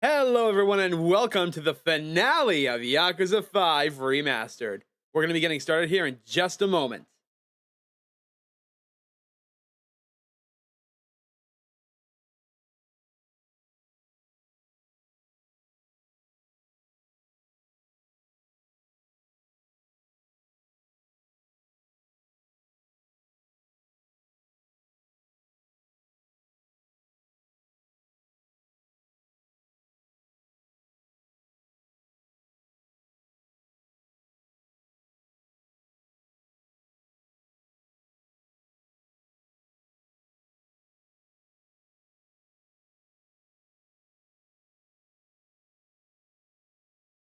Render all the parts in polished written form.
Hello, everyone, and welcome to the finale of Yakuza 5 Remastered. We're going to be getting started here in just a moment.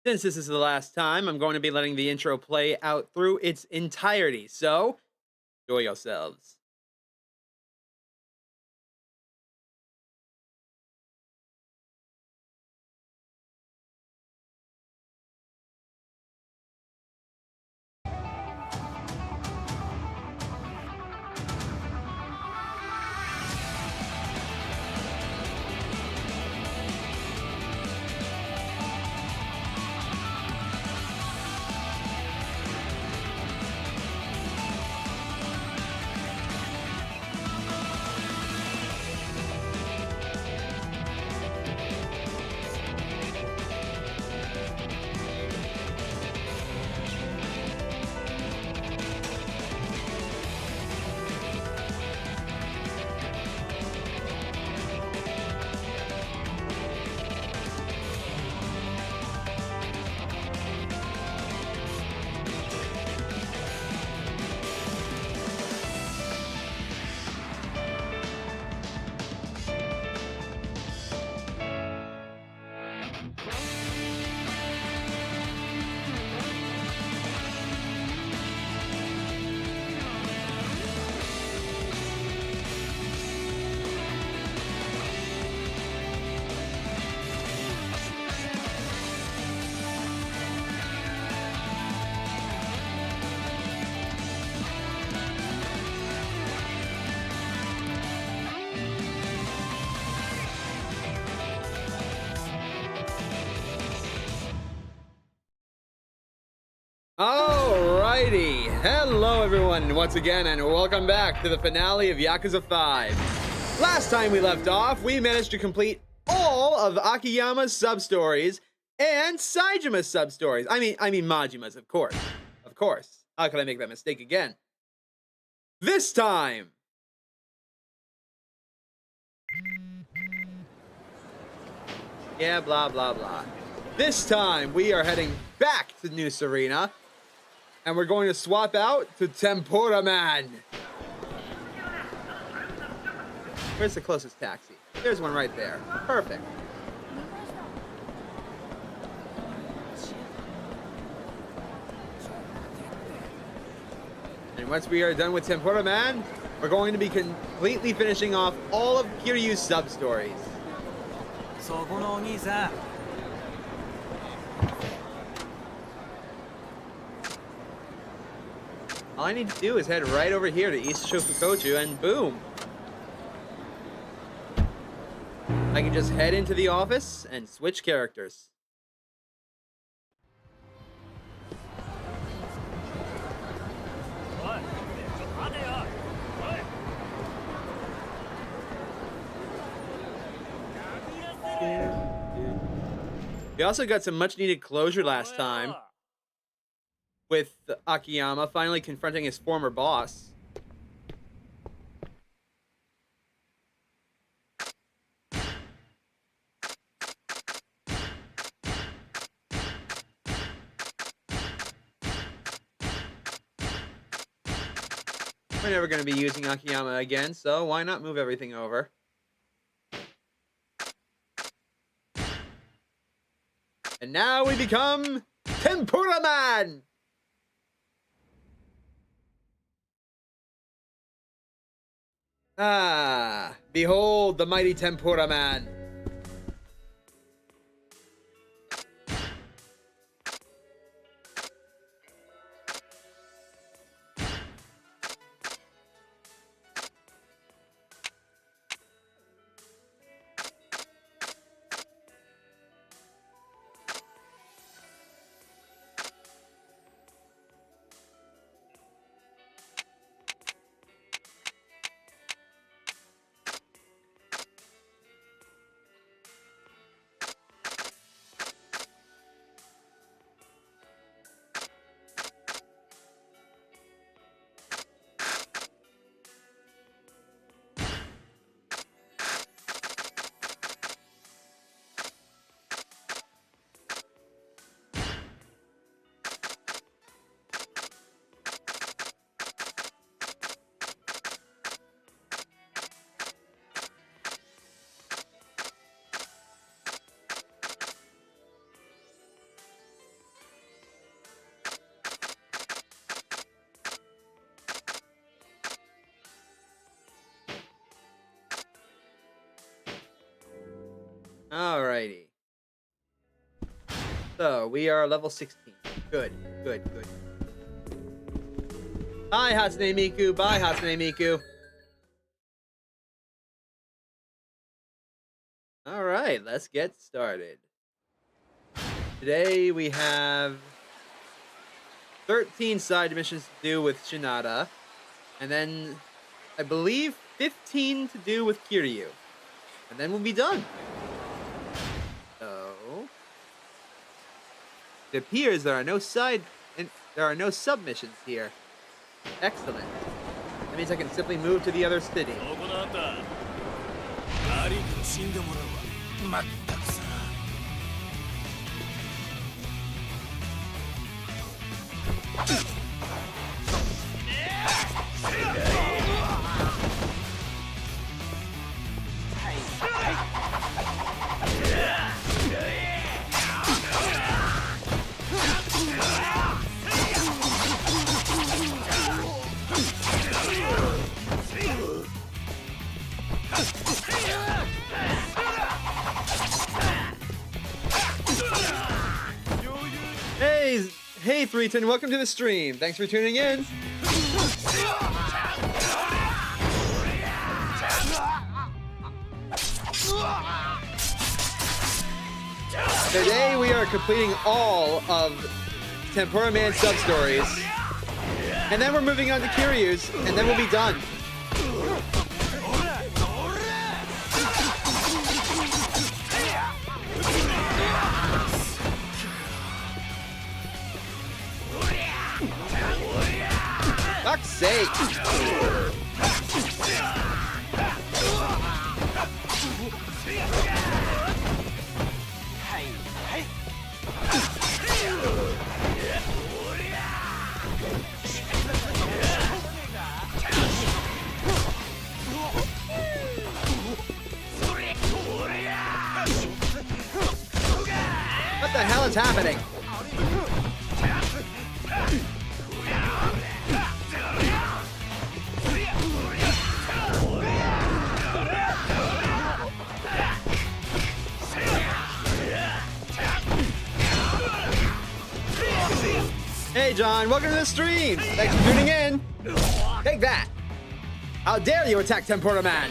Since this is the last time, I'm going to be letting the intro play out through its entirety, so enjoy yourselves. Alrighty, hello everyone once again, and welcome back to the finale of Yakuza 5. Last time we left off, we managed to complete all of Akiyama's sub-stories and Saijima's sub-stories. I mean Majima's, of course. Of course. How could I make that mistake again? This time! Yeah, blah, blah, blah. This time, we are heading back to New Serena, and we're going to swap out to Tempura Man. Where's the closest taxi? There's one right there. Perfect. And once we are done with Tempura Man, we're going to be completely finishing off all of Kiryu's sub-stories. All I need to do is head right over here to East Shofukochu, and boom! I can just head into the office and switch characters. We also got some much needed closure last time, with Akiyama finally confronting his former boss. We're never going to be using Akiyama again, so why not move everything over? And now we become Tempura Man! Ah, behold the mighty Tempura Man. Alrighty. So, we are level 16. Good, good, good. Bye, Hatsune Miku. Bye, Hatsune Miku. Alright, let's get started. Today we have 13 side missions to do with Shinada. And then, I believe, 15 to do with Kiryu. And then we'll be done. So, it appears there are no submissions here. Excellent. That means I can simply move to the other city. Hey, Threeton, welcome to the stream. Thanks for tuning in. Today we are completing all of Tempura Man Substories. And then we're moving on to Kiryu's, and then we'll be done. Fuck's sake! What the hell is happening? Hey John, welcome to the stream! Thanks for tuning in! Take that! How dare you attack Tempura Man!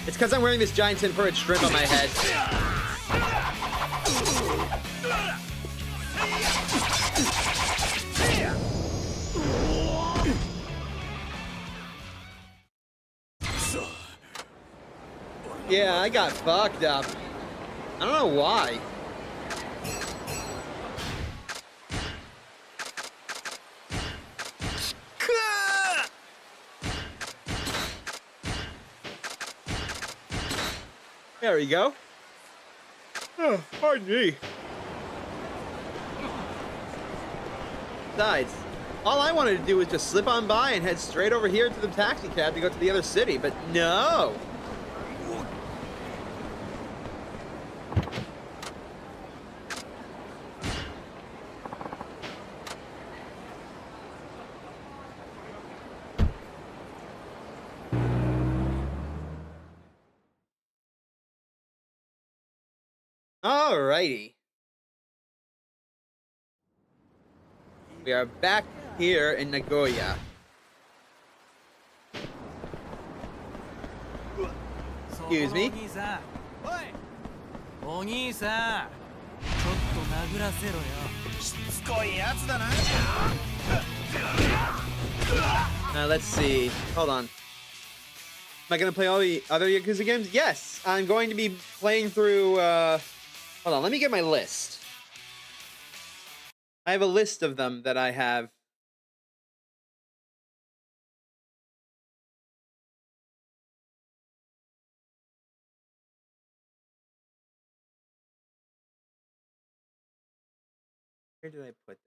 It's because I'm wearing this giant Tempura shrimp on my head. Yeah, I got fucked up. I don't know why. There we go. Oh, pardon me. Besides, all I wanted to do was just slip on by and head straight over here to the taxi cab to go to the other city, but no! Alrighty. We are back here in Nagoya. Excuse me. Let's see. Hold on. Am I going to play all the other Yakuza games? Yes! I'm going to be playing through, Hold on, let me get my list. I have a list of them that I have. Where did I put them?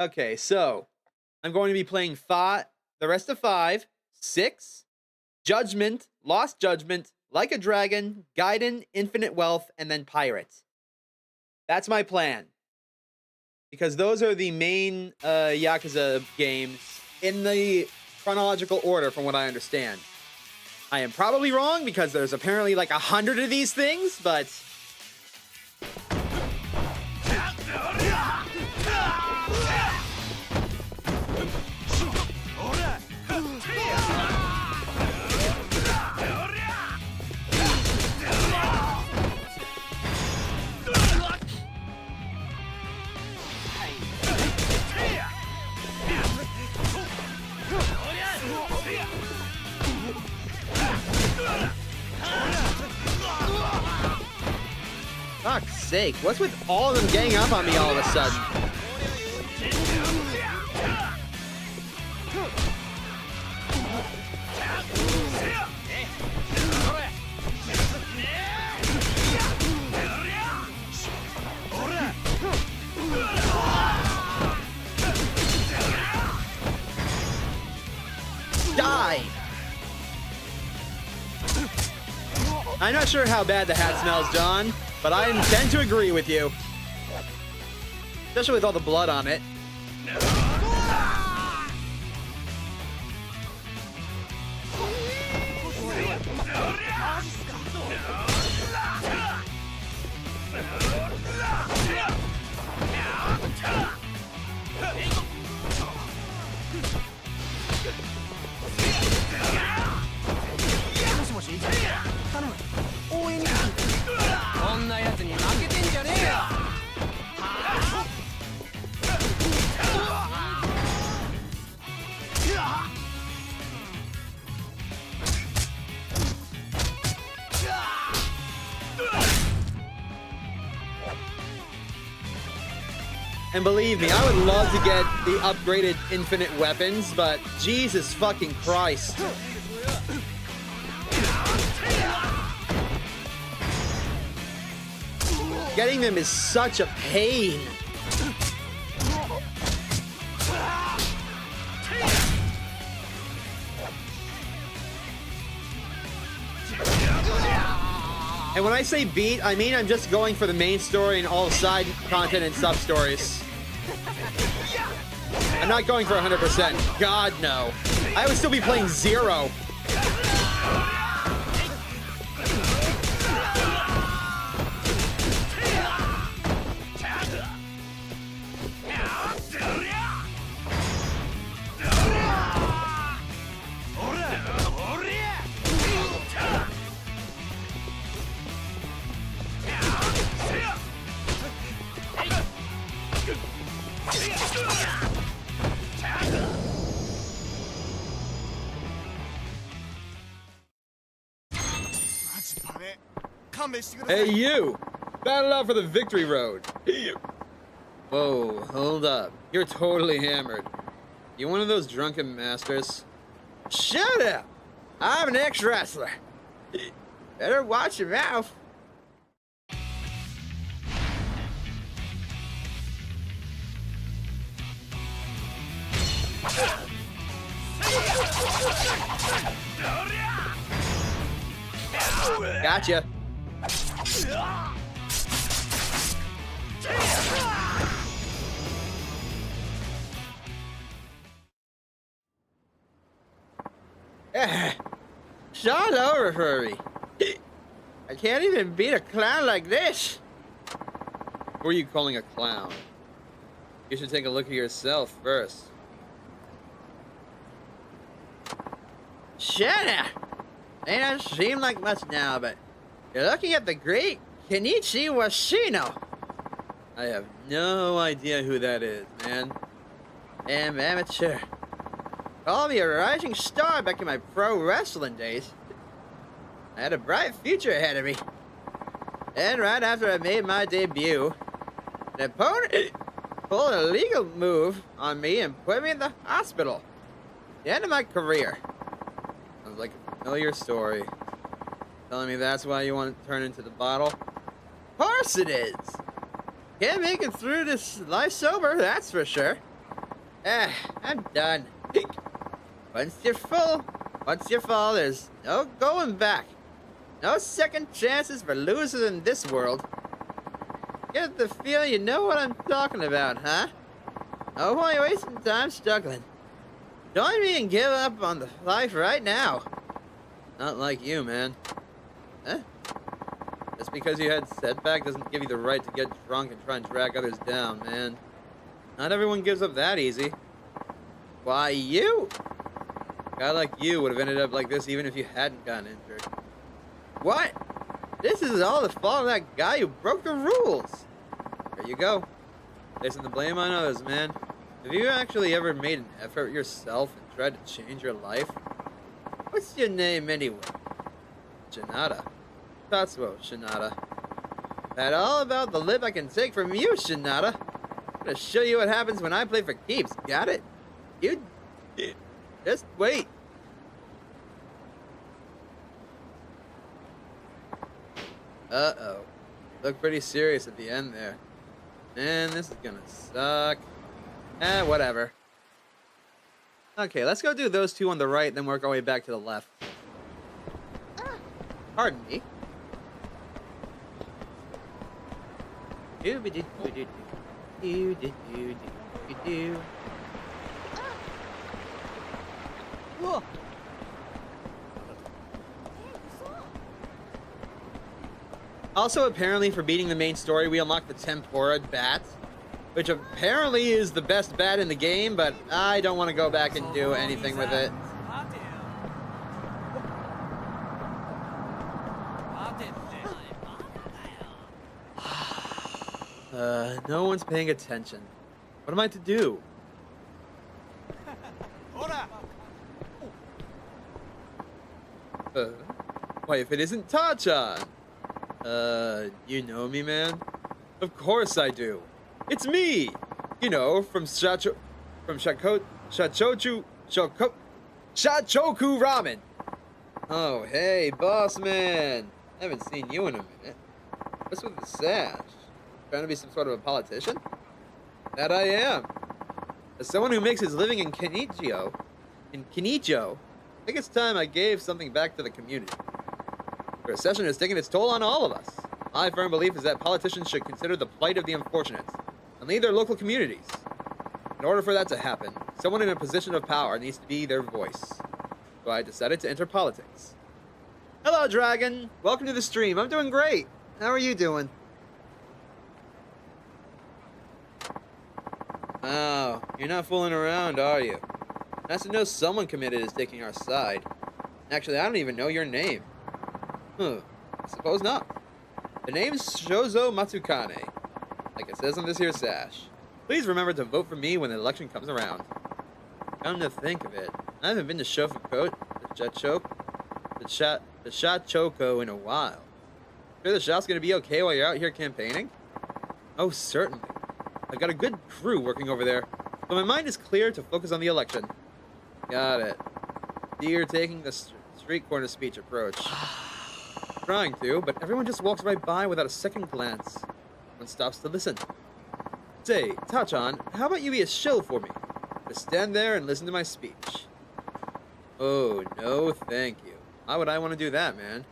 Okay, so I'm going to be playing the rest of 5, 6, Judgment, Lost Judgment, Like a Dragon, Gaiden, Infinite Wealth, and then Pirate. That's my plan. Because those are the main Yakuza games in the chronological order from what I understand. I am probably wrong because there's apparently like 100 of these things, but... Fuck's sake, what's with all of them ganging up on me all of a sudden? Die! I'm not sure how bad the hat smells, John, but I intend to agree with you. Especially with all the blood on it. And believe me, I would love to get the upgraded infinite weapons, but Jesus fucking Christ. Getting them is such a pain. And when I say beat, I mean I'm just going for the main story and all side content and sub-stories. I'm not going for 100%. God, no. I would still be playing 0. Hey, you! Battle out for the victory road. Whoa, hold up. You're totally hammered. You one of those drunken masters? Shut up! I'm an ex-wrestler. Better watch your mouth. Gotcha. Start over, furry. I can't even beat a clown like this. Who are you calling a clown? You should take a look at yourself first. Shut up! May not seem like much now, but you're looking at the great Kenichi Washino. I have no idea who that is, man. Damn amateur. Called me a rising star back in my pro wrestling days. I had a bright future ahead of me. And right after I made my debut, an opponent pulled a legal move on me and put me in the hospital. The end of my career. Sounds like a familiar story. Telling me that's why you want to turn into the bottle? Of course it is! Can't make it through this life sober, that's for sure. I'm done. Once you're full, there's no going back. No second chances for losers in this world. Get the feeling you know what I'm talking about, huh? No point wasting time struggling. Join me and give up on the life right now. Not like you, man. Huh? Just because you had setback doesn't give you the right to get drunk and try and drag others down, man. Not everyone gives up that easy. Why, you? A guy like you would have ended up like this even if you hadn't gotten injured. What? This is all the fault of that guy who broke the rules. There you go. Placing the blame on others, man. Have you actually ever made an effort yourself and tried to change your life? What's your name anyway? Shinada. Tatsuo Shinada. That's all about the lip I can take from you, Shinada. I'm gonna show you what happens when I play for keeps. Got it? You just wait. Uh-oh. Look pretty serious at the end there. Man, this is gonna suck. Whatever. Okay, let's go do those two on the right, then work our way back to the left. Pardon me. Also, apparently, for beating the main story, we unlock the Tempura bat, which apparently is the best bat in the game, but I don't want to go back and do anything with it. No one's paying attention. What am I to do? Why, if it isn't Tachan? You know me, man? Of course I do. It's me! You know, from Shachoku Ramen. Oh, hey, boss man. I haven't seen you in a minute. What's with the sash? Trying to be some sort of a politician? That I am. As someone who makes his living in Kenichio, I think it's time I gave something back to the community. The recession has taken its toll on all of us. My firm belief is that politicians should consider the plight of the unfortunate and lead their local communities. In order for that to happen, someone in a position of power needs to be their voice. So I decided to enter politics. Hello, Dragon. Welcome to the stream. I'm doing great. How are you doing? Oh, you're not fooling around, are you? Nice to know someone committed is taking our side. Actually, I don't even know your name. I suppose not. The name's Shozo Matsukane, like it says on this here sash. Please remember to vote for me when the election comes around. Come to think of it, I haven't been to Shofukot, the Shachoko in a while. Sure the shop's gonna be okay while you're out here campaigning? Oh, certainly. I've got a good crew working over there, but my mind is clear to focus on the election. Got it. You're taking the street corner speech approach. Trying to, but everyone just walks right by without a second glance. No one stops to listen. Say, Tachan, how about you be a shill for me? Just stand there and listen to my speech. Oh, no thank you. Why would I want to do that, man?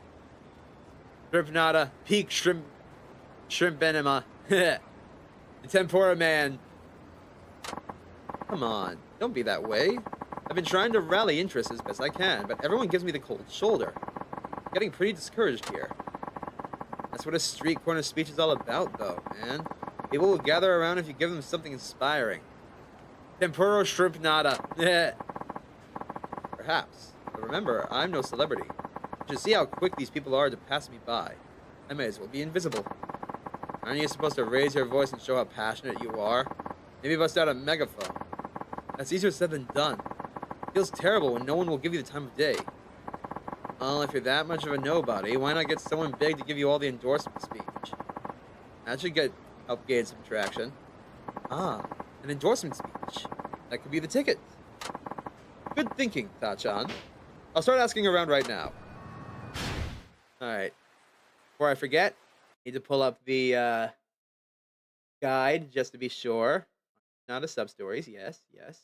Shrimp nada, peak shrimp enema. The tempura man. Come on, don't be that way. I've been trying to rally interest as best I can, but everyone gives me the cold shoulder. I'm getting pretty discouraged here. That's what a street corner speech is all about, though, man. People will gather around if you give them something inspiring. Tempura shrimp nada. Perhaps. But remember, I'm no celebrity. You should see how quick these people are to pass me by. I may as well be invisible. Aren't you supposed to raise your voice and show how passionate you are? Maybe bust out a megaphone. That's easier said than done. It feels terrible when no one will give you the time of day. Well, if you're that much of a nobody, why not get someone big to give you all the endorsement speech? That should help gain some traction. Ah, an endorsement speech. That could be the ticket. Good thinking, Tachan. I'll start asking around right now. Alright. Before I forget, I need to pull up the guide just to be sure. Not a Substories. Yes, yes.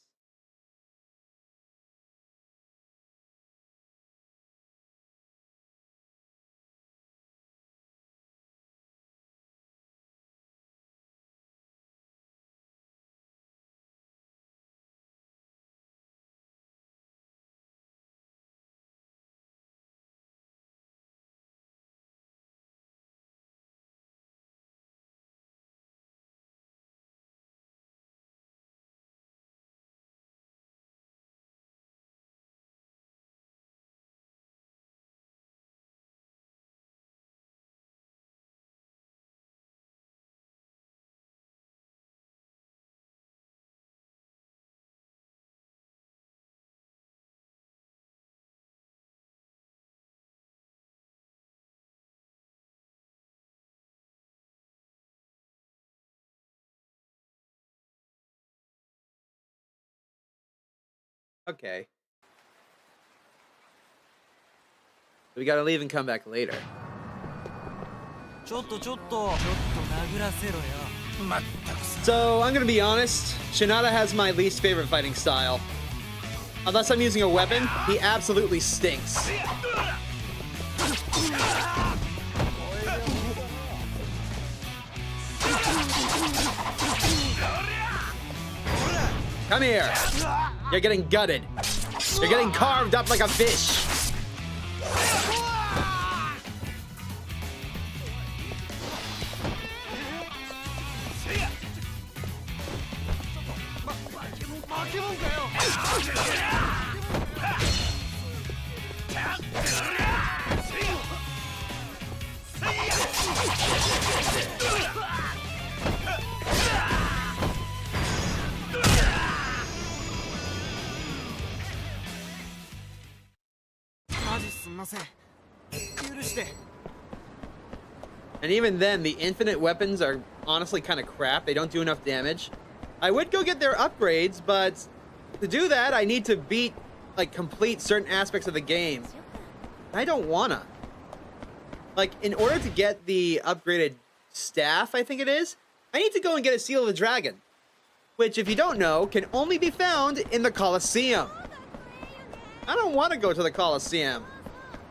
Okay. We gotta leave and come back later. So, I'm gonna be honest, Shinada has my least favorite fighting style. Unless I'm using a weapon, he absolutely stinks. Come here. You're getting gutted. You're getting carved up like a fish. And even then, the infinite weapons are honestly kind of crap. They don't do enough damage. I would go get their upgrades, but to do that, I need to beat, like, complete certain aspects of the game. I don't wanna. Like, in order to get the upgraded staff, I think it is, I need to go and get a Seal of the Dragon, which, if you don't know, can only be found in the Colosseum. I don't want to go to the Colosseum.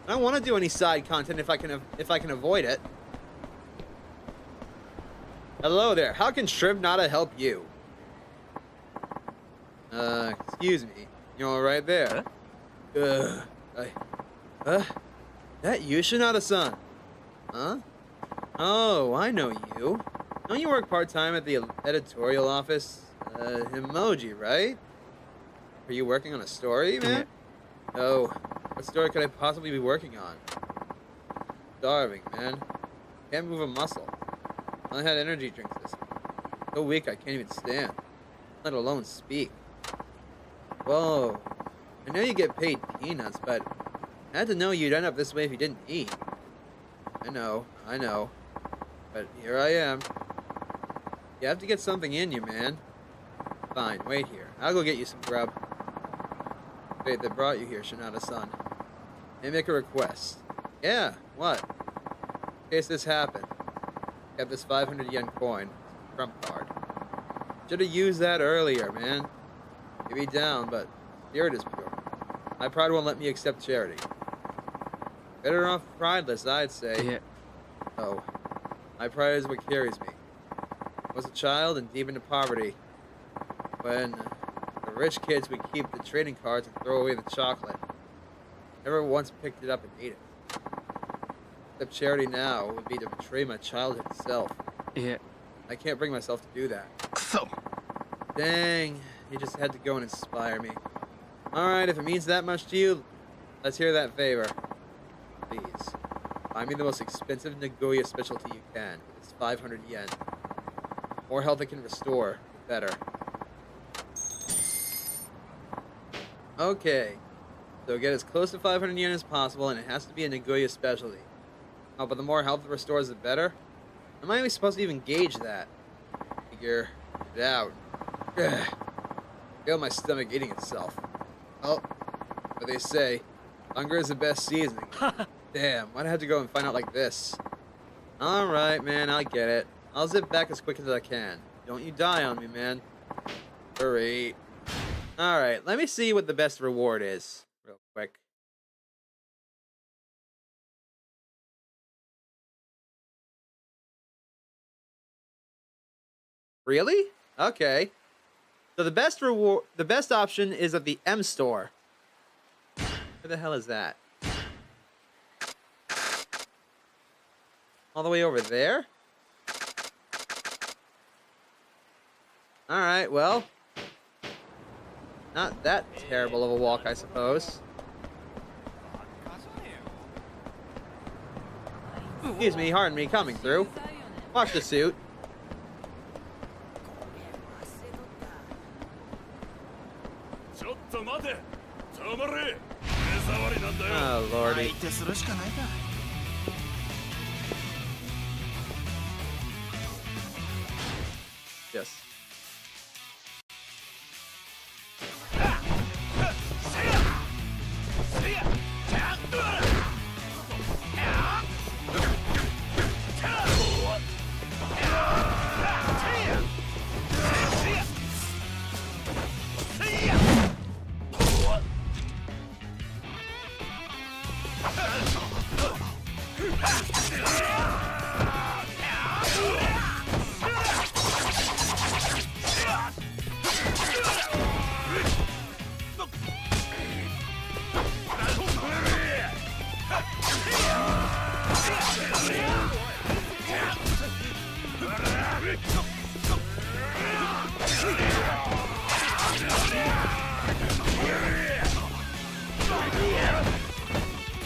I don't want to do any side content if I can avoid it. Hello there. How can Shrimp Nada help you? Excuse me. You all right there? That you, Shinada-san? Huh? Oh, I know you. Don't you work part-time at the editorial office? Emoji, right? Are you working on a story, man? Oh, what story could I possibly be working on? Starving, man. Can't move a muscle. I had energy drinks this week. So weak I can't even stand, let alone speak. Whoa. I know you get paid peanuts, but I had to know you'd end up this way if you didn't eat. I know. But here I am. You have to get something in you, man. Fine, wait here. I'll go get you some grub. Wait, they brought you here, Shinada-san. May I make a request? Yeah, what? In case this happened. Got this 500 yen coin. Trump card. Should've used that earlier, man. You be down, but spirit is pure. My pride won't let me accept charity. Better off prideless, I'd say. Yeah. Oh, my pride is what carries me. I was a child and deep into poverty. When the rich kids would keep the trading cards and throw away the chocolate. Never once picked it up and ate it. Except charity now would be to betray my childhood self. Yeah. I can't bring myself to do that. So. Dang, you just had to go and inspire me. Alright, if it means that much to you, let's hear that favor. Please, find me the most expensive Nagoya specialty you can. It's 500 yen. The more health it can restore, the better. Okay, so get as close to 500 yen as possible, and it has to be a Nagoya specialty. Oh, but the more health it restores, the better? Am I supposed to even gauge that? Figure it out. Ugh. Feel my stomach eating itself. Oh, what they say, hunger is the best seasoning. Damn, why'd I have to go and find out like this? Alright, man, I get it. I'll zip back as quick as I can. Don't you die on me, man. Great. All right, let me see what the best reward is real quick. Really? Okay. So the best reward, the best option is at the M store. Where the hell is that? All the way over there? All right, well, not that terrible of a walk, I suppose. Excuse me, pardon me, coming through. Watch the suit. Oh, lordy. Yes.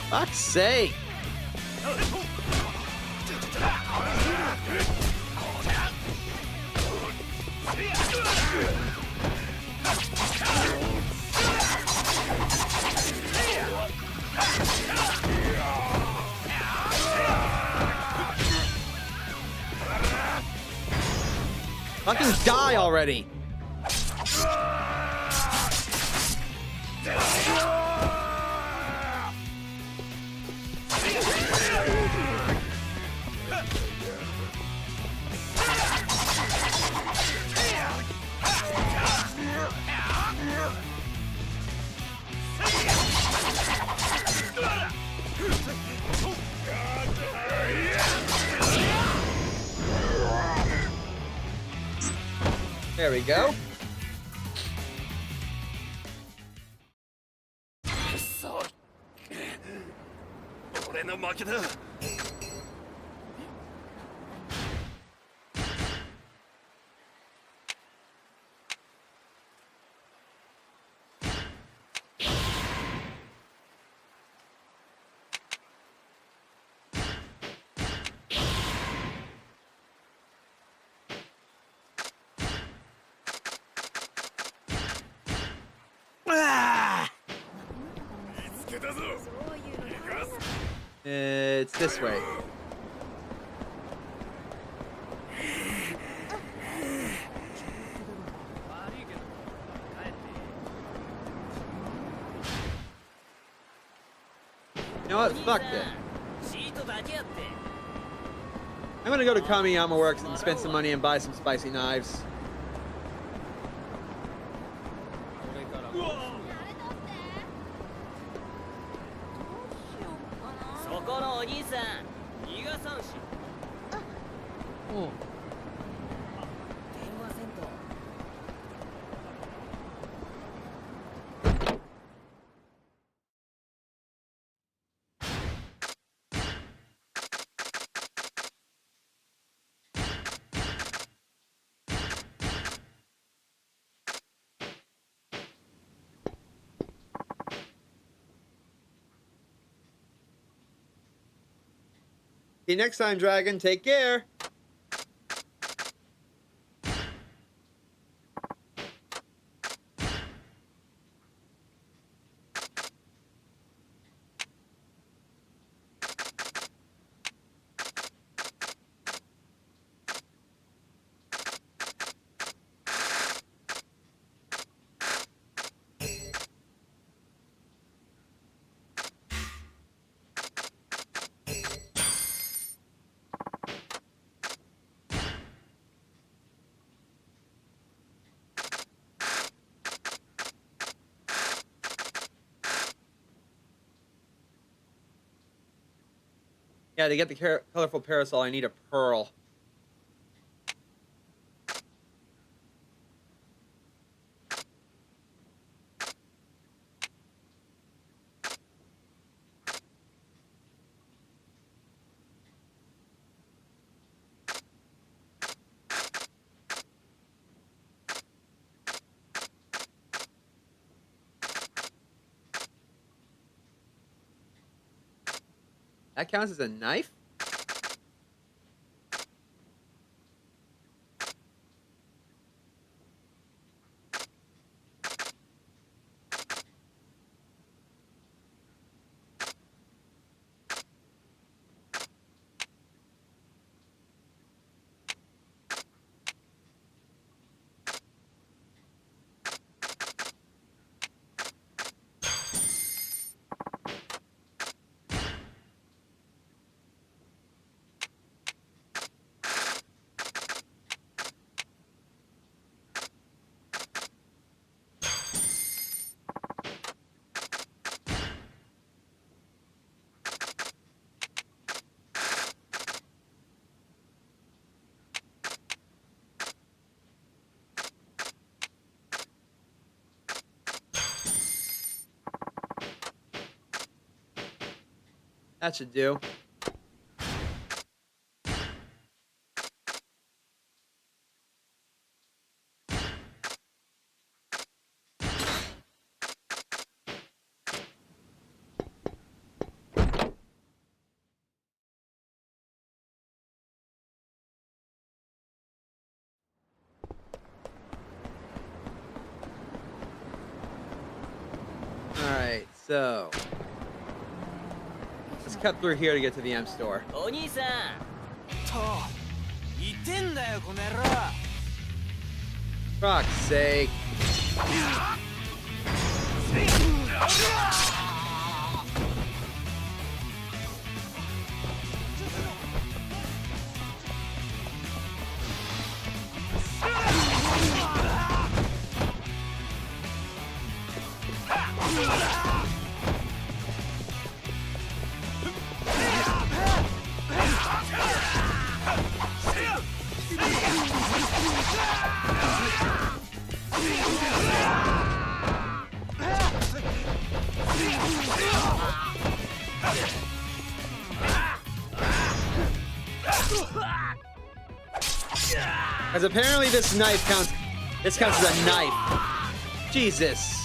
Fuck's sake. Fucking die already. There we go. It's this way. You know what? Fuck it. I'm gonna go to Kamiyama Works and spend some money and buy some spicy knives. Oh. See you next time, Dragon. Take care. Yeah, to get the colorful parasol, I need a pearl. That counts as a knife? That should do. Alright, so let's cut through here to get to the M store. Fuck's sake. Because apparently this knife counts. This counts as a knife. Jesus.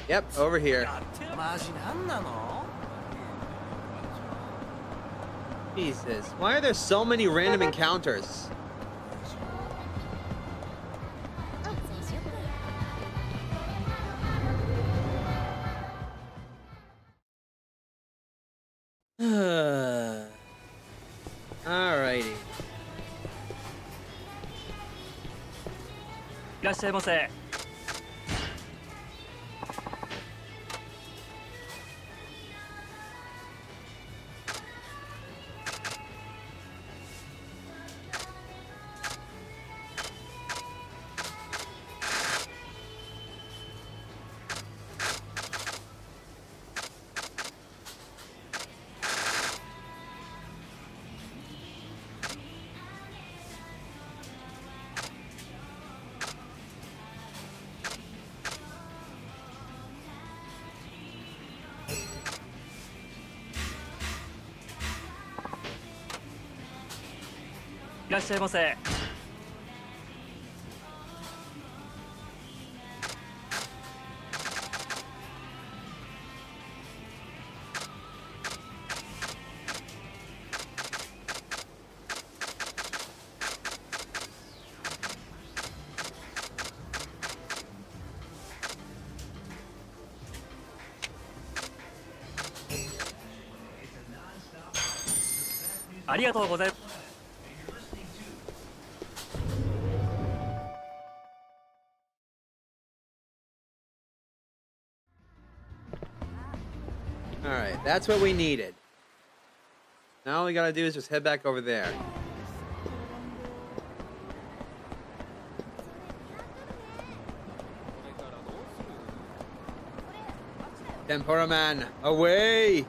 Yep, over here. Jesus, why are there so many random encounters? Alrighty. いらっしゃいませ。 いらっしゃいませ。 All ありがとうございます。 Alright, that's what we needed. Now all we gotta do is just head back over there. Tempura Man, away!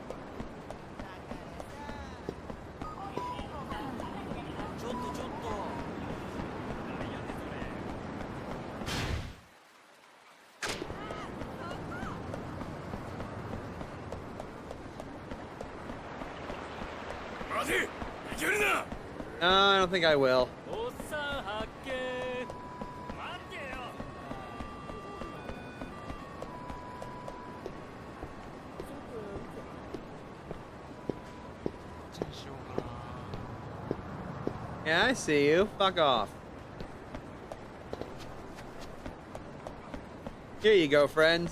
No, I don't think I will. Yeah, I see you. Fuck off. Here you go, friend.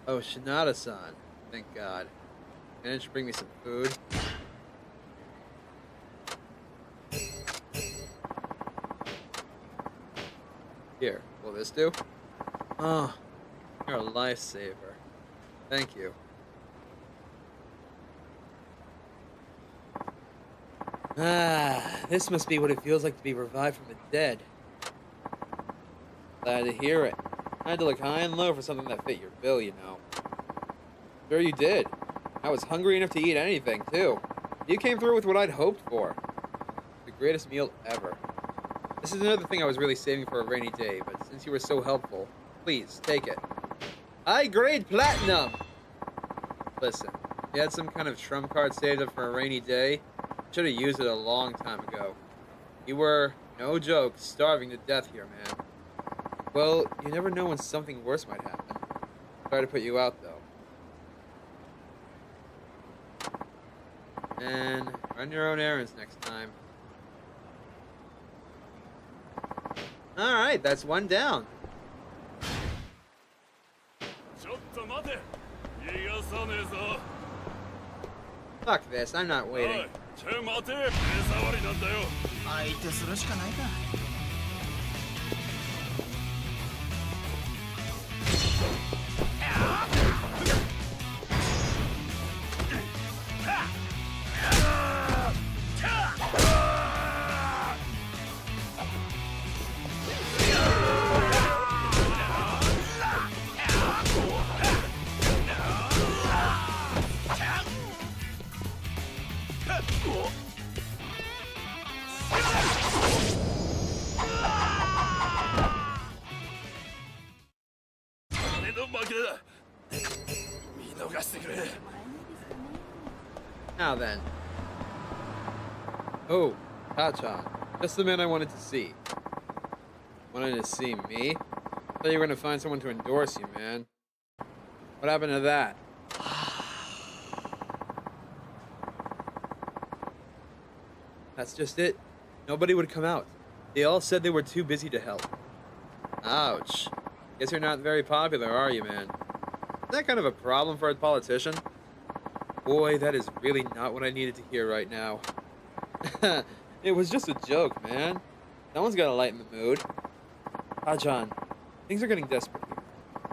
Oh, Shinada-san. Thank God. Managed to bring me some food. Here, will this do? Oh, you're a lifesaver. Thank you. Ah, this must be what it feels like to be revived from the dead. Glad to hear it. I had to look high and low for something that fit your bill, you know. Sure you did. I was hungry enough to eat anything, too. You came through with what I'd hoped for. The greatest meal ever. This is another thing I was really saving for a rainy day, but since you were so helpful, please, take it. High grade platinum! Listen, you had some kind of trump card saved up for a rainy day. Should have used it a long time ago. You were, no joke, starving to death here, man. Well, you never know when something worse might happen. Sorry to put you out, though. And run your own errands next time. Alright, that's one down. Fuck this, I'm not waiting. 相手するしかないか。Now then. Oh, Tachan. Just the man I wanted to see. Wanted to see me? Thought you were gonna find someone to endorse you, man. What happened to that? That's just it. Nobody would come out. They all said they were too busy to help. Ouch. Guess you're not very popular, are you, man? Is that kind of a problem for a politician? Boy, that is really not what I needed to hear right now. It was just a joke, man. Someone's gotta lighten the mood. Tachan, things are getting desperate here.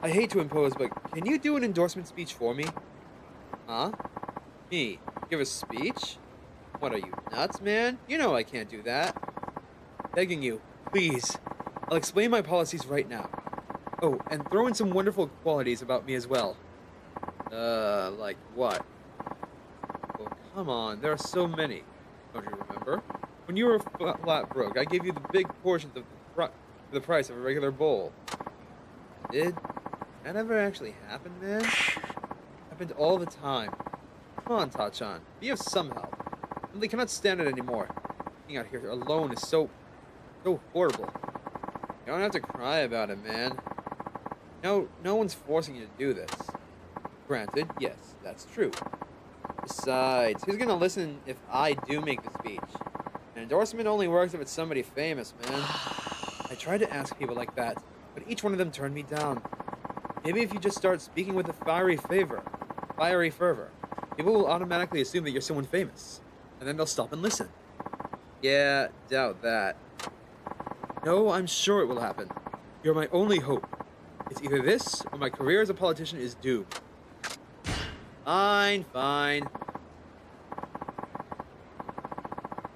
I hate to impose, but can you do an endorsement speech for me? Huh? Me? Give a speech? What are you, nuts, man? You know I can't do that. Begging you, please. I'll explain my policies right now. Oh, and throw in some wonderful qualities about me as well. Like what? Well, come on, there are so many. Don't you remember? When you were flat broke, I gave you the big portions of the price of a regular bowl. Did that ever actually happen, man? Happened all the time. Come on, Tachan, be of some help. They cannot stand it anymore. Being out here alone is so horrible. You don't have to cry about it, man. No one's forcing you to do this. Granted, yes, that's true. Besides, who's gonna listen if I do make the speech? An endorsement only works if it's somebody famous, man. I tried to ask people like that, but each one of them turned me down. Maybe if you just start speaking with a fiery fervor, People will automatically assume that you're someone famous, and then they'll stop and listen. Yeah, doubt that. No, I'm sure it will happen. You're my only hope. It's either this, or my career as a politician is doomed. Fine, fine.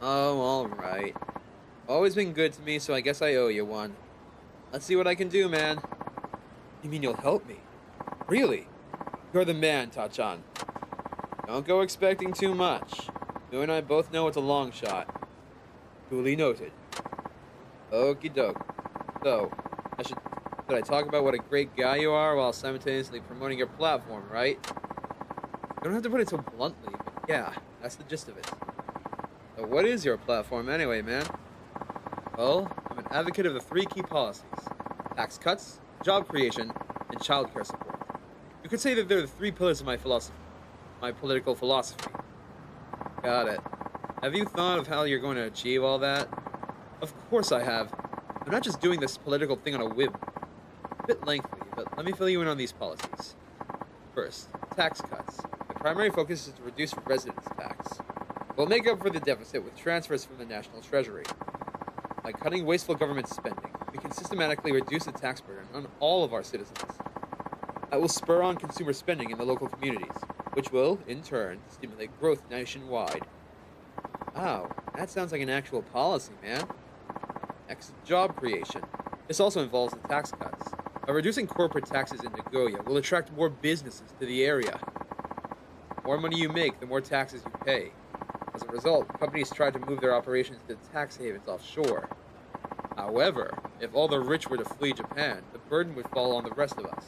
Oh, alright. Always been good to me, so I guess I owe you one. Let's see what I can do, man. You mean you'll help me? Really? You're the man, Tachan. Don't go expecting too much. You and I both know it's a long shot. Duly noted. Okie doke. So, should I talk about what a great guy you are while simultaneously promoting your platform, right? You don't have to put it so bluntly, but yeah, that's the gist of it. So what is your platform anyway, man? Well, I'm an advocate of the 3 key policies: tax cuts, job creation, and childcare support. You could say that they're the 3 pillars of my philosophy, my political philosophy. Got it. Have you thought of how you're going to achieve all that? Of course I have. I'm not just doing this political thing on a whim. A bit lengthy, but let me fill you in on these policies. First, tax cuts. The primary focus is to reduce residence tax. We'll make up for the deficit with transfers from the National Treasury. By cutting wasteful government spending, we can systematically reduce the tax burden on all of our citizens. That will spur on consumer spending in the local communities, which will, in turn, stimulate growth nationwide. Wow, that sounds like an actual policy, man. Next, job creation. This also involves the tax cuts. By reducing corporate taxes in Nagoya, we'll attract more businesses to the area. The more money you make, the more taxes you pay. As a result, companies try to move their operations to tax havens offshore. However, if all the rich were to flee Japan, the burden would fall on the rest of us.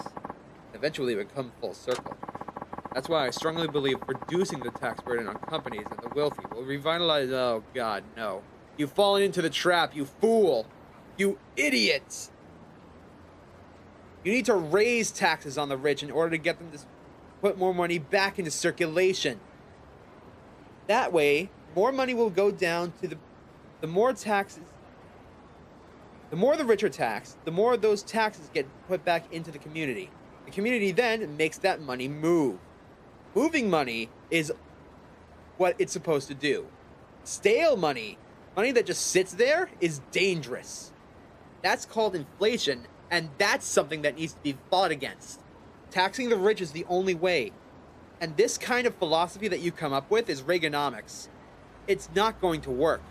Eventually, it would come full circle. That's why I strongly believe reducing the tax burden on companies and the wealthy will revitalize— oh god, no. You've fallen into the trap, you fool! You idiots! You need to raise taxes on the rich in order to get them to put more money back into circulation. That way, more money will go down to the more taxes. The more the rich are taxed, the more those taxes get put back into the community. The community then makes that money move. Moving money is what it's supposed to do. Stale money, money that just sits there, is dangerous. That's called inflation, and that's something that needs to be fought against. Taxing the rich is the only way. And this kind of philosophy that you come up with is Reaganomics. It's not going to work.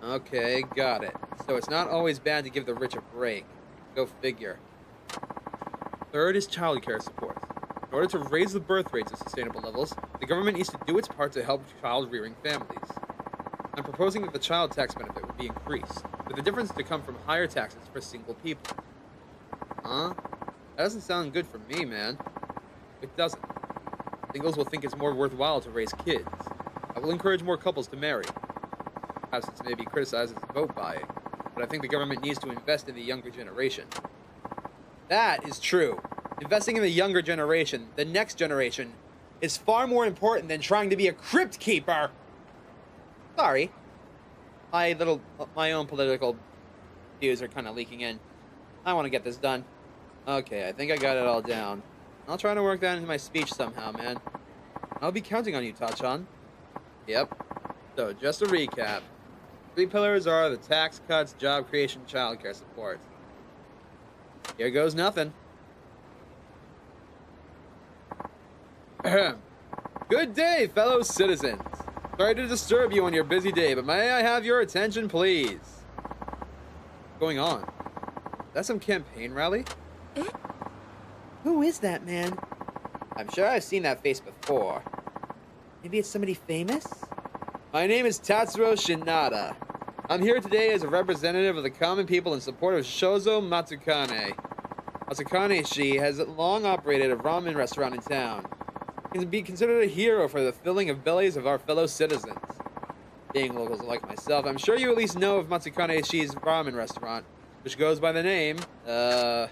Okay, got it. So it's not always bad to give the rich a break. Go figure. Third is childcare support. In order to raise the birth rates to sustainable levels, the government needs to do its part to help child-rearing families. I'm proposing that the child tax benefit would be increased, with the difference to come from higher taxes for single people. Huh? That doesn't sound good for me, man. It doesn't. Singles will think it's more worthwhile to raise kids. I will encourage more couples to marry. Perhaps this may be criticized as vote buying, but I think the government needs to invest in the younger generation. That is true. Investing in the younger generation, the next generation, is far more important than trying to be a crypt keeper. Sorry. My own political views are kind of leaking in. I want to get this done. Okay, I think I got it all down. I'll try to work that into my speech somehow, man. I'll be counting on you, Tachan. Yep. So, just a recap. 3 pillars are the tax cuts, job creation, childcare support. Here goes nothing. Good day, fellow citizens. Sorry to disturb you on your busy day, but may I have your attention, please? What's going on? Is that some campaign rally? Who is that man? I'm sure I've seen that face before. Maybe it's somebody famous? My name is Tatsuro Shinada. I'm here today as a representative of the common people in support of Shozo Matsukane. Matsukane-shi has long operated a ramen restaurant in town. He can be considered a hero for the filling of bellies of our fellow citizens. Being locals like myself, I'm sure you at least know of Matsukane-shi's ramen restaurant, which goes by the name, Dao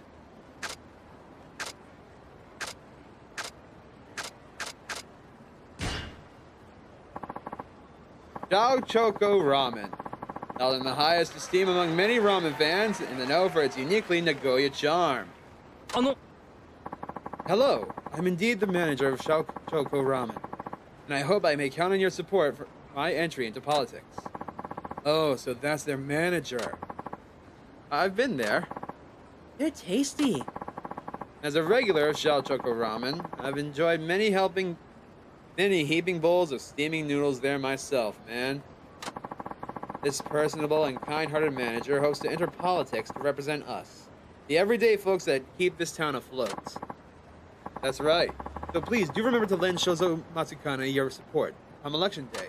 Choco Ramen. Held in the highest esteem among many ramen fans, in the know for its uniquely Nagoya charm. Hello, I'm indeed the manager of Shoko Ramen, and I hope I may count on your support for my entry into politics. Oh, so that's their manager. I've been there. They're tasty. As a regular of Shoko Ramen, I've enjoyed many heaping bowls of steaming noodles there myself, man. This personable and kind-hearted manager hopes to enter politics to represent us, the everyday folks that keep this town afloat. That's right. So please, do remember to lend Shozo Matsukane your support on election day.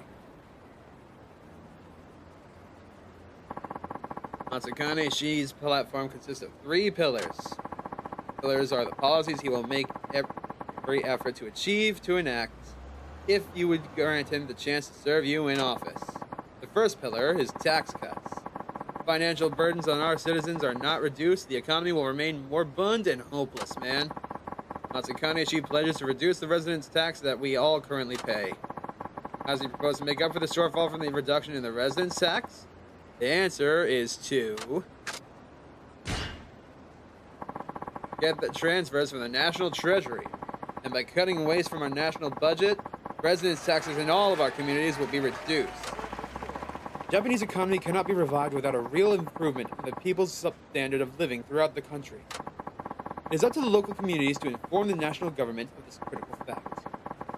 Matsukane Shi's platform consists of 3 pillars. Pillars are the policies he will make every effort to achieve, to enact, if you would grant him the chance to serve you in office. The first pillar is tax cuts. Financial burdens on our citizens are not reduced, the economy will remain moribund and hopeless, man. Matsukane Shi pledges to reduce the residence tax that we all currently pay. How does he propose to make up for the shortfall from the reduction in the residence tax? The answer is to get the transfers from the national treasury. And by cutting waste from our national budget, residence taxes in all of our communities will be reduced. The Japanese economy cannot be revived without a real improvement in the people's standard of living throughout the country. It is up to the local communities to inform the national government of this critical fact.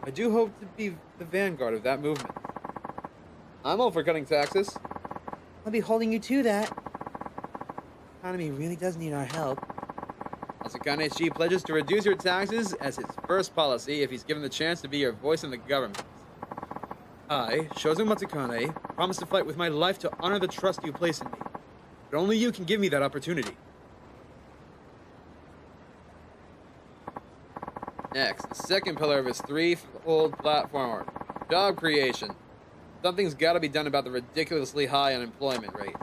I do hope to be the vanguard of that movement. I'm all for cutting taxes. I'll be holding you to that. The economy really does need our help. Matsukane Shi pledges to reduce your taxes as his first policy if he's given the chance to be your voice in the government. I, Shozo Matsukane, promise to fight with my life to honor the trust you place in me. But only you can give me that opportunity. Next, the second pillar of his 3-fold platform, job creation. Something's got to be done about the ridiculously high unemployment rate.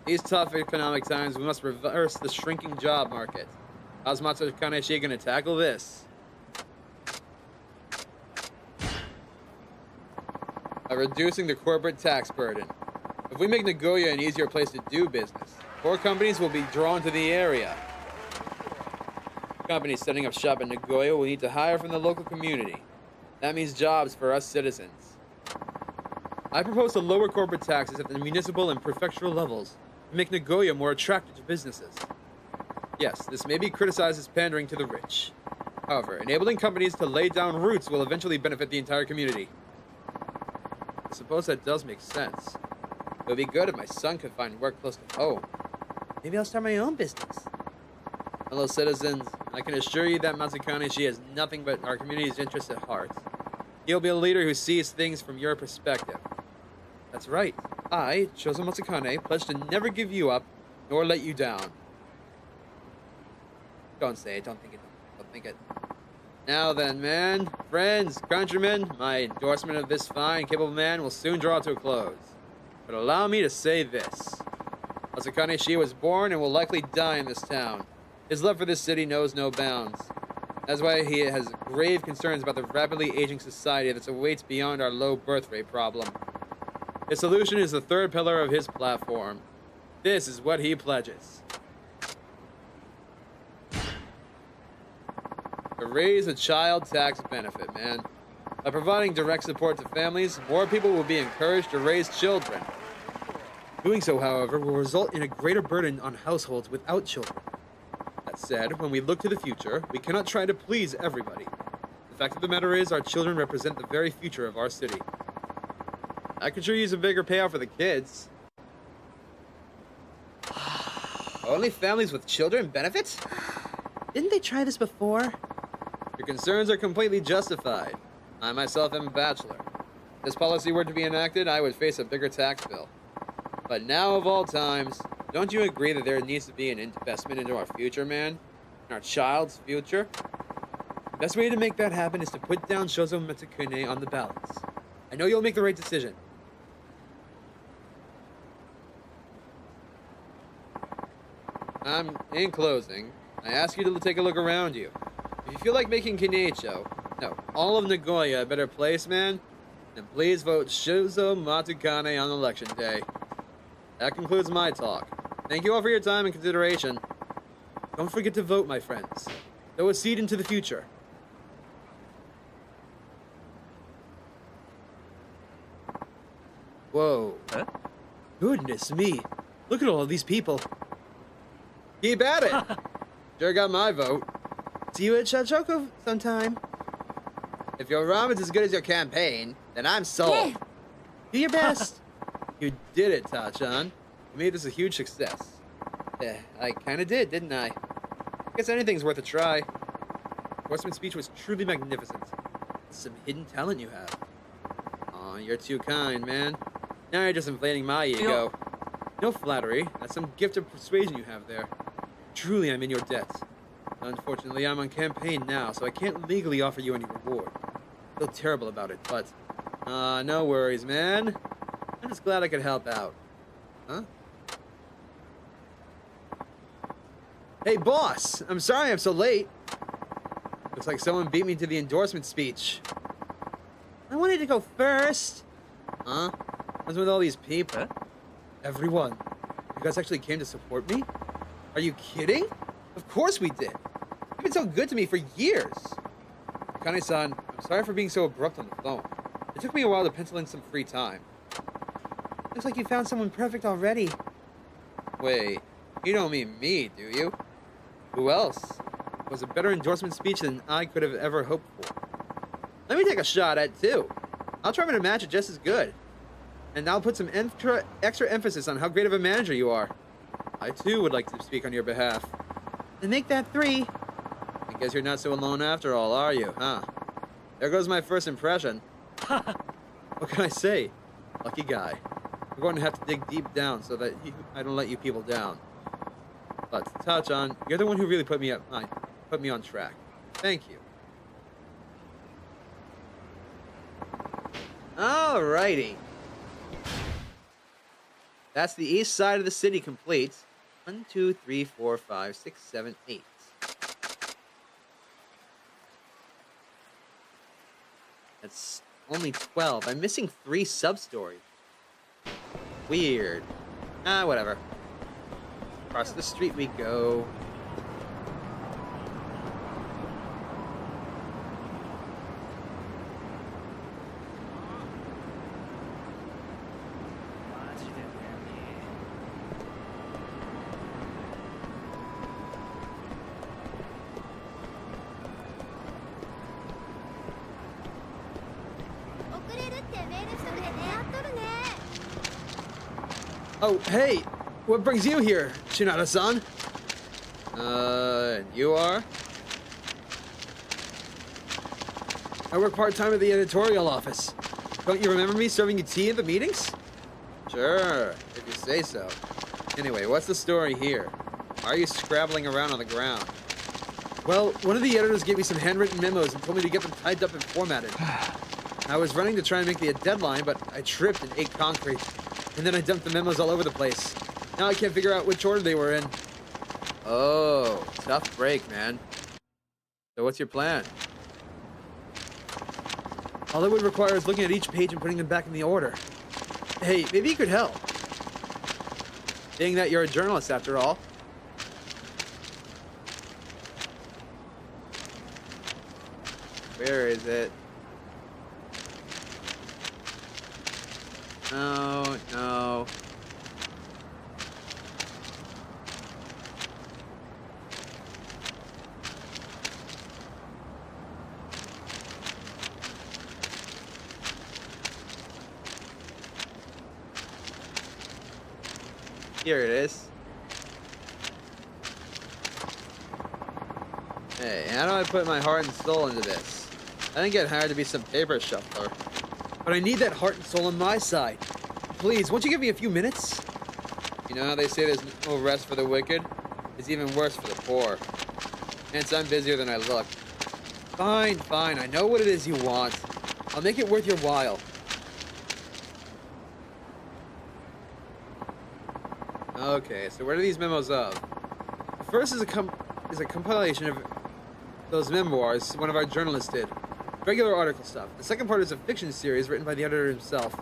These tough economic times, we must reverse the shrinking job market. How's Matsukane Shi going to tackle this? By reducing the corporate tax burden. If we make Nagoya an easier place to do business, more companies will be drawn to the area. Companies setting up shop in Nagoya will need to hire from the local community. That means jobs for us citizens. I propose to lower corporate taxes at the municipal and prefectural levels to make Nagoya more attractive to businesses. Yes, this may be criticized as pandering to the rich. However, enabling companies to lay down roots will eventually benefit the entire community. I suppose that does make sense. It would be good if my son could find work close to home. Maybe I'll start my own business. Hello, citizens. I can assure you that Matsukane Shi has nothing but our community's interests at heart. He'll be a leader who sees things from your perspective. That's right. I, Shozo Matsukane, pledge to never give you up, nor let you down. Don't say it. Don't think it. Don't think it. Now then, man, friends, countrymen, my endorsement of this fine, capable man will soon draw to a close. But allow me to say this. Matsukane Shi was born and will likely die in this town. His love for this city knows no bounds. That's why he has grave concerns about the rapidly aging society that awaits beyond our low birth rate problem. His solution is the third pillar of his platform. This is what he pledges. To raise a child tax benefit, man. By providing direct support to families, more people will be encouraged to raise children. Doing so, however, will result in a greater burden on households without children. That said, when we look to the future, we cannot try to please everybody. The fact of the matter is, our children represent the very future of our city. I could sure use a bigger payout for the kids. Only families with children benefit? Didn't they try this before? Your concerns are completely justified. I myself am a bachelor. If this policy were to be enacted, I would face a bigger tax bill. But now of all times, don't you agree that there needs to be an investment into our future, man? In our child's future? The best way to make that happen is to put down Shozo Matsukane on the ballots. I know you'll make the right decision. In closing, I ask you to take a look around you. If you feel like making Kinecho, no, all of Nagoya a better place, man, then please vote Shozo Matsukane on election day. That concludes my talk. Thank you all for your time and consideration. Don't forget to vote, my friends. Throw a seed into the future. Whoa. Huh? Goodness me. Look at all of these people. Keep at it. Sure got my vote. See you at Shachoko sometime. If your ramen's as good as your campaign, then I'm sold. Do your best. You did it, Tachan. You made this a huge success. Yeah, I kinda did, didn't I? Guess anything's worth a try. Horseman's speech was truly magnificent. Some hidden talent you have. Aw, you're too kind, man. Now you're just inflating my ego. No flattery. That's some gift of persuasion you have there. Truly, I'm in your debt. Unfortunately, I'm on campaign now, so I can't legally offer you any reward. I feel terrible about it, but... no worries, man. I'm just glad I could help out. Huh? Hey, boss! I'm sorry I'm so late. Looks like someone beat me to the endorsement speech. I wanted to go first. Huh? What's with all these people? Huh? Everyone. You guys actually came to support me? Are you kidding? Of course we did. You've been so good to me for years. Akane-san, I'm sorry for being so abrupt on the phone. It took me a while to pencil in some free time. Looks like you found someone perfect already. Wait, you don't mean me, do you? Who else? It was a better endorsement speech than I could have ever hoped for. Let me take a shot at it too. I'll try to match it just as good. And I'll put some extra emphasis on how great of a manager you are. I too would like to speak on your behalf. Then make that 3. I guess you're not so alone after all, are you, huh? There goes my first impression. What can I say? Lucky guy. We're going to have to dig deep down so that I don't let you people down. But, Tachan, you're the one who really put me on track. Thank you. Alrighty. That's the east side of the city complete. 1, 2, 3, 4, 5, 6, 7, 8. That's only 12. I'm missing 3 sub-stories. Weird. Whatever. Across the street we go. Oh, hey! What brings you here, Shinada-san? You are? I work part-time at the editorial office. Don't you remember me serving you tea at the meetings? Sure, if you say so. Anyway, what's the story here? Why are you scrabbling around on the ground? Well, one of the editors gave me some handwritten memos and told me to get them typed up and formatted. I was running to try and make the deadline, but I tripped and ate concrete. And then I dumped the memos all over the place. Now I can't figure out which order they were in. Oh, tough break, man. So what's your plan? All it would require is looking at each page and putting them back in the order. Hey, maybe you could help. Being that you're a journalist after all. Where is it? No, no. Here it is. Hey, how do I put my heart and soul into this? I didn't get hired to be some paper shuffler. But I need that heart and soul on my side. Please, won't you give me a few minutes? You know how they say there's no rest for the wicked? It's even worse for the poor. Hence, I'm busier than I look. Fine, fine. I know what it is you want. I'll make it worth your while. Okay, so what are these memos of? The first is a compilation of those memoirs one of our journalists did. Regular article stuff. The second part is a fiction series written by the editor himself.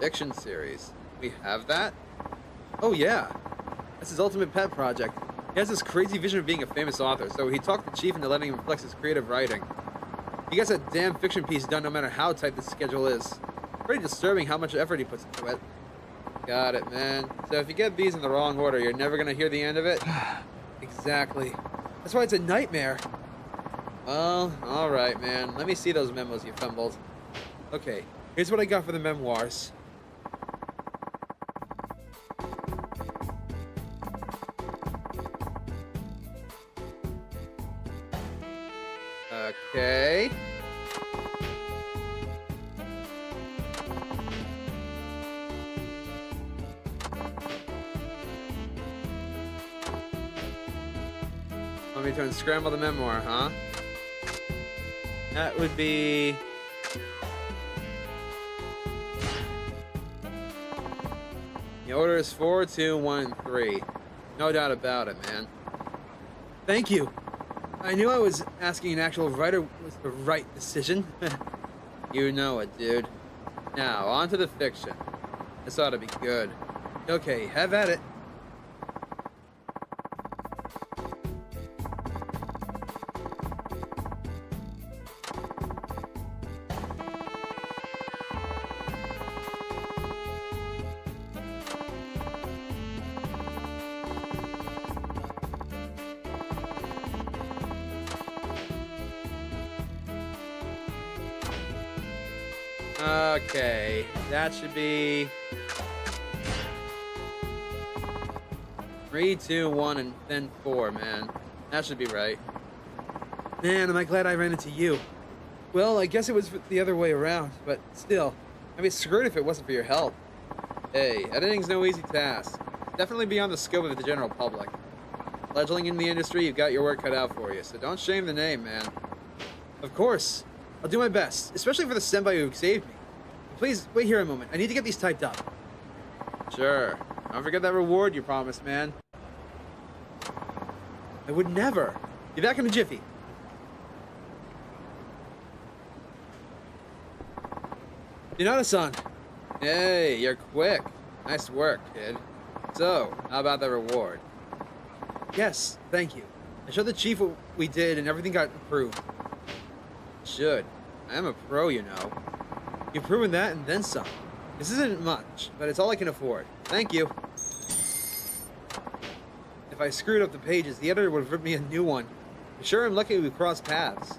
Fiction series? We have that? Oh yeah. That's his ultimate pet project. He has this crazy vision of being a famous author, so he talked the chief into letting him flex his creative writing. He gets a damn fiction piece done no matter how tight the schedule is. Pretty disturbing how much effort he puts into it. Got it, man. So if you get these in the wrong order, you're never gonna hear the end of it? Exactly. That's why it's a nightmare. Well, alright, man. Let me see those memos you fumbled. Okay, here's what I got for the memoirs. Okay. Want me to unscramble the memoir, huh? That would be... The order is 4, 2, 1, 3. No doubt about it, man. Thank you. I knew I was asking an actual writer was the right decision. You know it, dude. Now, on to the fiction. This ought to be good. Okay, have at it. Okay, that should be 3, 2, 1, and then 4, man. That should be right. Man, am I glad I ran into you. Well, I guess it was the other way around, but still, I'd be screwed if it wasn't for your help. Hey, editing's no easy task. Definitely beyond the scope of the general public. Fledgling in the industry, you've got your work cut out for you, so don't shame the name, man. Of course. I'll do my best, especially for the senpai who saved me. Please, wait here a moment. I need to get these typed up. Sure. Don't forget that reward you promised, man. I would never. Be back in a jiffy. Hinata-san. Hey, you're quick. Nice work, kid. So, how about the reward? Yes, thank you. I showed the chief what we did and everything got approved. Should. I am a pro, you know. You've proven that and then some. This isn't much, but it's all I can afford. Thank you. If I screwed up the pages, the editor would have written me a new one. I'm sure I'm lucky we crossed paths.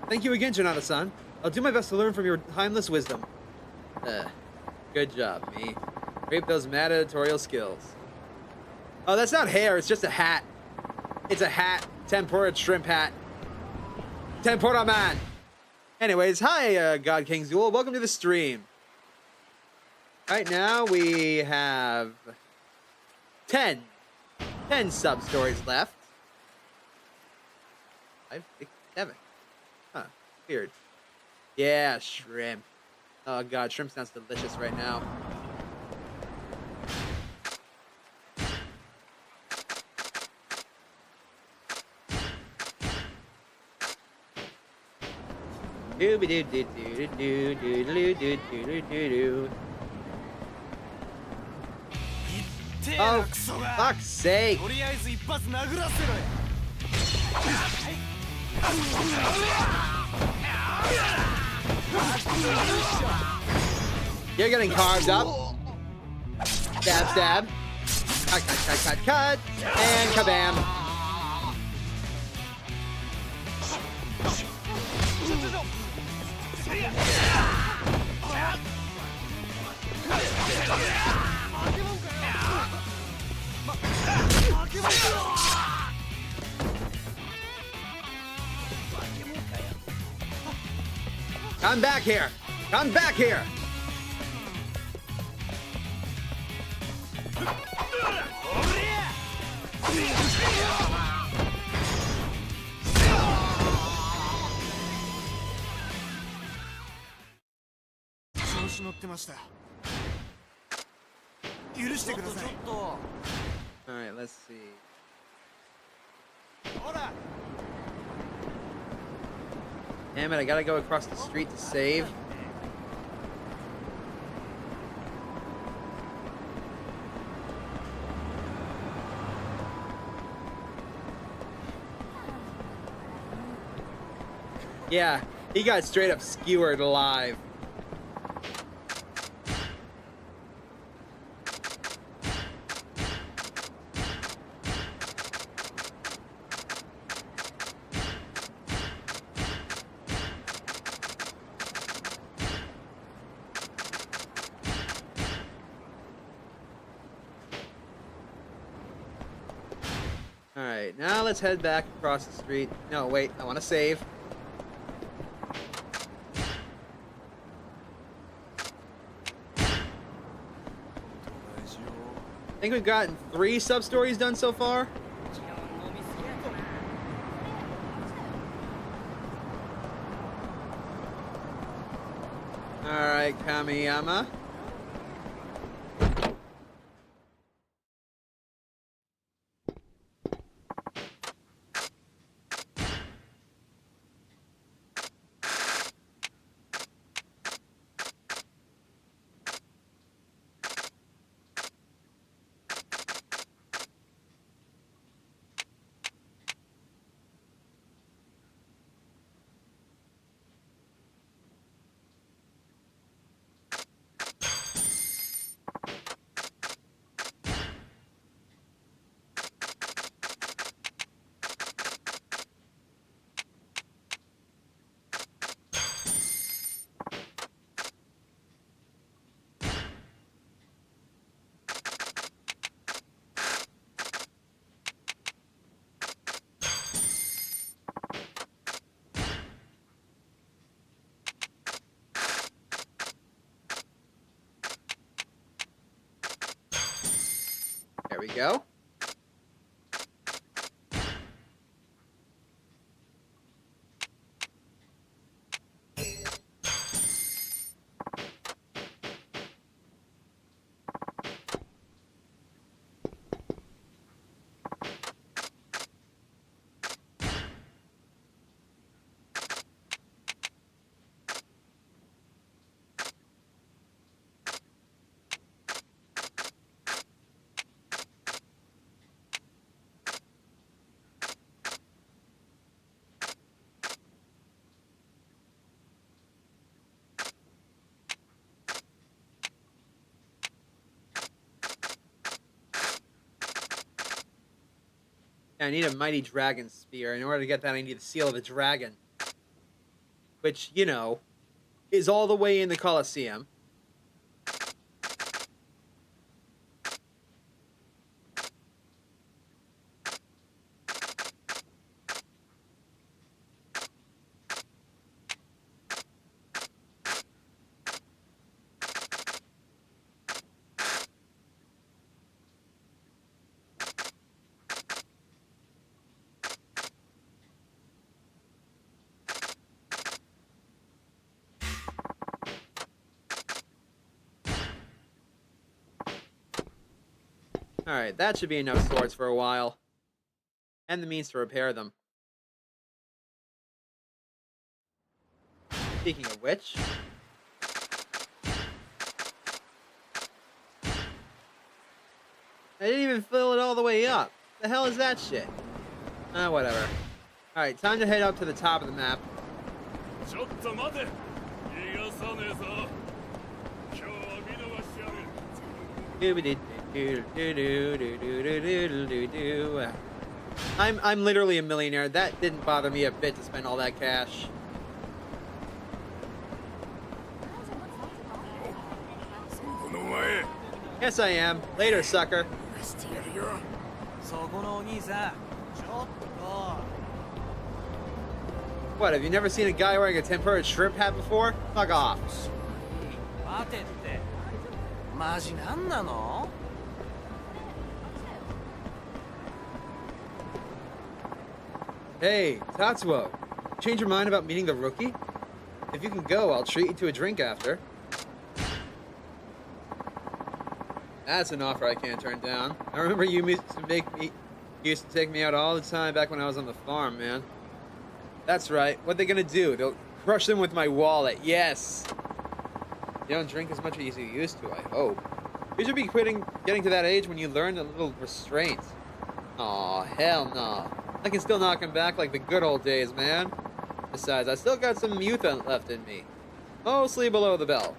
Thank you again, Janata-san. I'll do my best to learn from your timeless wisdom. Good job, me. Rape those mad editorial skills. Oh, that's not hair, it's just a hat. It's a hat. Tempura shrimp hat. Tempura man! Anyways, hi, God King Zool. Welcome to the stream. Right now, we have 10 sub-stories left. 5, 6, 7. Huh, weird. Yeah, shrimp. Oh god, shrimp sounds delicious right now. Oh, fuck's sake! You're getting carved up. Stab, stab. Cut, cut, cut, cut, cut. And kabam. Come back here! Come back here! Alright, let's see. Damn it, I gotta go across the street to save. Yeah, he got straight up skewered alive. Alright, now let's head back across the street. No, wait, I want to save. I think we've gotten 3 sub-stories done so far. Alright, Kamiyama. There we go. I need a mighty dragon spear. In order to get that, I need the seal of the dragon. Which, you know, is all the way in the Colosseum. Alright, that should be enough swords for a while. And the means to repair them. Speaking of which... I didn't even fill it all the way up. The hell is that shit? Whatever. Alright, time to head up to the top of the map. I'm literally a millionaire. That didn't bother me a bit to spend all that cash. Yes, I am. Later, sucker. What, have you never seen a guy wearing a tempura shrimp hat before? Fuck off. Hey, Tatsuo. Change your mind about meeting the rookie? If you can go, I'll treat you to a drink after. That's an offer I can't turn down. I remember you used to take me out all the time back when I was on the farm, man. That's right. What they gonna do? They'll crush them with my wallet. Yes. You don't drink as much as you used to, I hope. You should be getting to that age when you learn a little restraint. Aw, hell no. I can still knock him back like the good old days, man. Besides, I still got some youth left in me. Mostly below the belt.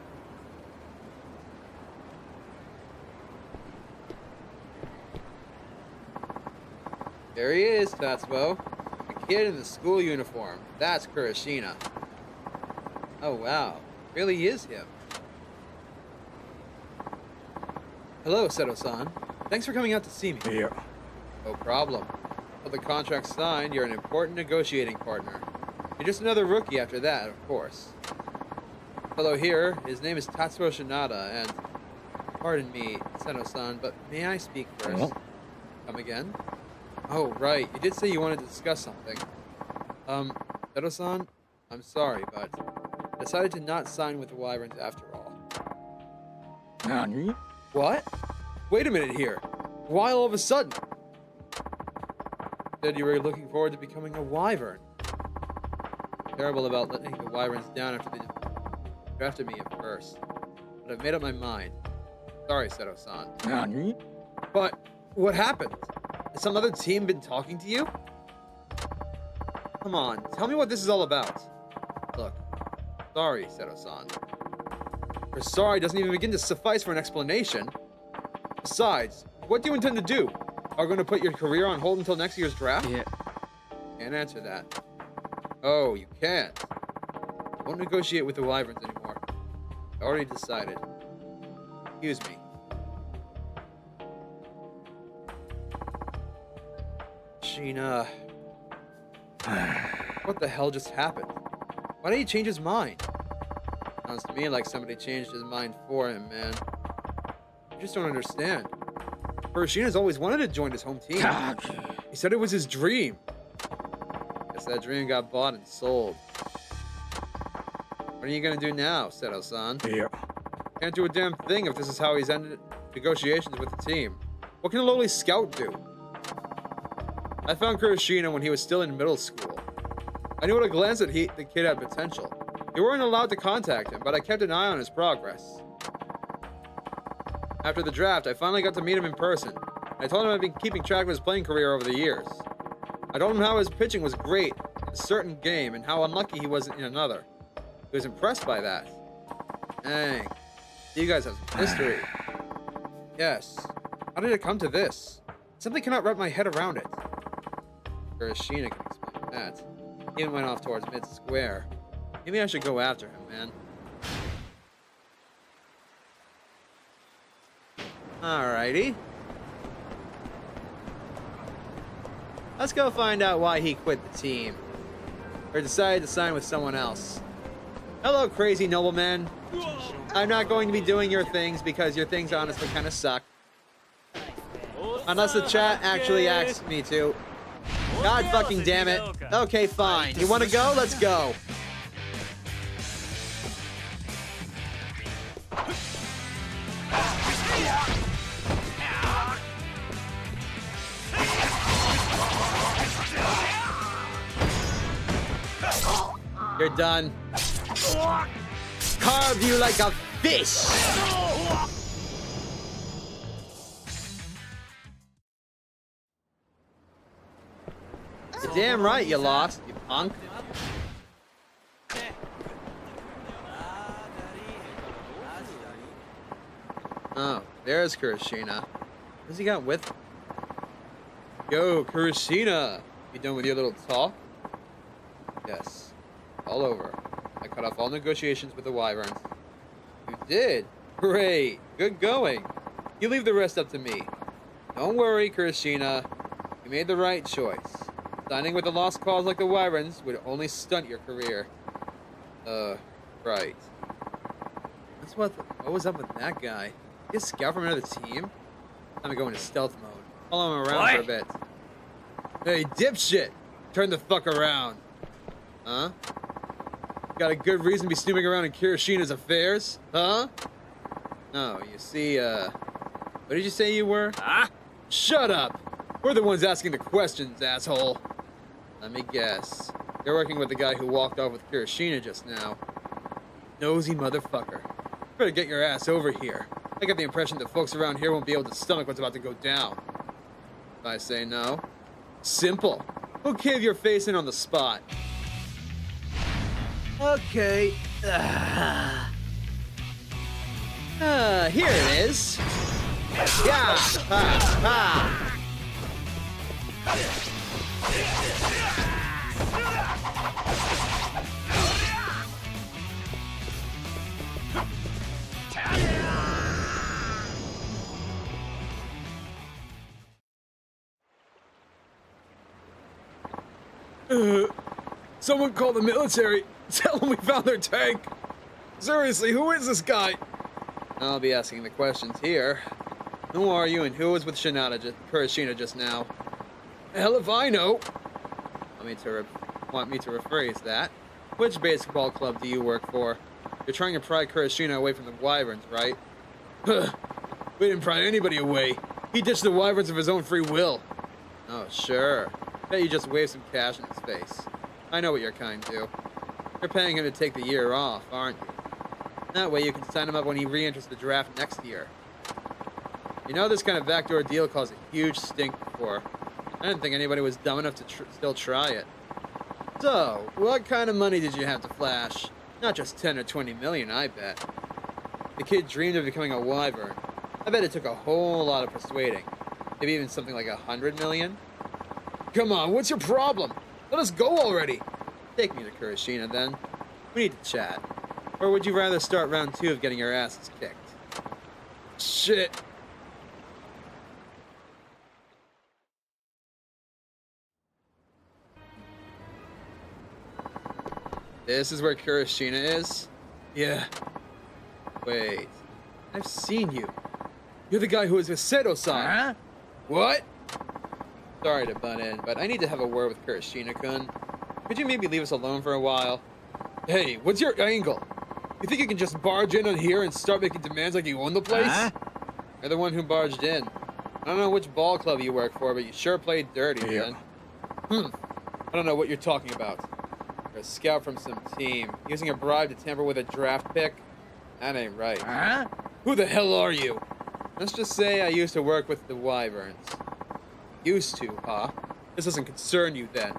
There he is, Tatsuo. A kid in the school uniform. That's Kurashina. Oh wow, really is him. Hello, Seto-san. Thanks for coming out to see me. Yeah. No problem. With the contract signed, you're an important negotiating partner. You're just another rookie after that, of course. Fellow here, his name is Tatsuro Shinada, and pardon me, Seno-san, but may I speak first? Come again? Oh, right. You did say you wanted to discuss something. Seno-san, I'm sorry, but I decided to not sign with the Wyverns after all. Nani? What? Wait a minute here. Why all of a sudden? Said you were looking forward to becoming a Wyvern. Terrible about letting the Wyverns down after they drafted me at first. But I've made up my mind. Sorry, Seto-san. Nani? But what happened? Has some other team been talking to you? Come on, tell me what this is all about. Look, sorry, Seto-san. For sorry doesn't even begin to suffice for an explanation. Besides, what do you intend to do? Are you going to put your career on hold until next year's draft? Yeah. Can't answer that. Oh, you can't. I won't negotiate with the Wyverns anymore. I already decided. Excuse me. Sheena. What the hell just happened? Why did he change his mind? Sounds to me like somebody changed his mind for him, man. I just don't understand. Hiroshina's always wanted to join his home team. He said it was his dream. Guess that dream got bought and sold. What are you gonna do now, Seto-san? Yeah. Can't do a damn thing if this is how he's ended negotiations with the team. What can a lowly scout do? I found Kuroshina when he was still in middle school. I knew at a glance that the kid had potential. You weren't allowed to contact him, but I kept an eye on his progress. After the draft, I finally got to meet him in person. I told him I'd been keeping track of his playing career over the years. I told him how his pitching was great in a certain game and how unlucky he was in another. He was impressed by that. Dang. You guys have some history. Yes. How did it come to this? I simply cannot wrap my head around it. Kuroshina can explain that. He even went off towards mid-square. Maybe I should go after him, man. Alrighty. Let's go find out why he quit the team. Or decided to sign with someone else. Hello, crazy nobleman. I'm not going to be doing your things because your things honestly kind of suck. Unless the chat actually asks me to. God fucking damn it. Okay, fine. You want to go? Let's go. You're done. Carve you like a fish. You're damn right you lost, you punk. Oh, there's Kuroshina. What's he got with him? Yo, Kuroshina! You done with your little talk? Yes. All over. I cut off all negotiations with the Wyverns. You did? Great. Good going. You leave the rest up to me. Don't worry, Kuroshina. You made the right choice. Signing with a lost cause like the Wyverns would only stunt your career. Right. What was up with that guy? He a scout from another team? Time to go into stealth mode. Follow him around for a bit. Hey, dipshit! Turn the fuck around. Huh? Got a good reason to be snooping around in Kuroshina's affairs? Huh? No, you see, what did you say you were? Huh? Shut up! We're the ones asking the questions, asshole. Let me guess. You're working with the guy who walked off with Kuroshina just now. Nosy motherfucker. You better get your ass over here. I get the impression that folks around here won't be able to stomach what's about to go down. If I say no, simple. We'll cave your face in on the spot. Okay. Here it is. Yeah. Ha. Ha. Someone call the military. Tell them we found their tank. Seriously, who is this guy? I'll be asking the questions here. Who are you and who was with Kurashina just now? Hell if I know. Want me to rephrase that? Which basketball club do you work for? You're trying to pry Kurashina away from the Wyverns, right? We didn't pry anybody away. He ditched the Wyverns of his own free will. Oh, sure. Bet you just waved some cash in his face. I know what your kind do. You're paying him to take the year off, aren't you? That way you can sign him up when he re-enters the draft next year. You know, this kind of backdoor deal caused a huge stink before. I didn't think anybody was dumb enough to still try it. So, what kind of money did you have to flash? Not just 10 or 20 million, I bet. The kid dreamed of becoming a wyvern. I bet it took a whole lot of persuading. Maybe even something like 100 million? Come on, what's your problem? Let us go already! Take me to Kurashina, then. We need to chat. Or would you rather start round 2 of getting your asses kicked? Shit. This is where Kurashina is? Yeah. Wait. I've seen you. You're the guy who was with Seto-san. Huh? What? Sorry to butt in, but I need to have a word with Kurashina-kun. Could you maybe leave us alone for a while? Hey, what's your angle? You think you can just barge in on here and start making demands like you own the place? Huh? You're the one who barged in. I don't know which ball club you work for, but you sure played dirty, man. I don't know what you're talking about. You're a scout from some team, using a bribe to tamper with a draft pick? That ain't right. Huh? Who the hell are you? Let's just say I used to work with the Wyverns. Used to, huh? This doesn't concern you then.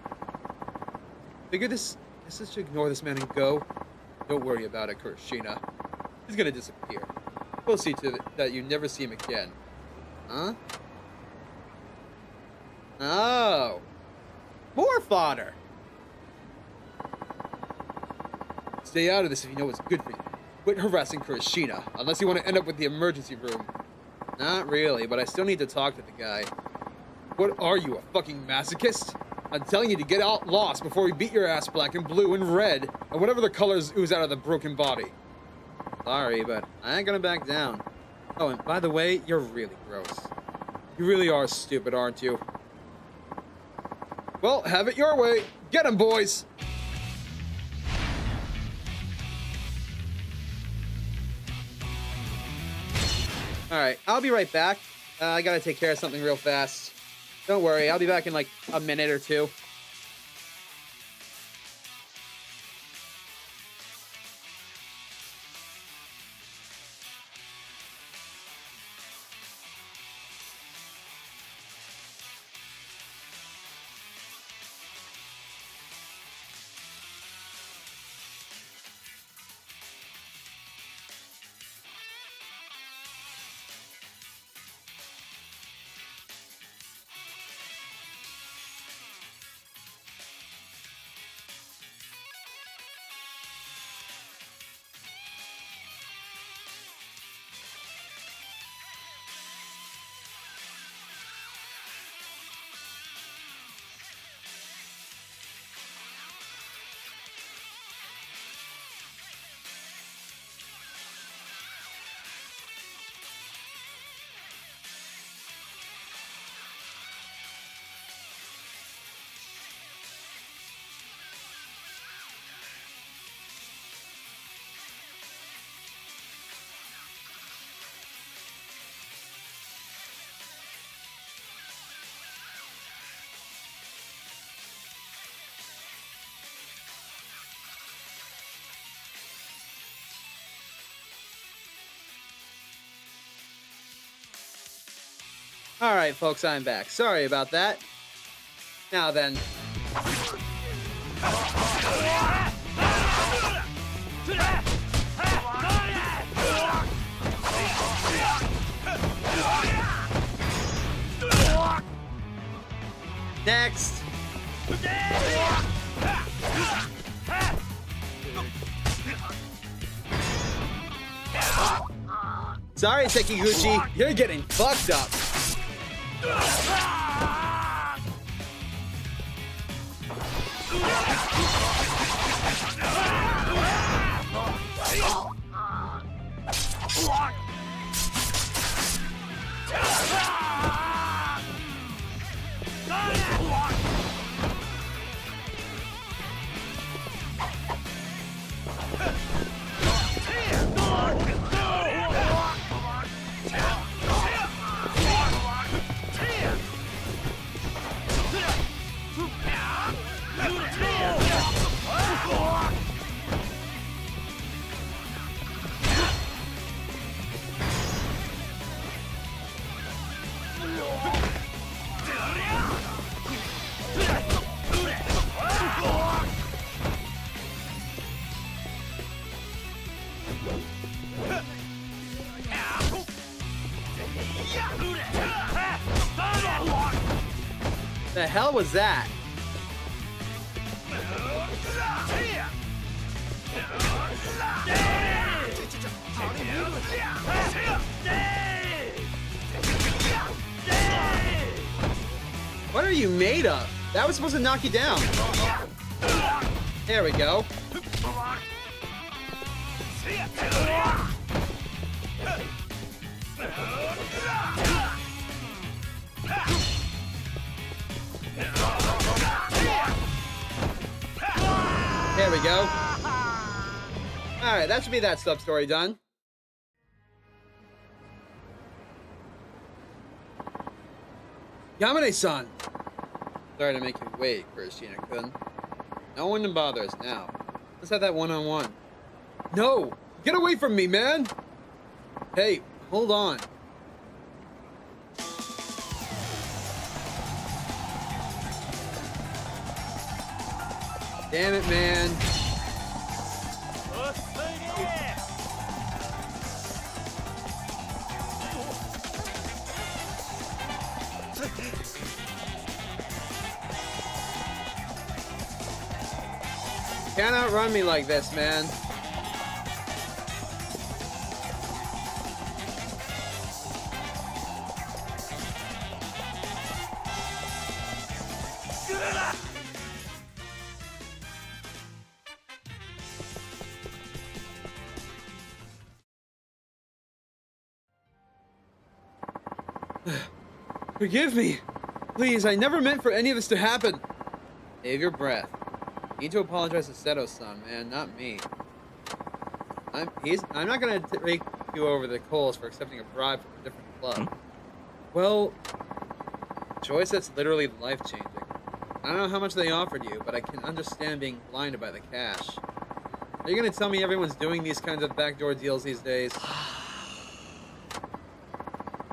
Figure this is to ignore this man and go. Don't worry about it, Kurashina. He's gonna disappear. We'll see to that you never see him again. Huh? Oh. More fodder. Stay out of this if you know what's good for you. Quit harassing Kurashina, unless you want to end up with the emergency room. Not really, but I still need to talk to the guy. What are you, a fucking masochist? I'm telling you to get out lost before we beat your ass black and blue and red, and whatever the colors ooze out of the broken body. Sorry, but I ain't gonna back down. Oh, and by the way, you're really gross. You really are stupid, aren't you? Well, have it your way. Get 'em, boys! Alright, I'll be right back. I gotta take care of something real fast. Don't worry, I'll be back in like a minute or two. Alright, folks, I'm back. Sorry about that. Now then. Next. Sorry, Sekiguchi. You're getting fucked up. The hell was that? What are you made of? That was supposed to knock you down. There we go. There we go. Alright, that should be that sub-story done. Yamane-san! Sorry to make you wait, Kirishina-kun. No one to bother us now. Let's have that one-on-one. No! Get away from me, man! Hey, hold on. Damn it, man. Can't outrun me like this, man. Forgive me. Please, I never meant for any of this to happen. Save your breath. You need to apologize to Seto-san, man, not me. I'm not gonna take you over the coals for accepting a bribe from a different club. Well, a choice that's literally life-changing. I don't know how much they offered you, but I can understand being blinded by the cash. Are you gonna tell me everyone's doing these kinds of backdoor deals these days?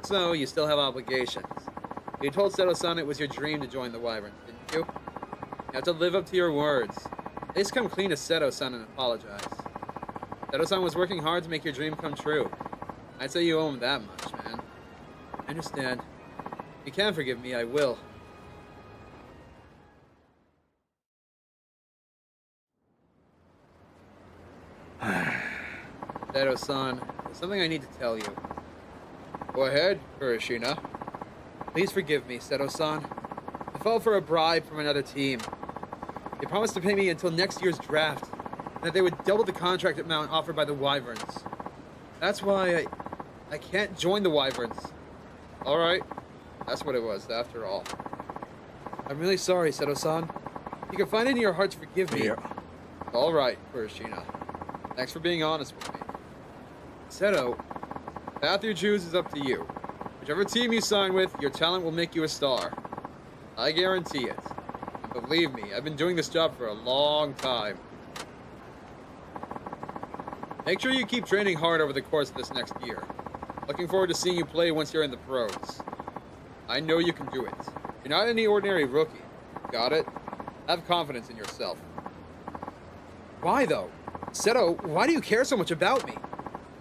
So, you still have obligations. You told Seto-san it was your dream to join the Wyverns, didn't you? You have to live up to your words. At least come clean to Seto-san and apologize. Seto-san was working hard to make your dream come true. I'd say you owe him that much, man. I understand. If you can forgive me, I will. Seto-san, there's something I need to tell you. Go ahead, Kirishina. Please forgive me, Seto-san. I fell for a bribe from another team. They promised to pay me until next year's draft, and that they would double the contract amount offered by the Wyverns. That's why I can't join the Wyverns. Alright, that's what it was, after all. I'm really sorry, Seto-san. You can find it in your heart to forgive me. Yeah. Alright, Kirishina. Thanks for being honest with me. Seto, the path you choose is up to you. Whichever team you sign with, your talent will make you a star. I guarantee it. And believe me, I've been doing this job for a long time. Make sure you keep training hard over the course of this next year. Looking forward to seeing you play once you're in the pros. I know you can do it. You're not any ordinary rookie. Got it? Have confidence in yourself. Why though? Seto, why do you care so much about me?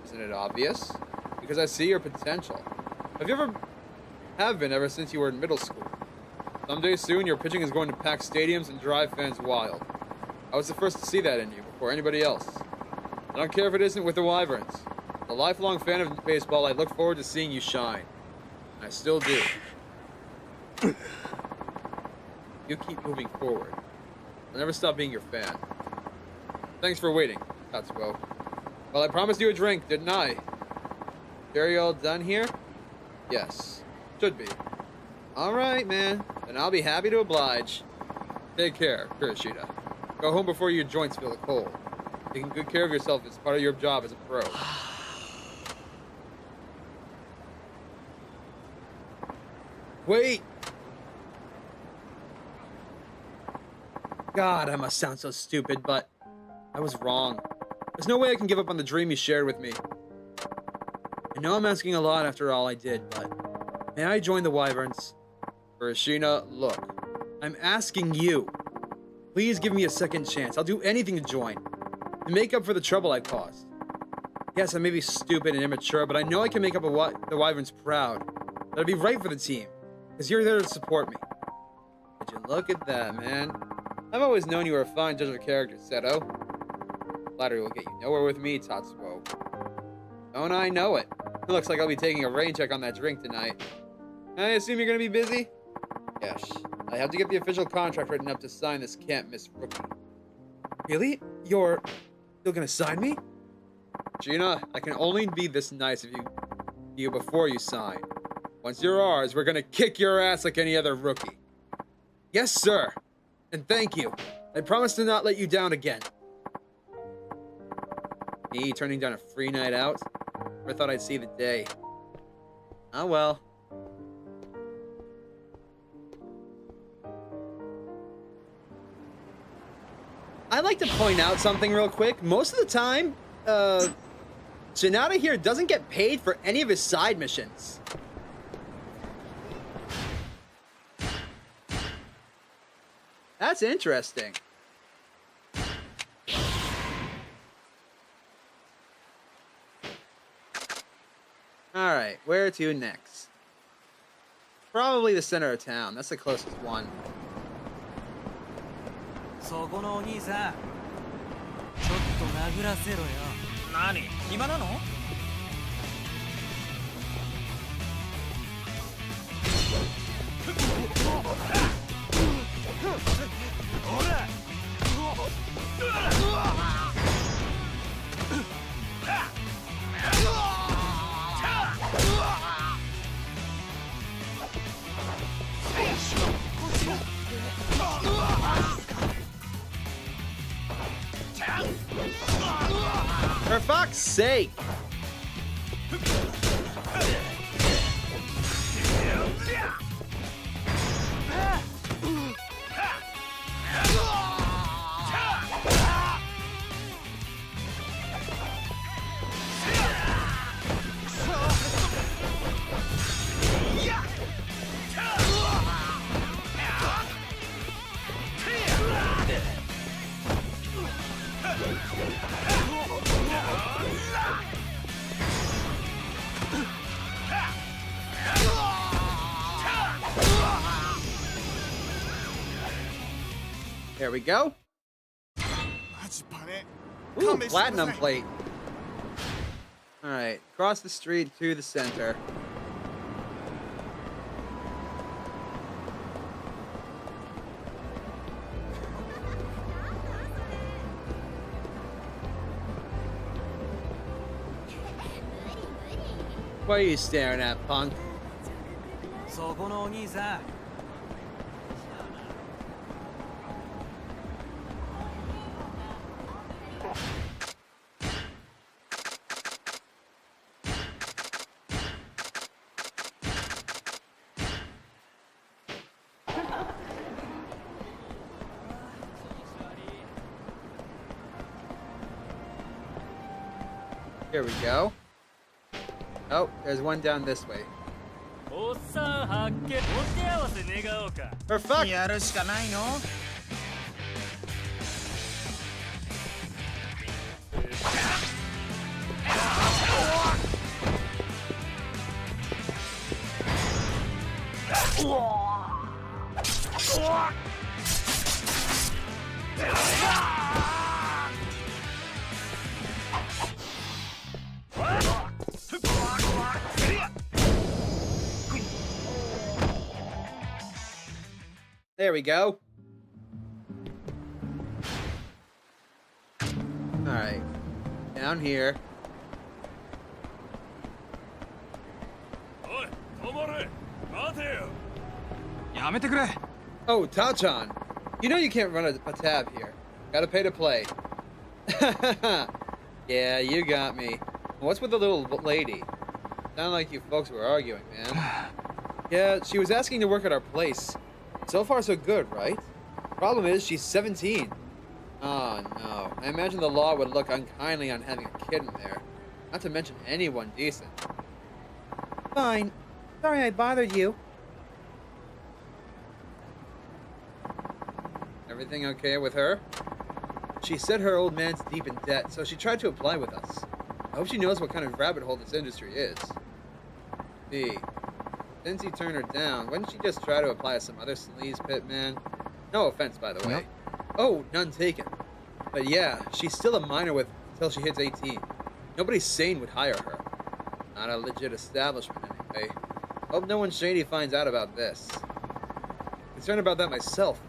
Isn't it obvious? Because I see your potential. Have been ever since you were in middle school. Someday soon, your pitching is going to pack stadiums and drive fans wild. I was the first to see that in you before anybody else. I don't care if it isn't with the Wyverns. As a lifelong fan of baseball, I look forward to seeing you shine. And I still do. You keep moving forward. I'll never stop being your fan. Thanks for waiting, Tatsuo. Well, I promised you a drink, didn't I? Are all done here? Yes. Should be. Alright, man. Then I'll be happy to oblige. Take care, Kirishita. Go home before your joints feel the cold. Taking good care of yourself is part of your job as a pro. Wait! God, I must sound so stupid, but I was wrong. There's no way I can give up on the dream you shared with me. I know I'm asking a lot after all I did, but may I join the Wyverns? Kirishita, look. I'm asking you. Please give me a second chance. I'll do anything to join. To make up for the trouble I caused. Yes, I may be stupid and immature, but I know I can make up the Wyverns proud. That I'd be right for the team. Because you're there to support me. Would you look at that, man? I've always known you were a fine judge of character, Seto. Flattery will get you nowhere with me, Tatsuo. Don't I know it? It looks like I'll be taking a rain check on that drink tonight. I assume you're gonna be busy? Yes. I have to get the official contract written up to sign this can't miss rookie. Really? You're still gonna sign me? Gina, I can only be this nice of you before you sign. Once you're ours, we're gonna kick your ass like any other rookie. Yes, sir. And thank you. I promise to not let you down again. Me turning down a free night out? Never thought I'd see the day. Oh well. I'd like to point out something real quick. Most of the time, Janata here doesn't get paid for any of his side missions. That's interesting. Alright, where to next? Probably the center of town. That's the closest one. そこのお兄さんちょっと殴らせろよ何暇なのほら For fuck's sake! There we go. Ooh, platinum plate. Alright, cross the street to the center. What are you staring at, punk? そこのお兄さん Here we go. Oh, there's one down this way. おっさん発見お手合わせ願おうか For fuck! やるしかないの There we go. down here. おい止まれ待てよやめてくれ Oh, Tachan. You know you can't run a tab here. Gotta pay to play. Yeah, you got me. What's with the little lady? Sounded like you folks were arguing, man. Yeah, she was asking to work at our place. So far, so good, right? Problem is, she's 17. Oh, no. I imagine the law would look unkindly on having a kid in there. Not to mention anyone decent. Fine. Sorry I bothered you. Everything okay with her? She said her old man's deep in debt, so she tried to apply with us. I hope she knows what kind of rabbit hole this industry is. B. Since he turned her down, wouldn't she just try to apply to some other sleaze pit, man? No offense, by the way. Nope. Oh, none taken. But yeah, she's still a minor until she hits 18. Nobody sane would hire her. Not a legit establishment, anyway. Hope no one shady finds out about this. Concerned about that myself.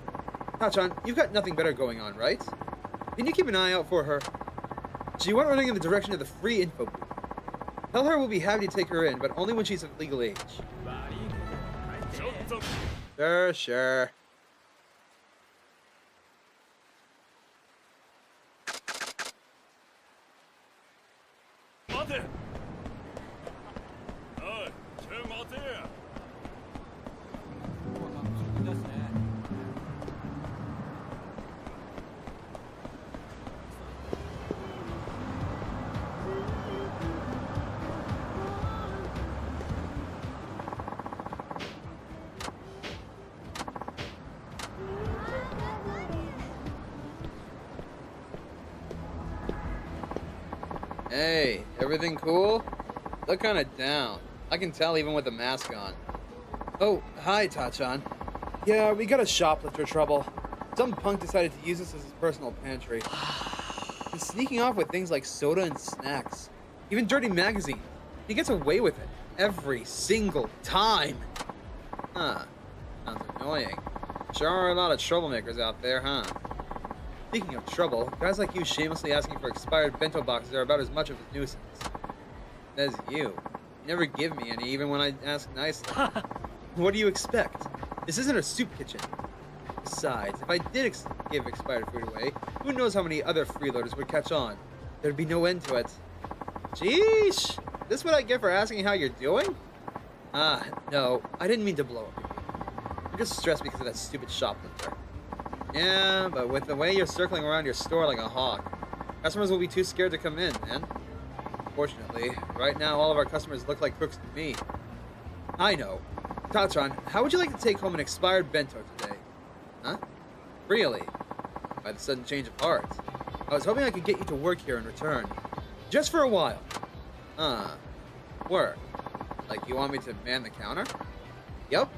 Tachan, you've got nothing better going on, right? Can you keep an eye out for her? She went running in the direction of the free info booth. Tell her we'll be happy to take her in, but only when she's of legal age. ちょっと Sure, sure. Mate! おい、ちょ待てよ Hey, everything cool? Look kinda down. I can tell even with the mask on. Oh, hi, Tachan. Yeah, we got a shoplifter trouble. Some punk decided to use this as his personal pantry. He's sneaking off with things like soda and snacks. Even dirty magazines. He gets away with it. Every single time. Huh. Sounds annoying. Sure are a lot of troublemakers out there, huh? Speaking of trouble, guys like you shamelessly asking for expired bento boxes are about as much of a nuisance. Says you. You never give me any, even when I ask nicely. What do you expect? This isn't a soup kitchen. Besides, if I did give expired food away, who knows how many other freeloaders would catch on? There'd be no end to it. Sheesh! This what I get for asking how you're doing? Ah, no, I didn't mean to blow up. I'm just stressed because of that stupid shoplifter. Yeah, but with the way you're circling around your store like a hawk, customers will be too scared to come in, man. Fortunately, right now all of our customers look like crooks to me. I know. Tachan, how would you like to take home an expired bento today? Huh? Really? By the sudden change of heart. I was hoping I could get you to work here in return. Just for a while. Work. Like you want me to man the counter? Yep.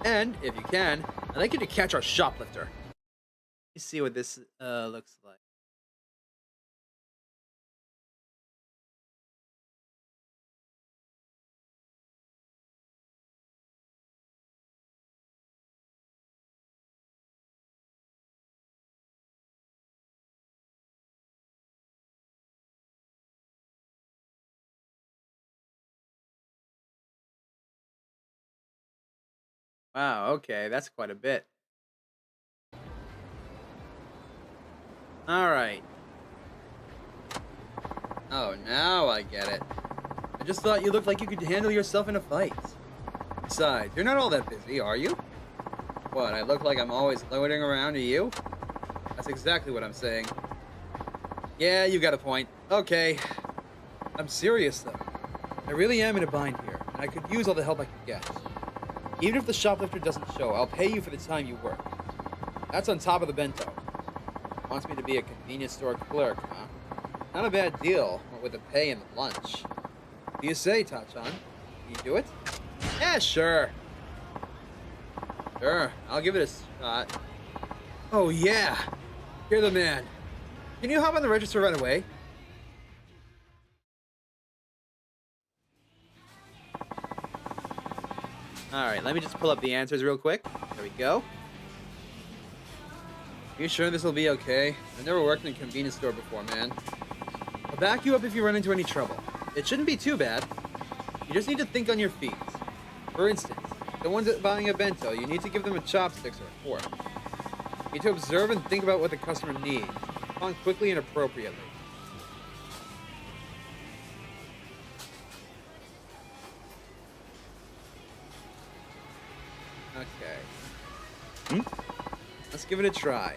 And, if you can, I'd like you to catch our shoplifter. Let's see what this looks like. Wow, okay, that's quite a bit. Alright. Oh, now I get it. I just thought you looked like you could handle yourself in a fight. Besides, you're not all that busy, are you? What, I look like I'm always loitering around to you? That's exactly what I'm saying. Yeah, you got a point. Okay. I'm serious, though. I really am in a bind here, and I could use all the help I can get. Even if the shoplifter doesn't show, I'll pay you for the time you work. That's on top of the bento. Wants me to be a convenience store clerk, huh? Not a bad deal, what with the pay and the lunch. What do you say, Tachan? Can you do it? Yeah, sure. Sure, I'll give it a shot. Oh, yeah. You're the man. Can you hop on the register right away? Alright, let me just pull up the answers real quick. There we go. You sure this will be okay? I've never worked in a convenience store before, man. back you up if you run into any trouble. It shouldn't be too bad. You just need to think on your feet. For instance, the ones buying a bento, you need to give them a chopsticks or a fork. You need to observe and think about what the customer needs. Respond quickly and appropriately. Okay. Let's give it a try.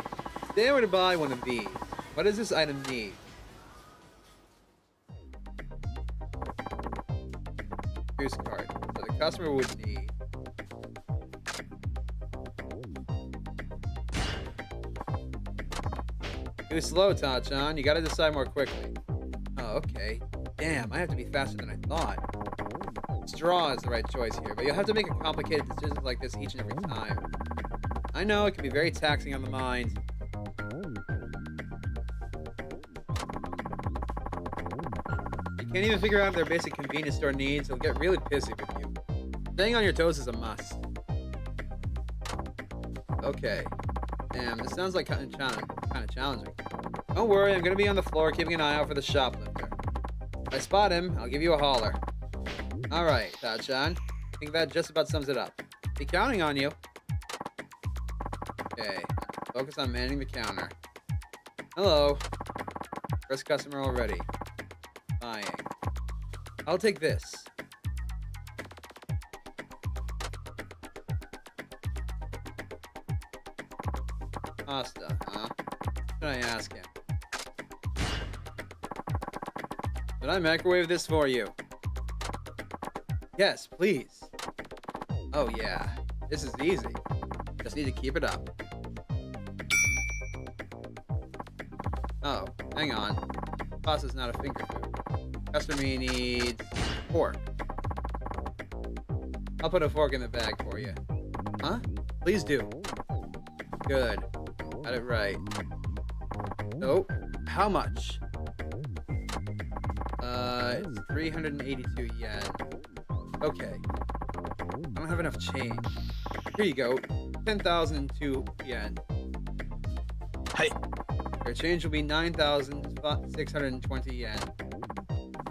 Today I were to buy one of these. What does this item need? Goose card. So the customer would need. Too slow, Ta-chan. You gotta decide more quickly. Oh, okay. Damn, I have to be faster than I thought. Straw is the right choice here, but you'll have to make a complicated decisions like this each and every time. I know, it can be very taxing on the mind. You can't even figure out their basic convenience store needs, they'll get really pissy with you. Staying on your toes is a must. Okay. Damn, this sounds like kind of challenging. Don't worry, I'm gonna be on the floor keeping an eye out for the shoplifter. If I spot him, I'll give you a holler. Alright, Ta-chan. I think that just about sums it up. Be counting on you. Okay, focus on manning the counter. Hello. First customer already. Buying. I'll take this. Pasta, huh? What should I ask him? Should I microwave this for you? Yes, please. Oh yeah, this is easy. Just need to keep it up. Oh, hang on. Pasta's not a finger food. Customer needs fork. I'll put a fork in the bag for you. Huh? Please do. Good. Got it right. So, how much? It's 382 yen. Okay. I don't have enough change. Here you go. 10,002 yen. Hey. Your change will be 9,620 yen.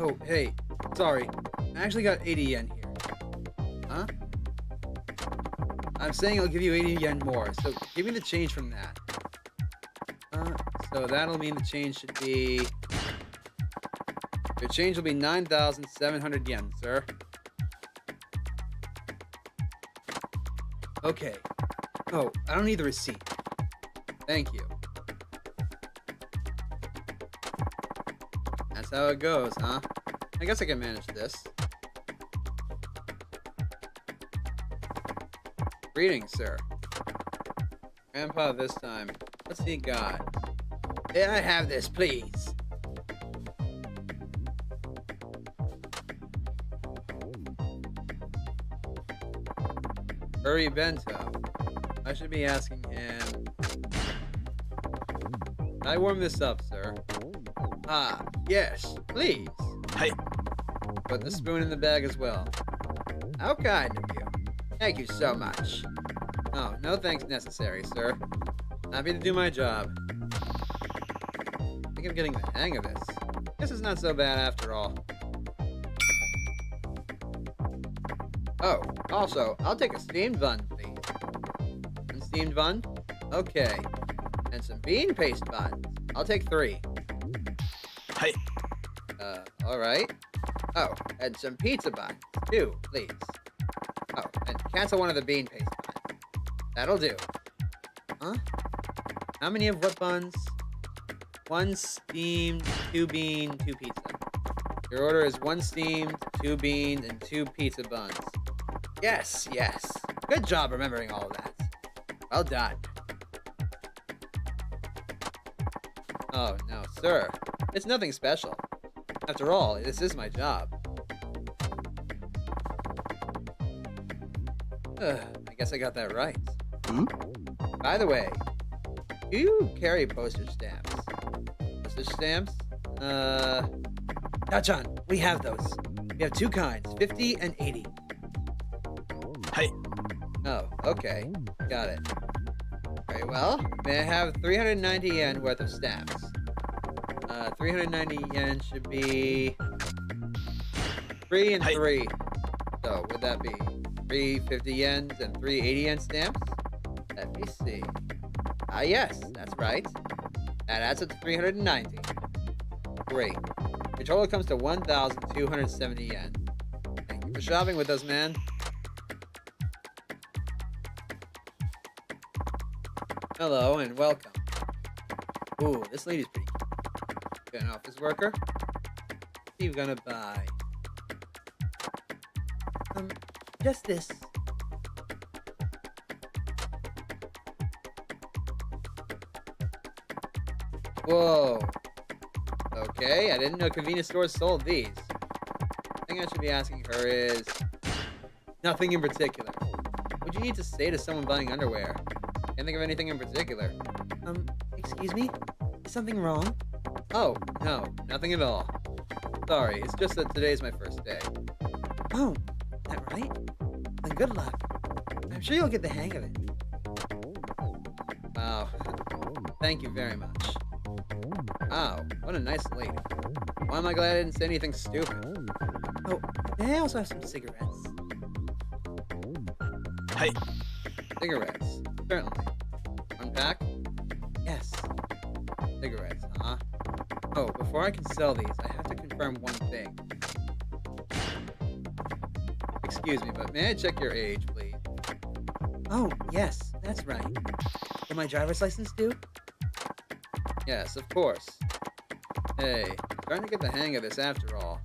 Oh, hey. Sorry. I actually got 80 yen here. Huh? I'm saying I'll give you 80 yen more, so give me the change from that. So that'll mean the change should be... Your change will be 9,700 yen, sir. Okay. Oh, I don't need the receipt. Thank you. That's how it goes, huh? I guess I can manage this. Greetings, sir. Grandpa this time. What's he got? May I have this, please? Curry bento. I should be asking him. Can I warm this up, sir? Ah, yes, please. Hey. Put the spoon in the bag as well. How kind of you. Thank you so much. Oh, no thanks necessary, sir. Happy to do my job. I think I'm getting the hang of this. This is not so bad after all. Oh, also, I'll take a steamed bun, please. One steamed bun? Okay. And some bean paste buns. I'll take 3. Hey. Alright. Oh, and some pizza buns, 2, please. Oh, and cancel one of the bean paste buns. That'll do. Huh? How many of what buns? 1 steamed, 2 bean, 2 pizza. Your order is 1 steamed, 2 bean, and 2 pizza buns. Yes, yes. Good job remembering all of that. Well done. Oh, no, sir. It's nothing special. After all, this is my job. I guess I got that right. Hmm? By the way, do you carry postage stamps? Postage stamps? Ta-chan, we have those. We have 2 kinds, 50 and 80. Hey. Oh, okay. Got it. Very well. May I have 390 yen worth of stamps? 390 yen should be 3 and 3. So would that be 350 yens and 380 yen stamps? Let me see. Yes, that's right. That adds up to 390. Great. Your total comes to 1,270 yen. Thank you for shopping with us, man. Hello and welcome. Ooh, this lady's pretty cute. An office worker? What are you gonna buy? Just this. Whoa. Okay, I didn't know convenience stores sold these. The thing I should be asking her is... nothing in particular. What do you need to say to someone buying underwear? Can't think of anything in particular. Excuse me? Is something wrong? Oh, no, nothing at all. Sorry, it's just that today's my first day. Oh, is that right? Then good luck. I'm sure you'll get the hang of it. Wow. Thank you very much. Wow, what a nice lady. Why am I glad I didn't say anything stupid? Oh, may I also have some cigarettes? Hey. Cigarettes, certainly. Unpack? Yes. Cigarettes, huh? Oh, before I can sell these, I have to confirm one thing. Excuse me, but may I check your age, please? Oh, yes, that's right. Will my driver's license do? Yes, of course. Hey, I'm trying to get the hang of this after all.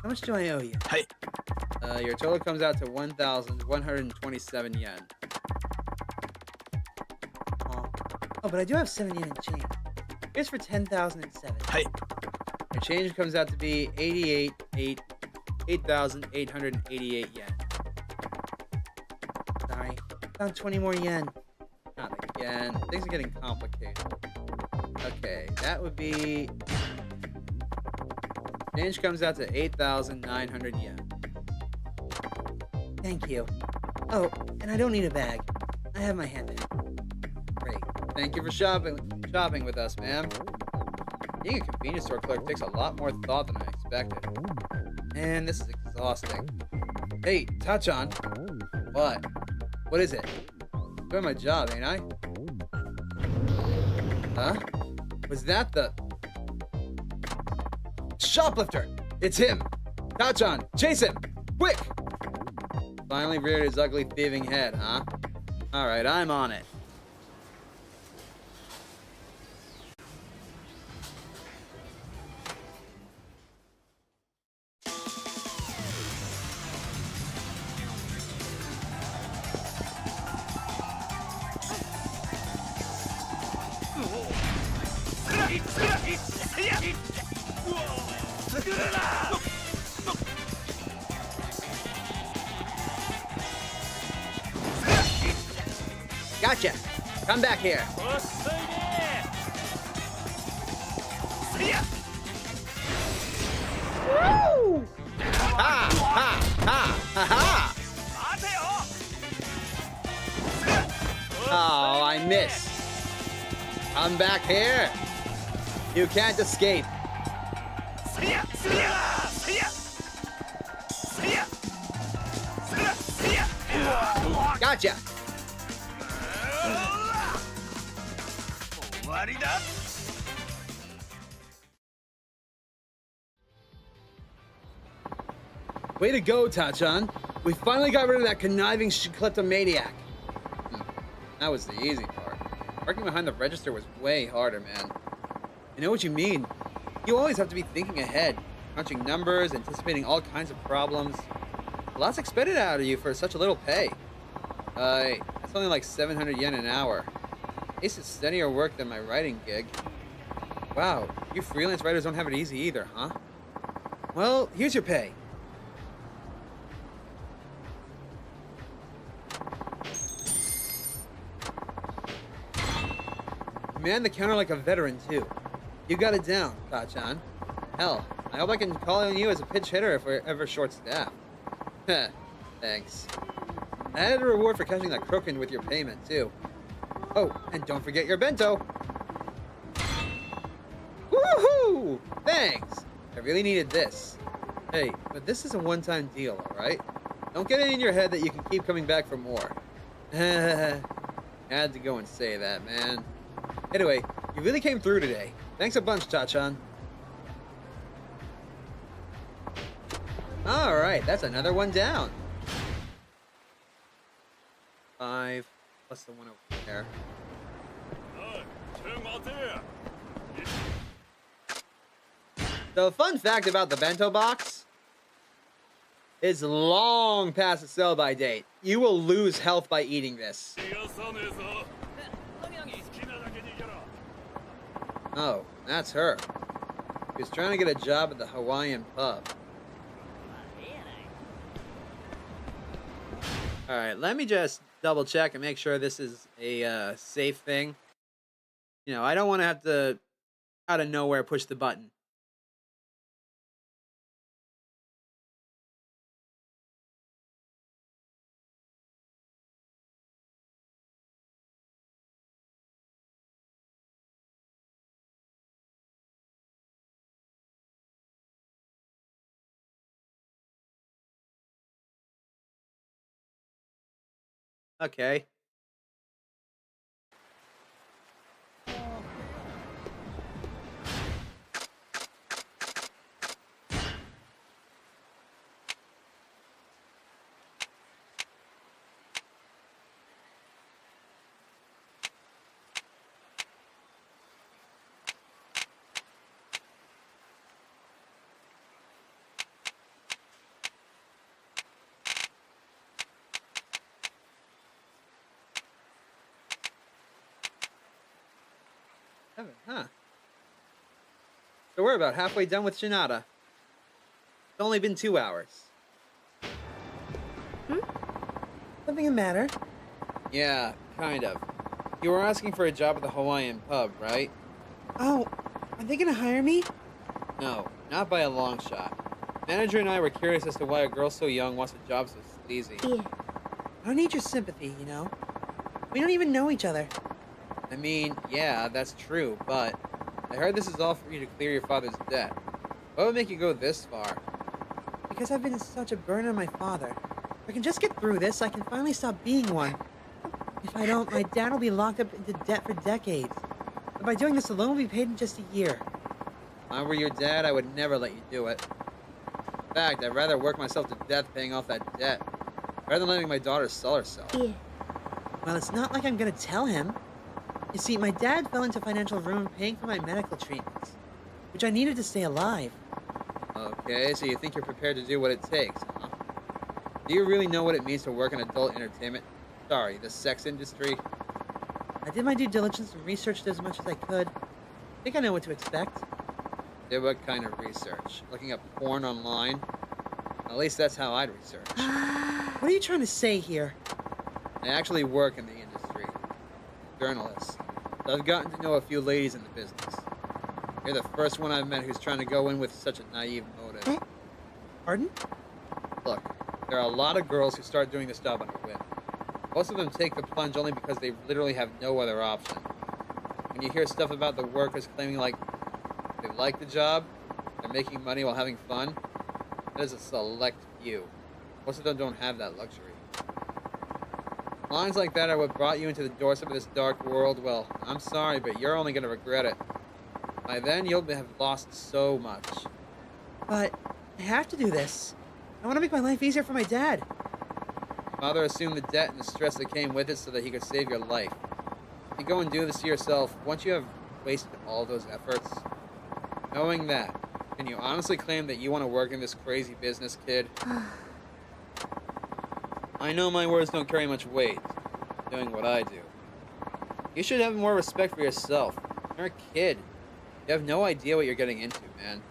How much do I owe you? Hey. Your total comes out to 1,127 yen. Oh, but I do have 7 yen in change. Here's for 10,007. Hey. Your change comes out to be 8,888 yen. Sorry, found 20 more yen. Not again. Things are getting complicated. Okay, that would be... change comes out to 8,900 yen. Thank you. Oh, and I don't need a bag. I have my handbag. Great. Thank you for shopping with us, ma'am. Being a convenience store clerk takes a lot more thought than I expected. Man, this is exhausting. Hey, Tachan. What? What is it? I'm doing my job, ain't I? Huh? Was that the... shoplifter! It's him! Tachan, chase him! Quick! Finally reared his ugly thieving head, huh? Alright, I'm on it. Gotcha! Come back here! Woo! Ha! Ha! Ha! Ha! Ha! Oh, I missed. Come back here! You can't escape. Gotcha! Way to go, Tachan. We finally got rid of that conniving kleptomaniac. That was the easy part. Working behind the register was way harder, man. I know what you mean. You always have to be thinking ahead, crunching numbers, anticipating all kinds of problems. Lots expected out of you for such a little pay. That's only like 700 yen an hour. At least it's steadier work than my writing gig. Wow, you freelance writers don't have it easy either, huh? Well, here's your pay. Man the counter like a veteran, too. You got it down, Tachan. Hell, I hope I can call on you as a pinch hitter if we're ever short-staffed. Heh, thanks. I added a reward for catching that crook in with your payment, too. Oh, and don't forget your bento! Thanks! I really needed this. Hey, but this is a one-time deal, alright? Don't get it in your head that you can keep coming back for more. Had to go and say that, man. Anyway, you really came through today. Thanks a bunch, Tachan. Alright, that's another one down. 5 plus the one over there. The fun fact about the bento box is long past its sell-by date. You will lose health by eating this. Oh, that's her. She was trying to get a job at the Hawaiian pub. Alright, let me just double check and make sure this is a safe thing. You know, I don't want to have to, out of nowhere, push the button. Okay. Huh. So we're about halfway done with Shinada. It's only been 2 hours. Something the matter? Yeah, kind of. You were asking for a job at the Hawaiian pub, right? Oh, are they gonna hire me? No, not by a long shot. Manager and I were curious as to why a girl so young wants a job so sleazy. Yeah. I don't need your sympathy, you know? We don't even know each other. I mean, yeah, that's true, but I heard this is all for you to clear your father's debt. What would make you go this far? Because I've been such a burden on my father. If I can just get through this, I can finally stop being one. If I don't, my dad will be locked up into debt for decades. But by doing this, the loan will be paid in just a year. If I were your dad, I would never let you do it. In fact, I'd rather work myself to death paying off that debt, rather than letting my daughter sell herself. Yeah. Well, it's not like I'm gonna tell him. You see, my dad fell into financial ruin paying for my medical treatments, which I needed to stay alive. Okay, so you think you're prepared to do what it takes, huh? Do you really know what it means to work in adult entertainment? Sorry, the sex industry? I did my due diligence and researched as much as I could. I think I know what to expect. Did what kind of research? Looking up porn online? At least that's how I'd research. What are you trying to say here? I actually work in the industry. Journalist. So I've gotten to know a few ladies in the business. You're the first one I've met who's trying to go in with such a naive motive. Pardon? Look, there are a lot of girls who start doing this job on a whim. Most of them take the plunge only because they literally have no other option. When you hear stuff about the workers claiming like they like the job, they're making money while having fun, that is a select few. Most of them don't have that luxury. Lines like that are what brought you into the doorstep of this dark world. Well, I'm sorry, but you're only going to regret it. By then, you'll have lost so much. But I have to do this. I want to make my life easier for my dad. Father assumed the debt and the stress that came with it so that he could save your life. If you go and do this to yourself, once you have wasted all those efforts, knowing that, can you honestly claim that you want to work in this crazy business, kid? I know my words don't carry much weight, doing what I do. You should have more respect for yourself. You're a kid. You have no idea what you're getting into, man.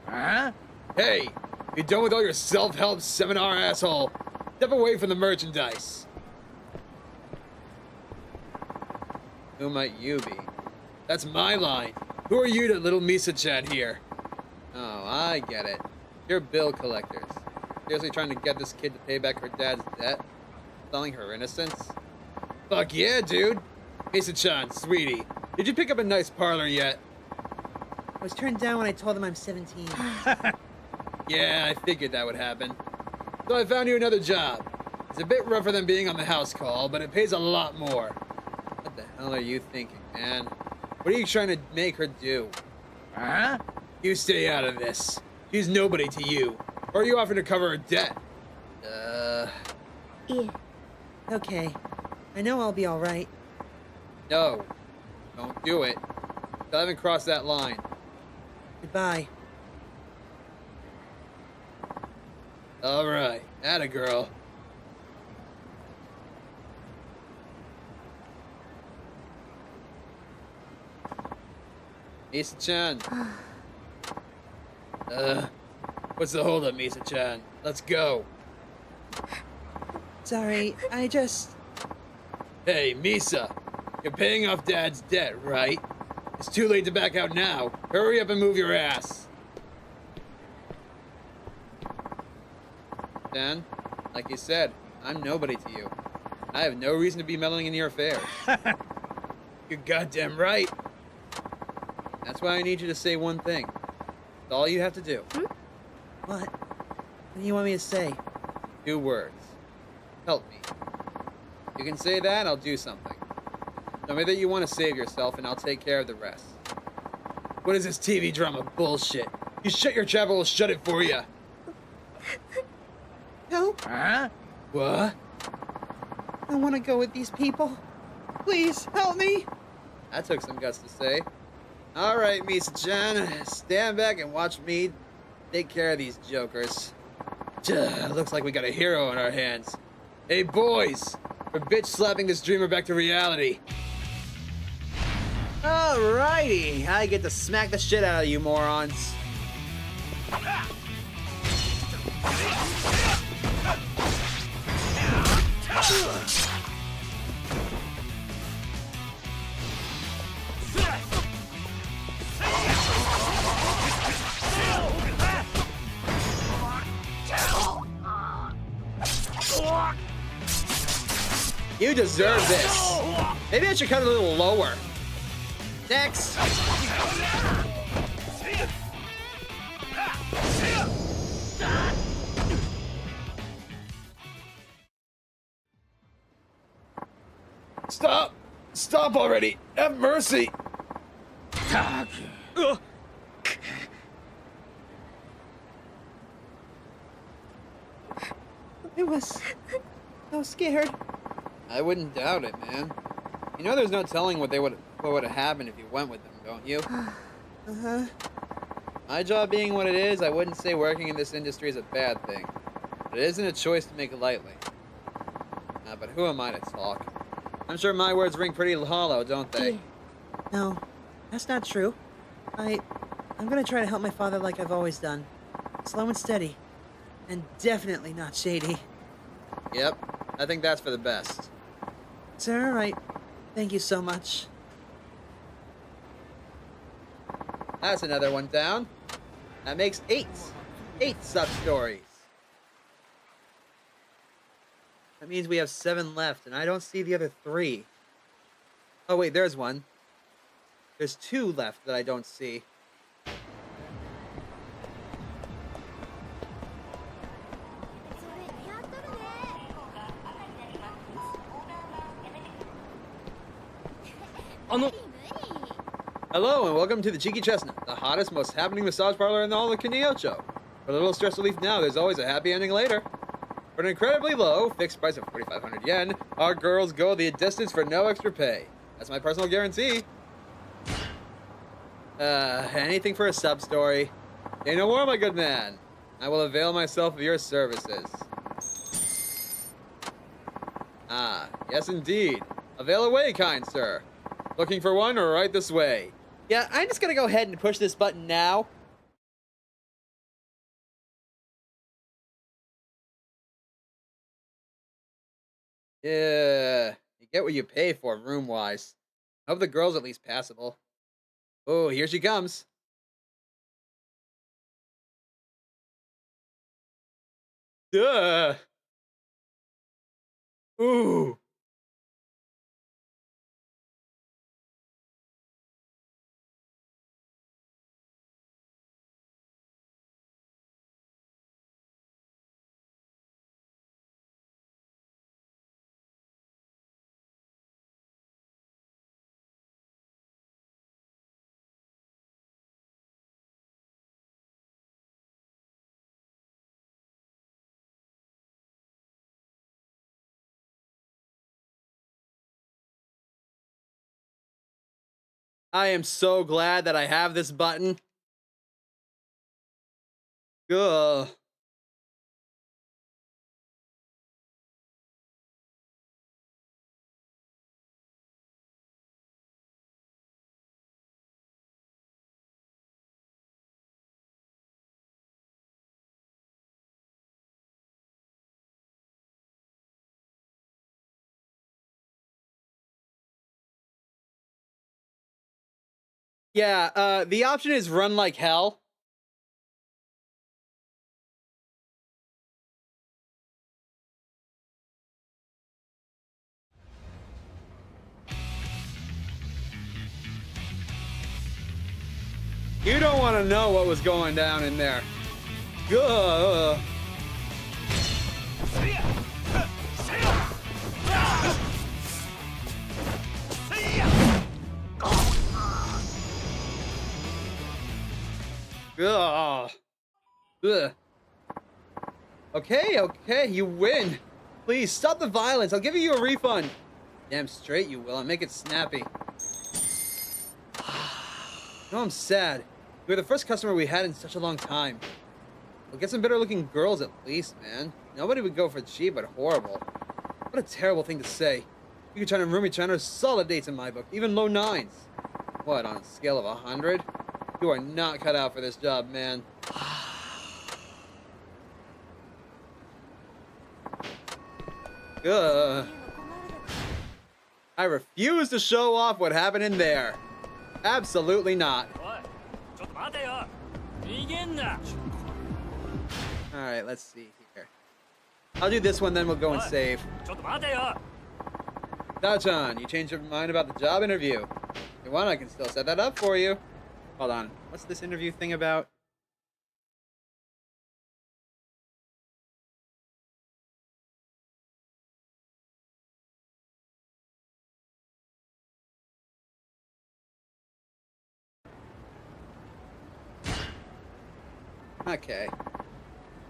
Huh? Hey, you done with all your self-help seminar, asshole? Step away from the merchandise. Who might you be? That's my line. Who are you to little Misa-chan here? Oh, I get it. You're bill collectors. Seriously trying to get this kid to pay back her dad's debt? Selling her innocence? Fuck yeah, dude! Misa-chan, sweetie, Did you pick up a nice parlor yet? I was turned down when I told them I'm 17. Yeah, I figured that would happen. So I found you another job. It's a bit rougher than being on the house call, but it pays a lot more. What the hell are you thinking, man? What are you trying to make her do? Huh? You stay out of this. She's nobody to you. Or are you offering to cover her debt? Okay. I know I'll be alright. No. Don't do it. I haven't crossed that line. Goodbye. Alright. Atta girl. Misa-chan. What's the holdup, Misa-chan? Let's go. Sorry, I just... Hey, Misa. You're paying off Dad's debt, right? It's too late to back out now. Hurry up and move your ass. Dan, like you said, I'm nobody to you. I have no reason to be meddling in your affairs. You're goddamn right. That's why I need you to say one thing. That's all you have to do. What? What do you want me to say? 2 words. Help me. You can say that, I'll do something. Tell me that you want to save yourself, and I'll take care of the rest. What is this TV drama bullshit? You shut your trap, we'll shut it for you. Help! Huh? What? I want to go with these people. Please, help me! That took some guts to say. Alright, Misa-chan. Stand back and watch me take care of these jokers. Looks like we got a hero on our hands. Hey, boys! We're bitch slapping this dreamer back to reality. Alrighty, I get to smack the shit out of you morons. You deserve this. Maybe I should cut it a little lower. Next. Stop! Stop already! Have mercy! Ugh. I was so scared. I wouldn't doubt it, man. You know there's no telling what would have happened if you went with them, don't you? Uh-huh. My job being what it is, I wouldn't say working in this industry is a bad thing. But it isn't a choice to make lightly. But who am I to talk? I'm sure my words ring pretty hollow, don't they? No, that's not true. I'm gonna try to help my father like I've always done. Slow and steady. And definitely not shady. Yep, I think that's for the best. It's alright. Thank you so much. That's another one down. That makes 8. 8 sub-stories. That means we have 7 left, and I don't see the other 3. Oh wait, there's one. There's 2 left that I don't see. Hello and welcome to the Cheeky Chestnut, the hottest, most happening massage parlor in all of Kinyocho. For a little stress relief now, there's always a happy ending later. For an incredibly low, fixed price of 4,500 yen, our girls go the distance for no extra pay. That's my personal guarantee. Anything for a sub-story. Say no more, my good man. I will avail myself of your services. Ah, yes indeed. Avail away, kind sir. Looking for one, or right this way. Yeah, I'm just gonna go ahead and push this button now. Yeah, you get what you pay for, room-wise. I hope the girl's at least passable. Oh, here she comes. Duh. Ooh. I am so glad that I have this button. Ugh. Yeah, the option is run like hell. You don't want to know what was going down in there. Ugh. Ugh. Ugh. Okay, you win. Please stop the violence. I'll give you a refund. Damn straight you will. I'll make it snappy. No, I'm sad. You were the first customer we had in such a long time. We'll get some better looking girls at least, man. Nobody would go for cheap, but horrible. What a terrible thing to say. You could try to room each other solid dates in my book, even low 9s. What, on a scale of 100? You are not cut out for this job, man. Ugh. I refuse to show off what happened in there. Absolutely not. おいちょっと待てよ逃げんな Alright, let's see here. I'll do this one, then we'll go and save. ちょっと待てよ Dachan, you changed your mind about the job interview. If you want, I can still set that up for you. Hold on. What's this interview thing about? Okay.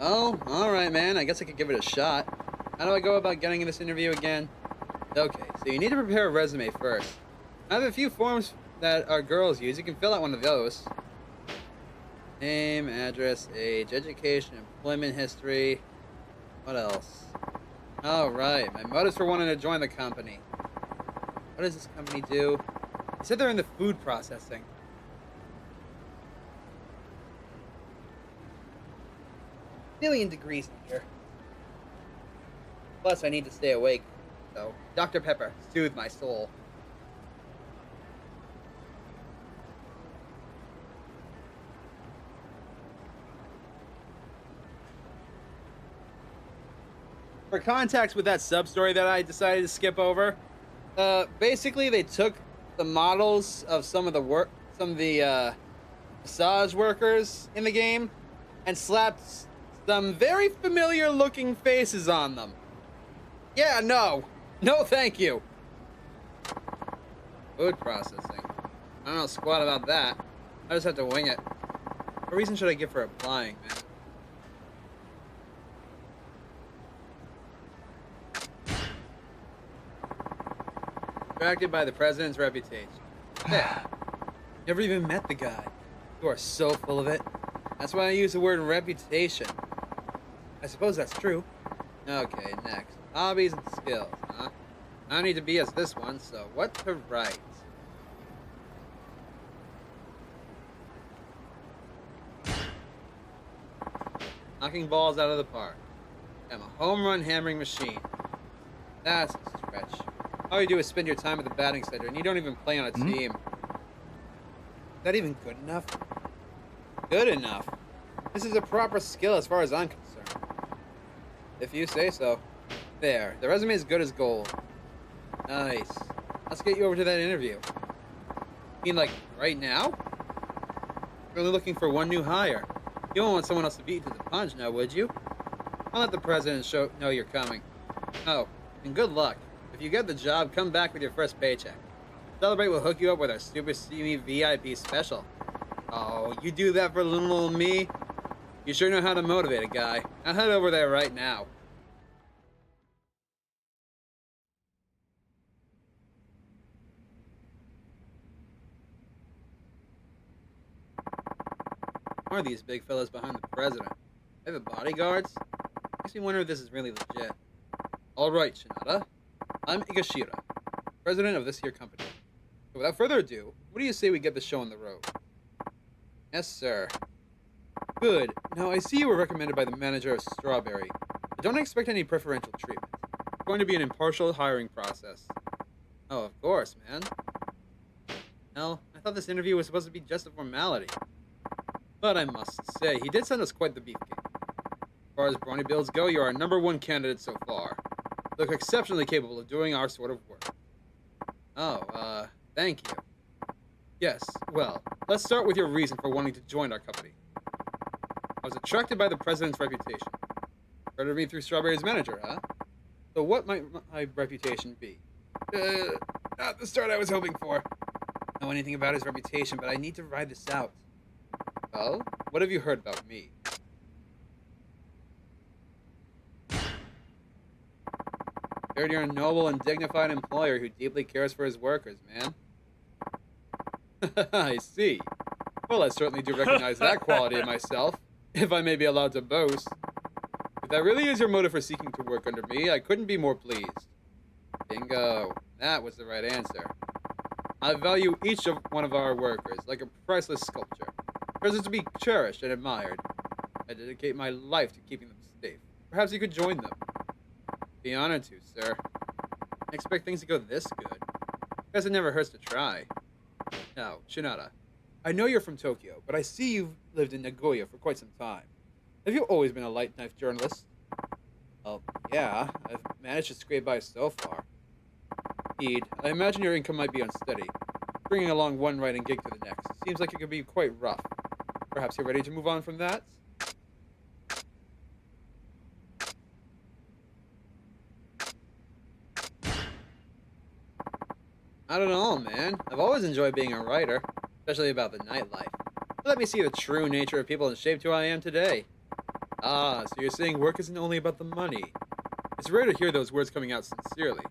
Oh, alright, man. I guess I could give it a shot. How do I go about getting this interview again? Okay, so you need to prepare a resume first. I have a few forms that our girls use. You can fill out one of those. Name, address, age, education, employment history. What else? Alright, my motives for wanting to join the company. What does this company do? They said they're in the food processing. Million degrees in here. Plus, I need to stay awake. So, Dr. Pepper, soothe my soul. For context with that sub-story that I decided to skip over, basically they took the models of some of the massage workers in the game and slapped some very familiar looking faces on them. Yeah, no, thank you. Food processing. I don't know squat about that. I just have to wing it. What reason should I give for applying, man? Attracted by the president's reputation. There. Never even met the guy. You are so full of it. That's why I use the word reputation. I suppose that's true. Okay, next. Hobbies and skills, huh? I don't need to be as this one, so what to write? Knocking balls out of the park. I'm a home run hammering machine. That's a stretch. All you do is spend your time at the batting center, and you don't even play on a team. Is that even good enough? Good enough? This is a proper skill as far as I'm concerned. If you say so. There. The resume is good as gold. Nice. Let's get you over to that interview. You mean like right now? We're only looking for one new hire. You won't want someone else to beat you to the punch now, would you? I'll let the president know you're coming. Oh, and good luck. If you get the job, come back with your first paycheck. Celebrate will hook you up with our Super Steamy VIP special. Oh, you do that for little old me? You sure know how to motivate a guy. I'll head over there right now. Are these big fellas behind the president? They have bodyguards? Makes me wonder if this is really legit. Alright, Shinada. I'm Igashira, president of this here company. So without further ado, what do you say we get the show on the road? Yes, sir. Good. Now, I see you were recommended by the manager of Strawberry. I don't expect any preferential treatment. It's going to be an impartial hiring process. Oh, of course, man. Hell, I thought this interview was supposed to be just a formality. But I must say, he did send us quite the beefcake. As far as brawny builds go, you are our #1 candidate so far. You look exceptionally capable of doing our sort of work. Oh, thank you. Yes, well, let's start with your reason for wanting to join our company. I was attracted by the president's reputation. Heard of me through Strawberry's manager, huh? So what might my reputation be? Not the start I was hoping for. I don't know anything about his reputation, but I need to ride this out. Well, what have you heard about me? Heard you're a noble and dignified employer who deeply cares for his workers, man. I see. Well, I certainly do recognize that quality in myself, if I may be allowed to boast. If that really is your motive for seeking to work under me, I couldn't be more pleased. Bingo. That was the right answer. I value each of one of our workers like a priceless sculpture. Deserves to be cherished and admired. I dedicate my life to keeping them safe. Perhaps you could join them. Be honored to, sir. I expect things to go this good. Guess it never hurts to try. Now, Shinada, I know you're from Tokyo, but I see you've lived in Nagoya for quite some time. Have you always been a light knife journalist? Well, yeah, I've managed to scrape by so far. Indeed, I imagine your income might be unsteady. Bringing along one writing gig to the next seems like it could be quite rough. Perhaps you're ready to move on from that? Not at all, man. I've always enjoyed being a writer, especially about the nightlife. Let me see the true nature of people and shaped who I am today. Ah, so you're saying work isn't only about the money. It's rare to hear those words coming out sincerely.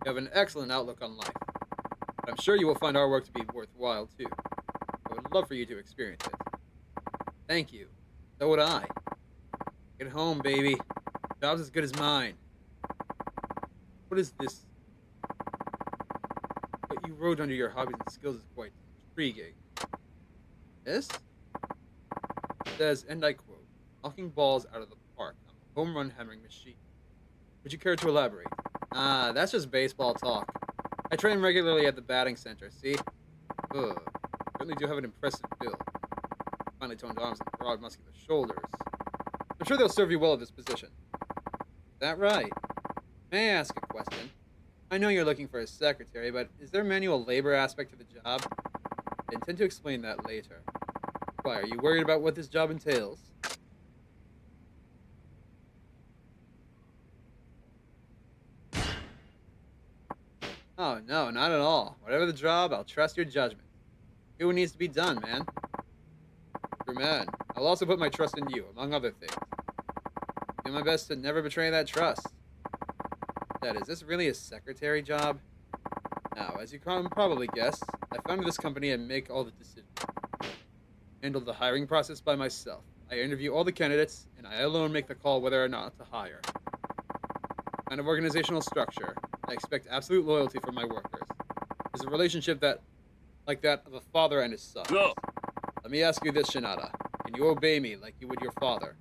You have an excellent outlook on life. But I'm sure you will find our work to be worthwhile, too. I would love for you to experience it. Thank you. So would I. Get home, baby. Job's as good as mine. What is this? What you wrote under your hobbies and skills is quite intriguing. This? It says, and I quote, knocking balls out of the park on a home run hammering machine. Would you care to elaborate? Ah, that's just baseball talk. I train regularly at the batting center, see? Ugh. Certainly do have an impressive build. Finely toned arms and broad muscular shoulders. I'm sure they'll serve you well at this position. Is that right? May I ask a question? I know you're looking for a secretary, but is there a manual labor aspect to the job? I intend to explain that later. Why, are you worried about what this job entails? Oh, no, not at all. Whatever the job, I'll trust your judgment. Do what needs to be done, man. True man. I'll also put my trust in you, among other things. Do my best to never betray that trust. Dad, is this really a secretary job? Now, as you can probably guess, I founded this company and make all the decisions. Handle the hiring process by myself. I interview all the candidates, and I alone make the call whether or not to hire. Kind of organizational structure. I expect absolute loyalty from my workers. It's a relationship like that of a father and his son. Go. Let me ask you this, Shinada. Can you obey me like you would your father?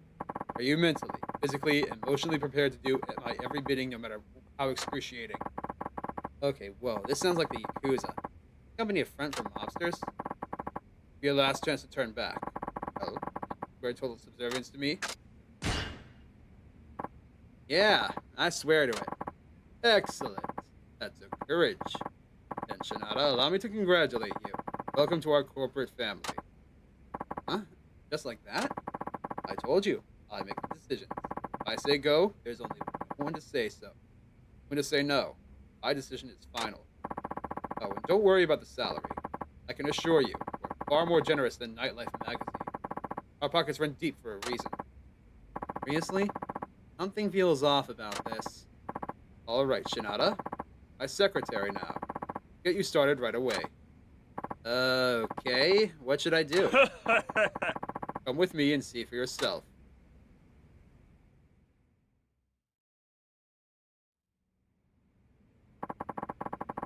Are you mentally, physically, and emotionally prepared to do my every bidding, no matter how excruciating? Okay, whoa, this sounds like the Yakuza. Company a front for mobsters? Your last chance to turn back. Oh, swear total subservience to me? Yeah, I swear to it. Excellent. That took courage. Then, Shinada, allow me to congratulate you. Welcome to our corporate family. Huh? Just like that? I told you. I make the decisions. If I say go, there's only one to say so. When to say no. My decision is final. Oh, and don't worry about the salary. I can assure you, we're far more generous than Nightlife magazine. Our pockets run deep for a reason. Seriously? Something feels off about this. All right, Shinada. My secretary now. Get you started right away. Okay, what should I do? Come with me and see for yourself.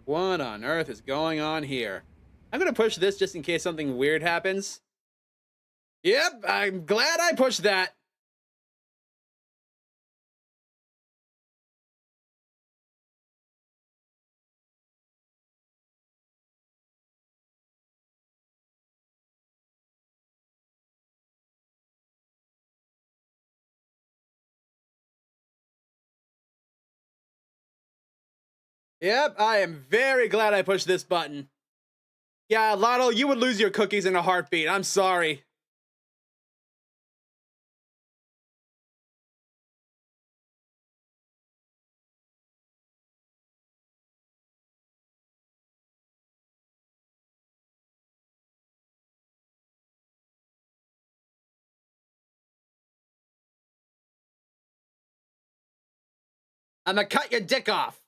What on earth is going on here? I'm gonna push this just in case something weird happens. Yep, I'm glad I pushed that. Yep, I am very glad I pushed this button. Yeah, Lotto, you would lose your cookies in a heartbeat. I'm sorry. I'm gonna cut your dick off.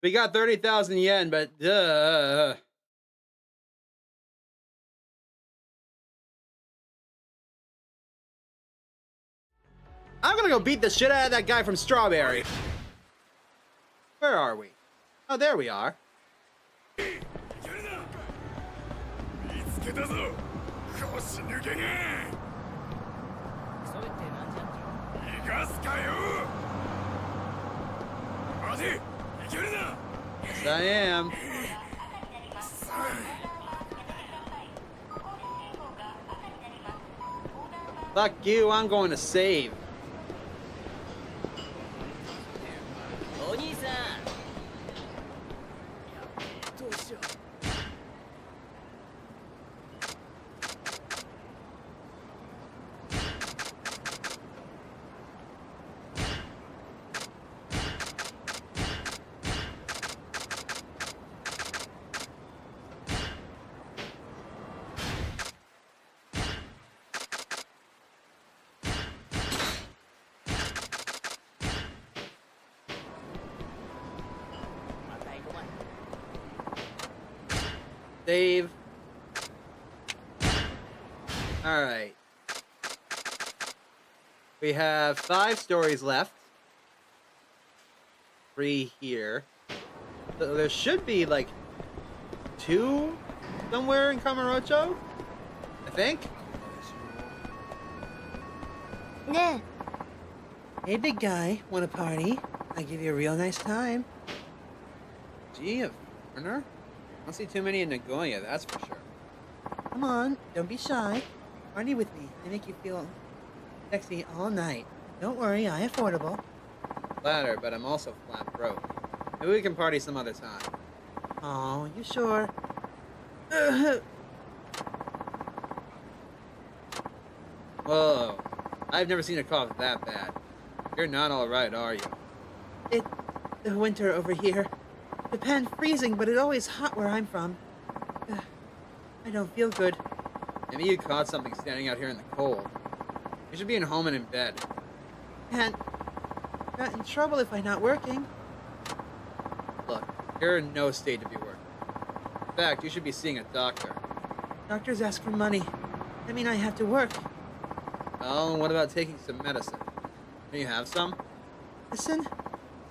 We got 30,000 yen, but I'm gonna go beat the shit out of that guy from Strawberry. Where are we? Oh, there we are. Yes, I am. Fuck you, I'm going to save. お兄さんどうしよう Save. Alright. We have 5 stories left. 3 here. So there should be like 2 somewhere in Kamurocho, I think. Ne. Hey, big guy, want a party? I give you a real nice time. Gee, a foreigner? I don't see too many in Nagoya, that's for sure. Come on, don't be shy. Party with me. I make you feel sexy all night. Don't worry, I affordable. Flattered, but I'm also flat broke. Maybe we can party some other time. Oh, you sure? Whoa. I've never seen a cough that bad. You're not alright, are you? It's the winter over here. Japan freezing, but it's always hot where I'm from. I don't feel good. Maybe you caught something standing out here in the cold. You should be in home and in bed. And got in trouble if I'm not working. Look, you're in no state to be working. In fact, you should be seeing a doctor. Doctors ask for money. I mean, I have to work. Well, what about taking some medicine? Do you have some? Listen,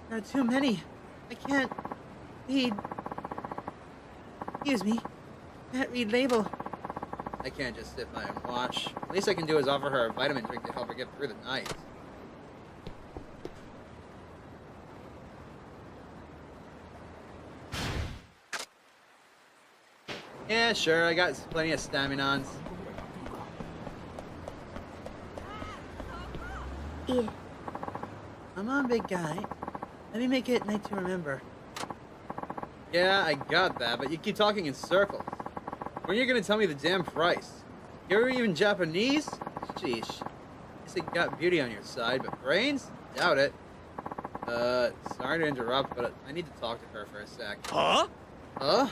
there are too many. I can't read. Excuse me. Can't read label. I can't just sit by and watch. The least I can do is offer her a vitamin drink to help her get through the night. Yeah, sure, I got plenty of staminons. Yeah. Come on, big guy. Let me make it night to remember. Yeah, I got that, but you keep talking in circles. When are you gonna tell me the damn price? You're even Japanese? Sheesh. Guess you got beauty on your side, but brains? Doubt it. Sorry to interrupt, but I need to talk to her for a sec. Huh? Huh?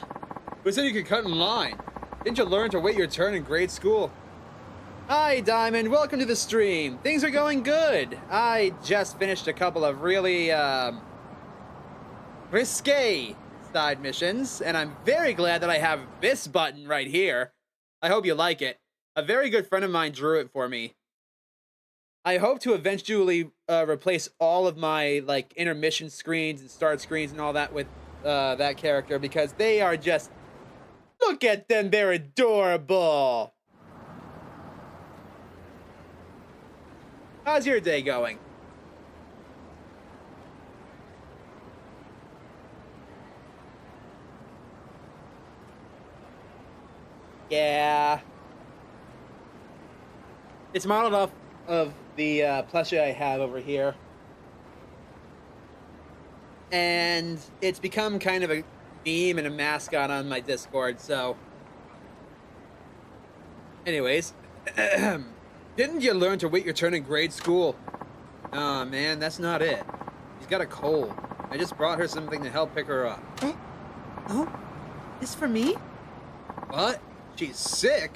Who said you could cut in line? Didn't you learn to wait your turn in grade school? Hi, Diamond. Welcome to the stream. Things are going good. I just finished a couple of really, risque side missions, and I'm very glad that I have this button right here. I hope you like it. A very good friend of mine drew it for me. I hope to eventually replace all of my like intermission screens and start screens and all that with that character, because they are just, look at them, they're adorable. How's your day going? Yeah. It's modeled off of the plushie I have over here. And it's become kind of a meme and a mascot on my Discord, so... Anyways. Didn't you learn to wait your turn in grade school? Aw, man, that's not it. She's got a cold. I just brought her something to help pick her up. Eh? Oh? This for me? What? She's sick?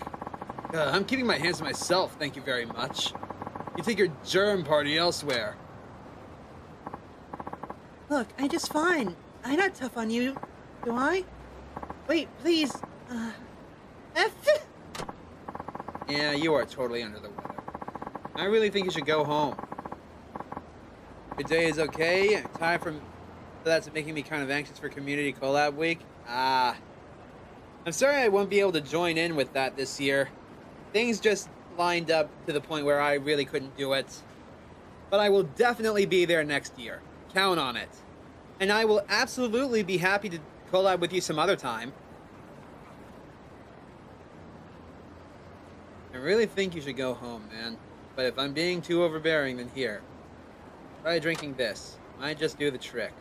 I'm keeping my hands to myself, thank you very much. You take your germ party elsewhere. Look, I just fine. I'm not tough on you, do I? Wait, please. F? Yeah, you are totally under the weather. I really think you should go home. Your day is okay. Time for that's making me kind of anxious for Community Collab Week. I'm sorry I won't be able to join in with that this year. Things just lined up to the point where I really couldn't do it. But I will definitely be there next year. Count on it. And I will absolutely be happy to collab with you some other time. I really think you should go home, man. But if I'm being too overbearing, then here. Try drinking this. Might just do the trick.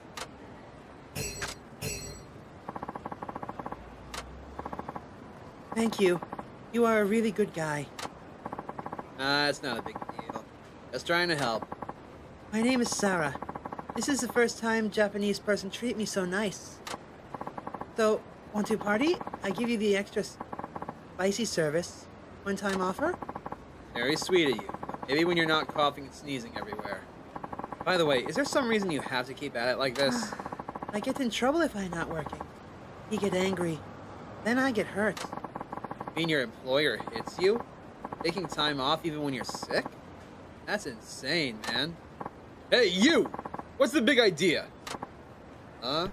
Thank you. You are a really good guy. It's not a big deal. Just trying to help. My name is Sarah. This is the first time Japanese person treat me so nice. So, want to party? I give you the extra spicy service. One-time offer? Very sweet of you. Maybe when you're not coughing and sneezing everywhere. By the way, is there some reason you have to keep at it like this? I get in trouble if I'm not working. He get angry. Then I get hurt. You mean your employer hits you? Taking time off even when you're sick? That's insane, man. Hey, you! What's the big idea? Huh?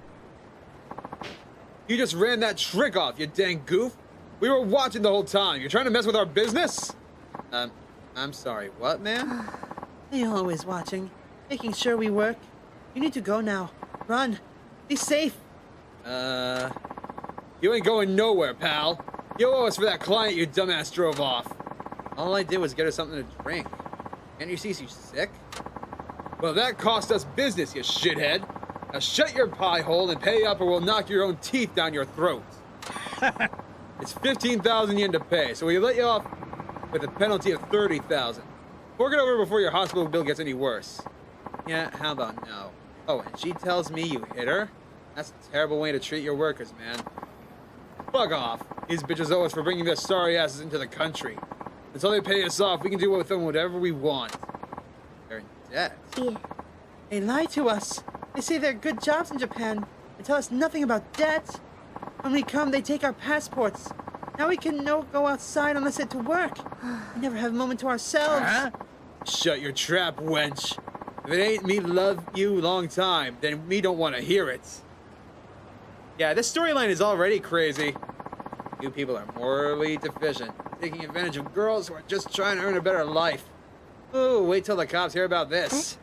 You just ran that trick off, you dang goof! We were watching the whole time. You're trying to mess with our business? I'm sorry. What, man? They always watching, making sure we work. You need to go now. Run. Be safe. You ain't going nowhere, pal. You owe us for that client you dumbass drove off. All I did was get her something to drink. Can't you see she's sick? Well, that cost us business, you shithead. Now shut your pie hole and pay up or we'll knock your own teeth down your throat. It's 15,000 yen to pay, so we let you off with a penalty of 30,000. Fork it over before your hospital bill gets any worse. Yeah, how about no? Oh, and she tells me you hit her? That's a terrible way to treat your workers, man. Fuck off. These bitches owe us for bringing their sorry asses into the country. Until they pay us off, we can do with them whatever we want. They're in debt. Yeah. They lie to us. They say they're good jobs in Japan. They tell us nothing about debt. When we come, they take our passports. Now we can no go outside unless it's to work. We never have a moment to ourselves. Huh? Shut your trap, wench. If it ain't me love you long time, then me don't want to hear it. Yeah, this storyline is already crazy. You people are morally deficient, taking advantage of girls who are just trying to earn a better life. Ooh, wait till the cops hear about this.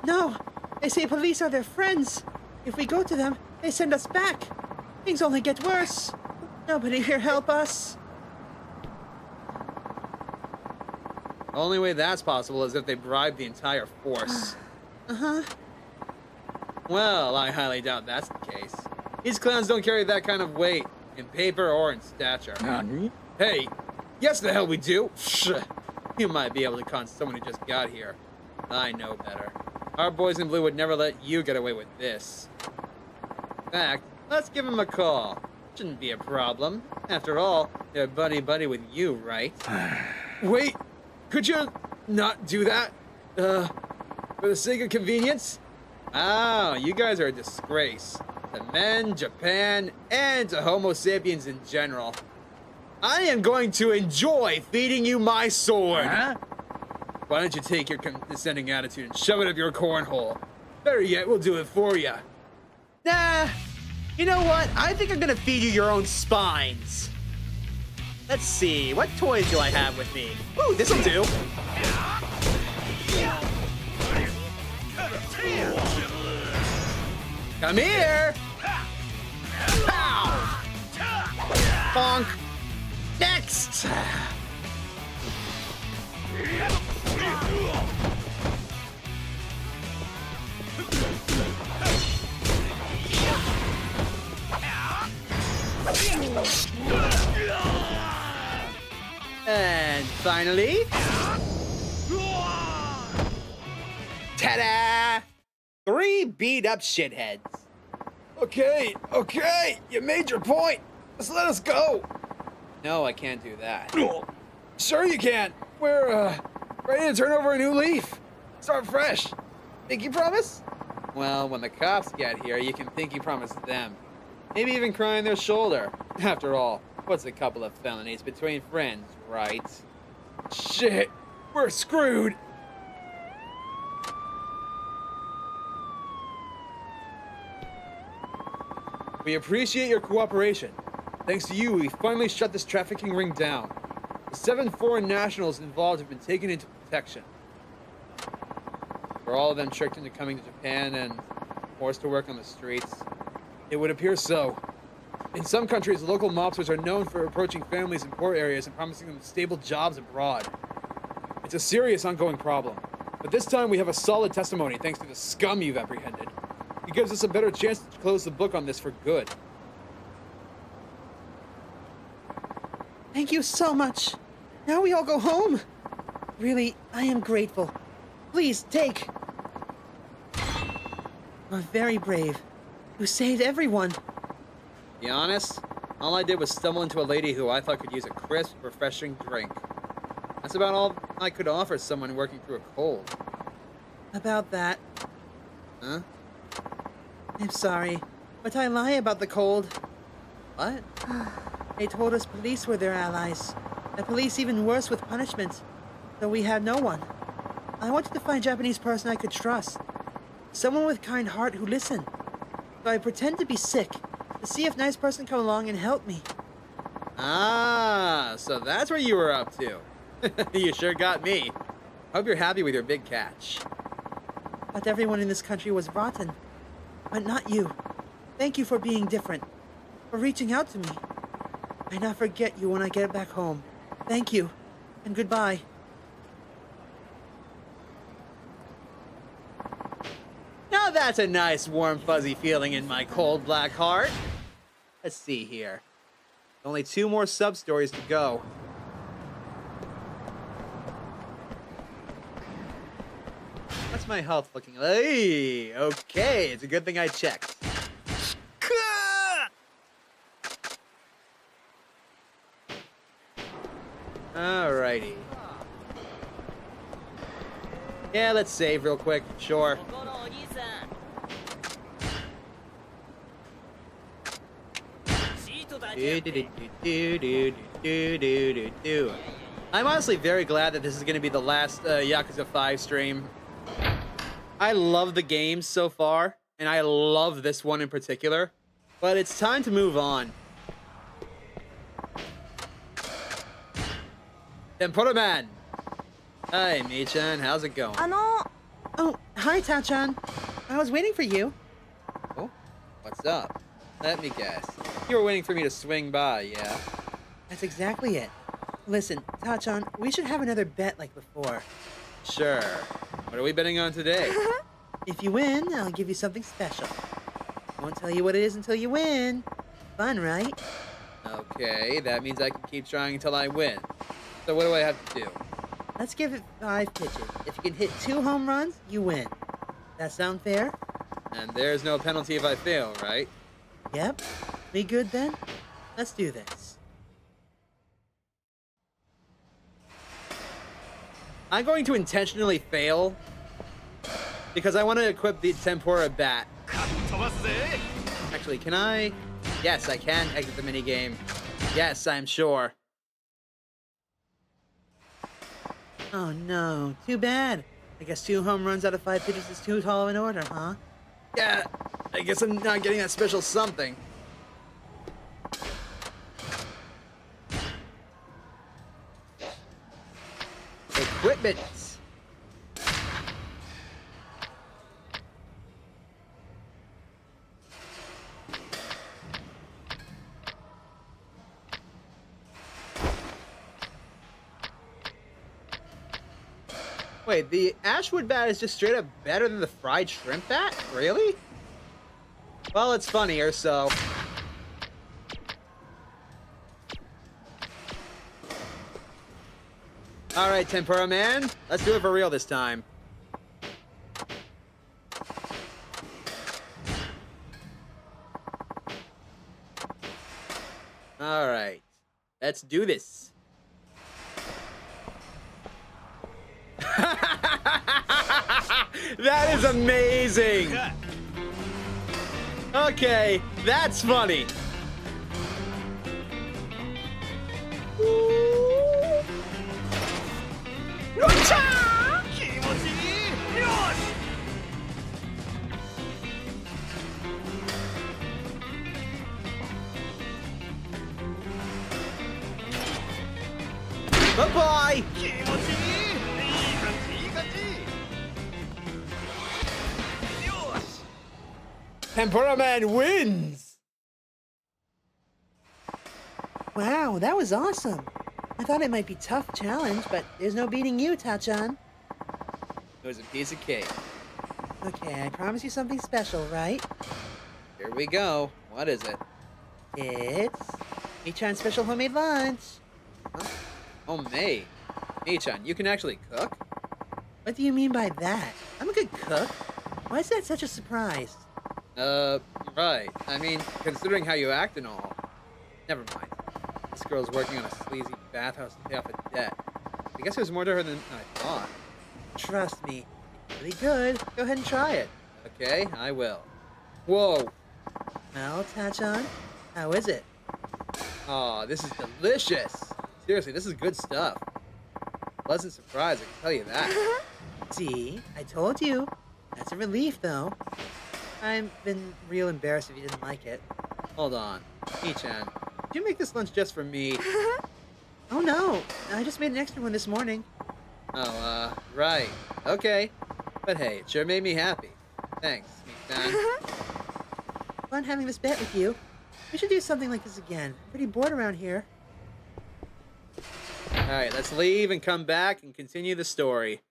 No, they say police are their friends. If we go to them, they send us back. Things only get worse. Nobody here help us. The only way that's possible is if they bribe the entire force. Uh-huh. Well, I highly doubt that's the case. These clowns don't carry that kind of weight, in paper or in stature. Nani? Hey, yes the hell we do. You might be able to con someone who just got here. I know better. Our boys in blue would never let you get away with this. In fact, let's give him a call. Shouldn't be a problem. After all, they're buddy-buddy with you, right? Wait, could you not do that? For the sake of convenience? Oh, you guys are a disgrace. To men, Japan, and to Homo sapiens in general. I am going to enjoy feeding you my sword. Huh? Why don't you take your condescending attitude and shove it up your cornhole? Better yet, we'll do it for you. Nah, you know what? I think I'm gonna feed you your own spines. Let's see, what toys do I have with me? Ooh, this'll do. Come here! Pow! Bonk! Next! And finally... Ta-da! 3 beat-up shitheads. Okay, you made your point. Just let us go. No, I can't do that. Sure you can. We're, ready to turn over a new leaf. Start fresh. Think you promise? Well, when the cops get here, you can think you promise them. Maybe even cry on their shoulder. After all, what's a couple of felonies between friends, right? Shit, we're screwed. We appreciate your cooperation. Thanks to you, we finally shut this trafficking ring down. The 7 foreign nationals involved have been taken into protection. Were all of them tricked into coming to Japan and forced to work on the streets? It would appear so. In some countries, local mobsters are known for approaching families in poor areas and promising them stable jobs abroad. It's a serious ongoing problem. But this time we have a solid testimony thanks to the scum you've apprehended. It gives us a better chance to close the book on this for good. Thank you so much. Now we all go home. Really, I am grateful. Please, take. You're very brave. You saved everyone. Be honest, all I did was stumble into a lady who I thought could use a crisp, refreshing drink. That's about all I could offer someone working through a cold. About that, Huh? I'm sorry, but I lie about the cold. What? They told us police were their allies. The police even worse with punishment. So we had no one. I wanted to find a Japanese person I could trust. Someone with kind heart who listened. So I pretend to be sick to see if nice person come along and help me. Ah, so that's what you were up to. You sure got me. Hope you're happy with your big catch. But everyone in this country was rotten. But not you. Thank you for being different. For reaching out to me. I not forget you when I get back home. Thank you. And goodbye. Now that's a nice, warm, fuzzy feeling in my cold, black heart. Let's see here. Only 2 more sub-stories to go. What's my health looking like? Hey, okay, it's a good thing I checked. Alrighty. Yeah, let's save real quick. Sure. I'm honestly very glad that this is going to be the last Yakuza 5 stream. I love the games so far, and I love this one in particular, but it's time to move on. Tempura Man! Hi, Mei-chan, how's it going? Oh, hi, Ta-chan. I was waiting for you. Oh, what's up? Let me guess. You were waiting for me to swing by, yeah? That's exactly it. Listen, Ta-chan, we should have another bet like before. Sure. What are we betting on today? If you win, I'll give you something special. Won't tell you what it is until you win. Fun, right? Okay, that means I can keep trying until I win. So what do I have to do? Let's give it 5 pitches. If you can hit 2 home runs, you win. That sound fair? And there's no penalty if I fail, right? Yep. We good then? Let's do this. I'm going to intentionally fail because I want to equip the tempura bat. Actually, can I? Yes, I can exit the minigame. Yes, I'm sure. Oh no, too bad. I guess 2 home runs out of 5 pitches is too tall of an order, huh? Yeah, I guess I'm not getting that special something. Equipment. Wait, the Ashwood bat is just straight up better than the fried shrimp bat? Really? Well, it's funnier, so... Alright, Tempura Man. Let's do it for real this time. Alright. Let's do this. That is amazing! Okay, that's funny. Bye-bye! Tempura Man wins! Wow, that was awesome. I thought it might be a tough challenge, but there's no beating you, Tachan. It was a piece of cake. Okay, I promise you something special, right? Here we go. What is it? It's Michan's special homemade lunch. Huh? Homemade? Michan, you can actually cook? What do you mean by that? I'm a good cook. Why is that such a surprise? Right. I mean, considering how you act and all. Never mind. This girl's working on a sleazy bathhouse to pay off a debt. I guess there's more to her than I thought. Trust me, it's really good. Go ahead and try it. Okay, I will. Whoa. Well, Tachan, how is it? Aw, this is delicious. Seriously, this is good stuff. Pleasant surprise, I can tell you that. See, I told you. That's a relief, though. I've been real embarrassed if you didn't like it. Hold on. Michan, did you make this lunch just for me? Oh no, I just made an extra one this morning. Oh, right. Okay. But hey, it sure made me happy. Thanks, Michan. Fun having this bet with you. We should do something like this again. I'm pretty bored around here. Alright, let's leave and come back and continue the story.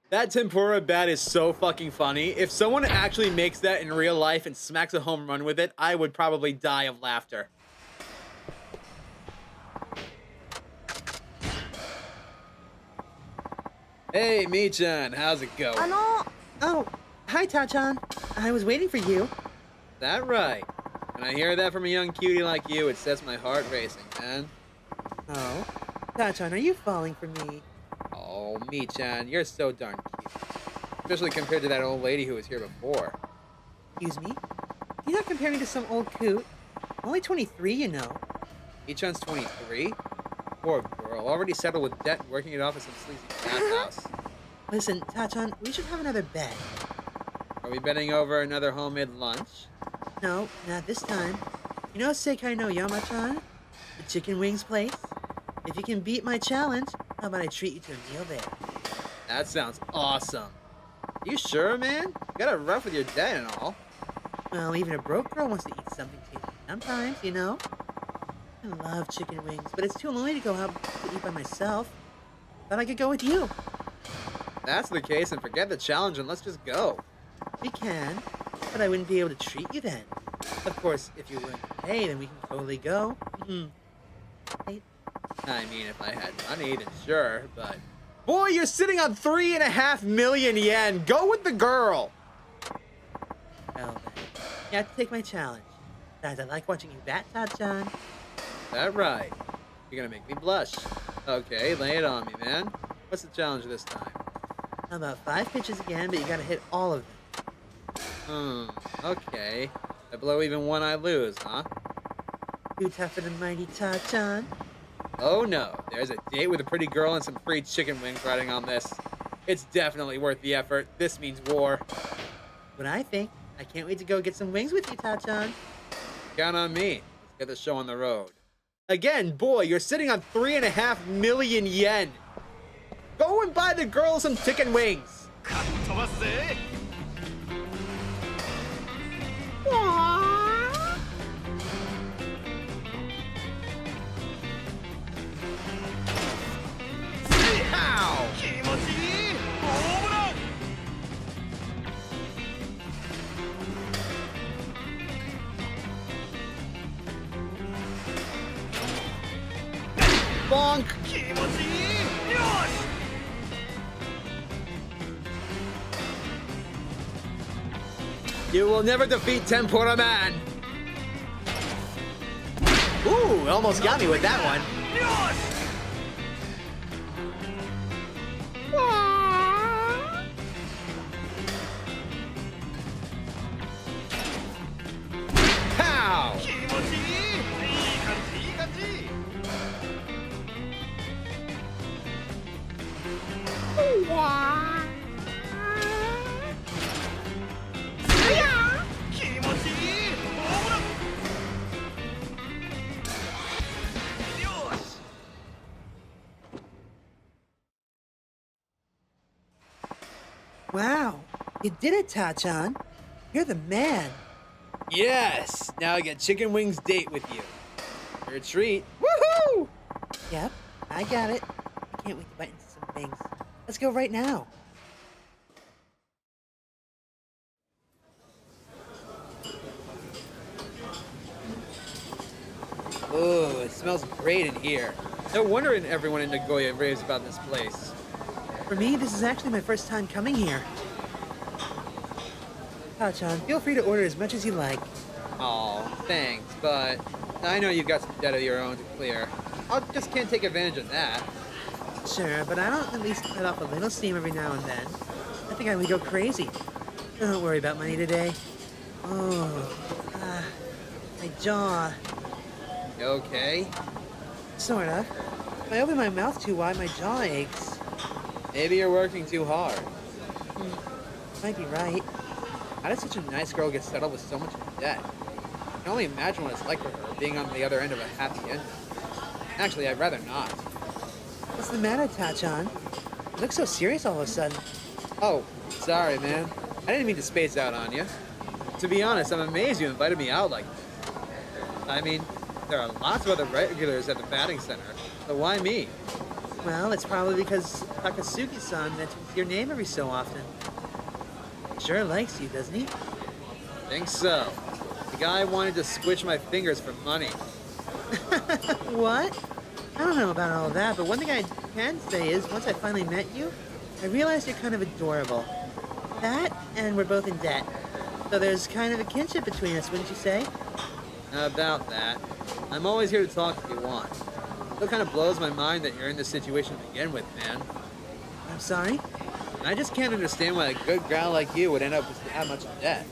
That tempura bat is so fucking funny. If someone actually makes that in real life and smacks a home run with it, I would probably die of laughter. Hey, Michan, how's it going? Oh, hi, Tachan. I was waiting for you. That right? When I hear that from a young cutie like you, it sets my heart racing, man. Oh, Tachan, are you falling for me? Oh, Michan, you're so darn cute. Especially compared to that old lady who was here before. Excuse me? You're not comparing me to some old coot. I'm only 23, you know. Michan's 23? Poor girl, already settled with debt and working it off at some sleazy bathhouse. Listen, Tachan, we should have another bet. Are we betting over another homemade lunch? No, not this time. You know Sekai no Yama-chan? The chicken wings place? If you can beat my challenge, how about I treat you to a meal there? That sounds awesome. You sure, man? You got it rough with your debt and all. Well, even a broke girl wants to eat something tasty sometimes, you know? I love chicken wings, but it's too lonely to go out to eat by myself. Thought I could go with you. If that's the case, then forget the challenge and let's just go. We can, but I wouldn't be able to treat you then. Of course, if you're willing to pay, then we can totally go. Right? I mean, if I had money, then sure, but... Boy, you're sitting on 3.5 million yen! Go with the girl! Well then, you have to take my challenge. Besides, I like watching you bat, Tachan. That right. You're gonna make me blush. Okay, lay it on me, man. What's the challenge this time? How about 5 pitches again, but you gotta hit all of them. Okay. If I blow even one, I lose, huh? Too tougher than mighty Tachan. Oh no, there's a date with a pretty girl and some free chicken wings riding on this. It's definitely worth the effort. This means war. What I think. I can't wait to go get some wings with you, Tachan. Count on me. Let's get the show on the road. Again, boy, you're sitting on 3.5 million yen. Go and buy the girl some chicken wings. 飛ばすぜ Ow! 気持ちいいホームラン Bonk! 気持ちいいよし You will never defeat Tempura Man. Ooh, almost got me with that one. よし Pow! 気持ちいいいい感じいい感じ 気持ちいいホームランよし Wow, you did it, Tachan. You're the man. Yes! Now I get chicken wings date with you. Your treat. Woohoo! Yep, I got it. I can't wait to bite into some wings. Let's go right now. Ooh, it smells great in here. No wonder everyone in Nagoya raves about this place. For me, this is actually my first time coming here. Tachan, feel free to order as much as you like. Aw, thanks, but I know you've got some debt of your own to clear. I just can't take advantage of that. Sure, but I don't at least let off a little steam every now and then. I think I would go crazy. So don't worry about money today. Oh, my jaw. You okay? Sort of. If I open my mouth too wide, my jaw aches. Maybe you're working too hard. Might be right. How did such a nice girl get settled with so much debt? I can only imagine what it's like for her being on the other end of a happy ending. Actually, I'd rather not. What's the matter, Tachan? You look so serious all of a sudden. Oh, sorry, man. I didn't mean to space out on you. To be honest, I'm amazed you invited me out like this. I mean, there are lots of other regulars at the batting center, so why me? Well, it's probably because Takasugi-san mentions your name every so often. Sure likes you, doesn't he? Think so. The guy wanted to squish my fingers for money. What? I don't know about all that, but one thing I can say is once I finally met you, I realized you're kind of adorable. That, and we're both in debt. So there's kind of a kinship between us, wouldn't you say? About that. I'm always here to talk if you want. Still kind of blows my mind that you're in this situation to begin with, man. I'm sorry? I just can't understand why a good gal like you would end up with that much debt.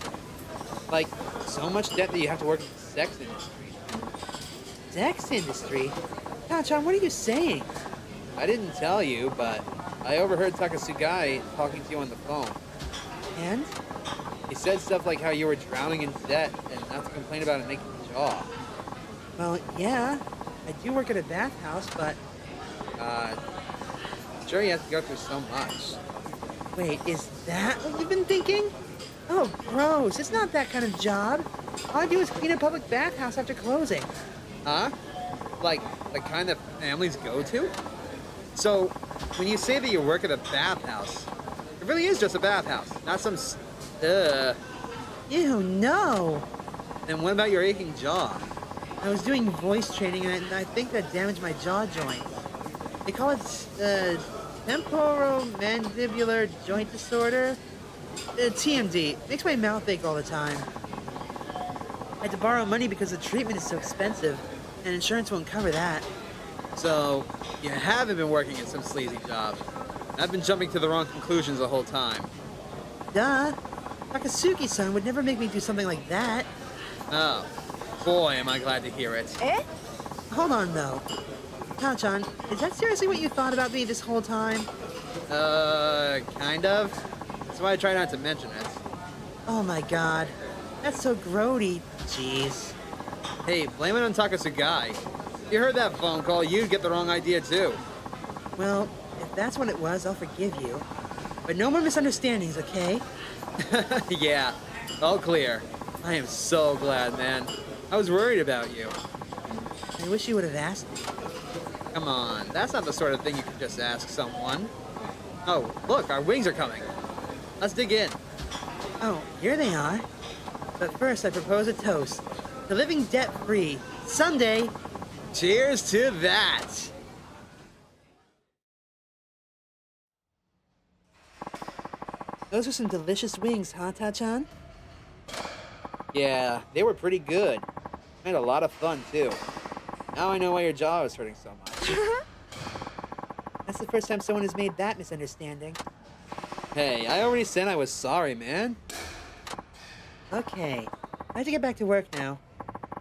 Like, so much debt that you have to work in the sex industry. Sex industry? Tachan, what are you saying? I didn't tell you, but I overheard Takasugai talking to you on the phone. And? He said stuff like how you were drowning in debt and not to complain about it making you jaw. Well, yeah. I do work at a bathhouse, but... Sure you have to go through so much. Wait, is that what you've been thinking? Oh, gross. It's not that kind of job. All I do is clean a public bathhouse after closing. Huh? Like the kind that families go to? So, when you say that you work at a bathhouse, it really is just a bathhouse, not some Ugh. Ew, no! And what about your aching jaw? I was doing voice training and I think that damaged my jaw joint. They call it, temporomandibular joint disorder? TMD. Makes my mouth ache all the time. I had to borrow money because the treatment is so expensive, and insurance won't cover that. So, you haven't been working at some sleazy job. I've been jumping to the wrong conclusions the whole time. Duh. Takasuki-san would never make me do something like that. Oh, boy, am I glad to hear it.え Hold on, though. Tachan, is that seriously what you thought about me this whole time? Kind of. That's why I try not to mention it. Oh my god. That's so grody. Jeez. Hey, blame it on Takasugai. If you heard that phone call, you'd get the wrong idea too. Well, if that's what it was, I'll forgive you. But no more misunderstandings, okay? Yeah, all clear. I am so glad, man. I was worried about you. I wish you would have asked me. Come on, that's not the sort of thing you can just ask someone. Oh, look, our wings are coming. Let's dig in. Oh, here they are. But first, I propose a toast. To living debt-free. Someday. Cheers to that! Those are some delicious wings, huh, Tachan? Yeah, they were pretty good. I had a lot of fun, too. Now I know why your jaw is hurting so much. That's the first time someone has made that misunderstanding. Hey, I already said I was sorry, man. Okay. I have to get back to work now.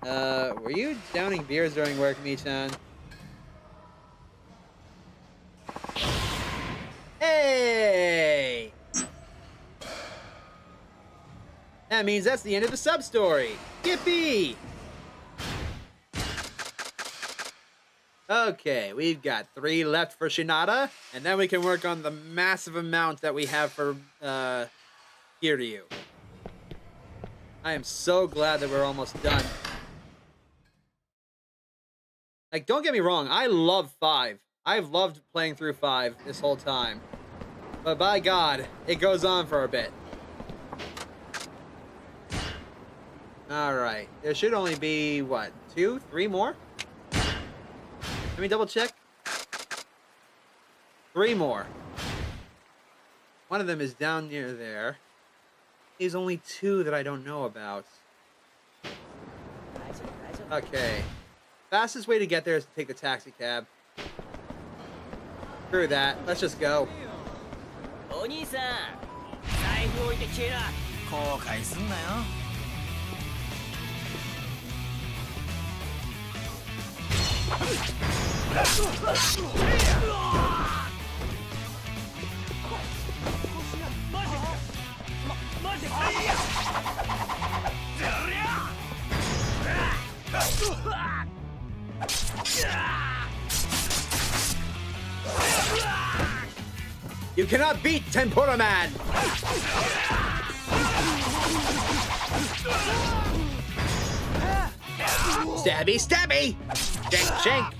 Were you downing beers during work, Michan? Hey! That means that's the end of the sub-story. Yippee! Okay, we've got 3 left for Shinada, and then we can work on the massive amount that we have for, Kiryu. I am so glad that we're almost done. Like, don't get me wrong, I love 5. I've loved playing through 5 this whole time. But by God, it goes on for a bit. Alright, there should only be, what, 2, 3 more? Let me double check. 3 more. One of them is down near there. There's only 2 that I don't know about. Okay. Fastest way to get there is to take the taxi cab. Screw that. Let's just go. お兄さん、財布置いて消えな。後悔すんなよ。You cannot beat Tempura Man! Stabby, stabby! Shank, shank!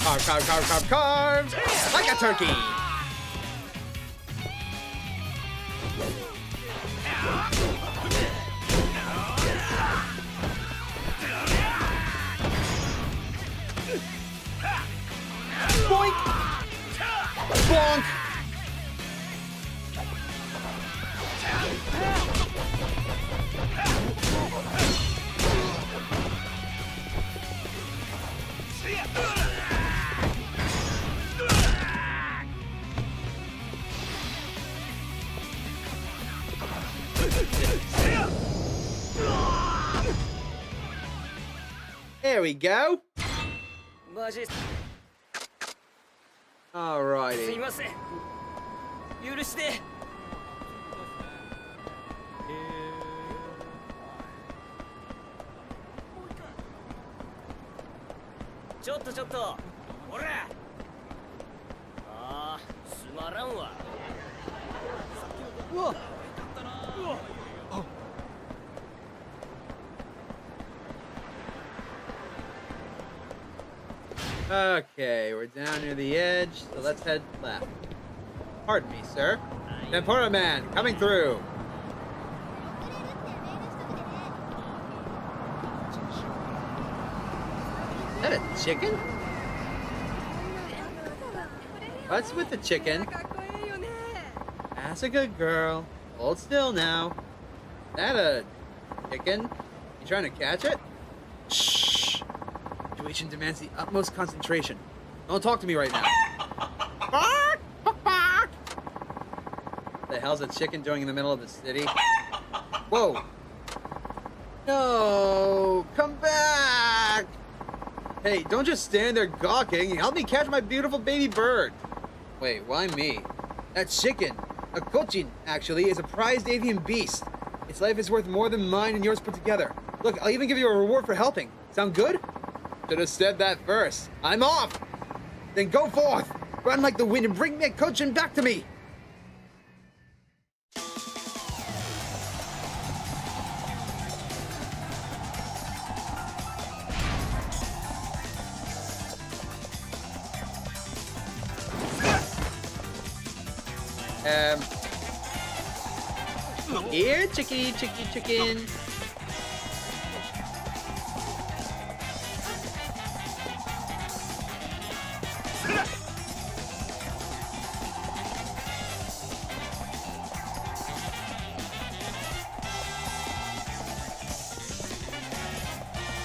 Carve, carve, carve, carve, carve! Like a turkey! Boink! Bonk! There we go. マジすい Alrighty. ません。許して。ちょっとちょっと。ほら。ああ、つまらんわ。うわ。Okay, we're down near the edge, so let's head left. Pardon me, sir. Tempura Man, coming through. that a chicken? What's with the chicken? That's a good girl. Hold still now. Is that a chicken? You trying to catch it? Shh. Situation demands the utmost concentration. Don't talk to me right now. The hell's a chicken doing in the middle of the city? Whoa. No, come back. Hey, don't just stand there gawking. Help me catch my beautiful baby bird. Wait, why me? That chicken, a kochin, actually, is a prized avian beast. Its life is worth more than mine and yours put together. Look, I'll even give you a reward for helping. Sound good? Should have said that first. I'm off. Then go forth. Run like the wind and bring that kochin back to me. Here, chicken.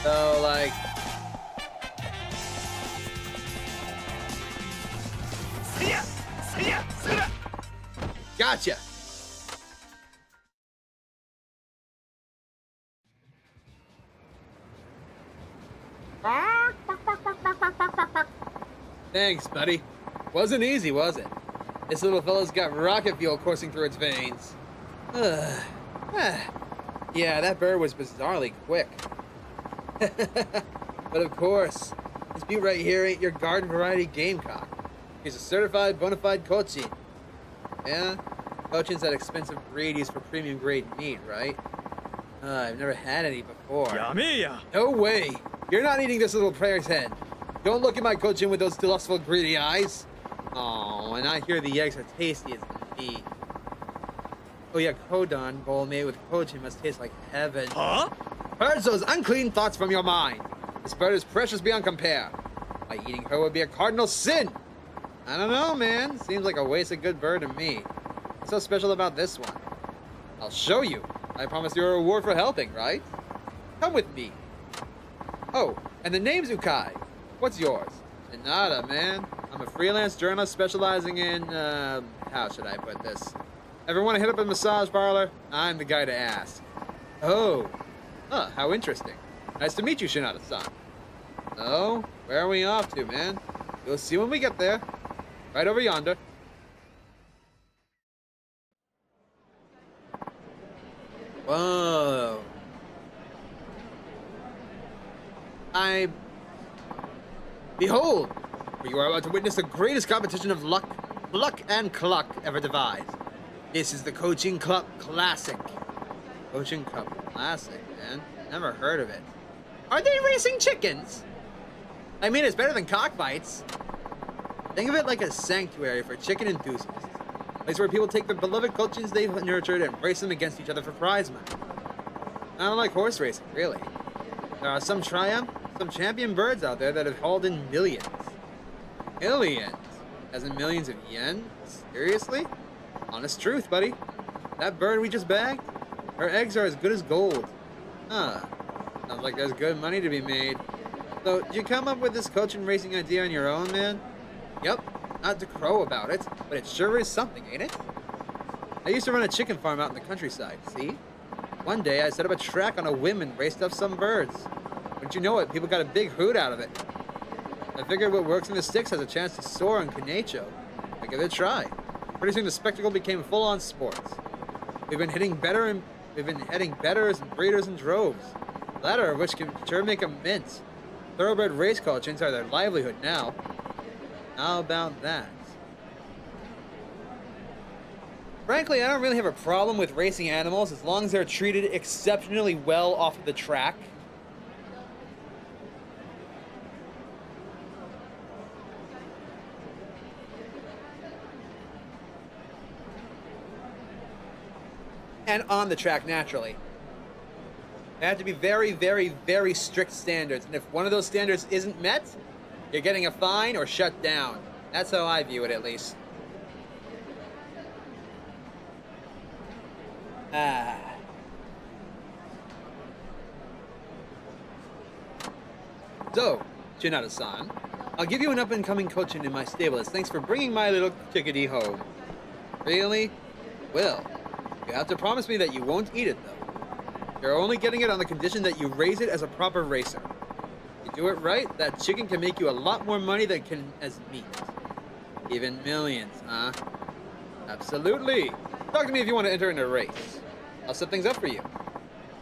So, like... Gotcha! Thanks, buddy. Wasn't easy, was it? This little fella's got rocket fuel coursing through its veins. Yeah, that bird was bizarrely quick. But of course, this butte right here ain't your garden variety gamecock. He's a certified bona fide kochin. Yeah? Kochin's that expensive breed used for premium grade meat, right? I've never had any before. No way! You're not eating this little prairie's head. Don't look at my kochin with those lustful, greedy eyes. Oh, and I hear the eggs are tasty as can be. Oh yeah, Kodon bowl made with kochin must taste like heaven. Huh? Purge those unclean thoughts from your mind. This bird is precious beyond compare. My eating her would be a cardinal sin. I don't know, man. Seems like a waste of good bird to me. What's so special about this one? I'll show you. I promised you a reward for helping, right? Come with me. Oh, and the name's Ukai. What's yours? Nada, man. I'm a freelance journalist specializing in, how should I put this? Ever want to hit up a massage parlor? I'm the guy to ask. Oh. Huh, how interesting. Nice to meet you, Shinada-san. So, where are we off to, man? You'll see when we get there. Right over yonder. Whoa. Behold! You are about to witness the greatest competition of luck, and cluck ever devised. This is the Coaching Club Classic. Coaching Club Classic, man. Never heard of it. Are they racing chickens? I mean, it's better than cockfights. Think of it like a sanctuary for chicken enthusiasts. A place where people take their beloved coachins they've nurtured and race them against each other for prize money. I don't like horse racing, really. There are some champion birds out there that have hauled in millions. Millions? As in millions of yen? Seriously? Honest truth, buddy. That bird we just bagged? Her eggs are as good as gold. Huh. Sounds like there's good money to be made. So, did you come up with this coaching racing idea on your own, man? Yep. Not to crow about it, but it sure is something, ain't it? I used to run a chicken farm out in the countryside, see? One day, I set up a track on a whim and raced up some birds. Wouldn't you know it, people got a big hoot out of it. I figured what works in the sticks has a chance to soar in Kanecho. I give it a try. Pretty soon the spectacle became full-on sports. We've been heading betters and breeders in droves. The latter of which can sure make a mint. Thoroughbred race coachins are their livelihood now. How about that? Frankly, I don't really have a problem with racing animals as long as they're treated exceptionally well off of the track. And on the track, naturally. They have to be very, very, very strict standards. And if one of those standards isn't met, you're getting a fine or shut down. That's how I view it, at least. So, Chinada-san, I'll give you an up-and-coming coachin in my stable as thanks for bringing my little chickadee home. Really? Well, you have to promise me that you won't eat it, though. You're only getting it on the condition that you raise it as a proper racer. If you do it right, that chicken can make you a lot more money than can as meat. Even millions, huh? Absolutely. Talk to me if you want to enter in a race. I'll set things up for you.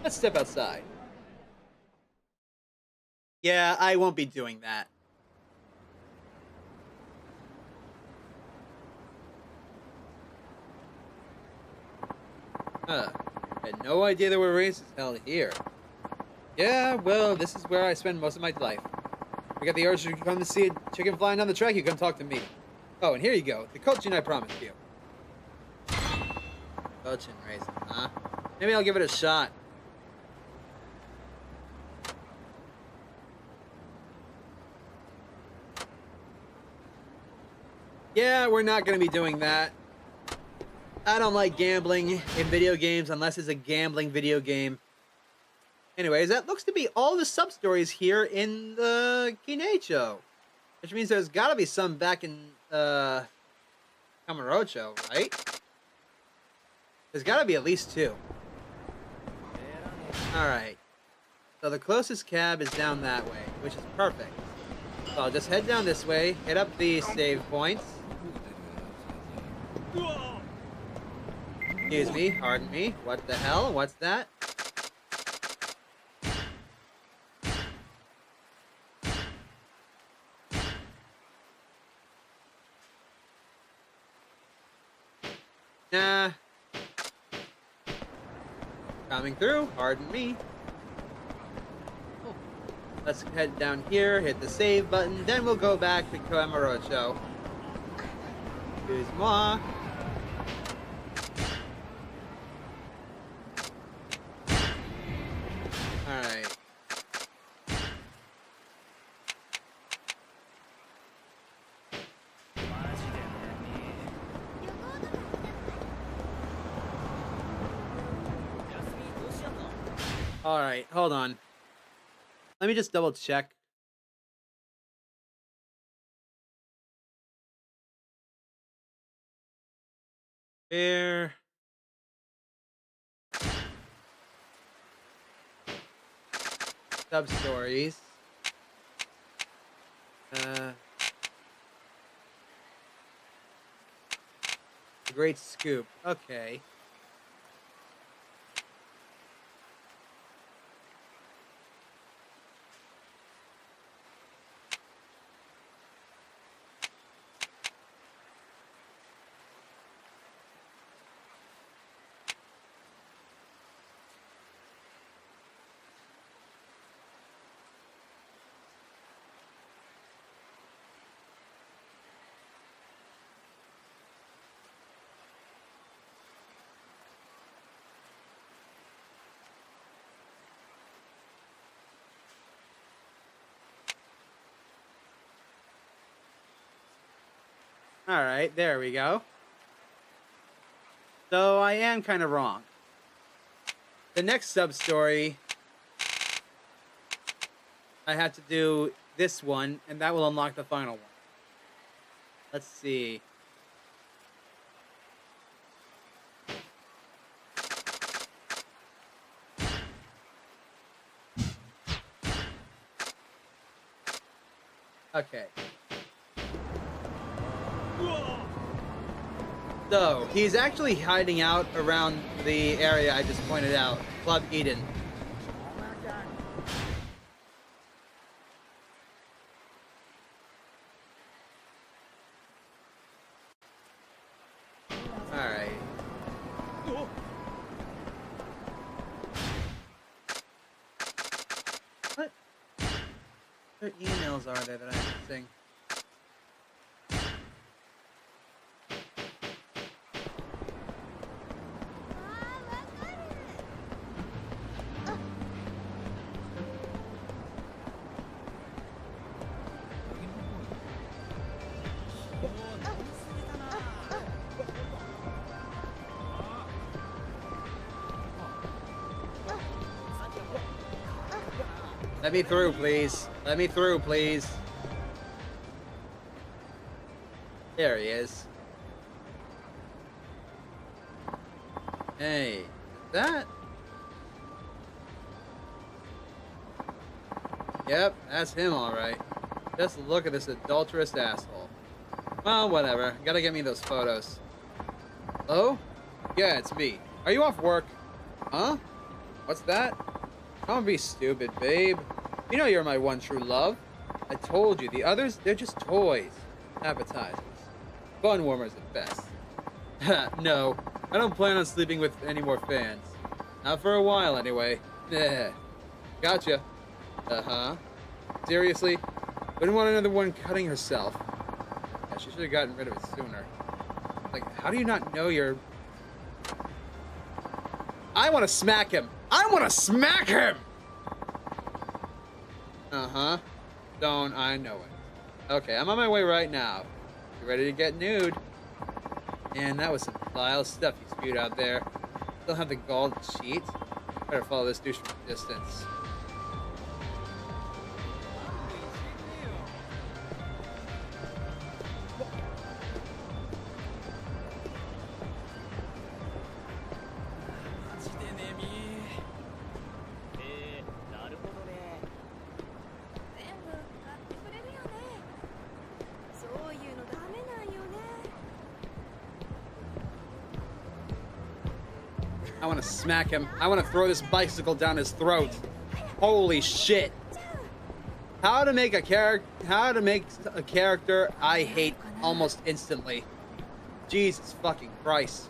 Let's step outside. Yeah, I won't be doing that. Had no idea there were races held here. Yeah, well, this is where I spend most of my life. If you got the urge to come to see a chicken flying down the track, you come talk to me. Oh, and here you go, the coaching I promised you. Coaching racing, huh? Maybe I'll give it a shot. Yeah, we're not going to be doing that. I don't like gambling in video games unless it's a gambling video game. Anyways, that looks to be all the sub-stories here in the Kinecho. Which means there's got to be some back in Kamurocho, right? There's got to be at least 2. Alright. So the closest cab is down that way, which is perfect. So I'll just head down this way, hit up the save points. Excuse me, pardon me. What the hell? What's that? Nah. Coming through, pardon me. Let's head down here, hit the save button, then we'll go back to Kamurocho. Excuse-moi. Alright. Alright, hold on. Let me just double check. Here. Substories. Great scoop. Okay. Alright, there we go. So I am kind of wrong. The next sub-story, I have to do this one, and that will unlock the final one. Let's see. Okay. So, he's actually hiding out around the area I just pointed out, Club Eden. Alright. What emails are there that I'm missing? Let me through, please. Let me through, please. There he is. Hey, is that? Yep, that's him, alright. Just look at this adulterous asshole. Well, whatever. Gotta get me those photos. Hello? Yeah, it's me. Are you off work? Huh? What's that? Don't be stupid, babe. You know you're my one true love. I told you, the others, they're just toys. Appetizers. Bun warmers at best. No, I don't plan on sleeping with any more fans. Not for a while, anyway. Yeah. Gotcha. Uh-huh. Seriously? Wouldn't want another one cutting herself. Yeah, she should have gotten rid of it sooner. Like, how do you not know you're... I want to smack him! I want to smack him! Uh-huh. Don't I know it. Okay, I'm on my way right now. You ready to get nude? Man, that was some vile stuff you spewed out there. Still have the gall to cheat? Better follow this douche from a distance. I want to smack him. I want to throw this bicycle down his throat. Holy shit. How to make a character I hate almost instantly. Jesus fucking Christ.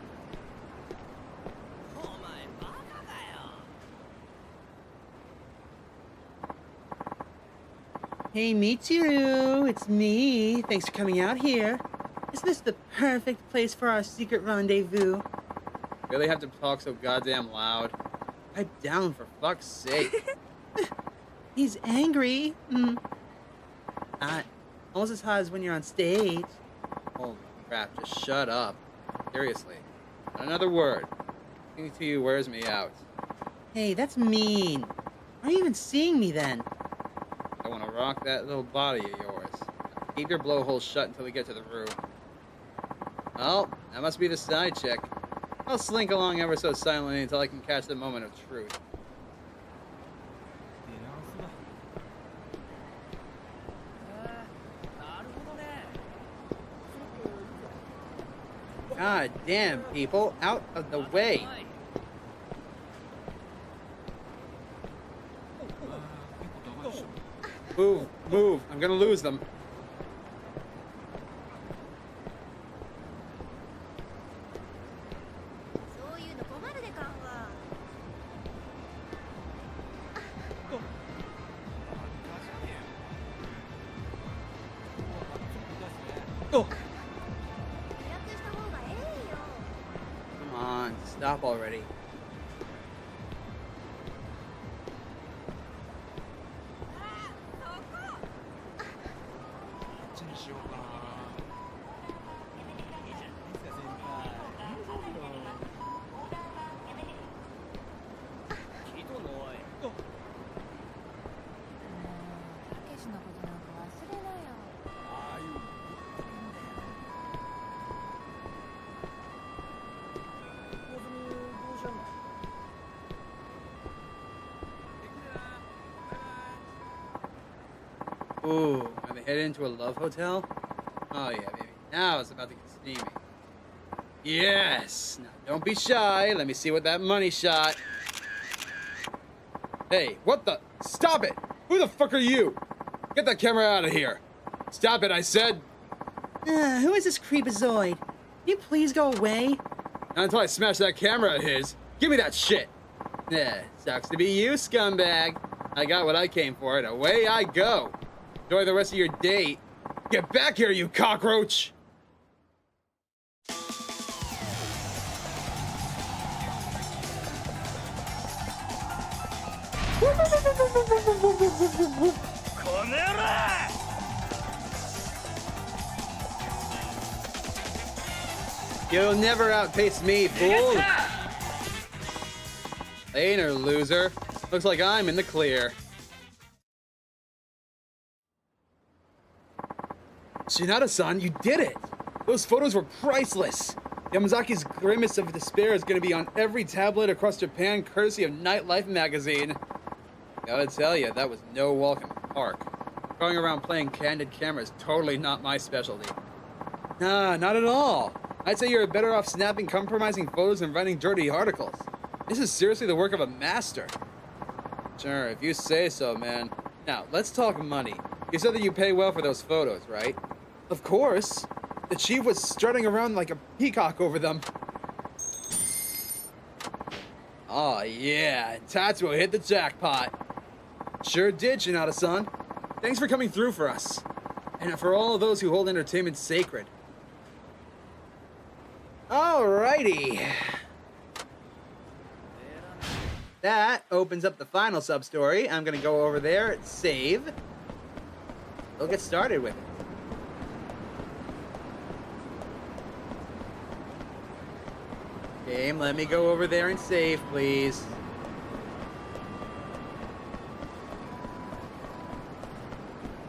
Hey, Michiru, it's me. Thanks for coming out here. Isn't this the perfect place for our secret rendezvous? Really have to talk so goddamn loud? Pipe down, for fuck's sake. He's angry. Almost as hot as when you're on stage. Holy crap, just shut up. Seriously. Not another word. Speaking to you wears me out. Hey, that's mean. Why are you even seeing me then? I want to rock that little body of yours. Keep your blowhole shut until we get to the room. Well, that must be the side chick. I'll slink along ever so silently until I can catch the moment of truth. God damn, people, out of the way. Move, move, I'm gonna lose them. Come on, stop already. Ooh, are they headed into a love hotel? Oh yeah, baby. Now it's about to get steamy. Yes! Now don't be shy. Let me see what that money shot. Hey, what the? Stop it! Who the fuck are you? Get that camera out of here. Stop it, I said. Who is this creepazoid? Can you please go away? Not until I smash that camera of his. Give me that shit. Yeah, sucks to be you, scumbag. I got what I came for, and away I go. Enjoy the rest of your date. Get back here, you cockroach! You'll never outpace me, fool! Later, loser. Looks like I'm in the clear. Shinada-san, you did it! Those photos were priceless! Yamazaki's grimace of despair is gonna be on every tablet across Japan, courtesy of Nightlife magazine. Gotta tell you, that was no walk in the park. Going around playing candid camera is totally not my specialty. Nah, not at all. I'd say you're better off snapping compromising photos and writing dirty articles. This is seriously the work of a master. Sure, if you say so, man. Now, let's talk money. You said that you pay well for those photos, right? Of course. The chief was strutting around like a peacock over them. Oh yeah, Tatsuo hit the jackpot. Sure did, Shinada-san. Thanks for coming through for us. And for all of those who hold entertainment sacred. Alrighty. That opens up the final sub-story. I'm gonna go over there, save. We'll get started with it. Game, let me go over there and save, please.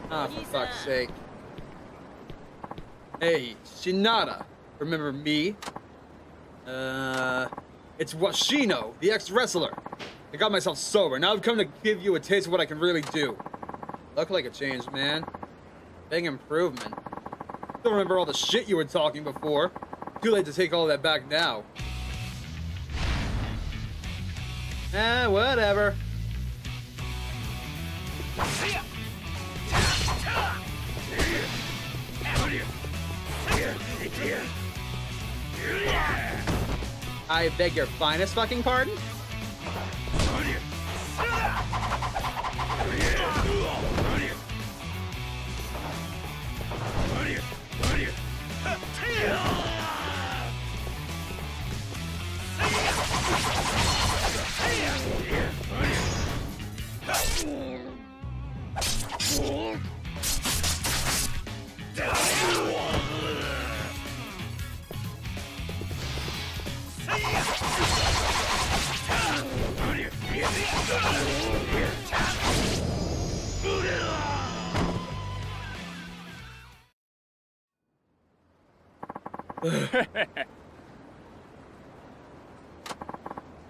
Ah, for fuck's sake. Hey, Shinada. Remember me? It's Washino, the ex-wrestler. I got myself sober. Now I've come to give you a taste of what I can really do. Look like a changed man. Big improvement. Don't remember all the shit you were talking before. Too late to take all that back now. Whatever. I beg your finest fucking pardon?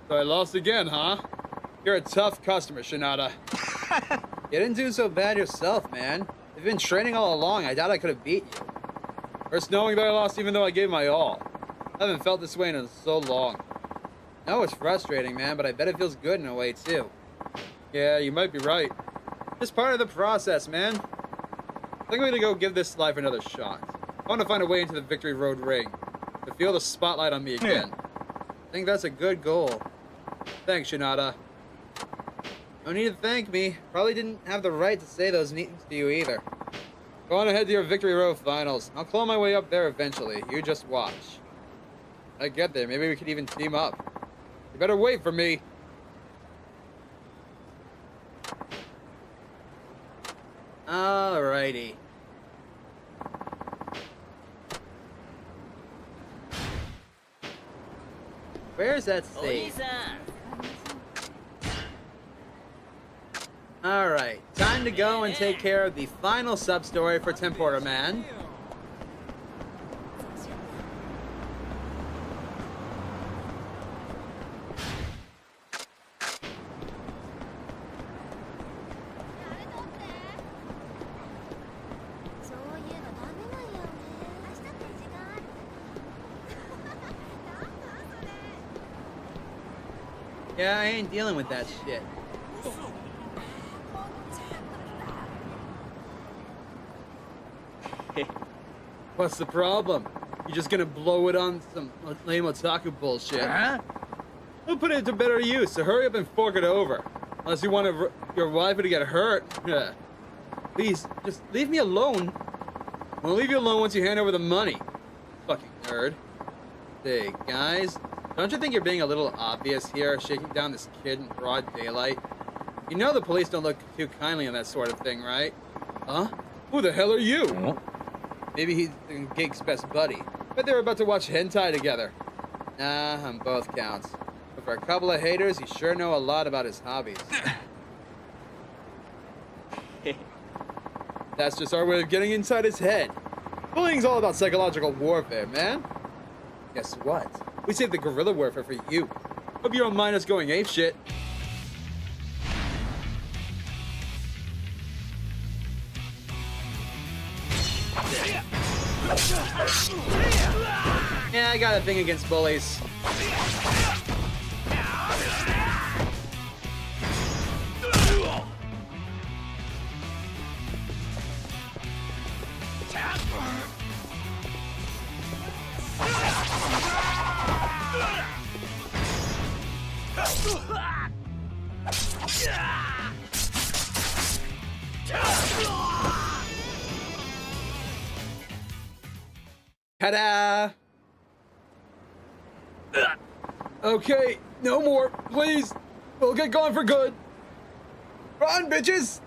So I lost again, huh? You're a tough customer, Shinada. You didn't do so bad yourself, man. You've been training all along. I doubt I could have beat you. First knowing that I lost even though I gave my all. I haven't felt this way in so long. No, it's frustrating, man, but I bet it feels good in a way, too. Yeah, you might be right. Just part of the process, man. I think I'm gonna go give this life another shot. I want to find a way into the Victory Road ring. To feel the spotlight on me again. I think that's a good goal. Thanks, Shinada. No need to thank me. Probably didn't have the right to say those things to you either. Go on ahead to your Victory Road finals. I'll claw my way up there eventually. You just watch. I get there. Maybe we could even team up. You better wait for me. Alrighty. Where's that save? Alright, time to go and take care of the final sub-story for Tempura Man. Yeah, I ain't dealing with that shit. What's the problem? You just gonna blow it on some lame otaku bullshit? Huh? We'll put it to better use, so hurry up and fork it over. Unless you want your wife to get hurt. Please, just leave me alone. I'll leave you alone once you hand over the money. Fucking nerd. Hey, guys. Don't you think you're being a little obvious here, shaking down this kid in broad daylight? You know the police don't look too kindly on that sort of thing, right? Huh? Who the hell are you? Oh. Maybe he's Gake's best buddy. Bet they were about to watch hentai together. Nah, on both counts. But for a couple of haters, you sure know a lot about his hobbies. That's just our way of getting inside his head. Bullying's all about psychological warfare, man. Guess what? We saved the guerrilla warfare for you. Hope you don't mind us going apeshit. Yeah, I got a thing against bullies. Ta-da! Okay, no more, please. We'll get gone for good. Run, bitches!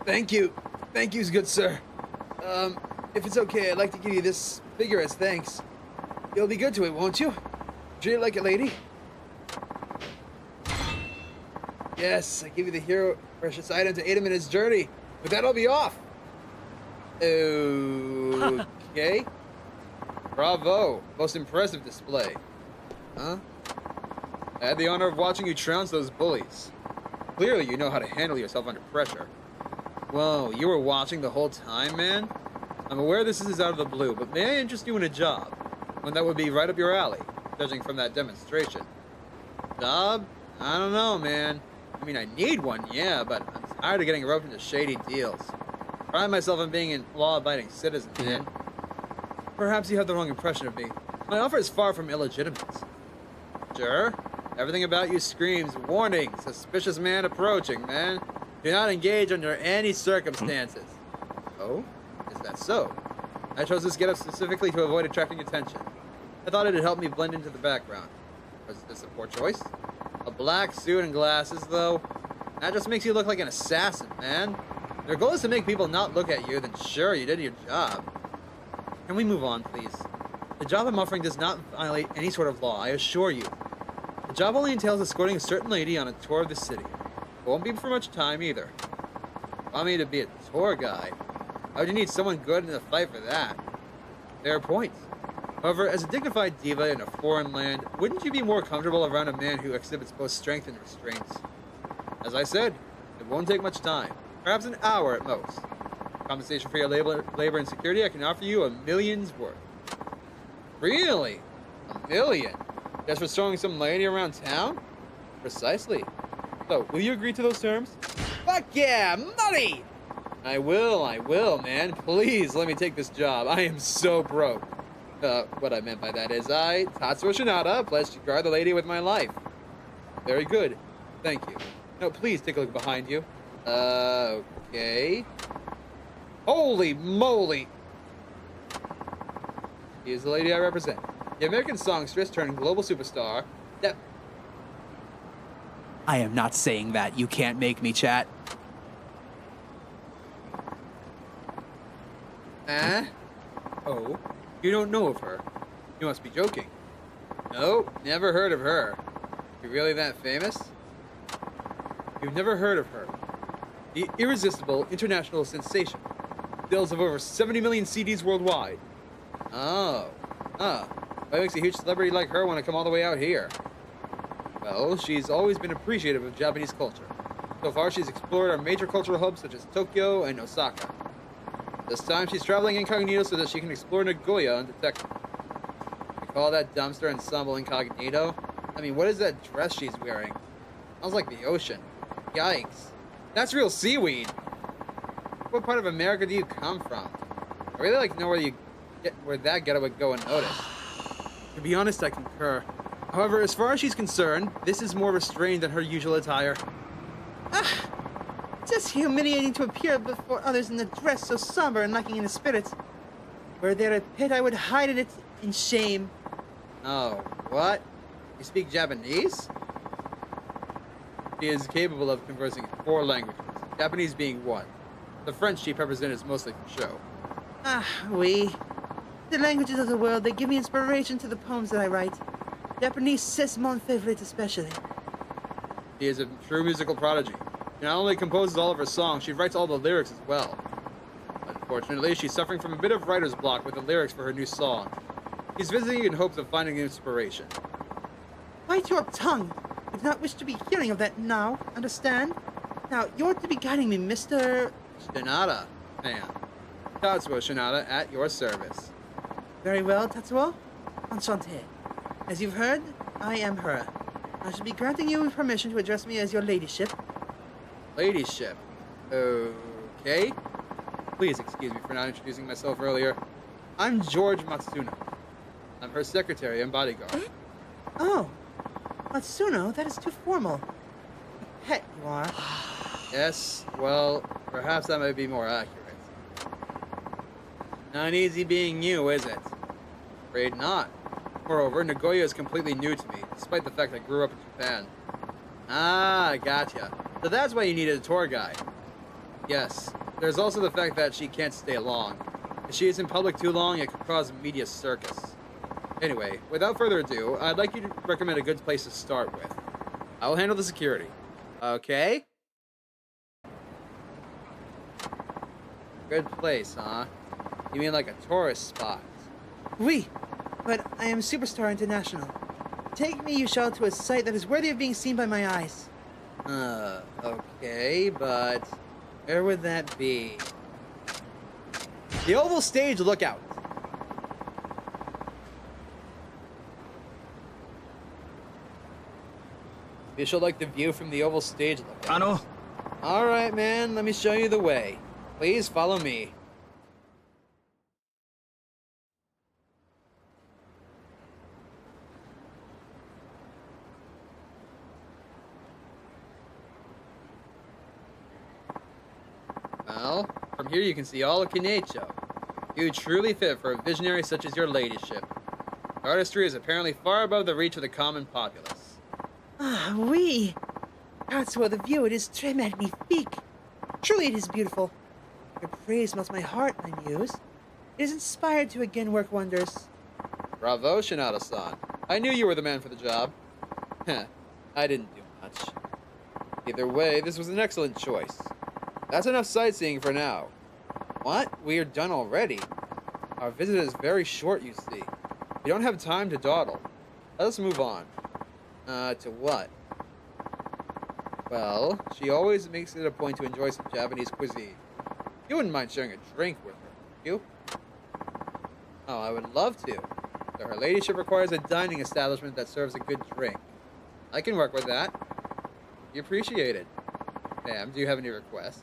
Thank you. Thank you, good sir. If it's okay, I'd like to give you this figure as thanks. You'll be good to it, won't you? Treat it like a lady. Yes, I give you the hero precious item to aid him in his journey. With that, I'll be off. Okay. Bravo. Most impressive display. Huh? I had the honor of watching you trounce those bullies. Clearly, you know how to handle yourself under pressure. Whoa, you were watching the whole time, man? I'm aware this is out of the blue, but may I interest you in a job? One that would be right up your alley, judging from that demonstration. Job? I don't know, man. I mean, I need one, yeah, but I'm tired of getting roped into shady deals. I pride myself on being a law-abiding citizen, man. Perhaps you have the wrong impression of me. My offer is far from illegitimate. Sure, everything about you screams, warning, suspicious man approaching, man. Do not engage under any circumstances. Oh? Is that so? I chose this getup specifically to avoid attracting attention. I thought it'd help me blend into the background. Was this a poor choice? A black suit and glasses, though? That just makes you look like an assassin, man. If your goal is to make people not look at you, then sure, you did your job. Can we move on, please? The job I'm offering does not violate any sort of law, I assure you. The job only entails escorting a certain lady on a tour of the city. It won't be for much time, either. Want me to be a tour guide? How would you need someone good in the fight for that? Fair point. However, as a dignified diva in a foreign land, wouldn't you be more comfortable around a man who exhibits both strength and restraint? As I said, it won't take much time. Perhaps an hour at most. Compensation for your labor and security, I can offer you $1 million's worth. Really? $1 million? Just for showing some lady around town? Precisely. So, will you agree to those terms? Fuck yeah, money! I will, man. Please let me take this job. I am so broke. What I meant by that is I, Tatsuo Shinada, pledge to guard the lady with my life. Very good. Thank you. No, please take a look behind you. Okay. Holy moly! Here's the lady I represent. The American songstress turned global superstar. I am not saying that. You can't make me, chat. Oh, you don't know of her. You must be joking. No, never heard of her. You really that famous? You've never heard of her. The irresistible international sensation. Sales of over 70 million CDs worldwide. Oh. What makes a huge celebrity like her want to come all the way out here? Well, she's always been appreciative of Japanese culture. So far, she's explored our major cultural hubs such as Tokyo and Osaka. This time, she's traveling incognito so that she can explore Nagoya undetected. You call that dumpster ensemble incognito? I mean, what is that dress she's wearing? Sounds like the ocean. Yikes. That's real seaweed. What part of America do you come from? I really like to know where that getup would go unnoticed. To be honest, I concur. However, as far as she's concerned, this is more restrained than her usual attire. It's just humiliating to appear before others in a dress so somber and lacking in the spirit. Were there a pit, I would hide in it in shame. Oh, what? You speak Japanese? She is capable of conversing in 4 languages, Japanese being 1. The French she represents mostly for show. Oui. The languages of the world, they give me inspiration to the poems that I write. Japanese, c'est mon favorite especially. She is a true musical prodigy. She not only composes all of her songs, she writes all the lyrics as well. Unfortunately, she's suffering from a bit of writer's block with the lyrics for her new song. She's visiting in hopes of finding inspiration. Bite your tongue! I do not wish to be hearing of that now, understand? Now, you're to be guiding me, Mr. Shinada, ma'am. Tatsuo Shinada at your service. Very well, Tatsuo. Enchanté. As you've heard, I am her. I shall be granting you permission to address me as your ladyship. Ladyship. Okay. Please excuse me for not introducing myself earlier. I'm George Matsuno. I'm her secretary and bodyguard. Oh, Matsuno, that is too formal. A pet you are. Yes, well, perhaps that might be more accurate. Not easy being you, is it? Afraid not. Moreover, Nagoya is completely new to me, despite the fact I grew up in Japan. Ah, gotcha. So that's why you needed a tour guide. Yes. There's also the fact that she can't stay long. If she is in public too long, it could cause a media circus. Anyway, without further ado, I'd like you to recommend a good place to start with. I will handle the security. Okay? Good place, huh? You mean like a tourist spot? Oui, but I am Superstar International. Take me, you shall, to a site that is worthy of being seen by my eyes. Okay, but where would that be? The Oval Stage Lookout. You should like the view from the Oval Stage Lookout. Alright, man, let me show you the way. Please follow me. Well, from here you can see all of Kinecho. You truly fit for a visionary such as your ladyship. Your artistry is apparently far above the reach of the common populace. Ah, oui. Tatsuo, the view, it is très magnifique. Truly it is beautiful. Your praise melts my heart, my muse. It is inspired to again work wonders. Bravo, Shinada-san. I knew you were the man for the job. Heh, I didn't do much. Either way, this was an excellent choice. That's enough sightseeing for now. What? We are done already? Our visit is very short, you see. We don't have time to dawdle. Let us move on. To what? Well, she always makes it a point to enjoy some Japanese cuisine. You wouldn't mind sharing a drink with her, would you? Oh, I would love to. So her ladyship requires a dining establishment that serves a good drink. I can work with that. You appreciate it. Ma'am, do you have any requests?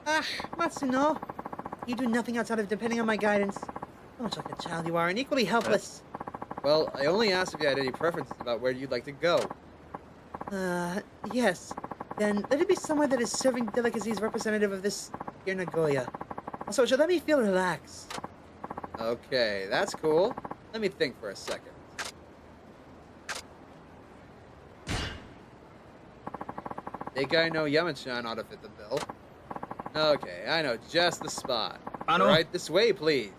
Ah, Matsuno. You do nothing outside of depending on my guidance. How much like a child you are, and equally helpless. Well, I only asked if you had any preferences about where you'd like to go. Yes. Then let it be somewhere that is serving delicacies representative of this here Nagoya. Also, it should let me feel relaxed. Okay, that's cool. Let me think for a second. Deikai no Yamachan ought to fit the bill. Okay, I know just the spot. Right this way, please.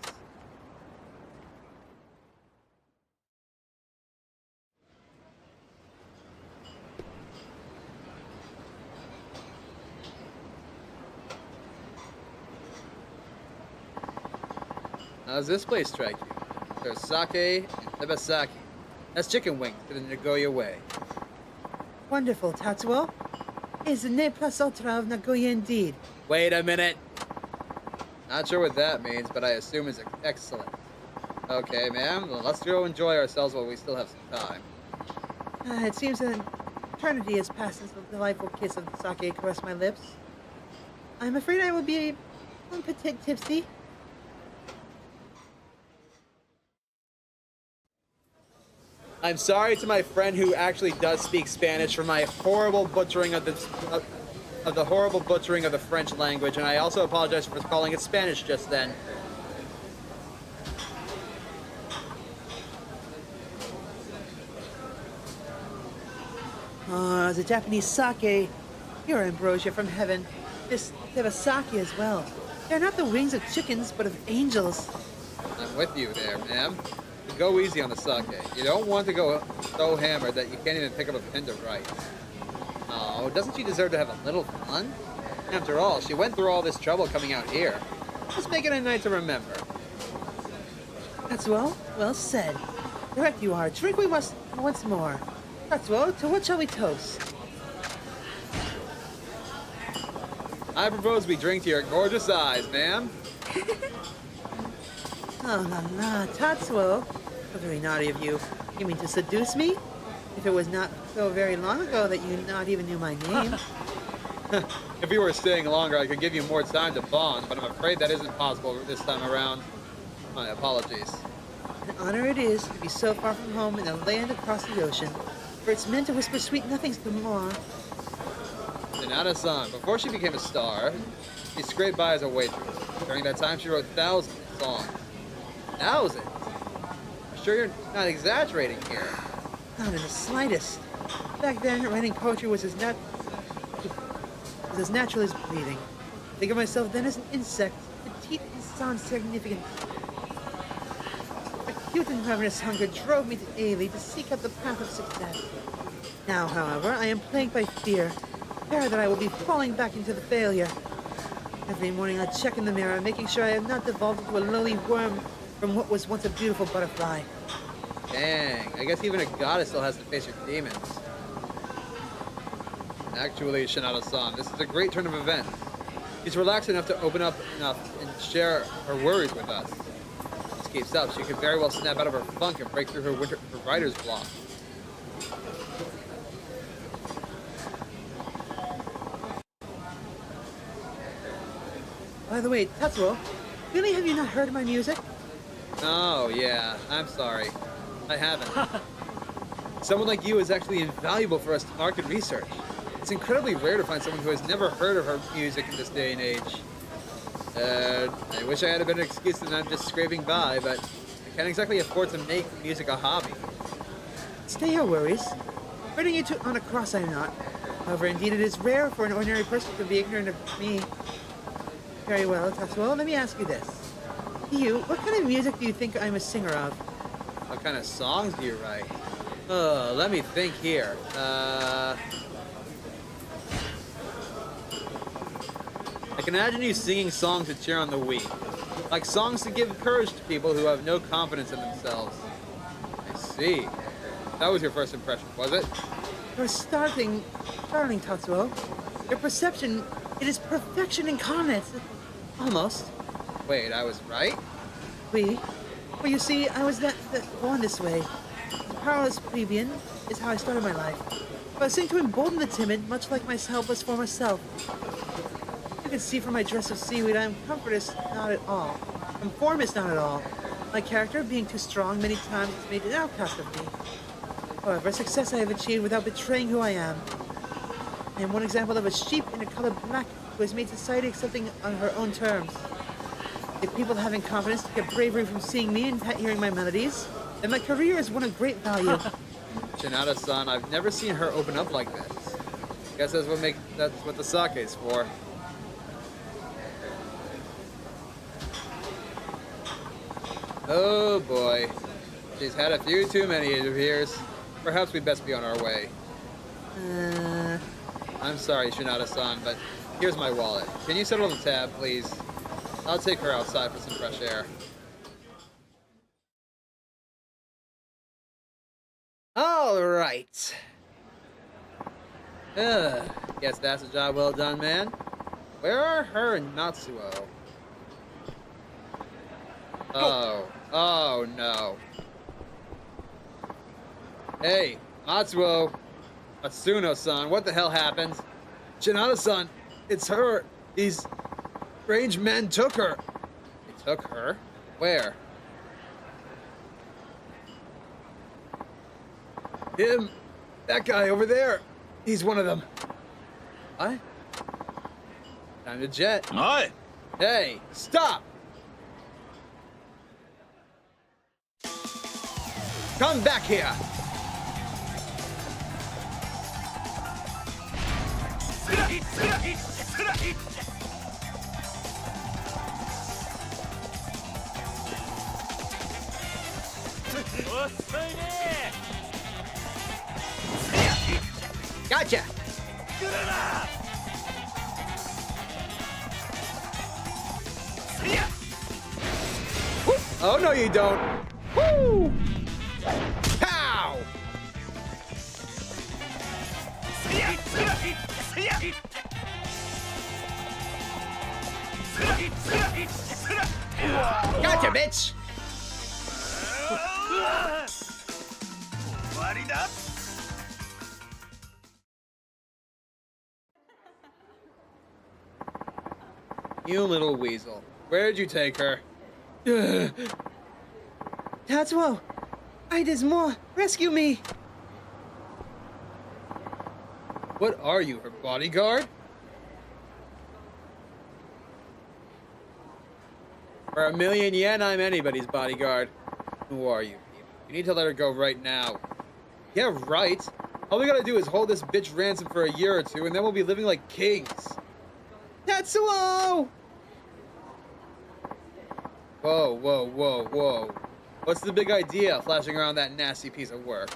How does this place strike you? There's sake and tebasaki. That's chicken wings to the Nagoya way. Wonderful, Tatsuo. Is the ne plus ultra of Nagoya indeed. Wait a minute. Not sure what that means, but I assume it's excellent. Okay, ma'am, well, let's go enjoy ourselves while we still have some time. It seems an eternity has passed since the delightful kiss of the sake caressed my lips. I'm afraid I will be a bit tipsy. I'm sorry to my friend who actually does speak Spanish for my horrible butchering of the horrible butchering of the French language, and I also apologize for calling it Spanish just then. The Japanese sake. Pure ambrosia from heaven. This tebasaki as well. They're not the wings of chickens, but of angels. I'm with you there, ma'am. Go easy on the sake. You don't want to go so hammered that you can't even pick up a pin to write. Oh, doesn't she deserve to have a little fun? After all, she went through all this trouble coming out here. Let's make it a night to remember. Tatsuo, well said. Correct you are. Drink we must once more. Tatsuo, to what shall we toast? I propose we drink to your gorgeous eyes, ma'am. Oh la la, Tatsuo. How very naughty of you. You mean to seduce me? If it was not so very long ago that you not even knew my name. If you were staying longer, I could give you more time to bond, but I'm afraid that isn't possible this time around. My apologies. An honor it is to be so far from home in a land across the ocean, for it's meant to whisper sweet nothings to more. Hinata-san, before she became a star, she scraped by as a waitress. During that time, she wrote thousands of songs. Thousands? I'm sure you're not exaggerating here. Not in the slightest. Back then, writing poetry was as natural as breathing. Think of myself then as an insect, petite and sans significant. Acute and ravenous hunger drove me to Ailey to seek out the path of success. Now, however, I am plagued by fear that I will be falling back into the failure. Every morning I check in the mirror, making sure I have not devolved into a lowly worm from what was once a beautiful butterfly. Dang, I guess even a goddess still has to face her demons. Actually, Shinada-san, this is a great turn of events. She's relaxed enough to open up enough and share her worries with us. If this keeps up, she could very well snap out of her funk and break through her writer's block. By the way, Tatsuo, really have you not heard my music? Oh, yeah, I'm sorry. I haven't. Someone like you is actually invaluable for us to market research. It's incredibly rare to find someone who has never heard of her music in this day and age. I wish I had a better excuse than I'm just scraping by, but I can't exactly afford to make music a hobby. Stay your worries. Putting you on a cross I am not. However, indeed it is rare for an ordinary person to be ignorant of me. Very well, Tatsuo, let me ask you this. You, what kind of music do you think I'm a singer of? What kind of songs do you write? Let me think here. I can imagine you singing songs to cheer on the weak. Like songs to give courage to people who have no confidence in themselves. I see. That was your first impression, was it? You're starting, Tatsuo. Your perception, it is perfection incarnate. Almost. Wait, I was right? Well, you see, I was born this way. A powerless plebeian is how I started my life. But I seem to embolden the timid, much like my helpless former self. You can see from my dress of seaweed I am comfortless not at all. Conformist not at all. My character, being too strong many times, has made an outcast of me. However, success I have achieved without betraying who I am. I am one example of a sheep in a color black who has made society accepting on her own terms. If people having confidence to get bravery from seeing me and hearing my melodies, then my career is one of great value. Shinada-san, I've never seen her open up like this. Guess that's what the sake's for. Oh boy. She's had a few too many, it appears. Perhaps we'd best be on our way. I'm sorry, Shinada-san, but here's my wallet. Can you settle the tab, please? I'll take her outside for some fresh air. All right. Guess that's a job well done, man. Where are her and Natsuo? Oh no. Hey, Matsuo. Matsuno-san, what the hell happened? Shinada-san, it's her. These strange men took her. They took her? Where? Him. That guy over there. He's one of them. What? Time to jet. Oi! Hey, stop! Come back here! Gotcha! Oh, no, you don't. Woo! Pow! Gotcha, bitch! You little weasel. Where'd you take her? Tatsuo! I did more! Rescue me! What are you, her bodyguard? For 1,000,000 yen, I'm anybody's bodyguard. Who are you? You need to let her go right now. Yeah, right. All we gotta do is hold this bitch ransom for a year or two, and then we'll be living like kings. Tatsuo! Whoa, whoa, whoa, whoa. What's the big idea, flashing around that nasty piece of work?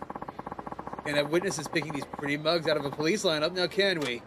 Can't have witnesses picking these pretty mugs out of a police lineup, now can we?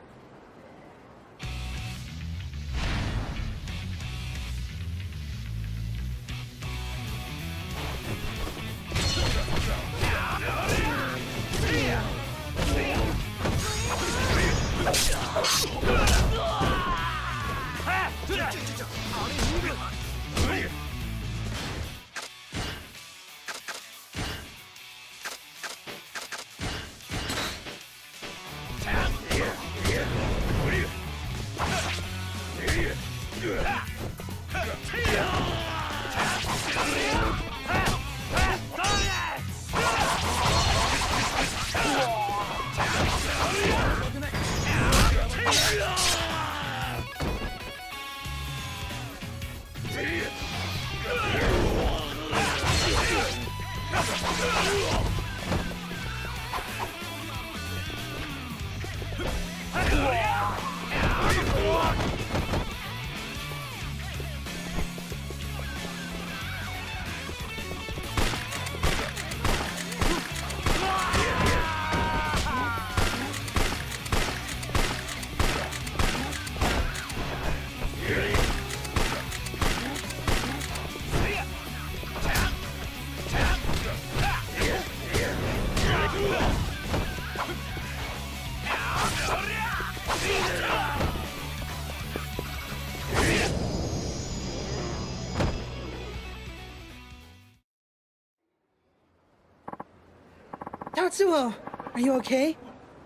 Tatsuo! Are you okay?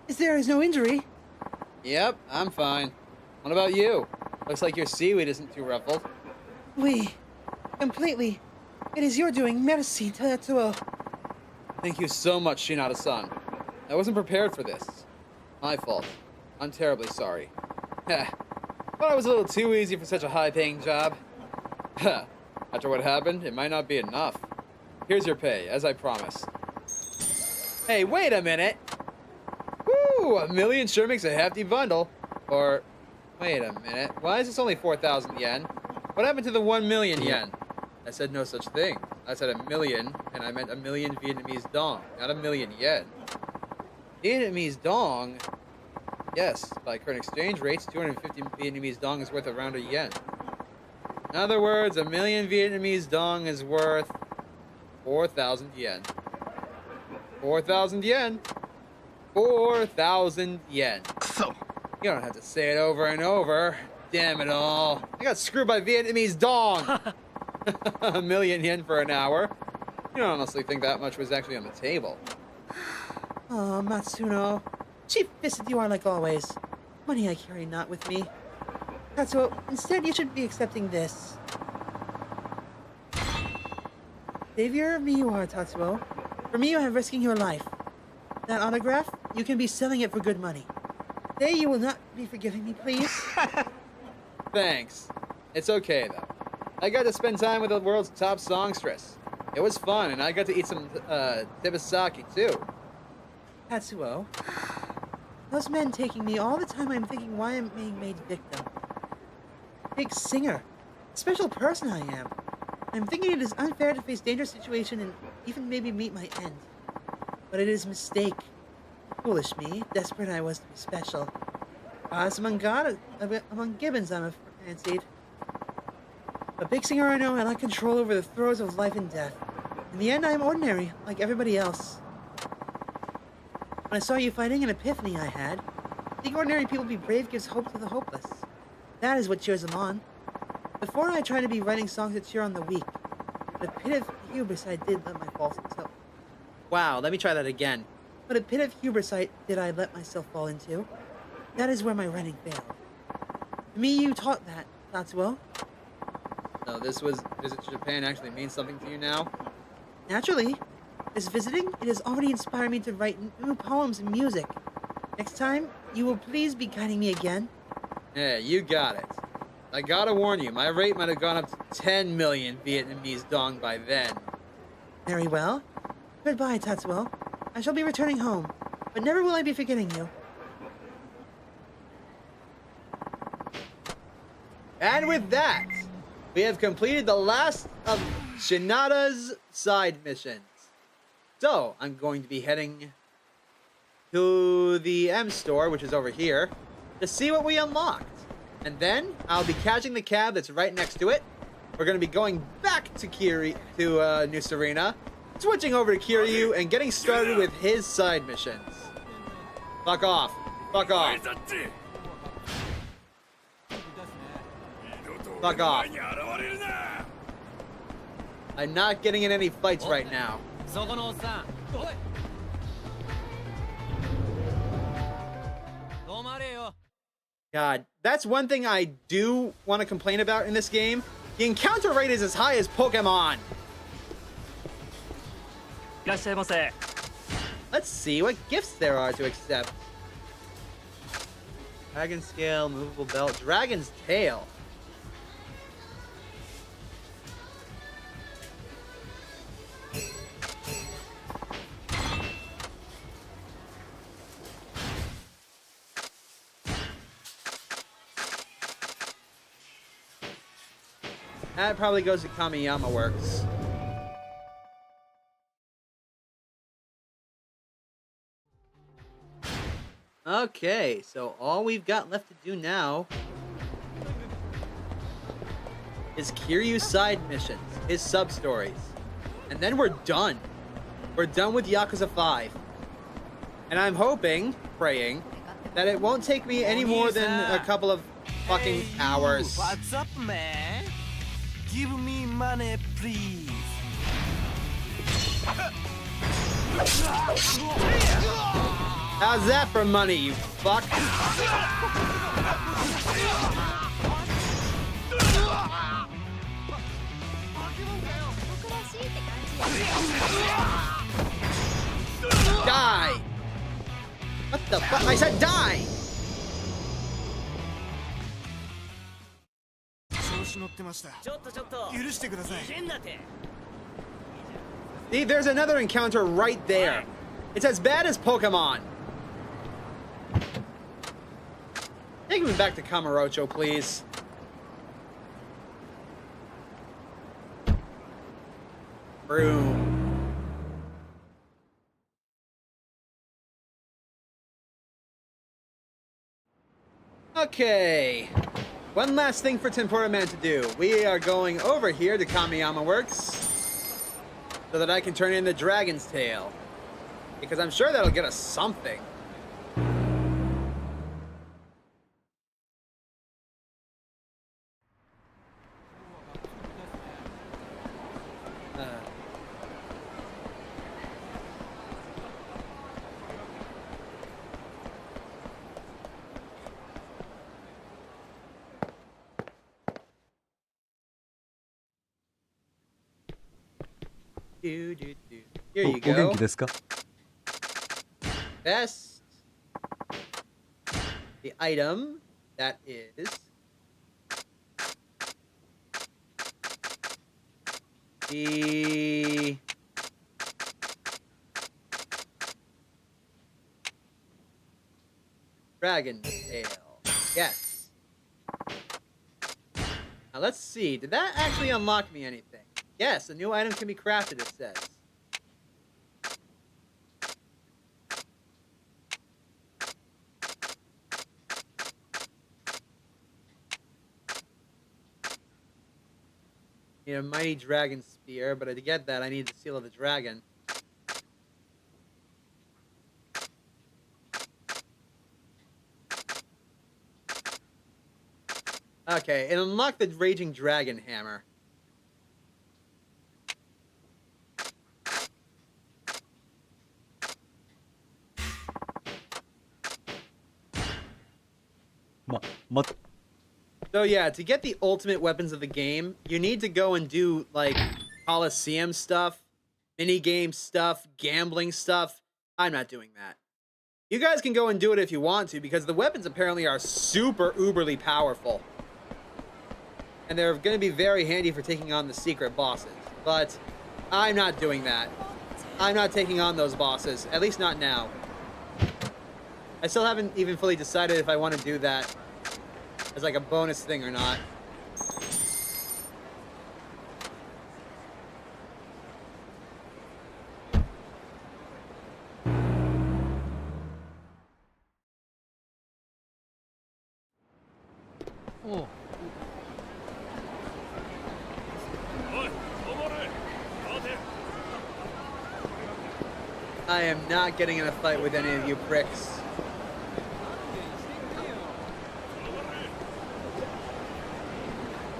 There is no injury? Yep, I'm fine. What about you? Looks like your seaweed isn't too ruffled. Oui. Completely. It is your doing. Merci, Tatsuo. Thank you so much, Shinada-san. I wasn't prepared for this. My fault. I'm terribly sorry. Thought it was a little too easy for such a high-paying job. After what happened, it might not be enough. Here's your pay, as I promised. Hey, wait a minute! Woo! 1,000,000 sure makes a hefty bundle. Or, wait a minute. Why is this only 4,000 yen? What happened to the 1,000,000 yen? I said no such thing. I said 1,000,000, and I meant 1,000,000 Vietnamese dong, not 1,000,000 yen. Vietnamese dong? Yes, by current exchange rates, 250 Vietnamese dong is worth around a yen. In other words, 1,000,000 Vietnamese dong is worth 4,000 yen. 4,000 yen. 4,000 yen. So, You don't have to say it over and over. Damn it all. I got screwed by Vietnamese dong. 1,000,000 yen for an hour. You don't honestly think that much was actually on the table. Oh, Matsuno. Cheap-fisted you are like always. Money I carry not with me. Tatsuo, instead you should be accepting this. Savior of me you are, Tatsuo. For me you have risking your life. That autograph, you can be selling it for good money. Today you will not be forgiving me, please. Thanks. It's okay, though. I got to spend time with the world's top songstress. It was fun, and I got to eat some tebasaki, too. Tatsuo. Those men taking me all the time, I'm thinking why I'm being made victim. Big singer. Special person I am. I'm thinking it is unfair to face dangerous situation and even maybe meet my end. But it is mistake. Foolish me, desperate I was to be special. As among gibbons I'm fancied. A big singer I know, I lack control over the throes of life and death. In the end, I am ordinary, like everybody else. When I saw you fighting, an epiphany I had. Seeing ordinary people be brave gives hope to the hopeless. That is what cheers them on. Before I tried to be writing songs to cheer on the weak. But a pit of hubris I did let my false self. Wow, let me try that again. But a pit of hubris did I let myself fall into. That is where my writing failed. To me, you taught that, Tatsuo. So this was visit to Japan actually means something to you now? Naturally. This visiting, it has already inspired me to write new poems and music. Next time, you will please be guiding me again. Yeah, you got it. I gotta warn you, my rate might have gone up to 10 million Vietnamese dong by then. Very well. Goodbye, Tatsuo. I shall be returning home, but never will I be forgetting you. And with that, we have completed the last of Shinada's side missions. So, I'm going to be heading to the M store, which is over here, to see what we unlocked. And then, I'll be catching the cab that's right next to it. We're going to be going back to New Serena, switching over to Kiryu, and getting started with his side missions. Fuck off. Fuck off. Fuck off. I'm not getting in any fights right now. God, that's one thing I do want to complain about in this game. The encounter rate is as high as Pokemon. Let's see what gifts there are to accept. Dragon scale, movable belt, dragon's tail. That probably goes to Kamiyama Works. Okay, so all we've got left to do now is Kiryu's side missions, his sub-stories. And then we're done. We're done with Yakuza 5. And I'm hoping, praying, that it won't take me any more than a couple of fucking hours. What's up, man? Give me money, please. How's that for money, you fuck? Die! What the fuck? I said die! See, there's another encounter right there. It's as bad as Pokemon. Take me back to Kamurocho, please. Broom. Okay. One last thing for Tempura Man to do. We are going over here to Kamiyama Works so that I can turn in the Dragon's Tail. Because I'm sure that'll get us something. Here you go. Best. The item that is the Dragon's Tail. Yes. Now let's see. Did that actually unlock me anything? Yes, a new item can be crafted, it says. Need a mighty dragon spear, but to get that, I need the seal of the dragon. Okay, and unlock the raging dragon hammer. So yeah, to get the ultimate weapons of the game, you need to go and do, like, Coliseum stuff, minigame stuff, gambling stuff. I'm not doing that. You guys can go and do it if you want to, because the weapons apparently are super uberly powerful. And they're going to be very handy for taking on the secret bosses. But I'm not doing that. I'm not taking on those bosses, at least not now. I still haven't even fully decided if I want to do that as like a bonus thing or not. Oh. I am not getting in a fight with any of you pricks.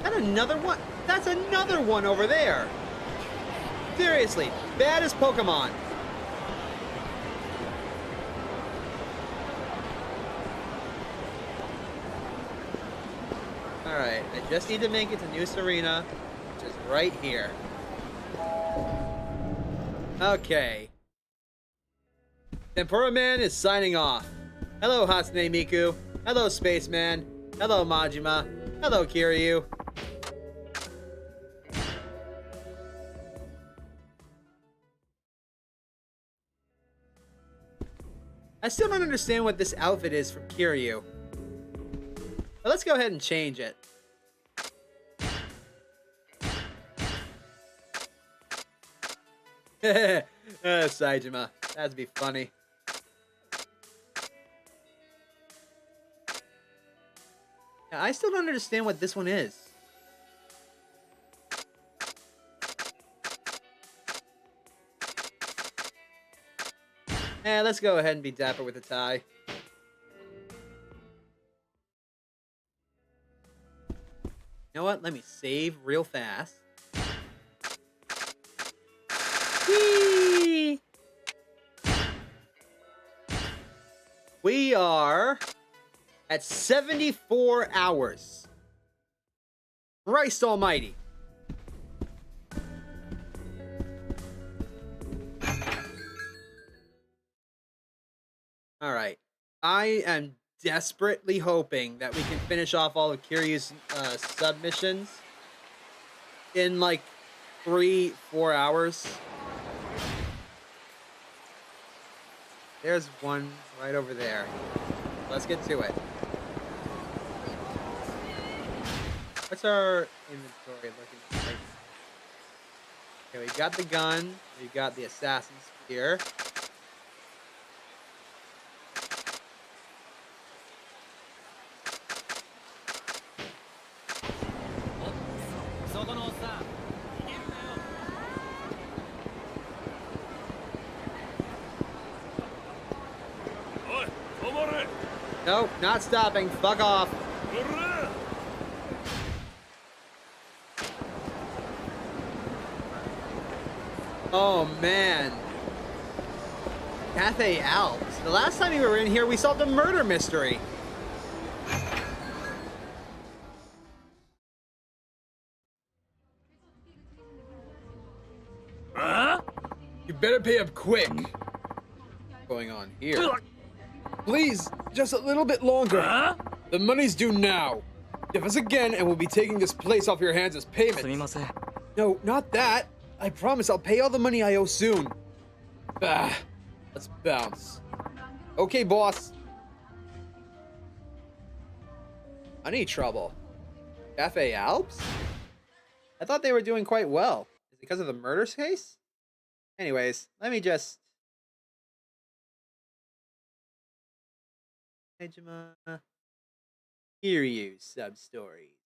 That another one? That's another one over there. Seriously, baddest Pokemon. Alright, I just need to make it to New Serena, which is right here. Okay. Tempura Man is signing off. Hello, Hatsune Miku. Hello, Spaceman. Hello, Majima. Hello, Kiryu. I still don't understand what this outfit is from Kiryu. But let's go ahead and change it. Saejima. That'd be funny. Yeah, I still don't understand what this one is. Let's go ahead and be dapper with a tie. You know what? Let me save real fast. Whee! We are at 74 hours. Christ almighty. All right. I am desperately hoping that we can finish off all of Kiryu's submissions in like 3-4 hours. There's one right over there. Let's get to it. What's our inventory looking like? Okay, we got the gun. We got the assassin's spear. Nope, not stopping. Fuck off. Oh, man. Cafe Alps. The last time we were in here, we solved a murder mystery. You better pay up quick. What's going on here? Please, just a little bit longer. The money's due now. Give us again and we'll be taking this place off your hands as payment. No, not that. I promise I'll pay all the money I owe soon. Ah, let's bounce. Okay, boss. Money trouble. Cafe Alps? I thought they were doing quite well. Is it because of the murder case? Anyways, let me just... Kiryu Substories.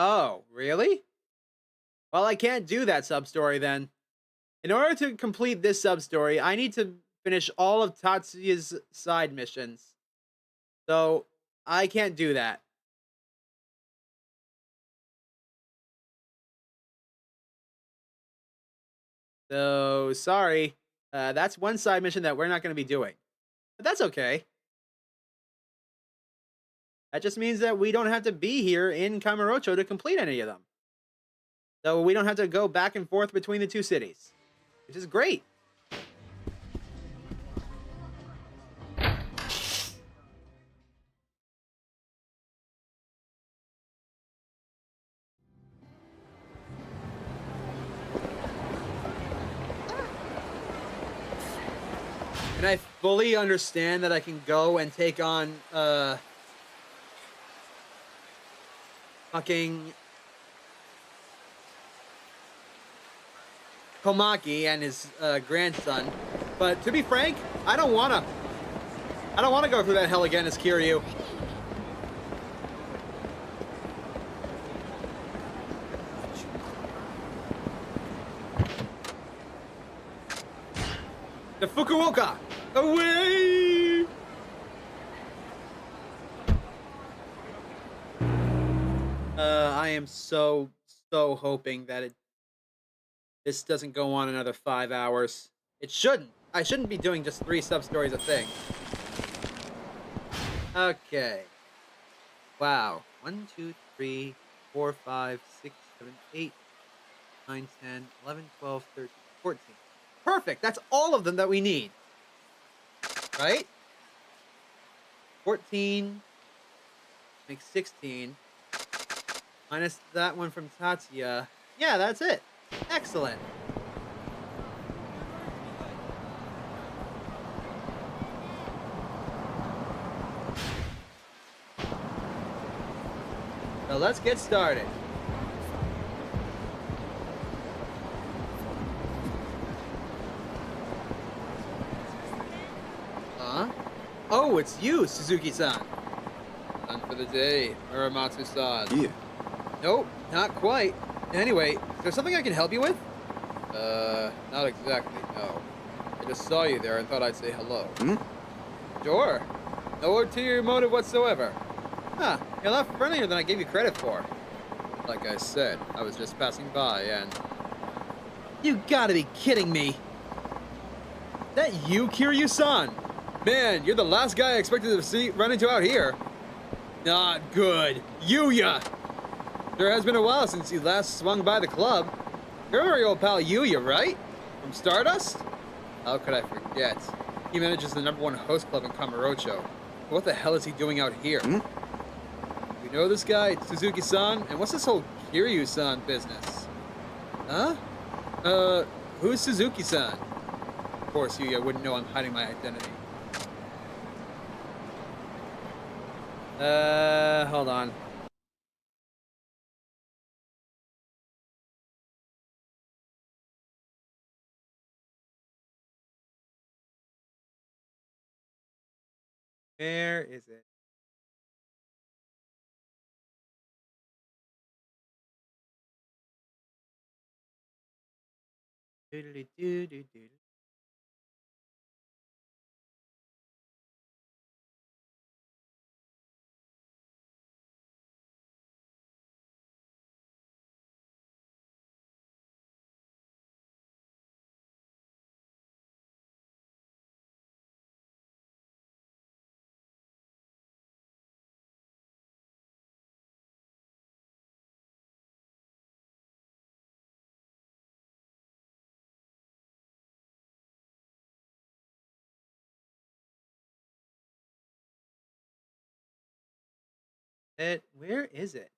Oh, really? Well, I can't do that sub-story then. In order to complete this sub-story, I need to finish all of Tatsuya's side missions. So, I can't do that. So, sorry. That's one side mission that we're not going to be doing. But that's okay. That just means that we don't have to be here in Kamurocho to complete any of them. So we don't have to go back and forth between the two cities, which is great. And I fully understand that I can go and take on fucking Komaki and his grandson. But to be frank, I don't wanna go through that hell again as Kiryu. The Fukuoka! Away! I am so hoping that this doesn't go on another 5 hours. It shouldn't. I shouldn't be doing just 3 sub-stories a thing. Okay. Wow. 1, 2, 3, 4, 5, 6, 7, 8, 9, 10, 11, 12, 13, 14. Perfect! That's all of them that we need. Right? 14 makes 16. Minus that one from Tatsuya. Yeah, that's it. Excellent. So let's get started. Huh? Oh, it's you, Suzuki-san. Done for the day, Muramatsu-san. Yeah. Nope, not quite. Anyway, is there something I can help you with? Not exactly, no. I just saw you there and thought I'd say hello. Hmm? Sure. No ulterior motive whatsoever. Huh, you're a lot friendlier than I gave you credit for. Like I said, I was just passing by and... You gotta be kidding me! Is that you, Kiryu-san? Man, you're the last guy I expected to run into out here. Not good. Yuya! Sure has been a while since you last swung by the club. You remember your old pal Yuya, right? From Stardust? How could I forget? He manages the #1 host club in Kamurocho. What the hell is he doing out here? Hmm? You know this guy, Suzuki-san? And what's this whole Kiryu-san business? Huh? Who's Suzuki-san? Of course, Yuya wouldn't know I'm hiding my identity. Hold on. Where is it? Doodly-doo-doo-doo. Where is it?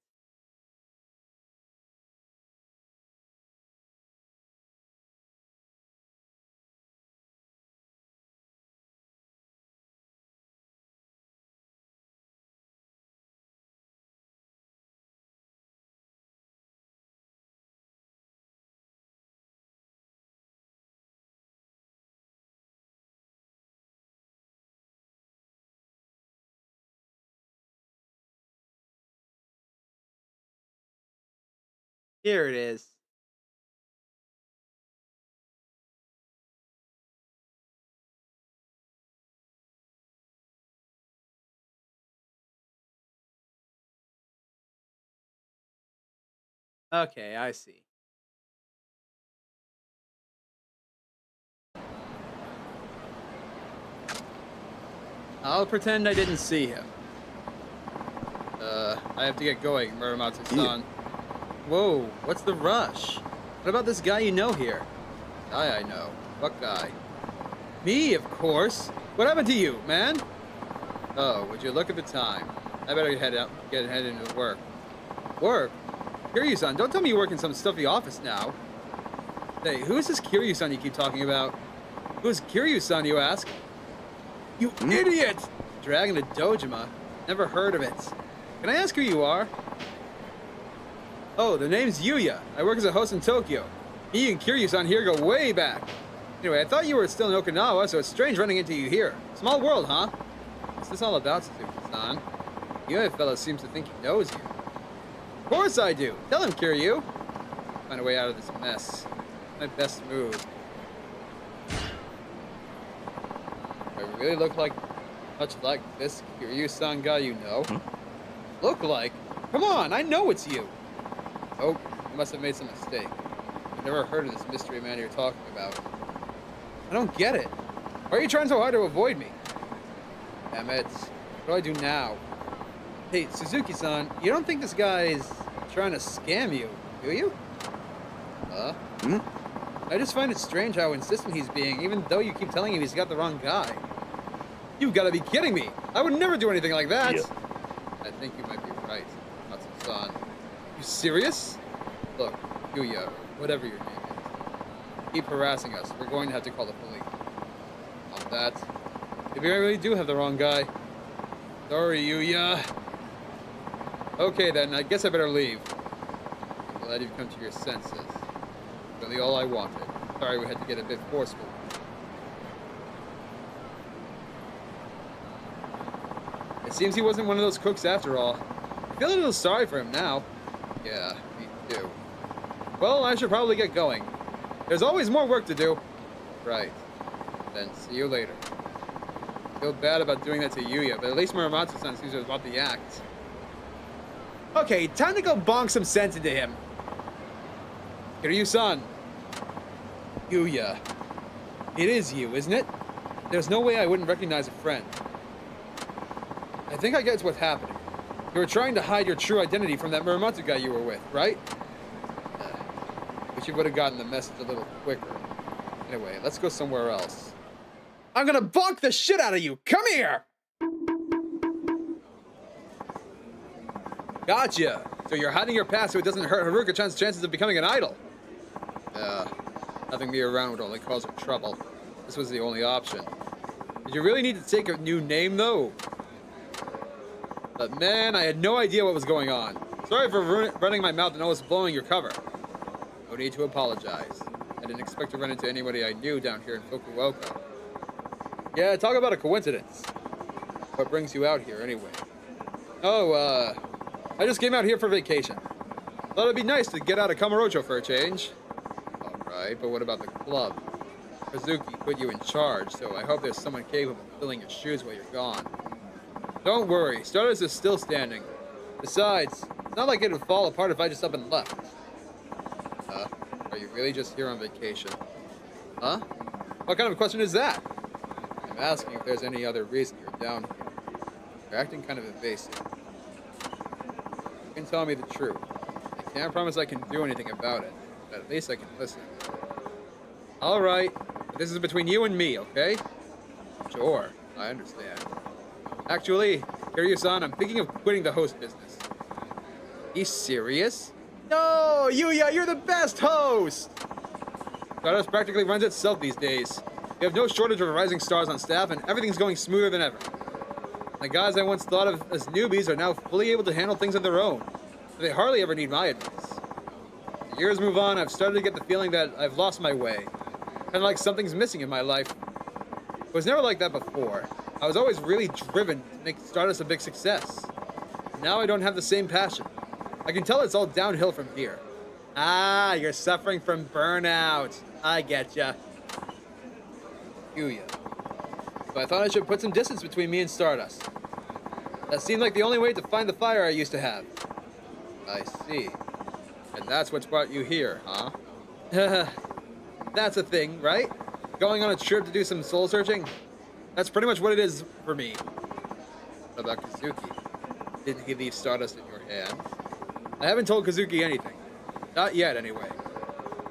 Here it is. Okay, I see. I'll pretend I didn't see him. I have to get going, Muramatsu-san. Whoa, what's the rush? What about this guy you know here? Guy I know. What guy? Me, of course. What happened to you, man? Oh, would you look at the time? I better get into work. Work? Kiryu-san, don't tell me you work in some stuffy office now. Hey, who is this Kiryu-san you keep talking about? Who's Kiryu-san, you ask? You idiot! Dragon of Dojima. Never heard of it. Can I ask who you are? Oh, the name's Yuya. I work as a host in Tokyo. Me and Kiryu-san here go way back. Anyway, I thought you were still in Okinawa, so it's strange running into you here. Small world, huh? What's this all about, Suzuki-san? You fellow seems to think he knows you. Of course I do. Tell him, Kiryu. Find a way out of this mess. My best move. I really look much like this Kiryu-san guy you know? Look like? Come on, I know it's you. Oh, you must have made some mistake. I've never heard of this mystery man you're talking about. I don't get it. Why are you trying so hard to avoid me? Damn it. What do I do now? Hey, Suzuki-san, you don't think this guy's trying to scam you, do you? I just find it strange how insistent he's being, even though you keep telling him he's got the wrong guy. You've got to be kidding me. I would never do anything like that. Yeah. I think you might be right, Natsu-san. You serious? Look, Yuya, whatever your name is, keep harassing us. We're going to have to call the police. On that, maybe I really do have the wrong guy. Sorry, Yuya. Okay then, I guess I better leave. I'm glad you've come to your senses. Really all I wanted. Sorry we had to get a bit forceful. It seems he wasn't one of those crooks after all. I feel a little sorry for him now. Yeah, me too. Well, I should probably get going. There's always more work to do. Right. Then see you later. I feel bad about doing that to Yuya, but at least Muramatsu-san seems to have bought the act. Okay, time to go bonk some sense into him. Kiryu-san. Yuya. It is you, isn't it? There's no way I wouldn't recognize a friend. I think I get what's happening. You were trying to hide your true identity from that Muramatsu guy you were with, right? Wish you would have gotten the message a little quicker. Anyway, let's go somewhere else. I'm gonna bonk the shit out of you! Come here! Gotcha! So you're hiding your past so it doesn't hurt Haruka-chan's chances of becoming an idol. Having me around would only cause her trouble. This was the only option. Did you really need to take a new name, though? But man, I had no idea what was going on. Sorry for running my mouth and almost blowing your cover. No need to apologize. I didn't expect to run into anybody I knew down here in Fukuoka. Yeah, talk about a coincidence. What brings you out here, anyway? Oh, I just came out here for vacation. Thought it'd be nice to get out of Kamurocho for a change. Alright, but what about the club? Kazuki put you in charge, so I hope there's someone capable of filling your shoes while you're gone. Don't worry, Stardust is still standing. Besides, it's not like it would fall apart if I just up and left. Are you really just here on vacation? Huh? What kind of question is that? I'm asking if there's any other reason you're down here. You're acting kind of evasive. You can tell me the truth. I can't promise I can do anything about it, but at least I can listen. Alright, but this is between you and me, okay? Sure, I understand. Actually, Kiryu-san, I'm thinking of quitting the host business. Are you serious? No, Yuya, you're the best host! Stardust practically runs itself these days. We have no shortage of rising stars on staff, and everything's going smoother than ever. The guys I once thought of as newbies are now fully able to handle things on their own. They hardly ever need my advice. As years move on, I've started to get the feeling that I've lost my way. Kind of like something's missing in my life. It was never like that before. I was always really driven to make Stardust a big success. Now I don't have the same passion. I can tell it's all downhill from here. Ah, you're suffering from burnout. I getcha. Yuya. So I thought I should put some distance between me and Stardust. That seemed like the only way to find the fire I used to have. I see. And that's what's brought you here, huh? That's a thing, right? Going on a trip to do some soul searching? That's pretty much what it is for me. What about Kazuki? Didn't he leave Stardust in your hand? I haven't told Kazuki anything. Not yet, anyway.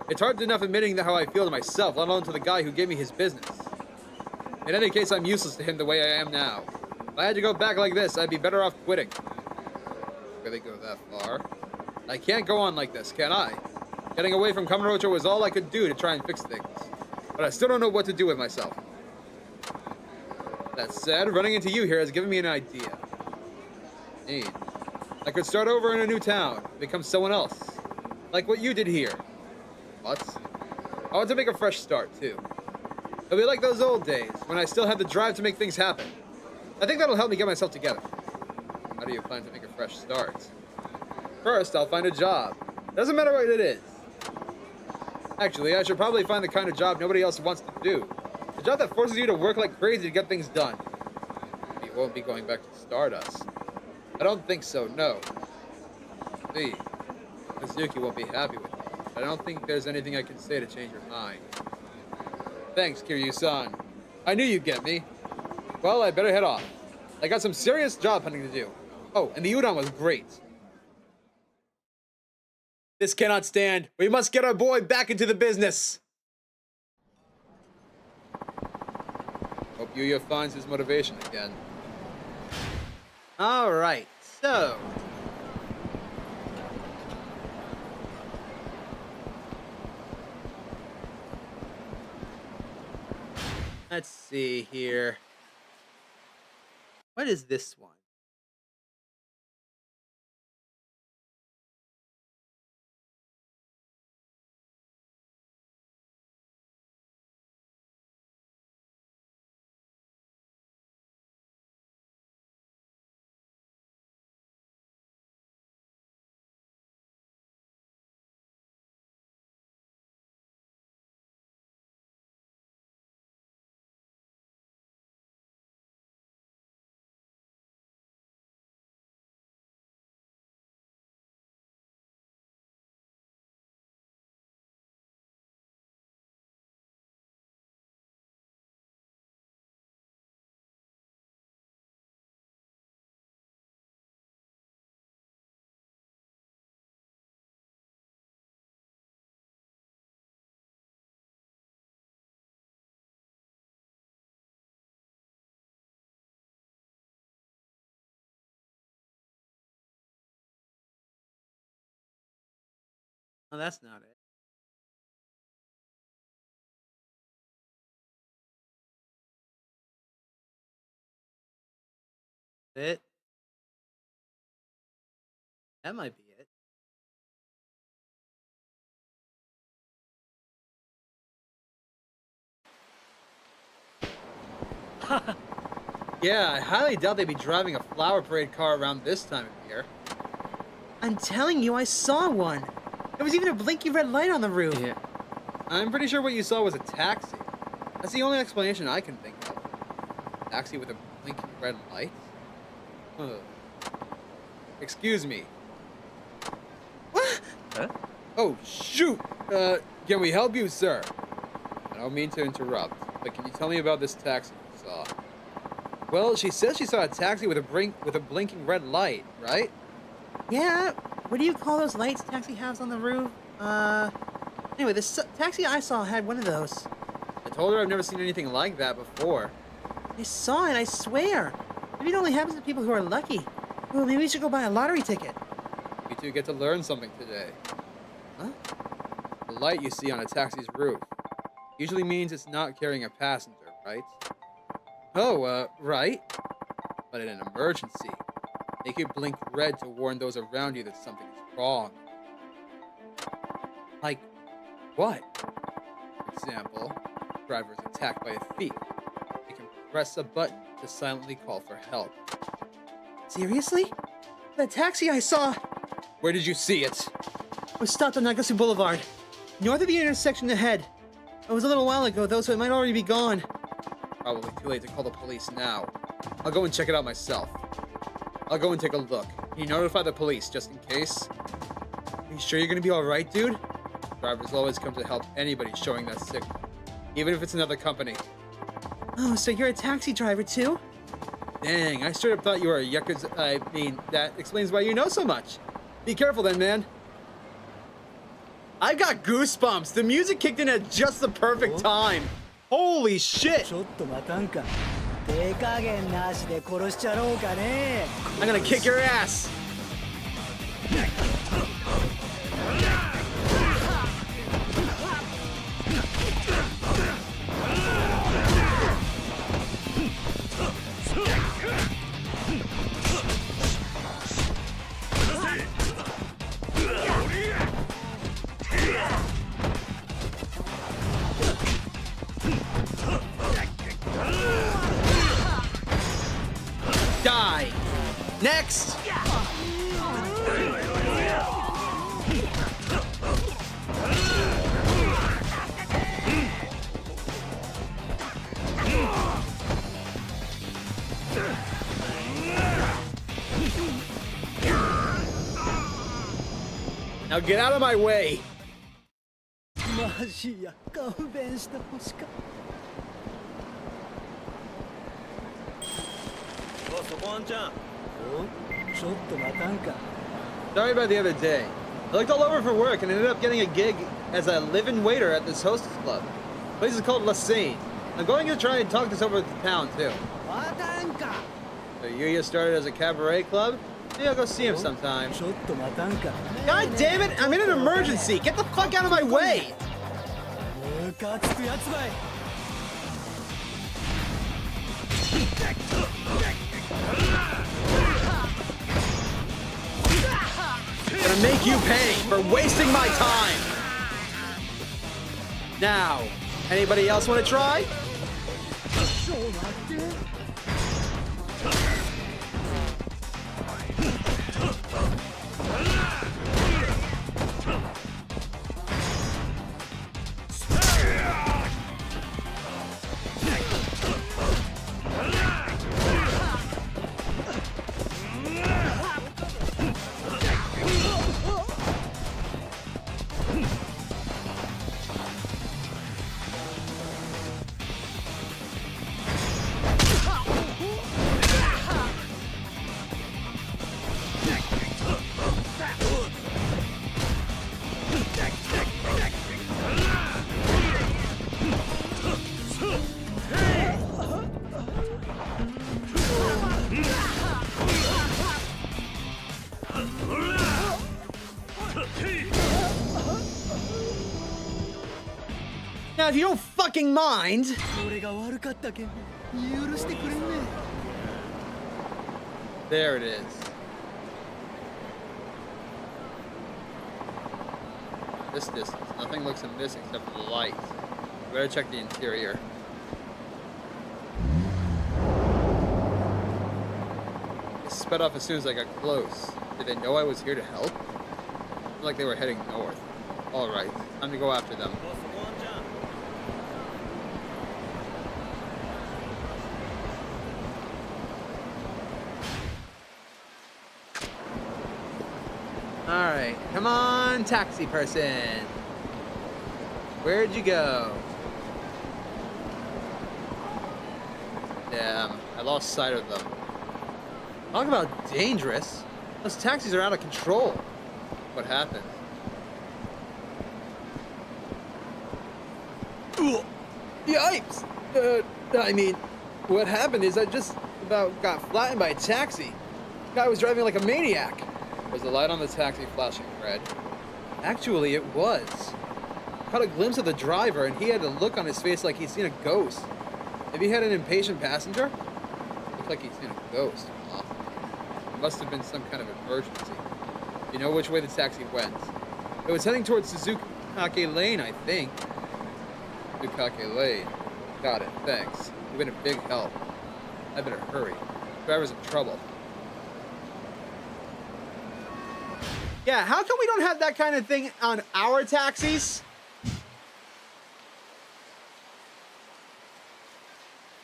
It's hard enough admitting how I feel to myself, let alone to the guy who gave me his business. In any case, I'm useless to him the way I am now. If I had to go back like this, I'd be better off quitting. Really go that far? I can't go on like this, can I? Getting away from Kamurocho was all I could do to try and fix things. But I still don't know what to do with myself. That said, running into you here has given me an idea. Indeed. I could start over in a new town, become someone else. Like what you did here. What? I want to make a fresh start, too. It'll be like those old days, when I still had the drive to make things happen. I think that'll help me get myself together. How do you plan to make a fresh start? First, I'll find a job. Doesn't matter what it is. Actually, I should probably find the kind of job nobody else wants to do. A job that forces you to work like crazy to get things done. You won't be going back to Stardust. I don't think so, no. See, Kazuki won't be happy with me. I don't think there's anything I can say to change your mind. Thanks, Kiryu-san. I knew you'd get me. Well, I better head off. I got some serious job hunting to do. Oh, and the udon was great. This cannot stand. We must get our boy back into the business. Hope Yuya finds his motivation again. All right, so... let's see here. What is this one? Oh, that's not it. It? That might be it. Yeah, I highly doubt they'd be driving a flower parade car around this time of year. I'm telling you, I saw one. There was even a blinky red light on the roof. Yeah. I'm pretty sure what you saw was a taxi. That's the only explanation I can think of. Taxi with a blinking red light? Huh. Excuse me. What? Huh? Oh, shoot! Can we help you, sir? I don't mean to interrupt, but can you tell me about this taxi you saw? Well, she says she saw a taxi with a blinking red light, right? Yeah. What do you call those lights taxi has on the roof? Anyway, this taxi I saw had one of those. I told her I've never seen anything like that before. I saw it, I swear. Maybe it only happens to people who are lucky. Well, maybe we should go buy a lottery ticket. You two get to learn something today. Huh? The light you see on a taxi's roof usually means it's not carrying a passenger, right? Oh, right. But in an emergency, make it blink red to warn those around you that something is wrong. Like, what? For example, the driver is attacked by a thief. They can press a button to silently call for help. Seriously? The taxi I saw... Where did you see it? We're stopped on Nagasu Boulevard, north of the intersection ahead. It was a little while ago, though, so it might already be gone. Probably too late to call the police now. I'll go and check it out myself. I'll go and take a look. Can you notify the police, just in case? Are you sure you're gonna be alright, dude? Drivers always come to help anybody showing that signal, even if it's another company. Oh, so you're a taxi driver, too? Dang, I straight up thought you were a Yakuza. I mean, that explains why you know so much. Be careful then, man. I got goosebumps. The music kicked in at just the perfect time. Holy shit. ちょっと待たんか。手加減なしで殺しちゃろうかね。I'm gonna kick your ass. Die. Next. Now get out of my way. マジや、勘弁してほしか。お、そこあんちゃん。お、ちょっと待たんか。 Sorry about the other day. I looked all over for work and ended up getting a gig as a live-in waiter at this hostess club. The place is called La Seine. I'm going to try and talk this over to town too. 待たんか。 So you started as a cabaret club? Maybe I'll go see him sometime. ちょっと待たんか。 God damn it! I'm in an emergency! Get the fuck out of my way! ムカつくやつばい。 I'm gonna make you pay for wasting my time! Now, anybody else want to try? ちょ待って。 Now, if you don't fucking mind. 俺が悪かったけん許してくれんね。 There it is. This distance, nothing looks amiss except for the lights. Better check the interior. They sped off as soon as I got close. Did they know I was here to help? Looked like they were heading north. Alright, time to go after them. お、そこあんちゃん。 Alright, come on, taxi person. Where'd you go? Damn, I lost sight of them. Talk about dangerous. Those taxis are out of control. What happened? Ugh, yipes! I mean, what happened is I just about got flattened by a taxi. The guy was driving like a maniac. Was the light on the taxi flashing red? Actually, it was. Caught a glimpse of the driver, and he had a look on his face like he'd seen a ghost. Maybe he had an impatient passenger? Looked like he'd seen a ghost. Huh? It must have been some kind of emergency. You know which way the taxi went? It was heading towards Suzukake Lane, I think. Suzukake Lane. Got it, thanks. You've been a big help. I better hurry. The driver's in trouble. Yeah, how come we don't have that kind of thing on our taxis?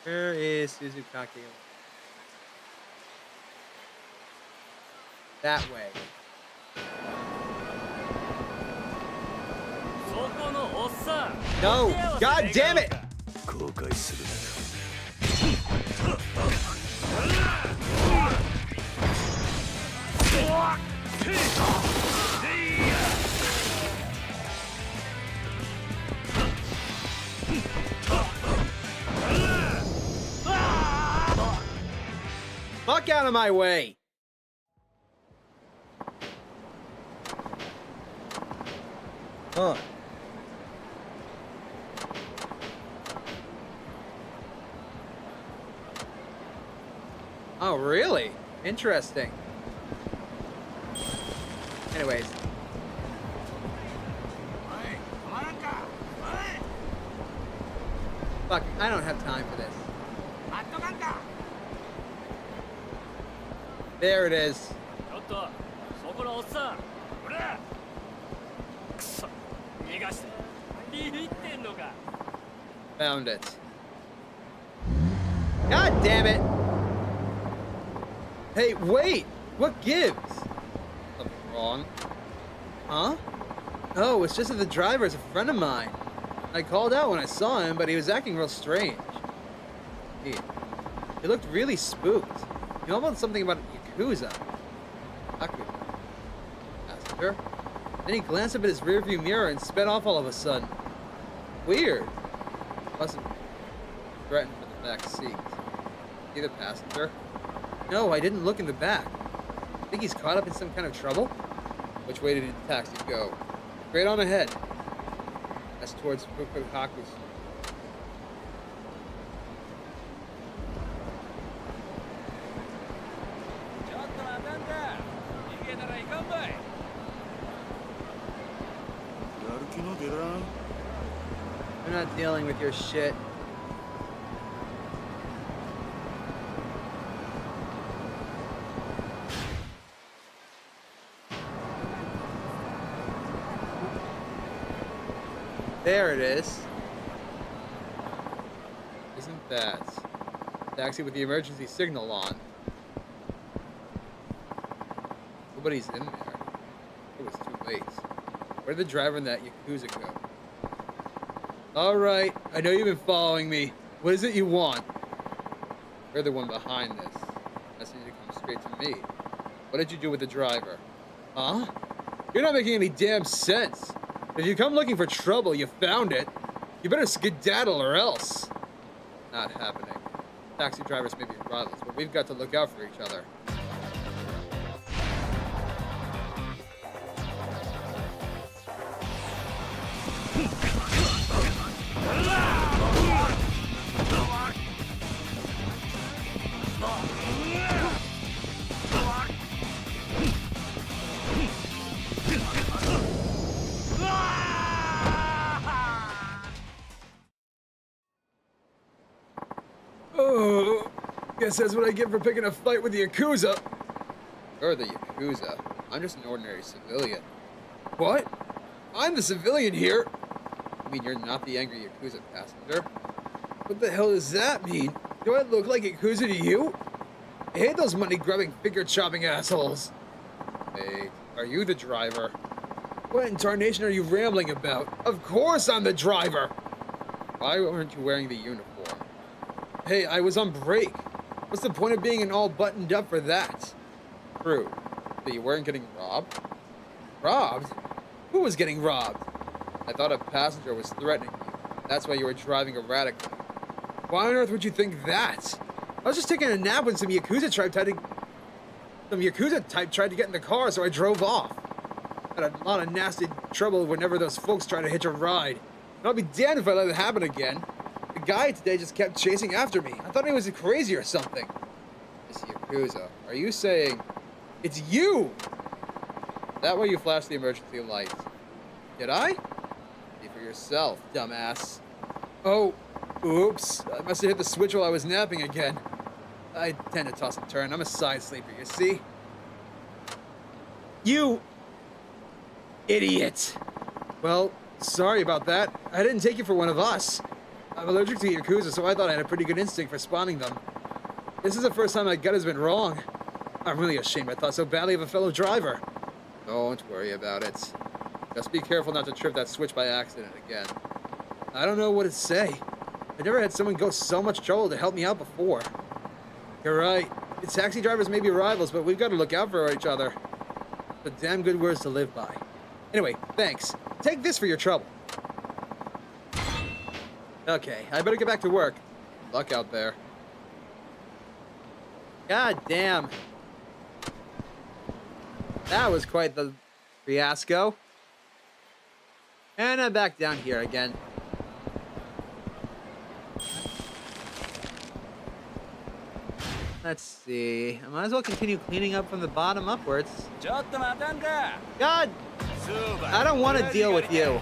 Where is Suzukake? That way. そこのおっさん No! God damn it! 後悔する Fuck out of my way! Huh. Oh, really? Interesting. Anyways. Fuck, I don't have time for this. There it is. ちょっとそこのおっさんほらくそ逃がしてビビってんのか Found it. God damn it! Hey, wait! What gives? Something wrong. Huh? Oh, it's just that the driver is a friend of mine. I called out when I saw him, but he was acting real strange. He looked really spooked. He mumbled something about Yakuza. Passenger. Then he glanced up at his rearview mirror and sped off all of a sudden. Weird. Wasn't threatened for the back seat. See the passenger? No, I didn't look in the back. Think he's caught up in some kind of trouble? Which way did the taxi go? Straight on ahead. That's towards Fukuhaku's. I'm not dealing with your shit. There it is. Isn't that taxi with the emergency signal on? Nobody's in there. It was too late. Where did the driver and that Yakuza go? Alright, I know you've been following me. What is it you want? You're the one behind this. Message to come straight to me. What did you do with the driver? Huh? You're not making any damn sense. If you come looking for trouble, you found it. You better skedaddle or else. Not happening. Taxi drivers may be rivals, but we've got to look out for each other. Oh, guess that's what I get for picking a fight with the Yakuza. You're the Yakuza. I'm just an ordinary civilian. What? I'm the civilian here? You mean you're not the angry Yakuza passenger? What the hell does that mean? Do I look like Yakuza to you? I hate those money-grubbing, finger-chopping assholes. Wait, are you the driver? What in tarnation are you rambling about? Of course I'm the driver! Why weren't you wearing the uniform? Hey, I was on break. What's the point of being all buttoned up for that? True. But you weren't getting robbed? Robbed? Who was getting robbed? I thought a passenger was threatening you. That's why you were driving erratically. Why on earth would you think that? I was just taking a nap when some Yakuza type tried to get in the car, so I drove off. Had a lot of nasty trouble whenever those folks tried to hitch a ride. And I'll be damned if I let it happen again. The guy today just kept chasing after me. I thought he was crazy or something. Miss Yakuza, are you saying it's you? That way you flashed the emergency light. Did I? See for yourself, dumbass. Oh, oops. I must have hit the switch while I was napping again. I tend to toss and turn. I'm a side sleeper, you see? You Idiot. Well, sorry about that. I didn't take you for one of us. I'm allergic to Yakuza, so I thought I had a pretty good instinct for spawning them. This is the first time my gut has been wrong. I'm really ashamed I thought so badly of a fellow driver. Don't worry about it. Just be careful not to trip that switch by accident again. I don't know what to say. I never had someone go so much trouble to help me out before. You're right. The taxi drivers may be rivals, but we've got to look out for each other. The damn good words to live by. Anyway, thanks. Take this for your trouble. Okay, I better get back to work. Luck out there. God damn. That was quite the fiasco. And I'm back down here again. Let's see. I might as well continue cleaning up from the bottom upwards. God, I don't want to deal with you.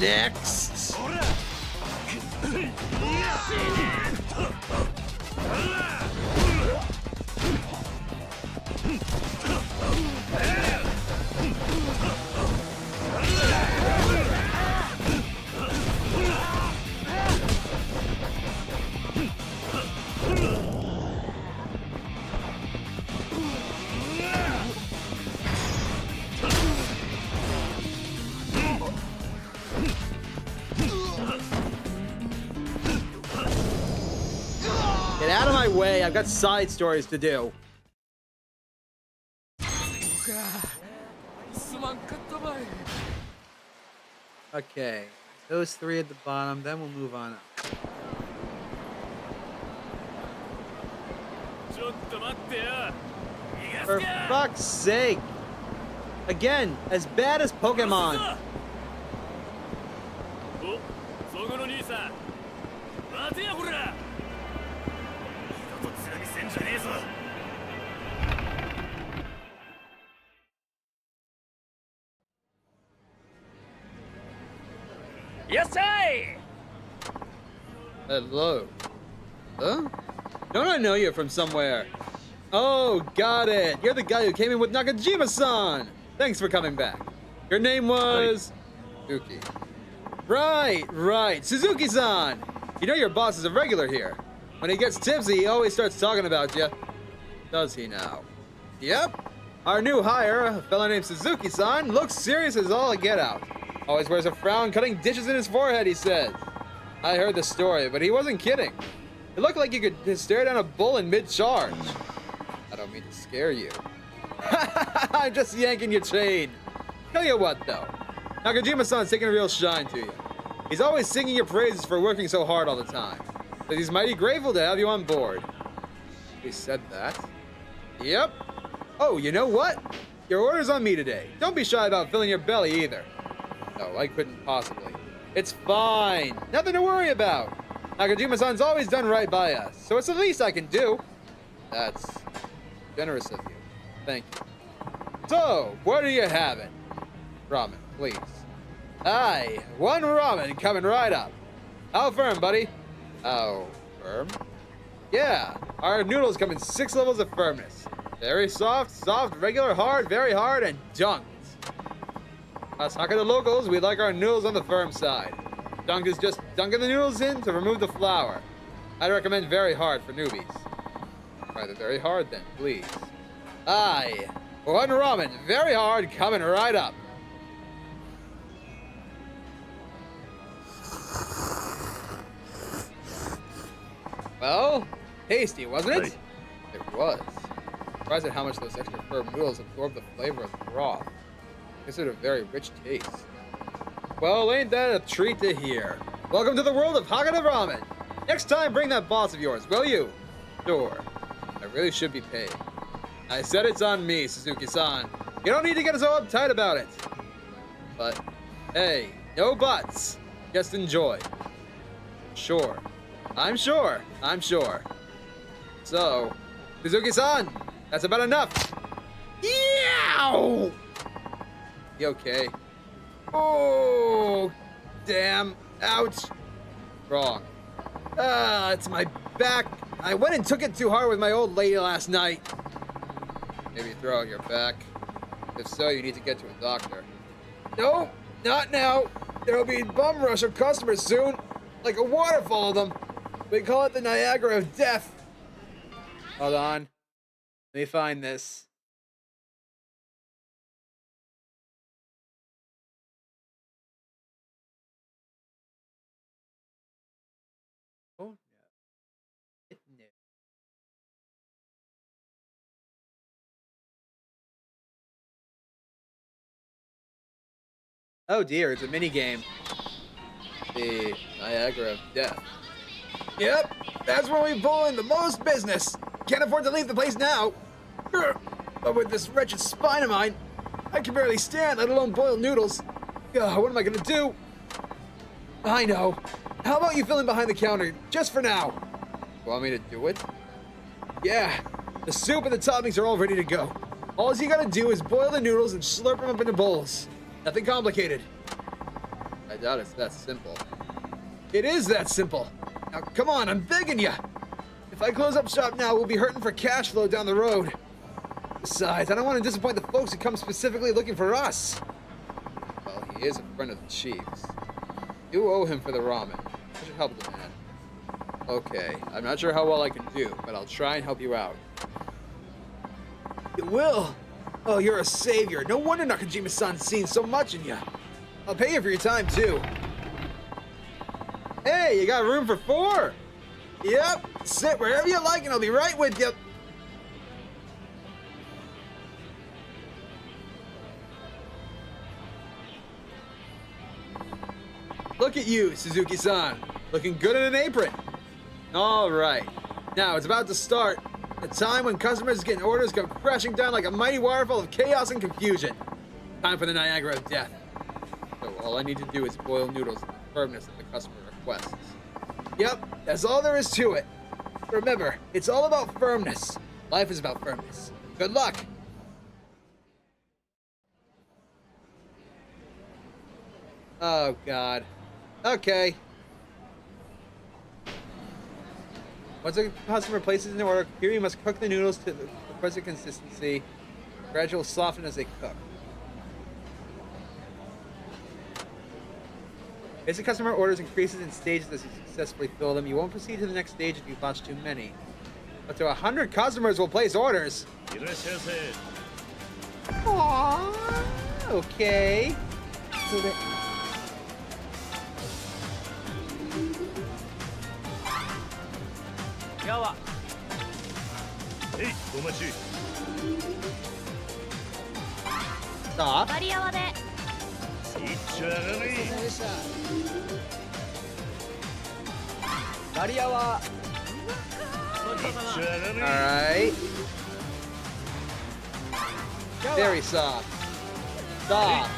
Next. Get out of my way, I've got side stories to do. Okay, those three at the bottom, then we'll move on up. For fuck's sake! Again, as bad as Pokemon! Hello. Huh? Don't I know you from somewhere? Oh, got it. You're the guy who came in with Nakajima-san. Thanks for coming back. Your name was... Suzuki. Right. Suzuki-san. You know your boss is a regular here. When he gets tipsy, he always starts talking about you. Does he now? Yep. Our new hire, a fellow named Suzuki-san, looks serious as all get out. Always wears a frown, cutting dishes in his forehead, he says. I heard the story, but he wasn't kidding. It looked like you could stare down a bull in mid-charge. I don't mean to scare you. I'm just yanking your chain. Tell you what, though. Nakajima-san's taking a real shine to you. He's always singing your praises for working so hard all the time. But he's mighty grateful to have you on board. He said that? Yep. Oh, you know what? Your order's on me today. Don't be shy about filling your belly either. No, I couldn't possibly. It's fine. Nothing to worry about. Nakajima-san's always done right by us, so it's the least I can do. That's generous of you. Thank you. So, what are you having? Ramen, please. Aye, one ramen coming right up. How firm, buddy? How firm? Yeah, our noodles come in 6 levels of firmness. Very soft, regular, hard, very hard, and dunked. Us Hakata locals, we like our noodles on the firm side. Dunk is just dunking the noodles in to remove the flour. I'd recommend very hard for newbies. Try the very hard then, please. Aye, one ramen, very hard, coming right up. Well, tasty, wasn't it? It was. Surprised at how much those extra firm noodles absorb the flavor of the broth. Considered a very rich taste. Well, ain't that a treat to hear? Welcome to the world of Hakata Ramen. Next time, bring that boss of yours, will you? Sure. I really should be paid. I said it's on me, Suzuki-san. You don't need to get so uptight about it. But, hey, no buts. Just enjoy. Sure. I'm sure. So, Suzuki-san, that's about enough. Yow! You okay? Oh, damn. Ouch. Wrong. It's my back. I went and took it too hard with my old lady last night. Maybe throw out your back. If so, you need to get to a doctor. No, not now. There'll be a bum rush of customers soon. Like a waterfall of them. We call it the Niagara of Death. Hold on. Let me find this. Oh, no. No. Oh dear, it's a minigame. The Niagara of Death. Yep, that's where we pull in the most business. Can't afford to leave the place now. But with this wretched spine of mine, I can barely stand, let alone boil noodles. What am I gonna do? I know. How about you fill in behind the counter, just for now? Want me to do it? Yeah, the soup and the toppings are all ready to go. All you gotta do is boil the noodles and slurp them up into bowls. Nothing complicated. I doubt it's that simple. It is that simple. Now, come on, I'm begging you. If I close up shop now, we'll be hurting for cash flow down the road. Besides, I don't want to disappoint the folks who come specifically looking for us. Well, he is a friend of the chief's. You owe him for the ramen. I should help the man. Okay, I'm not sure how well I can do, but I'll try and help you out. You will? Oh, you're a savior. No wonder Nakajima-san's seen so much in you. I'll pay you for your time, too. Hey, you got room for 4? Yep, sit wherever you like and I'll be right with you. Look at you, Suzuki-san. Looking good in an apron. All right. Now, it's about to start. A time when customers getting orders come crashing down like a mighty waterfall of chaos and confusion. Time for the Niagara of Death. So all I need to do is boil noodles with the firmness that the customer requests. Yep, that's all there is to it. Remember, it's all about firmness. Life is about firmness. Good luck. Oh, God. Okay. Once a customer places an order, Kiryu must cook the noodles to the requested consistency. Gradual soften as they cook. As the customer orders increases in stages as you successfully fill them, you won't proceed to the next stage if you botch too many. Up to 100 customers will place orders. Aww. Okay. Stop. Alright. Very soft. Stop.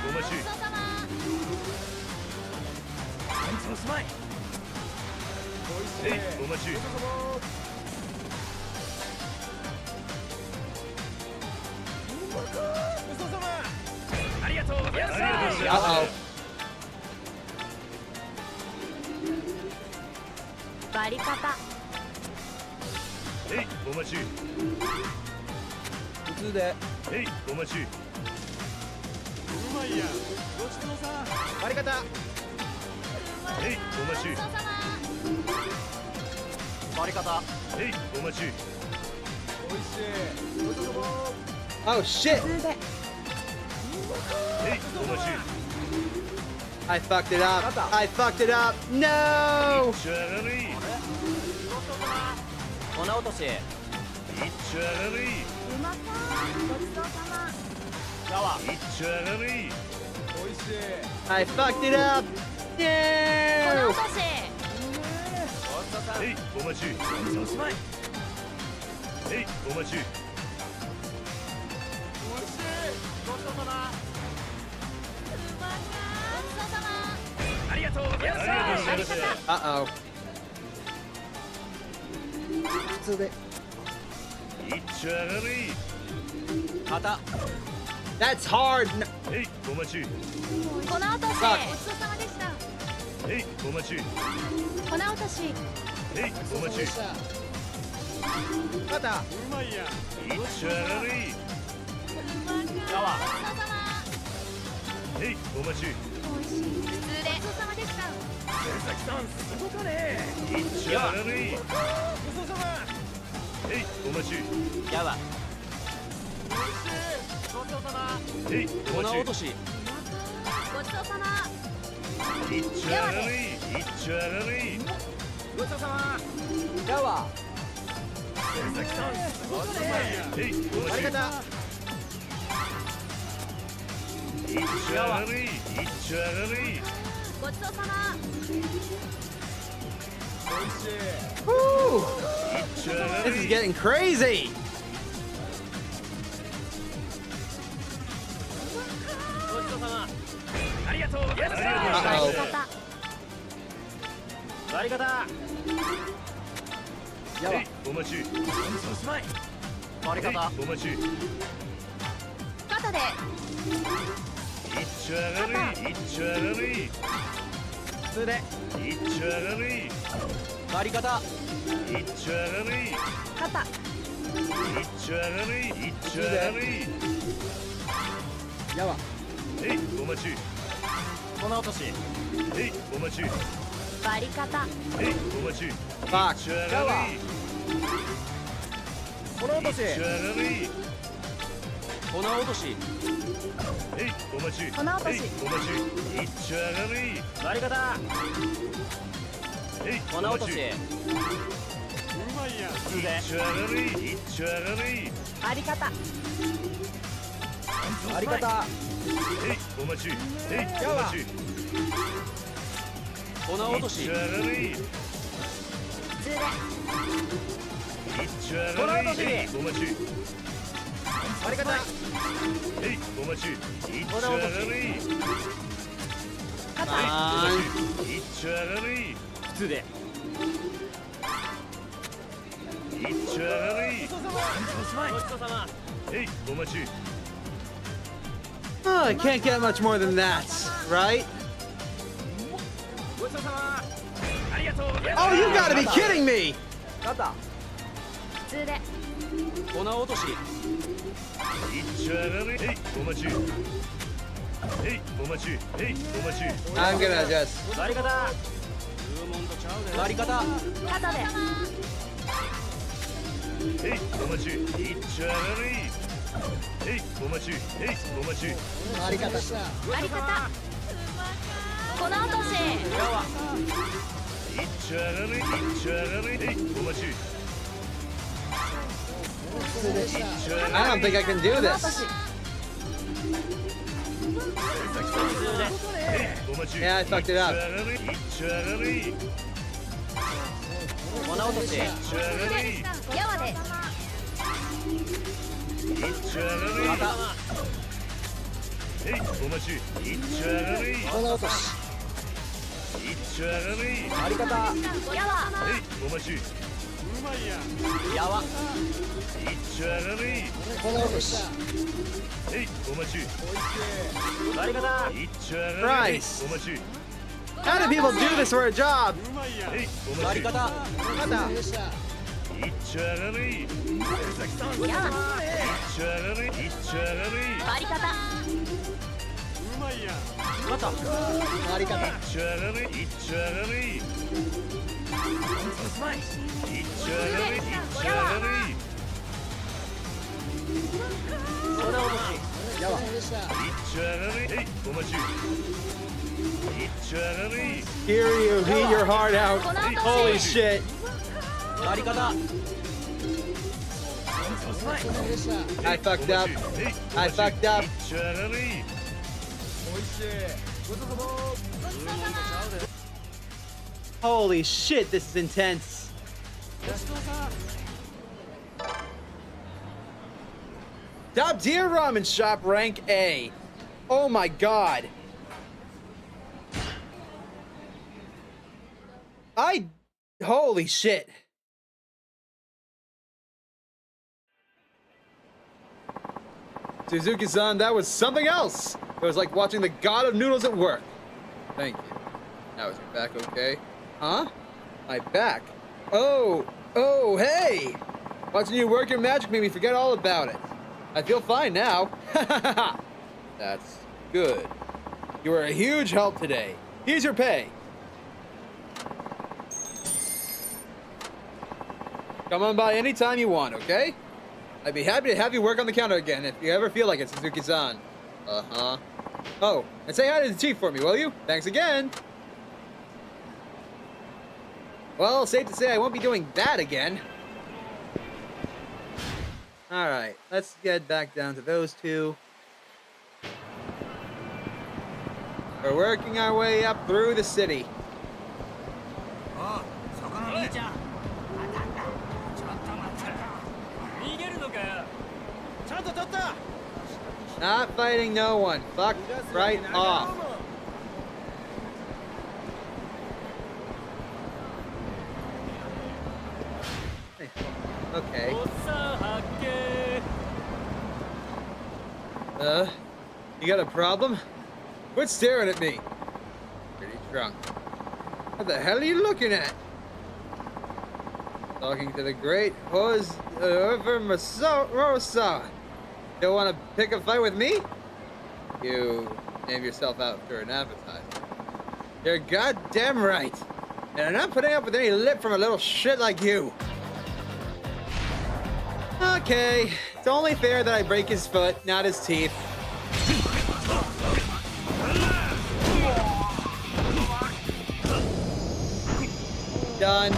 Uh-oh. 割り方普通で。割り方。割り方。Oh shit! I fucked it up. I fucked it up. No! 粉落とし。うまかごちそうさま I fucked it up. 粉 No! 落としへいお待ちごちそうさまありがとうございますありがとうございます Uh-oh. 普通でいっちゃがれ肩 That's hard. No. へいお待ち粉落としごちそうさまでしたへいお待ち粉落としへいお待ちいっち肩ゃがれやわへいお待ち美味しい普通でごちそうさまでした崎さんすごかねいっちゃがれへいお待ちやわごちそうさまへいお粉待ち落としごちそうさまいっちゃがれいっちゃがれごちそうさまやわ崎さんすごかねへいお待ち割り方いっちゃがれいっちゃがれごちそうさま Woo! いっちゃが This is れ getting crazy. ごちそうさまありがとうございます Uh-oh. 割り方やわへいお待ち割り方お待ちいっ肩でちゃがれいっちゃがれ普通でいっちゃがれ割り方いっちゃがれ肩いっちゃがれいっちゃがれやわへいお待ち粉落としへいお待ちへい割り方お待ちいっ Fuck. ちゃがれ粉落としいっちゃがれ粉落としへいお待ち粉落としへいお待ちいっちゃがれ割り方へい粉落とし普通でいっちゃがれいっちゃがれ割り方割り方へいお待ちへいお待ち粉落としいっちゃがれいっ普通でちゃがれへいお待ち割り方へいお待ちいっちゃがれいっ 肩 On. ちゃがれい普通でいっちゃがれいごちそうさまへいお待ち Oh, I can't get much more than that, right? ごちそうさまありがとうござい Oh, you gotta be kidding me! 肩普通で粉落としいっちゃがれへいお待ちへいお待ちへいお待ち I'm gonna just. 割り方割り方肩でへいお待ちいっちゃがれいへいお待ちへいお待ち割り方割り方粉落としやわいっちゃがれいっちゃがれへいお待ち I don't think I can do 粉落と this. しお待ち Yeah, I fucked it up. いっちゃがれいっ粉落としちゃがれいやわでいっちゃがれい肩へいお待ちいっちゃがれい粉落としいっちゃがれい割り方やわへいお待ちやわいっちゃがれい粉落としへいお待ち割り方いっちゃがれい Christ. お待ち How do people do this for a job? へいお待ち割り方肩いっちゃがれい崎さんいっやわちゃがれいいっちゃがれい割り方肩割り方いっちゃがれいいっちゃがれいいっちゃがれいいっちゃがれい粉落としやわいっちゃがれいへいお待ちいっちゃがれい Kiryu, heat your heart out. Holy shit. 割り方 I fucked up. へい I fucked up. いっちゃがれい Holy shit, this is intense. Top tier ramen shop rank A. Oh my god. Holy shit. Suzuki-san, that was something else. It was like watching the god of noodles at work. Thank you. Now is your back okay? Huh? My back? Oh, hey! Watching you work your magic made me forget all about it. I feel fine now. That's good. You were a huge help today. Here's your pay. Come on by anytime you want, okay? I'd be happy to have you work on the counter again if you ever feel like it, Suzuki-san. Uh-huh. Oh, and say hi to the chief for me, will you? Thanks again. Well, safe to say I won't be doing that again. Alright, let's get back down to those two. We're working our way up through the city. おうそこの兄ちゃん。ちょっと待って逃げるのかよ。ちゃんと取った。 Not fighting no one. Fuck right off. Okay. おっさん発見。 You got a problem? Quit staring at me. Pretty drunk. What the hell are you looking at? Talking to the great Rosa. You want to pick a fight with me? You name yourself out for an appetizer. You're goddamn right. And I'm not putting up with any lip from a little shit like you. Okay, it's only fair that I break his foot, not his teeth. Done.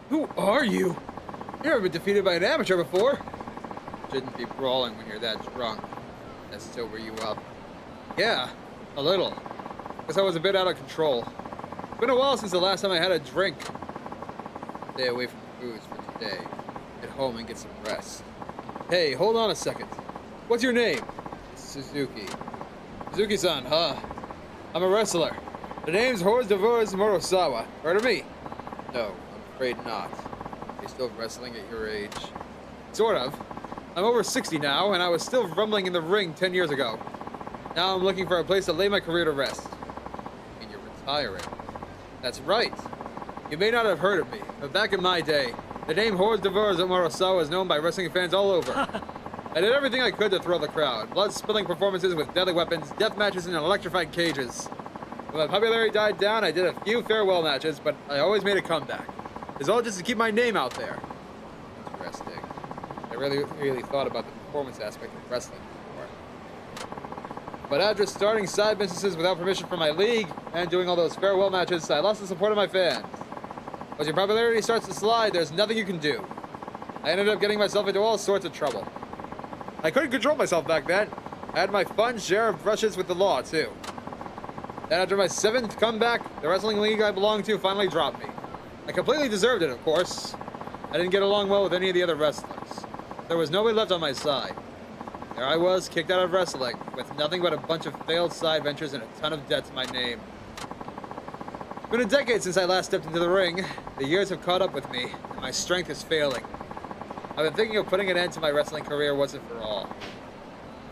Who are you? You've never been defeated by an amateur before. Shouldn't be brawling when you're that drunk. That sober you up. Yeah, a little. Guess I was a bit out of control. It's been a while since the last time I had a drink. Stay away from booze for today. Get home and get some rest. Hey, hold on a second. What's your name? Suzuki. Suzuki-san, huh? I'm a wrestler. The name's Horus Morosawa. Heard of me? No, I'm afraid not. Are you still wrestling at your age? Sort of. I'm over 60 now, and I was still rumbling in the ring 10 years ago. Now I'm looking for a place to lay my career to rest. I mean, you're retiring. That's right. You may not have heard of me, but back in my day, the name Horus Morosawa was known by wrestling fans all over. I did everything I could to thrill the crowd. Blood-spilling performances with deadly weapons, death matches in electrified cages. When my popularity died down, I did a few farewell matches, but I always made a comeback. It's all just to keep my name out there. Interesting. I really thought about the performance aspect of wrestling before. But after starting side businesses without permission from my league, and doing all those farewell matches, I lost the support of my fans. As your popularity starts to slide, there's nothing you can do. I ended up getting myself into all sorts of trouble. I couldn't control myself back then. I had my fun share of brushes with the law, too. Then after my 7th comeback, the wrestling league I belonged to finally dropped me. I completely deserved it, of course. I didn't get along well with any of the other wrestlers. There was nobody left on my side. There I was, kicked out of wrestling, with nothing but a bunch of failed side ventures and a ton of debt to my name. It's been a decade since I last stepped into the ring. The years have caught up with me, and my strength is failing. I've been thinking of putting an end to my wrestling career once and for all.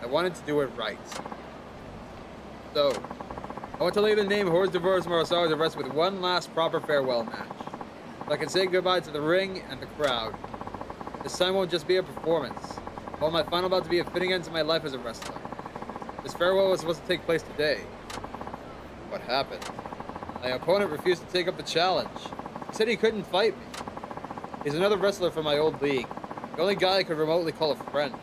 I wanted to do it right. So, I want to lay the name Horus Morosawa to rest with one last proper farewell match. So I can say goodbye to the ring and the crowd. This time won't just be a performance. I want my final bout to be a fitting end to my life as a wrestler. This farewell was supposed to take place today. What happened? My opponent refused to take up the challenge. He said he couldn't fight me. He's another wrestler from my old league. The only guy I could remotely call a friend.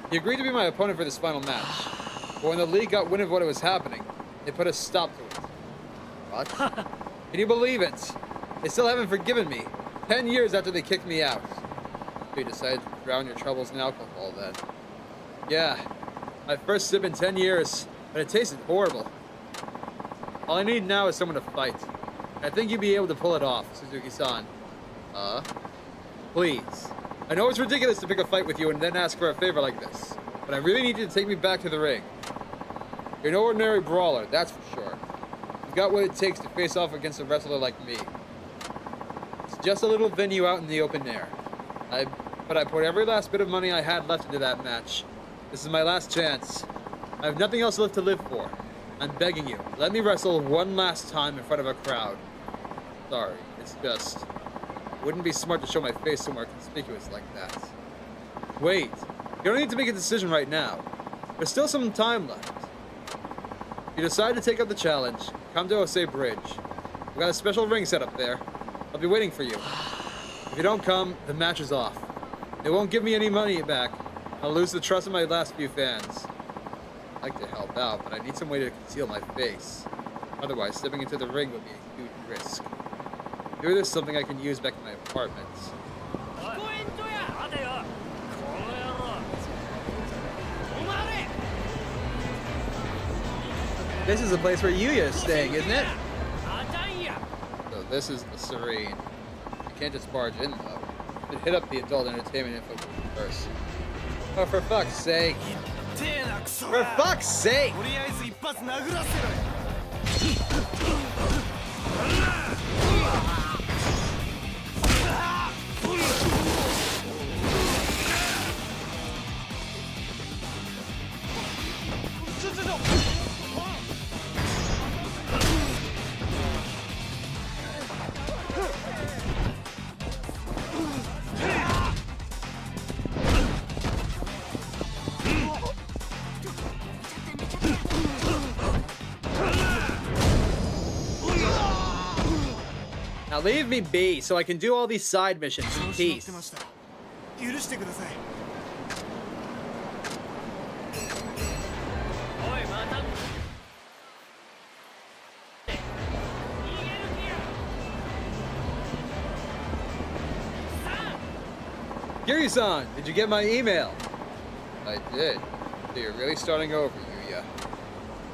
He agreed to be my opponent for this final match. But when the league got wind of what was happening, they put a stop to it. What? Can you believe it? They still haven't forgiven me. 10 years after they kicked me out. You decided to drown your troubles in alcohol then. Yeah. My first sip in 10 years, but it tasted horrible. All I need now is someone to fight. I think you'd be able to pull it off, Suzuki-san. Please. I know it's ridiculous to pick a fight with you and then ask for a favor like this, but I really need you to take me back to the ring. You're no ordinary brawler, that's for sure. You've got what it takes to face off against a wrestler like me. It's just a little venue out in the open air. But I put every last bit of money I had left into that match. This is my last chance. I have nothing else left to live for. I'm begging you, let me wrestle one last time in front of a crowd. Sorry, it's just... It wouldn't be smart to show my face somewhere conspicuous like that. Wait, you don't need to make a decision right now. There's still some time left. If you decide to take up the challenge, come to Osei Bridge. We've got a special ring set up there. I'll be waiting for you. If you don't come, the match is off. They won't give me any money back. I'll lose the trust of my last few fans. I'd like to help out, but I need some way to conceal my face. Otherwise, stepping into the ring would be a huge risk. Maybe there's something I can use back in my apartment. 待てよこの野郎止まれ This is the place where Yuya is staying, isn't it? あかんや So this is the Serene. You can't just barge in, though. You should hit up the adult entertainment info first. Oh, for fuck's sake. てえなクソ For fuck's sake! とりあえず一発殴らせろよ Now leave me be so I can do all these side missions in peace. 許してください おいまた逃げる気やさあ Kiryu-san, did you get my email? I did. So you're really starting over, Yuya.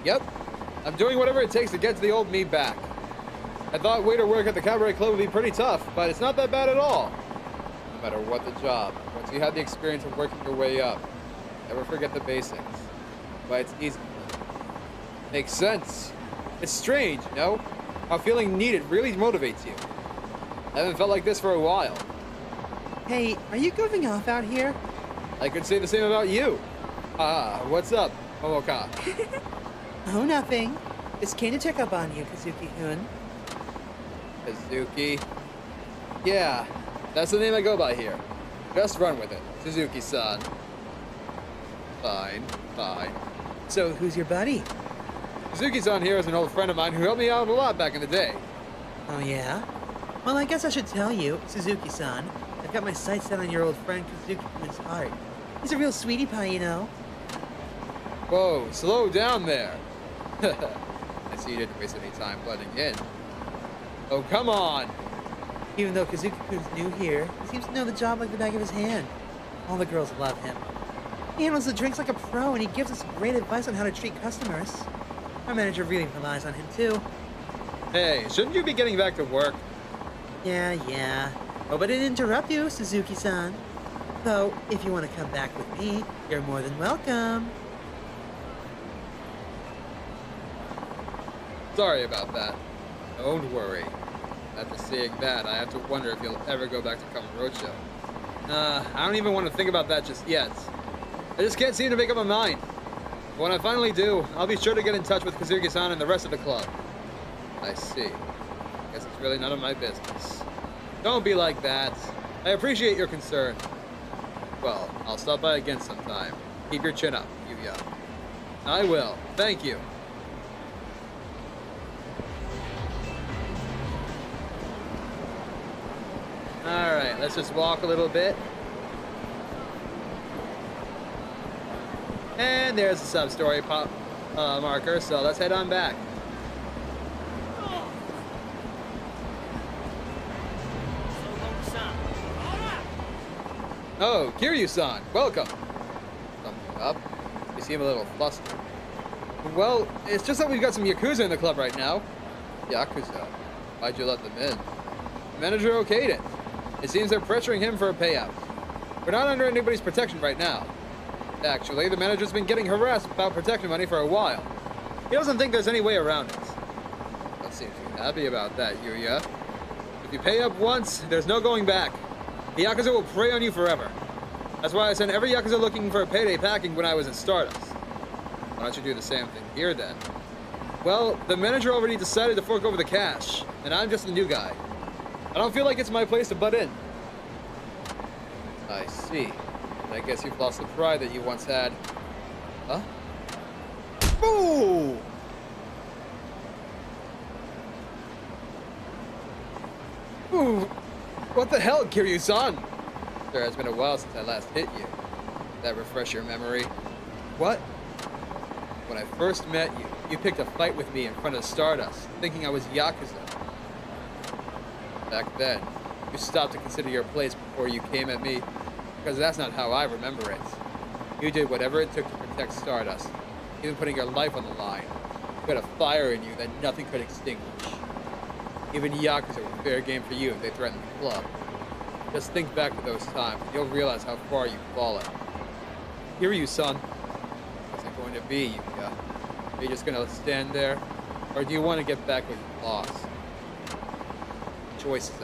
Yep. I'm doing whatever it takes to get to the old me back. I thought waiter work at the cabaret club would be pretty tough, but it's not that bad at all. No matter what the job, once you have the experience of working your way up, never forget the basics. But it's easy. Makes sense. It's strange, you know? How feeling needed really motivates you. I haven't felt like this for a while. Hey, are you goofing off out here? I could say the same about you. What's up, Momoka? Oh, nothing. Just came to check up on you, Kazuki-kun. Kazuki? Yeah, that's the name I go by here. Just run with it, Suzuki-san. Fine, fine. So, who's your buddy? Suzuki-san here is an old friend of mine who helped me out a lot back in the day. Oh, yeah? Well, I guess I should tell you, Suzuki-san. I've got my sights set on your old friend Kazuki-kun's heart. He's a real sweetie pie, you know. Whoa, slow down there. I see you didn't waste any time blending in. Oh, come on. Even though Kazuki-kun's new here, he seems to know the job like the back of his hand. All the girls love him. He handles the drinks like a pro, and he gives us great advice on how to treat customers. Our manager really relies on him, too. Hey, shouldn't you be getting back to work? Yeah. Hope I didn't interrupt you, Suzuki-san. Though, if you want to come back with me, you're more than welcome. Sorry about that. Don't worry. After seeing that, I have to wonder if you'll ever go back to Kamurocho. I don't even want to think about that just yet. I just can't seem to make up my mind. But when I finally do, I'll be sure to get in touch with Kazuki-san and the rest of the club. I see. Guess it's really none of my business. Don't be like that. I appreciate your concern. Well, I'll stop by again sometime. Keep your chin up, Yuya. I will. Thank you. Alright, let's just walk a little bit. And there's the sub-story pop marker, so let's head on back. Oh, Kiryu-san, welcome. Something up? You seem a little flustered. Well, it's just that we've got some Yakuza in the club right now. Yakuza? Why'd you let them in? The manager okayed it. It seems they're pressuring him for a payout. We're not under anybody's protection right now. Actually, the manager's been getting harassed about protection money for a while. He doesn't think there's any way around it. Don't seem too happy about that, Yuya. If you pay up once, there's no going back. The Yakuza will prey on you forever. That's why I sent every Yakuza looking for a payday packing when I was in Stardust. Why don't you do the same thing here then? Well, the manager already decided to fork over the cash, and I'm just a new guy. I don't feel like it's my place to butt in. I see. I guess you've lost the pride that you once had. Huh? Ooh! Ooh! What the hell, Kiryu-san? Sure, it's been a while since I last hit you. Does that refresh your memory? What? When I first met you, you picked a fight with me in front of Stardust, thinking I was Yakuza. Back then, you stopped to consider your place before you came at me, because that's not how I remember it. You did whatever it took to protect Stardust, even putting your life on the line. You had a fire in you that nothing could extinguish. Even Yakuza were fair game for you if they threatened the club. Just think back to those times, and you'll realize how far you've fallen. Kiryu-san, what's it going to be, Yuka? Are you just gonna stand there, or do you want to get back what you lost? Choices.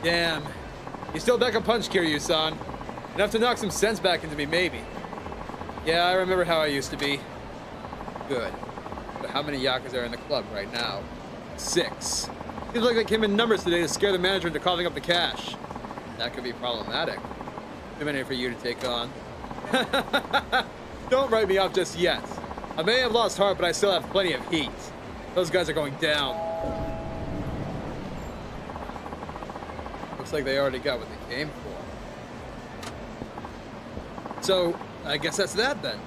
Damn. You still back a punch, Kiryu-san. Enough to knock some sense back into me, maybe. Yeah, I remember how I used to be. Good. But how many Yakuza are in the club right now? 6. Seems like they came in numbers today to scare the manager into coughing up the cash. That could be problematic. Too many for you to take on. Don't write me off just yet. I may have lost heart, but I still have plenty of heat. Those guys are going down. Looks like they already got what they came for. So, I guess that's that then.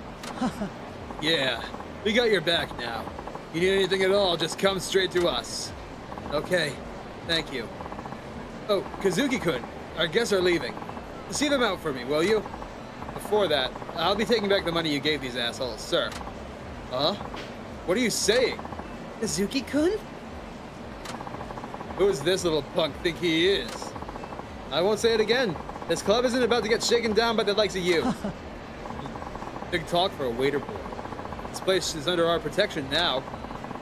Yeah, we got your back now. You need anything at all, just come straight to us. Okay, thank you. Oh, Kazuki-kun, our guests are leaving. See them out for me, will you? Before that, I'll be taking back the money you gave these assholes, sir. Huh? What are you saying? Kazuki-kun? Who does this little punk think he is? I won't say it again. This club isn't about to get shaken down by the likes of you. Big talk for a waiter boy. This place is under our protection now.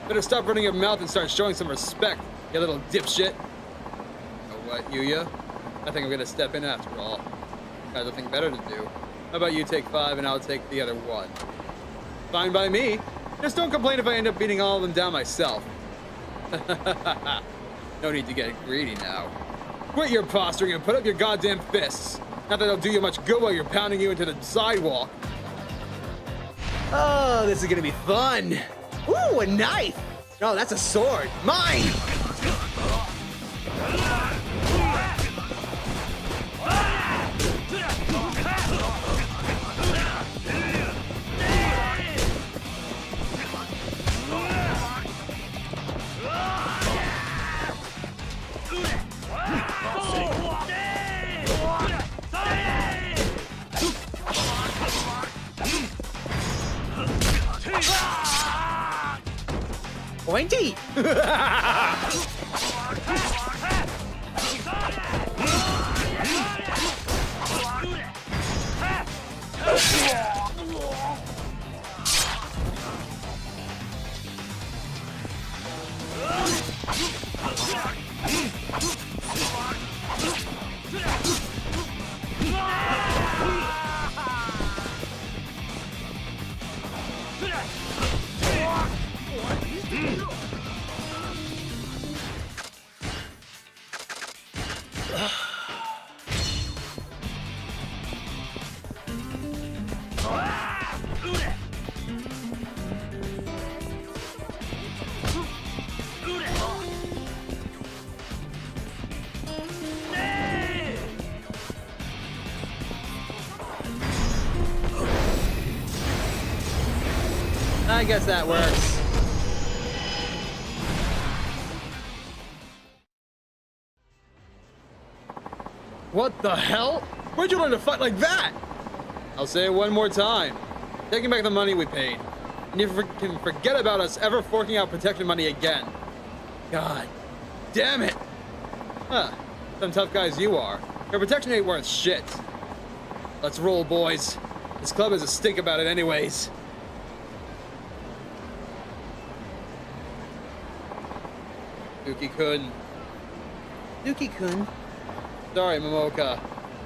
Better stop running your mouth and start showing some respect, you little dipshit. You know what, Yuya? I think I'm gonna step in after all. Got nothing better to do. How about you take 5 and I'll take the other 1? Fine by me. Just don't complain if I end up beating all of them down myself. No need to get greedy now. Quit your posturing and put up your goddamn fists. Not that it'll do you much good while you're pounding you into the sidewalk. Oh, this is gonna be fun. Ooh, a knife. No, that's a sword. Mine! Pointy! I guess that works. What the hell? Where'd you learn to fight like that? I'll say it one more time. Taking back the money we paid. And you can forget about us ever forking out protection money again. God damn it. Huh. Some tough guys you are. Your protection ain't worth shit. Let's roll, boys. This club has a stink about it anyways. Kazuki-kun. Kazuki-kun? Sorry, Momoka.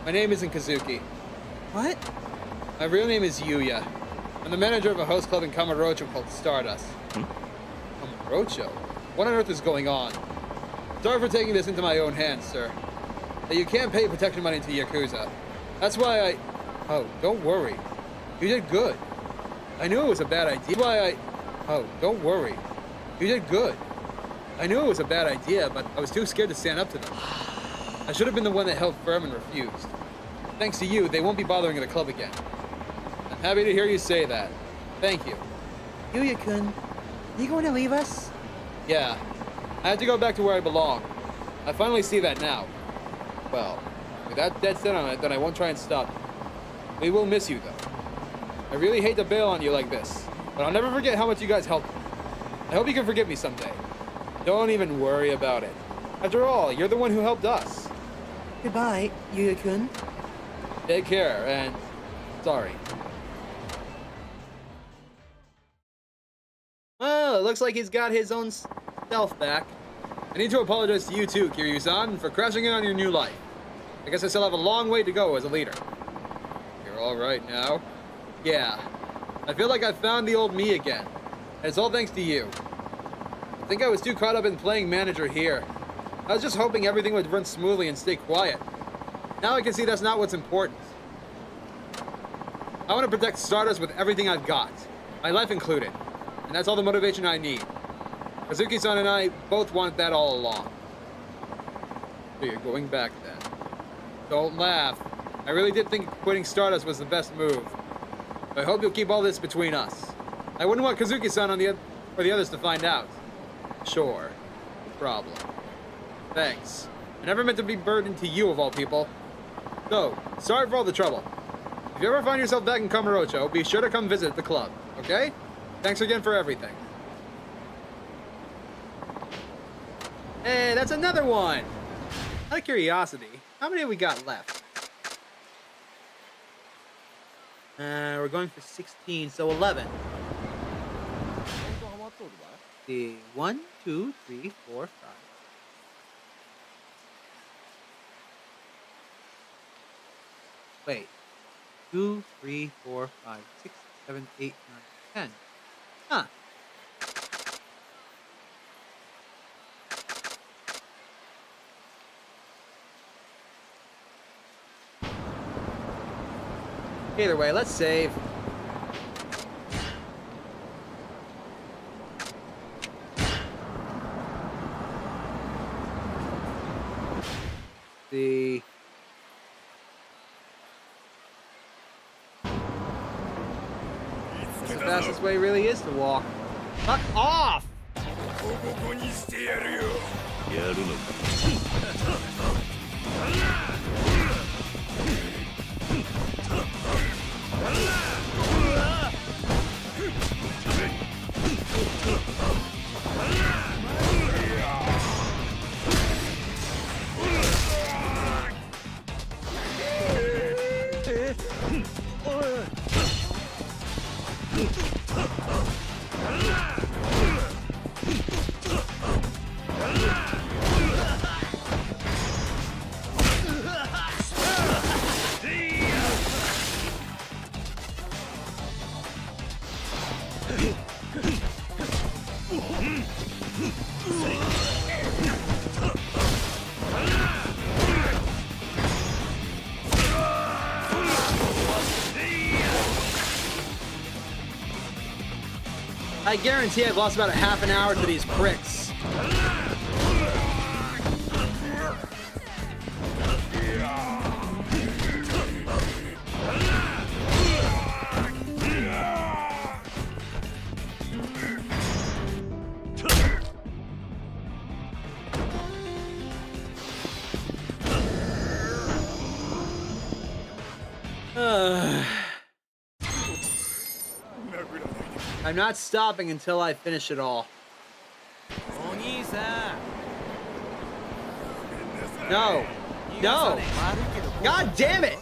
My name isn't Kazuki. What? My real name is Yuya. I'm the manager of a host club in Kamurocho called Stardust. Kamurocho? What on earth is going on? Sorry for taking this into my own hands, sir. That you can't pay protection money to Yakuza. That's why I... Oh, don't worry. You did good. I knew it was a bad idea. That's why I... Oh, don't worry. You did good. I knew it was a bad idea, but I was too scared to stand up to them. I should have been the one that held firm and refused. Thanks to you, they won't be bothering the club again. I'm happy to hear you say that. Thank you. Yuya-kun, you going to leave us? Yeah. I have to go back to where I belong. I finally see that now. Well, with that dead set on it, then I won't try and stop you. We will miss you, though. I really hate to bail on you like this, but I'll never forget how much you guys helped me. I hope you can forgive me someday. Don't even worry about it. After all, you're the one who helped us. Goodbye, Yuya-kun. Take care, and sorry. Well, it looks like he's got his own self back. I need to apologize to you too, Kiryu-san, for crashing in on your new life. I guess I still have a long way to go as a leader. You're all right now? Yeah. I feel like I found the old me again. And it's all thanks to you. I think I was too caught up in playing manager here. I was just hoping everything would run smoothly and stay quiet. Now I can see that's not what's important. I want to protect Stardust with everything I've got, my life included. And that's all the motivation I need. Kazuki-san and I both want that all along. So you're going back then. Don't laugh. I really did think quitting Stardust was the best move. I hope you'll keep all this between us. I wouldn't want Kazuki-san or the others to find out. Sure. No problem. Thanks. I never meant to be burdened to you of all people. So, sorry for all the trouble. If you ever find yourself back in Kamurocho, be sure to come visit the club, okay? Thanks again for everything. Hey, that's another one! Out of curiosity, how many have we got left? We're going for 16, so 11. See, 1, 2, 3, 4, 5. Wait. 2, 3, 4, 5, 6, 7, 8, 9, 10. Huh. Either way, let's save. See. The fastest way really is to walk. Fuck off! I guarantee I've lost about a half an hour to these pricks. I'm not stopping until I finish it all. No. No. God damn it.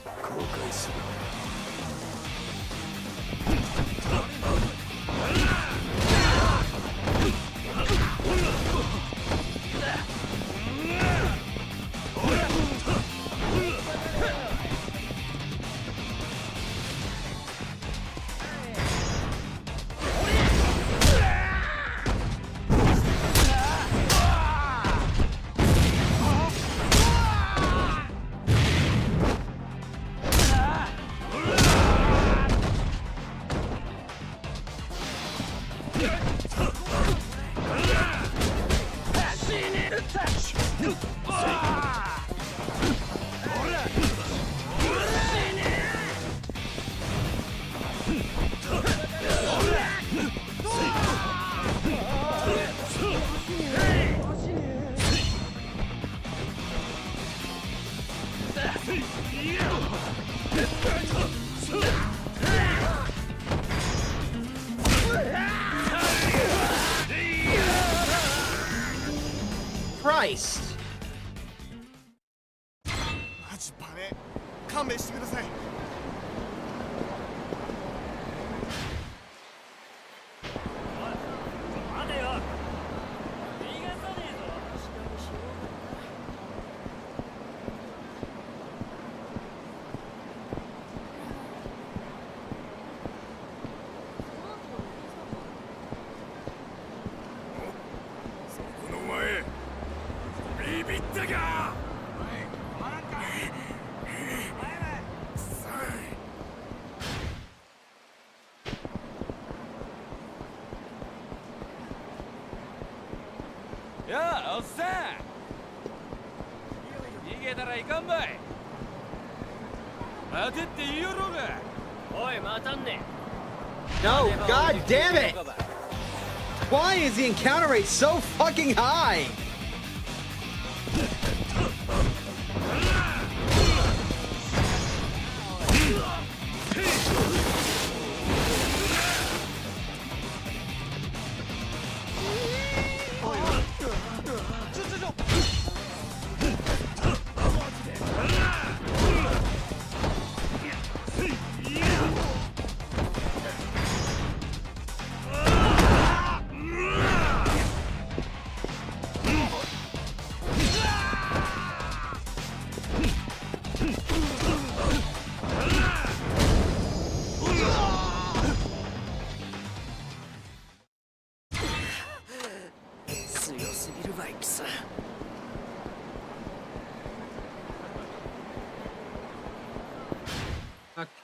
Christ. マジバネ勘弁してください。待てよ。逃がさねえぞ。この前ビビったか。やあ、おっさん。逃げたらいかんばい。待てって言いよろうが。おい、待たんね。 No. God damn it. Why is the encounter rate so fucking high?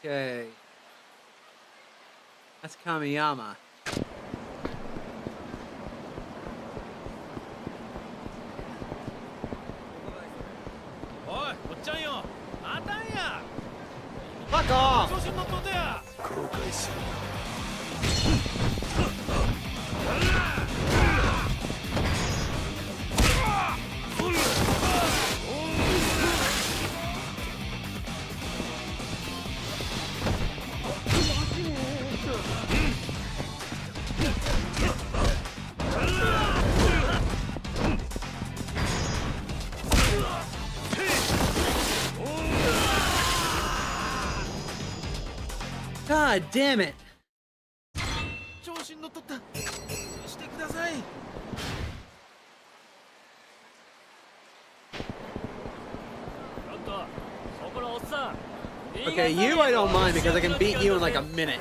Okay. That's Kamiyama. おい、おっちゃんよ。待たんや。 Fuck off. 調子に乗っとってや。God damn it. 調子に乗っとった。してください。 ちょっと、そこのおっさん。 Okay, you I don't mind because I can beat you in like a minute.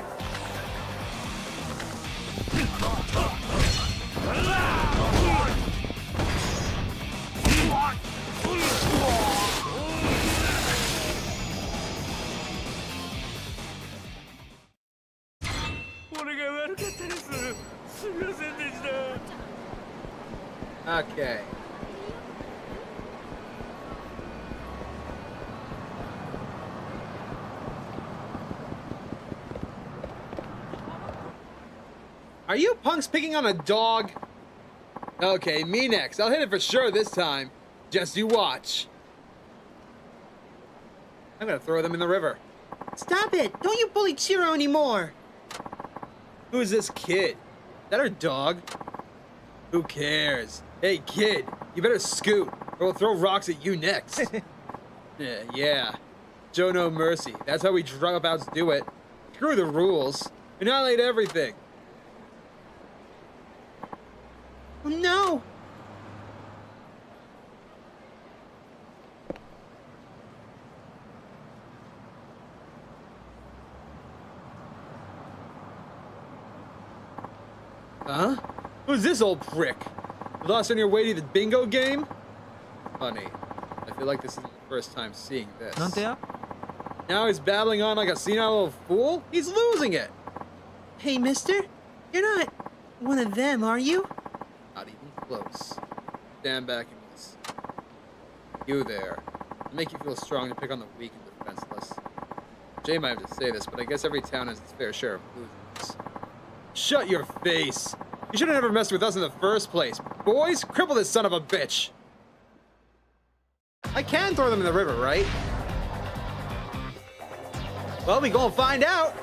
Okay. Are you punks picking on a dog? Okay, me next. I'll hit it for sure this time. Just you watch. I'm gonna throw them in the river. Stop it! Don't you bully Chiro anymore! Who's this kid? Is that her dog? Who cares? Hey, kid, you better scoot. Or we'll throw rocks at you next. Yeah. Show no mercy. That's how we dropouts do it. Screw the rules. Annihilate everything. Oh no! Huh? Who's this old prick? Lost on your way to the bingo game? Funny. I feel like this isn't the first time seeing this. なんてや? Now he's babbling on like a senile little fool? He's losing it! Hey, mister? You're not one of them, are you? Not even close. Stand back and listen. You there. I make you feel strong to pick on the weak and defenseless. Jay might have to say this, but I guess every town has its fair share of losers. Shut your face! You should have never messed with us in the first place. Boys, cripple this son of a bitch! I can throw them in the river, right? Well, we gonna find out!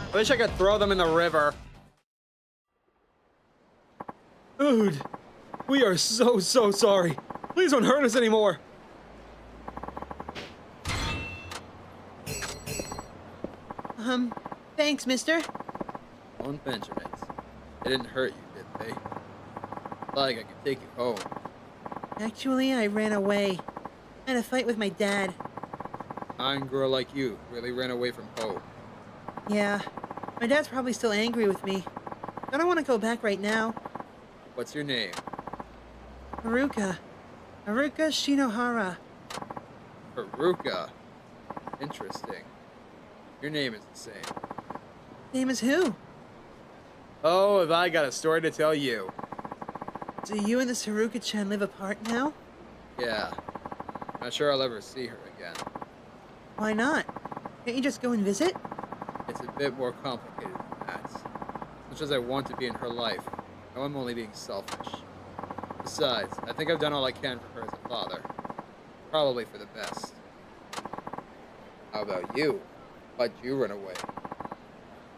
I wish I could throw them in the river. Dude, we are so sorry. Please don't hurt us anymore. Thanks, mister. Don't mention it. They didn't hurt you, did they? Like I could take you home. Actually, I ran away. I had a fight with my dad. Kind girl like you really ran away from home. Yeah. My dad's probably still angry with me. I don't want to go back right now. What's your name? Haruka. Haruka Shinohara. Haruka. Interesting. Your name is the same. Name is who? Oh, have I got a story to tell you. Do you and this Haruka-chan live apart now? Yeah. Not sure I'll ever see her again. Why not? Can't you just go and visit? It's a bit more complicated than that. As much as I want to be in her life, I know I'm only being selfish. Besides, I think I've done all I can for her as a father. Probably for the best. How about you? Why'd you run away?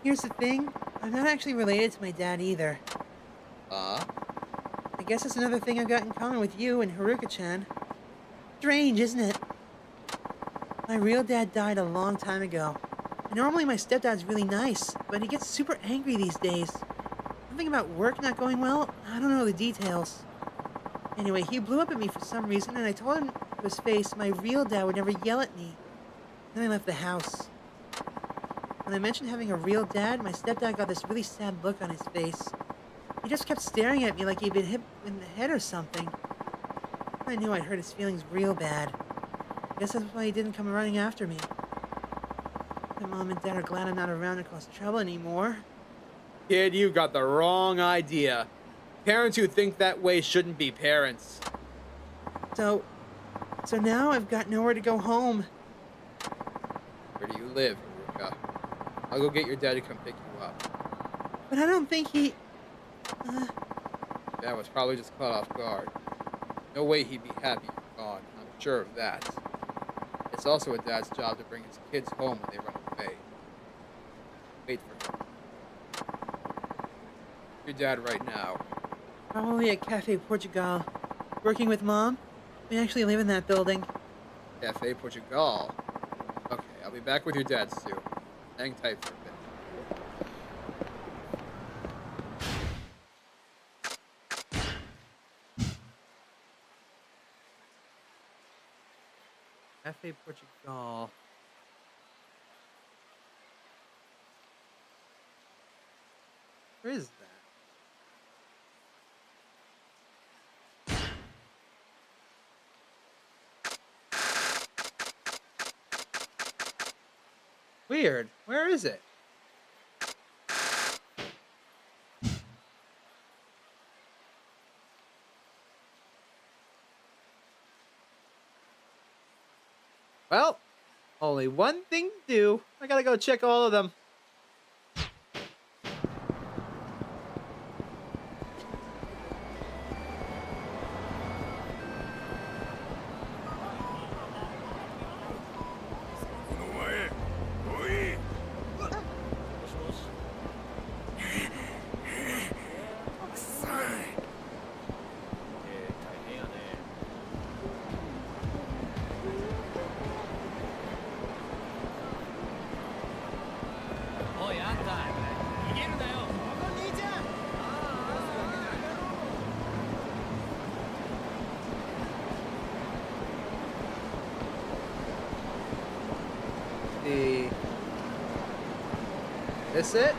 Here's the thing. I'm not actually related to my dad either. I guess that's another thing I've got in common with you and Haruka-chan. Strange, isn't it? My real dad died a long time ago. And normally my stepdad's really nice, but he gets super angry these days. Something about work not going well? I don't know the details. Anyway, he blew up at me for some reason, and I told him to his face my real dad would never yell at me. Then I left the house. When I mentioned having a real dad, my stepdad got this really sad look on his face. He just kept staring at me like he'd been hit in the head or something. I knew I'd hurt his feelings real bad. I guess that's why he didn't come running after me. My mom and dad are glad I'm not around to cause trouble anymore. Kid, you got the wrong idea. Parents who think that way shouldn't be parents. So now I've got nowhere to go home. Where do you live, Haruka? I'll go get your dad to come pick you up. But I don't think he... Dad was probably just caught off guard. No way he'd be happy you're gone. I'm sure of that. It's also a dad's job to bring his kids home when they run away. Wait for him. Your dad right now. Probably at Cafe Portugal. Working with Mom. We actually live in that building. Cafe Portugal. Okay, I'll be back with your dad soon. Hang tight for a bit. Cafe Portugal. Where is that? Weird. Where is it? Well, Only one thing to do. I gotta go check all of them. This it?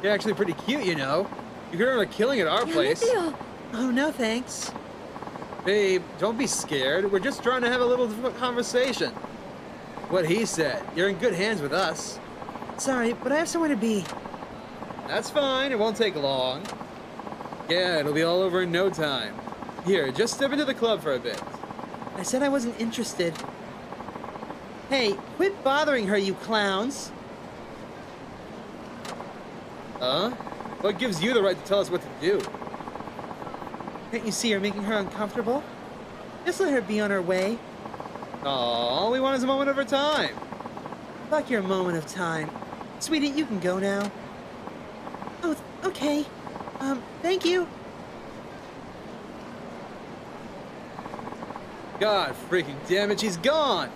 You're actually pretty cute, you know. You could earn a killing at our place. Oh, no thanks. Babe, don't be scared. We're just trying to have a little conversation. What he said. You're in good hands with us. Sorry, but I have somewhere to be. That's fine. It won't take long. Yeah, it'll be all over in no time. Here, just step into the club for a bit. I said I wasn't interested. Hey, quit bothering her, you clowns. Huh? What gives you the right to tell us what to do? Can't you see her making her uncomfortable? Just let her be on her way. Aw, all we want is a moment of her time. Fuck your moment of time. Sweetie, you can go now. Oh, okay. Thank you. God freaking damn it, she's gone!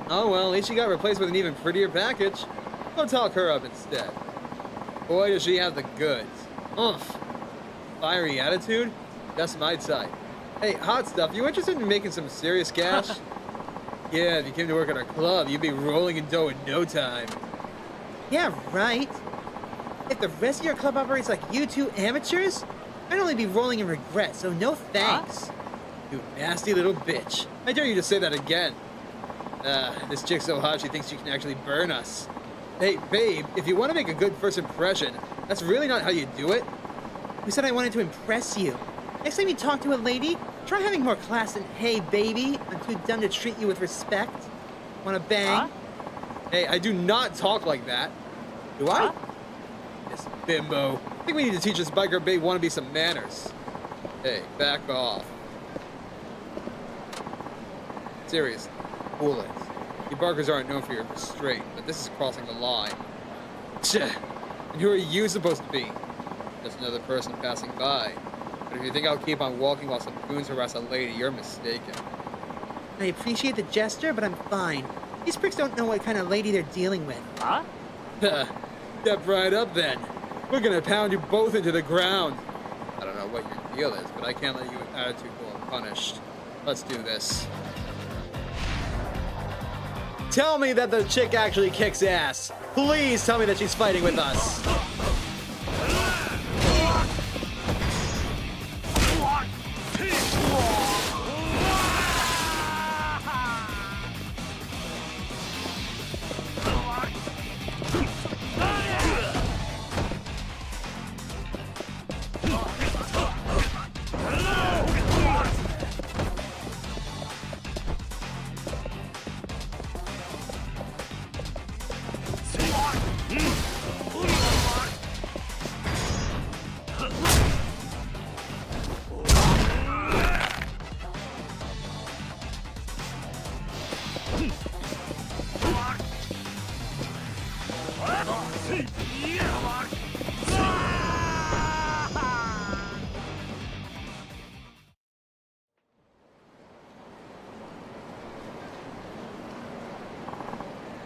Oh well, at least she got replaced with an even prettier package. Go talk her up instead. Boy, does she have the goods. Oomph. Fiery attitude? That's my type. Hey, hot stuff, you interested in making some serious cash? Yeah, if you came to work at our club, you'd be rolling in dough in no time. Yeah, right. If the rest of your club operates like you two amateurs, I'd only be rolling in regret, so no thanks. You nasty little bitch. I dare you to say that again. This chick's so hot she thinks she can actually burn us. Hey, babe, if you want to make a good first impression, that's really not how you do it. Who said I wanted to impress you? Next time you talk to a lady, try having more class than, hey, baby, I'm too dumb to treat you with respect. Wanna bang? Hey, I do not talk like that. Do I? This bimbo. I think we need to teach this biker babe wannabe some manners. Hey, back off. Seriously, cool it. You barkers aren't known for your restraint, but this is crossing the line. Tch. And who are you supposed to be? Just another person passing by. But if you think I'll keep on walking while some goons harass a lady, you're mistaken. I appreciate the gesture, but I'm fine. These pricks don't know what kind of lady they're dealing with. Step right up then. We're gonna pound you both into the ground. I don't know what your deal is, but I can't let you with attitude go unpunished. Let's do this. Tell me that the chick actually kicks ass. Please tell me that she's fighting with us.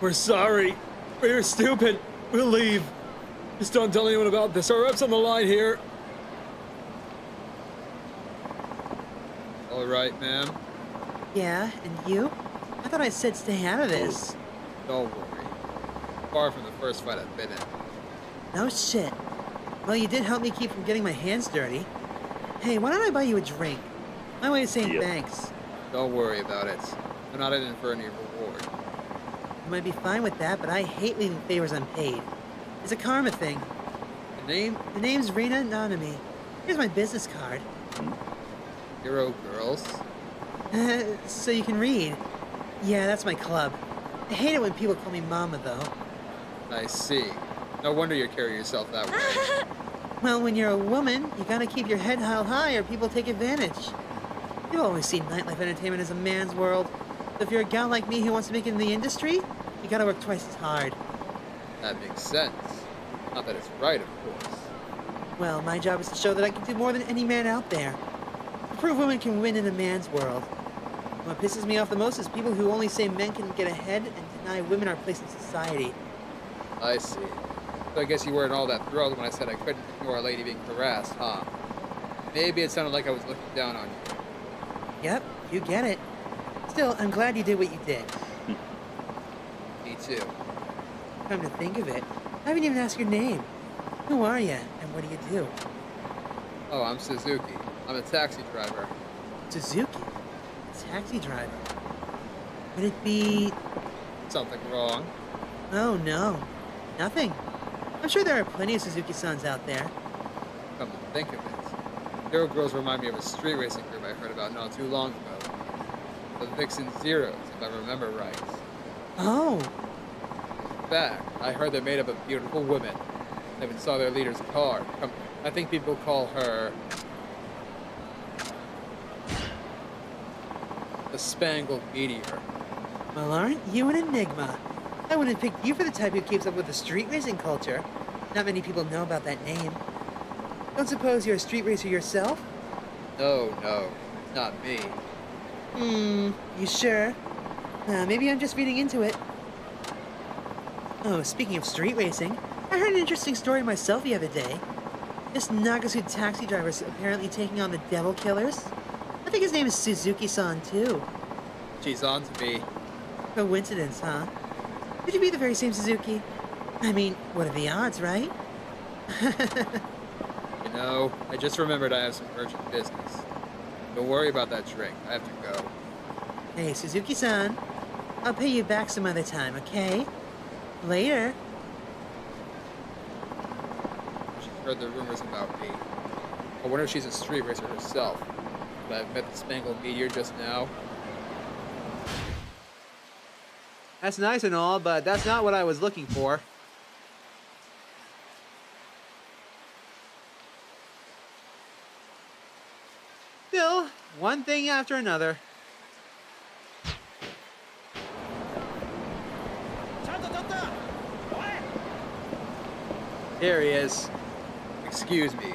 We're sorry. We were stupid. We'll leave. Just don't tell anyone about this. Our rep's on the line here. All right, ma'am. Yeah, and you? I thought I said stay out of this. Don't worry. Far from the first fight I've been in. No shit. Well, you did help me keep from getting my hands dirty. Hey, why don't I buy you a drink? My way of saying thanks. Don't worry about it. I'm not in it for any reward. You might be fine with that, but I hate leaving favors unpaid. It's a karma thing. The name's Rina Nanami. Here's my business card. Hero girls. So you can read. Yeah, that's my club. I hate it when people call me Mama, though. I see. No wonder you carry yourself that way. Well, when you're a woman, you gotta keep your head held high or people take advantage. You've always seen nightlife entertainment as a man's world. So if you're a gal like me who wants to make it in the industry, you gotta work twice as hard. That makes sense. Not that it's right, of course. Well, my job is to show that I can do more than any man out there. To prove women can win in a man's world. What pisses me off the most is people who only say men can get ahead and deny women our place in society. I see. So I guess you weren't all that thrilled when I said I couldn't ignore a lady being harassed, huh? Maybe it sounded like I was looking down on you. Yep, you get it. Still, I'm glad you did what you did. Me too. Come to think of it, I haven't even asked your name. Who are you, and what do you do? Oh, I'm Suzuki. I'm a taxi driver. Suzuki? Taxi driver? Would it be... Something wrong? Oh, no. Nothing. I'm sure there are plenty of Suzuki-sans out there. Come to think of it. Hero girls remind me of a street racing group I heard about not too long ago. The Vixen Zeros, if I remember right. Oh, In fact, I heard they're made up of beautiful women. I even saw their leader's car. I think people call her... the Spangled Meteor. well, aren't you an enigma? I wouldn't pick you for the type who keeps up with the street racing culture. Not many people know about that name. Don't suppose you're a street racer yourself? No, not me. You sure? Maybe I'm just reading into it. Oh, speaking of street racing, I heard an interesting story myself the other day. This Nagasu taxi driver is apparently taking on the Devil Killers. I think his name is Suzuki-san, too. She's on to me. Coincidence, huh? Could you be the very same Suzuki? I mean, what are the odds, right? You know, I just remembered I have some urgent business. Don't worry about that drink. I have to go. Hey, Suzuki-san. I'll pay you back some other time, okay? Later. She's heard the rumors about me. I wonder if she's a street racer herself. But I've met the Spangled Meteor just now. That's nice and all, but that's not what I was looking for. Still, one thing after another. Here he is. Excuse me.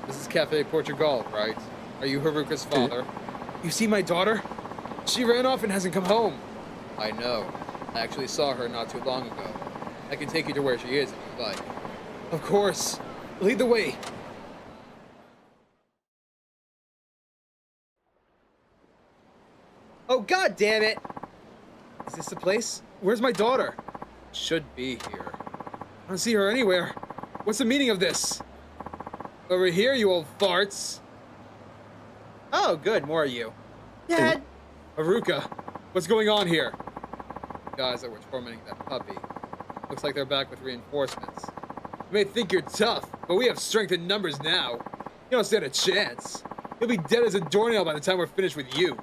This is Cafe Portugal, right? Are you Haruka's father? You see my daughter? She ran off and hasn't come home. I know. I actually saw her not too long ago. I can take you to where she is if you'd like. Of course. Lead the way. Oh, god damn it! Is this the place? Where's my daughter? Should be here. I don't see her anywhere. What's the meaning of this? Over here, you old farts. Oh, good, more of you. Dad! Haruka, what's going on here? The guys that were tormenting that puppy. Looks like they're back with reinforcements. You may think you're tough, but we have strength in numbers now. You don't stand a chance. You'll be dead as a doornail by the time we're finished with you.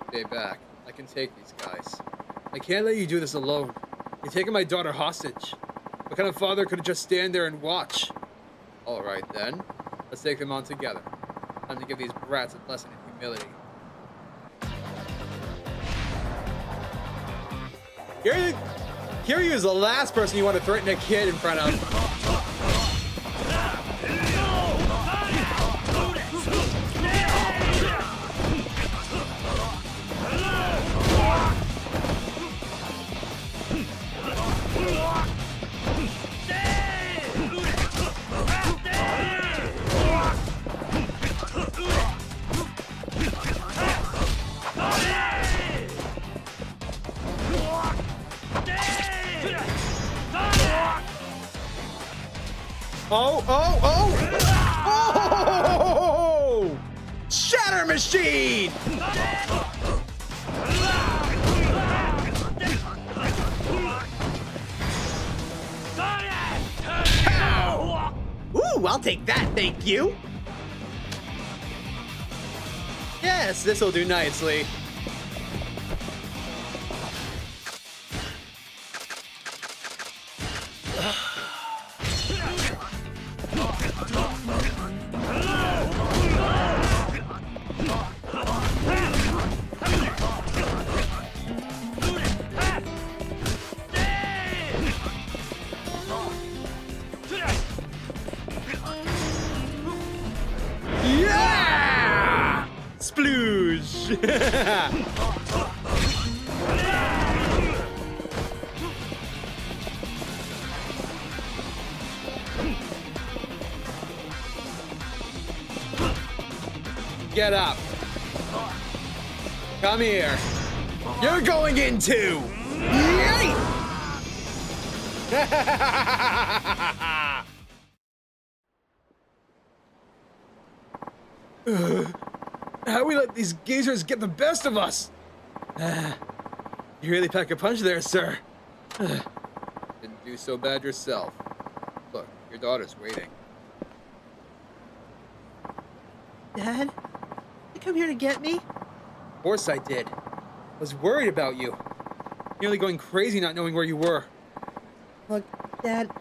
Stay back. I can take these guys. I can't let you do this alone. You're taking my daughter hostage. What kind of father could just stand there and watch? All right, then. Let's take them on together. Time to give these brats a lesson in humility. Kiryu is the last person you want to threaten a kid in front of. Oh! Shatter Machine! Pow! Ooh, I'll take that, thank you. Yes, this'll do nicely. Yeah! Sploosh! Get up. Come here. You're going in too. Yay! How we let these geezers get the best of us? You really pack a punch there, sir. Didn't do so bad yourself. Look, your daughter's waiting. Dad? You come here to get me? Of course I did. I was worried about you. Nearly going crazy not knowing where you were. Look, Dad,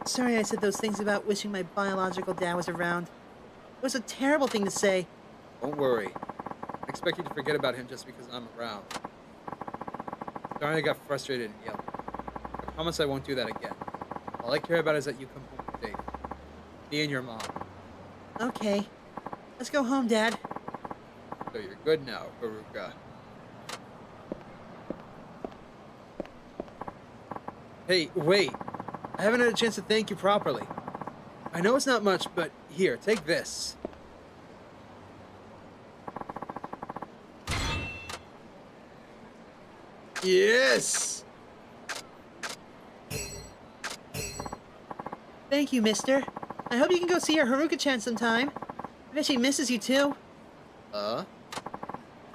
sorry I said those things about wishing my biological dad was around. It was a terrible thing to say. Don't worry. I expect you to forget about him just because I'm around. Sorry I got frustrated and yelled. I promise I won't do that again. All I care about is that you come home safe. Me and your mom. Okay. Let's go home, Dad. So you're good now, Haruka. Hey, wait. I haven't had a chance to thank you properly. I know it's not much, but here, take this. Yes! Thank you, mister. I hope you can go see your Haruka-chan sometime. I bet she misses you too.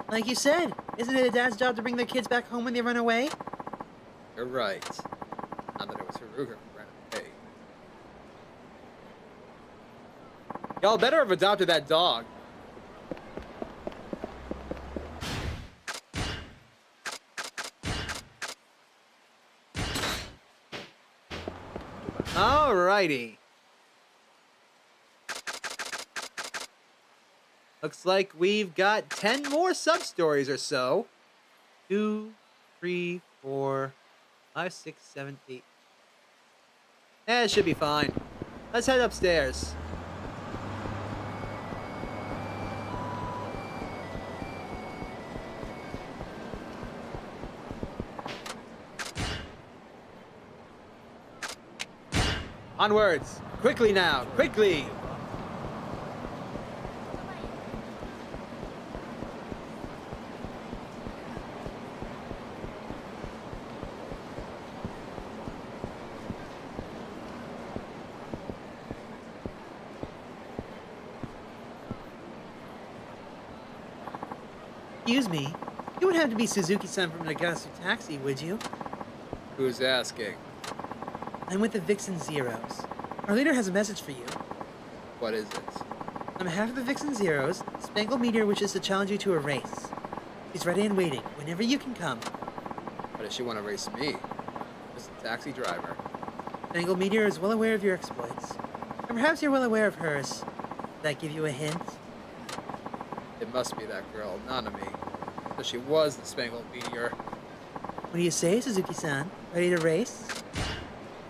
Like you said, isn't it a dad's job to bring their kids back home when they run away? You're right. Not that it was Haruka who ran away. Y'all better have adopted that dog. Alrighty. Looks like we've got 10 more sub-stories or so. 2, 3, 4, 5, 6, 7, 8. It should be fine. Let's head upstairs. Onwards! Quickly now! Quickly! Excuse me. You would have to be Suzuki-san from Nagasu Taxi, would you? Who's asking? I'm with the Vixen Zeros. Our leader has a message for you. What is it? On behalf of the Vixen Zeros, Spangled Meteor wishes to challenge you to a race. She's ready and waiting, whenever you can come. Why does she want to race me? Just a taxi driver. Spangled Meteor is well aware of your exploits. And perhaps you're well aware of hers. Does that give you a hint? It must be that girl, Nanami. So she was the Spangled Meteor. What do you say, Suzuki-san? Ready to race?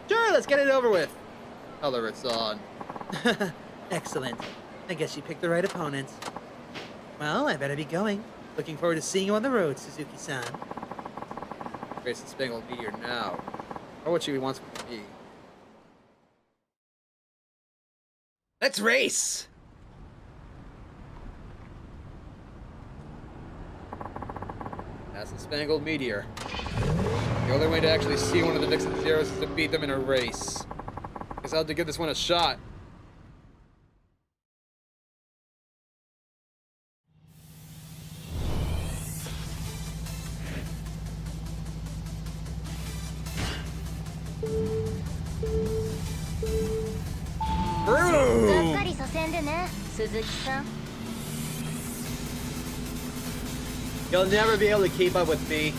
Sure, let's get it over with. Tell her it's on. Excellent. I guess you picked the right opponent. Well, I better be going. Looking forward to seeing you on the road, Suzuki-san. Race the Spangled Meteor now. Or what she wants with me. Let's race! That's the Spangled Meteor. The only way to actually see one of the Vixen Zeros is to beat them in a race. Guess I'll have to give this one a shot. Bruce! 変でね、鈴木さん。 You'll never be able to keep up with me.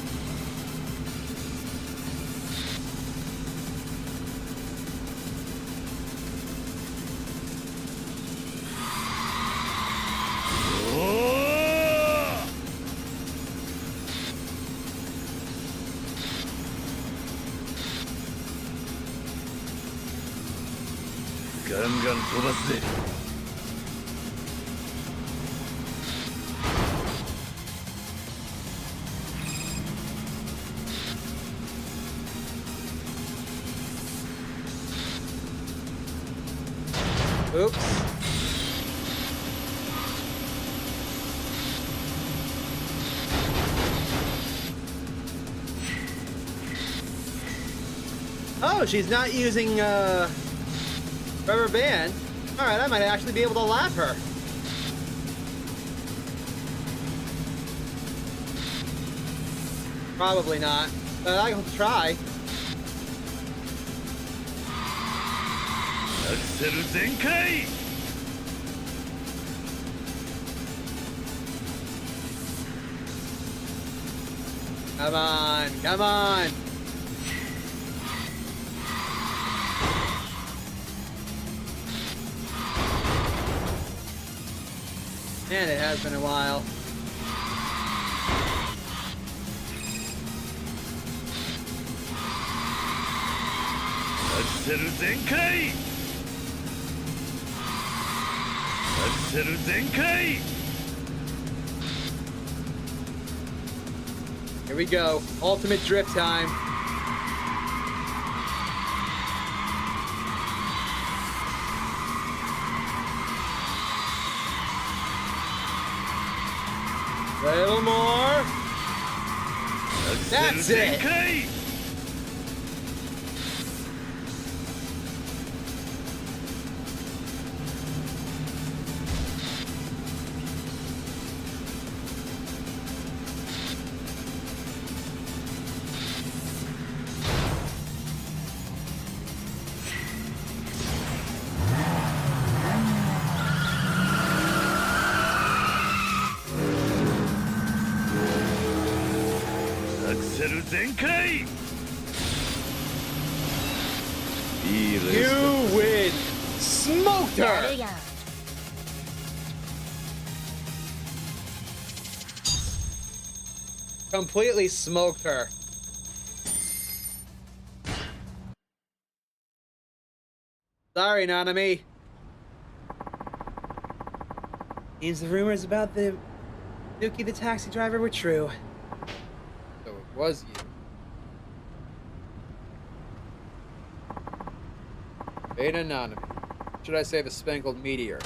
Oops. Oh, she's not using rubber band. All right, I might actually be able to lap her. Probably not, but I'll try. Come on, come on. Man, it has been a while. Here we go. Ultimate drift time. A little more. That's it. You win. Smoked やる her. やん。 Completely smoked her. Sorry, Nanami. Seems the rumors about the Nuki the taxi driver were true. So it was you. Beta Nanami. Should I say the Spangled Meteor?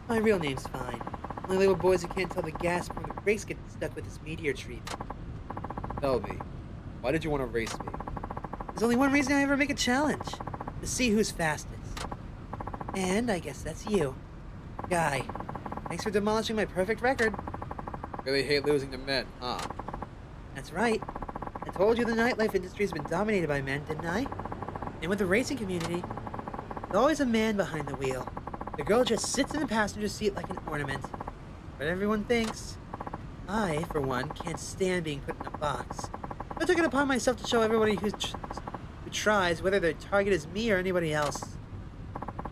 My real name's fine. Only little boys who can't tell the gas from the brakes get stuck with this meteor treatment. Tell me, why did you want to race me? There's only one reason I ever make a challenge. To see who's fastest. And I guess that's you. Guy. Thanks for demolishing my perfect record. Really hate losing to men, huh? That's right. I told you the nightlife industry's been dominated by men, didn't I? And with the racing community, there's always a man behind the wheel. The girl just sits in the passenger seat like an ornament. But everyone thinks. I, for one, can't stand being put in a box. I took it upon myself to show everybody who tries, whether their target is me or anybody else.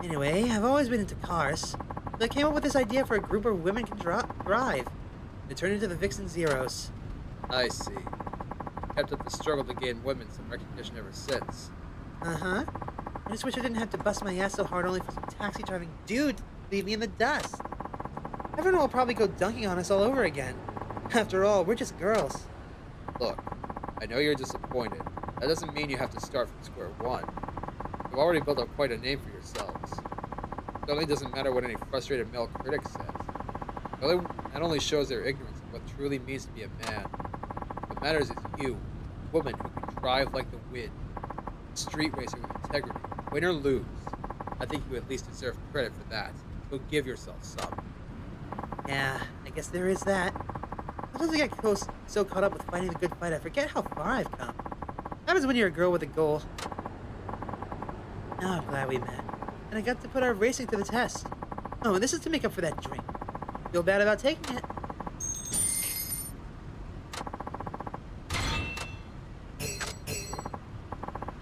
Anyway, I've always been into cars, so I came up with this idea for a group where women can drive. It turned into the Vixen Zeros. I see. Kept up the struggle to gain women some recognition ever since. Uh-huh. I just wish I didn't have to bust my ass so hard only for some taxi driving dude to leave me in the dust. Everyone will probably go dunking on us all over again. After all, we're just girls. Look, I know you're disappointed. That doesn't mean you have to start from square one. You've already built up quite a name for yourselves. It certainly doesn't matter what any frustrated male critic says. That only shows their ignorance of what truly means to be a man. What matters is you, a woman who can drive like the wind, a street racer with integrity. Win or lose, I think you at least deserve credit for that. So give yourself some. Yeah, I guess there is that. Sometimes I get so caught up with fighting the good fight, I forget how far I've come. Happens when you're a girl with a goal. Now I'm glad we met. and I got to put our racing to the test. Oh, and this is to make up for that drink. Feel bad about taking it.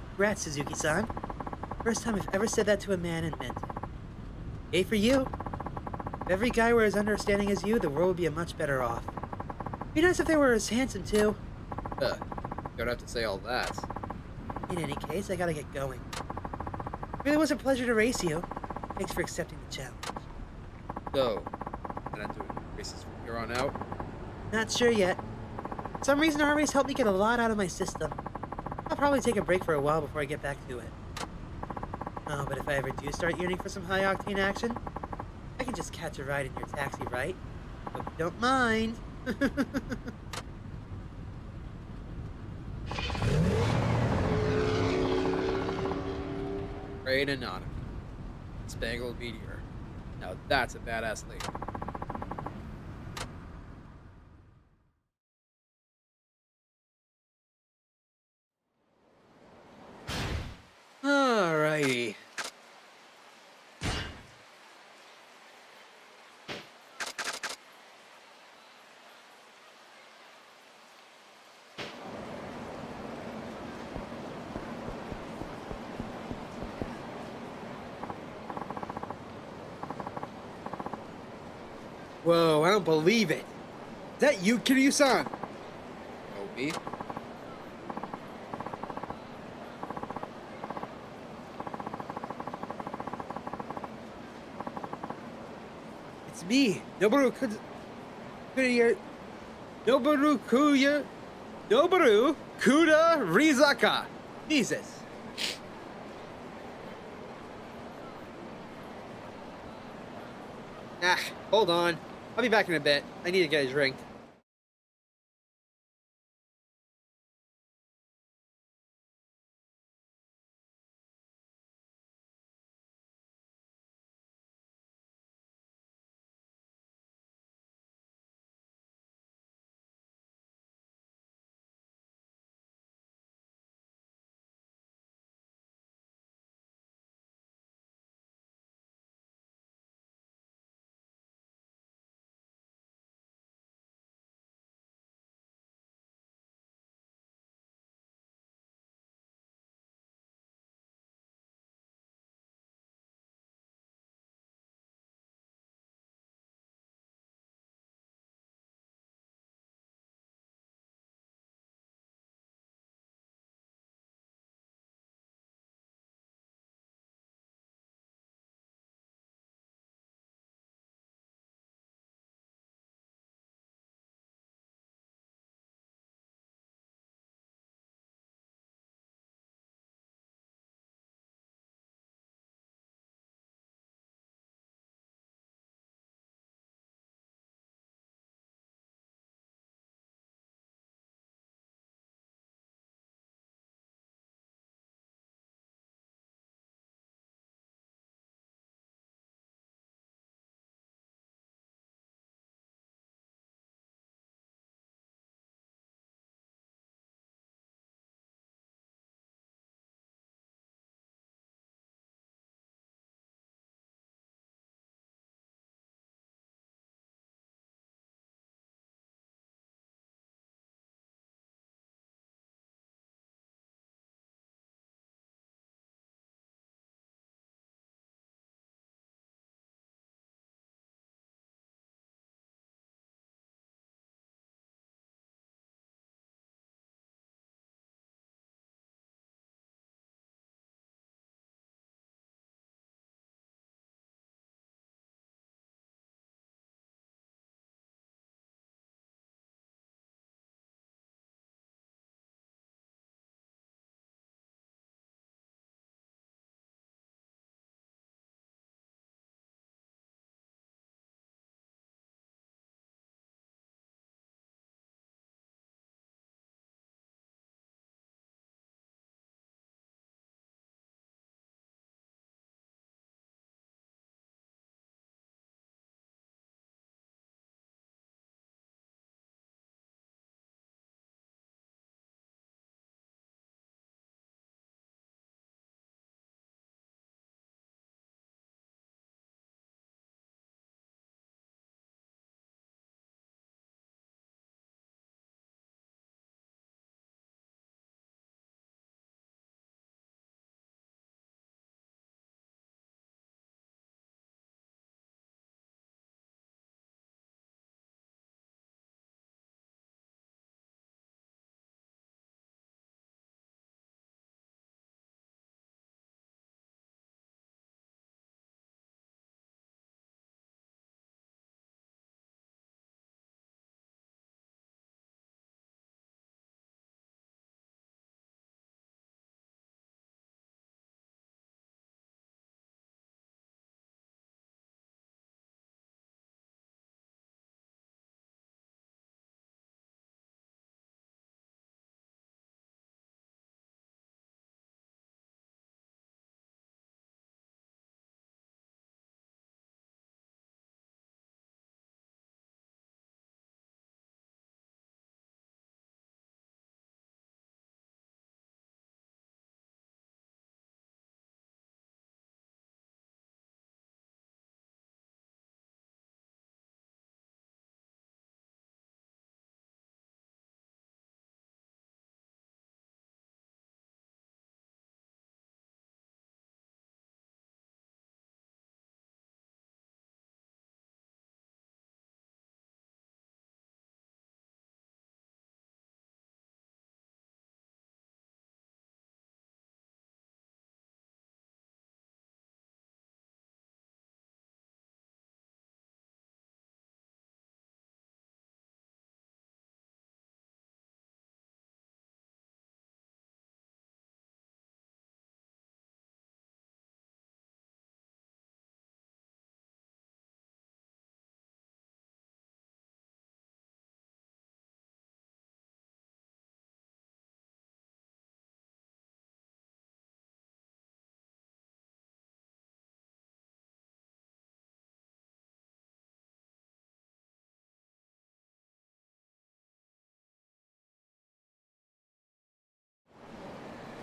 Congrats, Suzuki-san. First time I've ever said that to a man and meant it. Yay for you. If every guy were as understanding as you, the world would be much better off. Be nice if they were as handsome, too. You don't have to say all that. In any case, I gotta get going. It really was a pleasure to race you. Thanks for accepting the challenge. So, I'm not doing races from here on out. Not sure yet. For some reason, our race helped me get a lot out of my system. I'll probably take a break for a while before I get back to it. Oh, but if I ever do start yearning for some high-octane action, I can just catch a ride in your taxi, right? Hope you don't mind. Great Anonymous. Spangled Meteor. Now that's a badass lady. Alrighty. Whoa, I don't believe it. Is that you, Kiryu-san? Obi. It's me, Noboru Kuya. Noboru Kuda Rizaka. Jesus. Ah, hold on. I'll be back in a bit. I need to get a drink.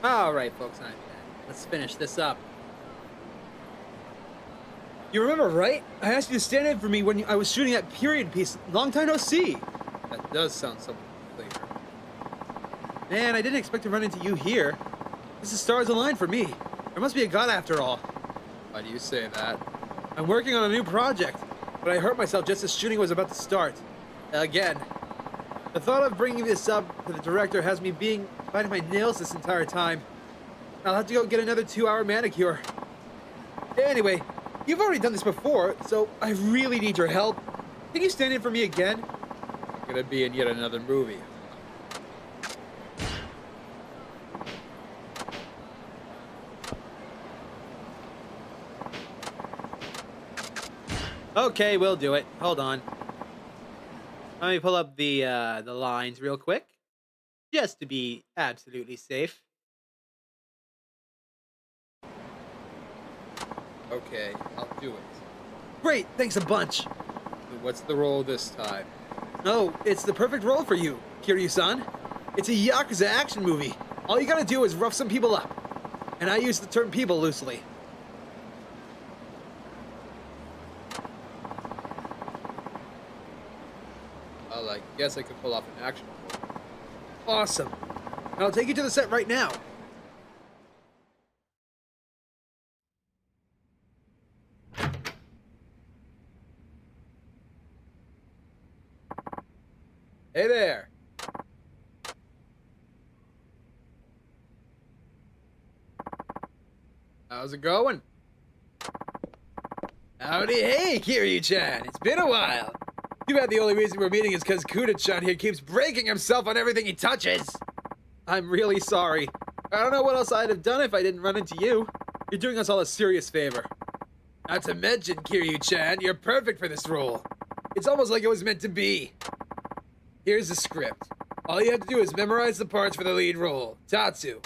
All right, folks, let's finish this up. You remember, right? I asked you to stand in for me when I was shooting that period piece. Long time no see. That does sound somewhat familiar. Man, I didn't expect to run into you here. This is stars aligned for me. There must be a god after all. Why do you say that? I'm working on a new project, but I hurt myself just as shooting was about to start. Again. The thought of bringing this up to the director has me biting my nails this entire time. I'll have to go get another 2-hour manicure. Anyway, you've already done this before, so I really need your help. Can you stand in for me again? I'm gonna be in yet another movie. Okay, we'll do it. Hold on. Let me pull up the lines real quick, just to be absolutely safe. Okay, I'll do it. Great, thanks a bunch. So what's the role this time? Oh, it's the perfect role for you, Kiryu-san. It's a Yakuza action movie. All you gotta do is rough some people up. And I use the term people loosely. Well, I guess I could pull off an action role. Awesome. I'll take you to the set right now. Hey there! How's it going? Howdy, hey, Kiryu-chan. It's been a while. Too bad the only reason we're meeting is because Kuda-chan here keeps breaking himself on everything he touches. I'm really sorry. I don't know what else I'd have done if I didn't run into you. You're doing us all a serious favor. Not to mention, Kiryu-chan, you're perfect for this role. It's almost like it was meant to be. Here's the script. All you have to do is memorize the parts for the lead role, Tatsu.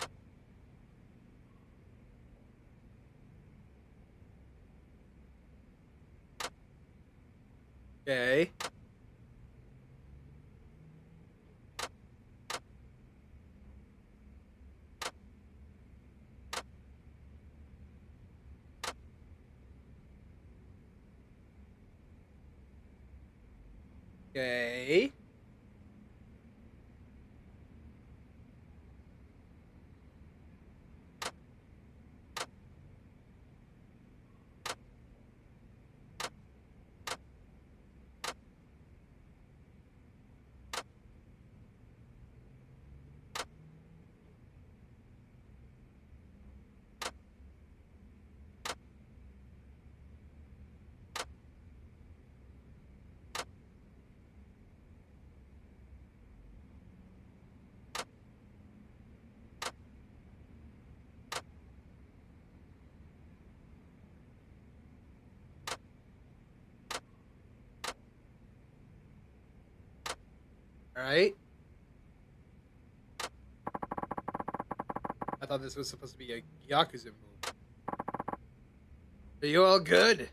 Okay. Okay. All right. I thought this was supposed to be a Yakuza movie. Are you all good?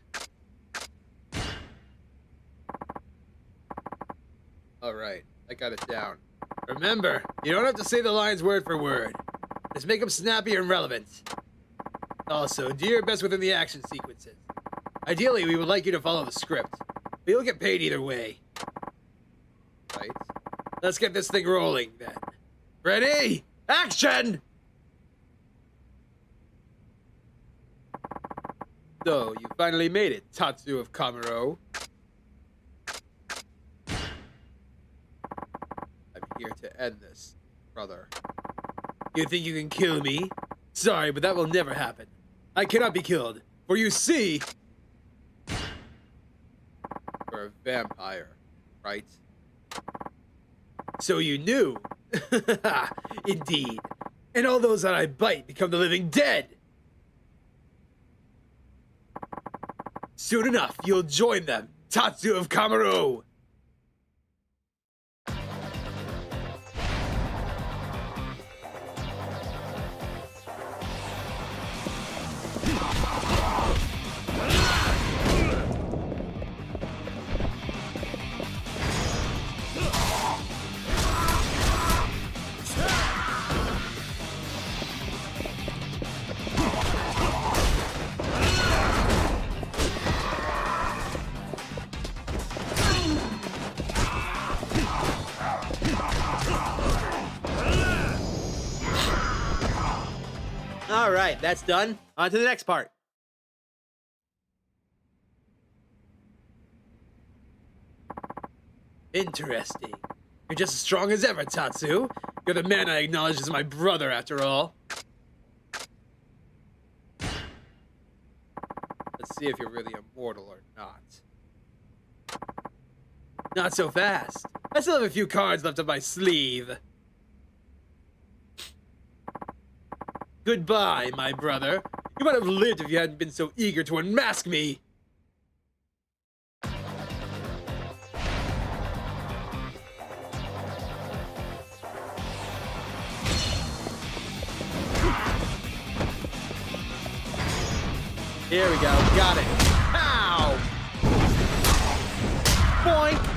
Alright, I got it down. Remember, you don't have to say the lines word for word. Just make them snappy and relevant. Also, do your best within the action sequences. Ideally, we would like you to follow the script, but you'll get paid either way. Right? Let's get this thing rolling, then. Ready? Action! So, you finally made it, Tatsu of Kamuro. I'm here to end this, brother. You think you can kill me? Sorry, but that will never happen. I cannot be killed, for you see... You're a vampire, right? So you knew. Indeed. And all those that I bite become the living dead. Soon enough, you'll join them, Tatsu of Kamuro. All right, that's done. On to the next part. Interesting. You're just as strong as ever, Tatsu. You're the man I acknowledge as my brother, after all. Let's see if you're really immortal or not. Not so fast. I still have a few cards left up my sleeve. Goodbye, my brother. You might have lived if you hadn't been so eager to unmask me. Here we go. Got it. Ow! Boink!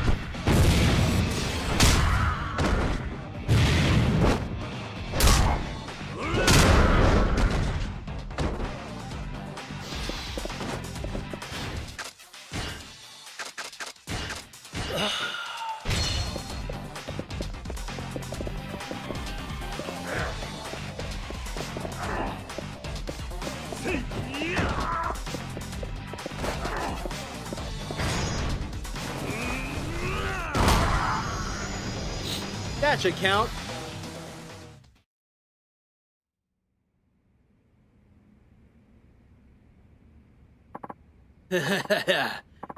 That should count.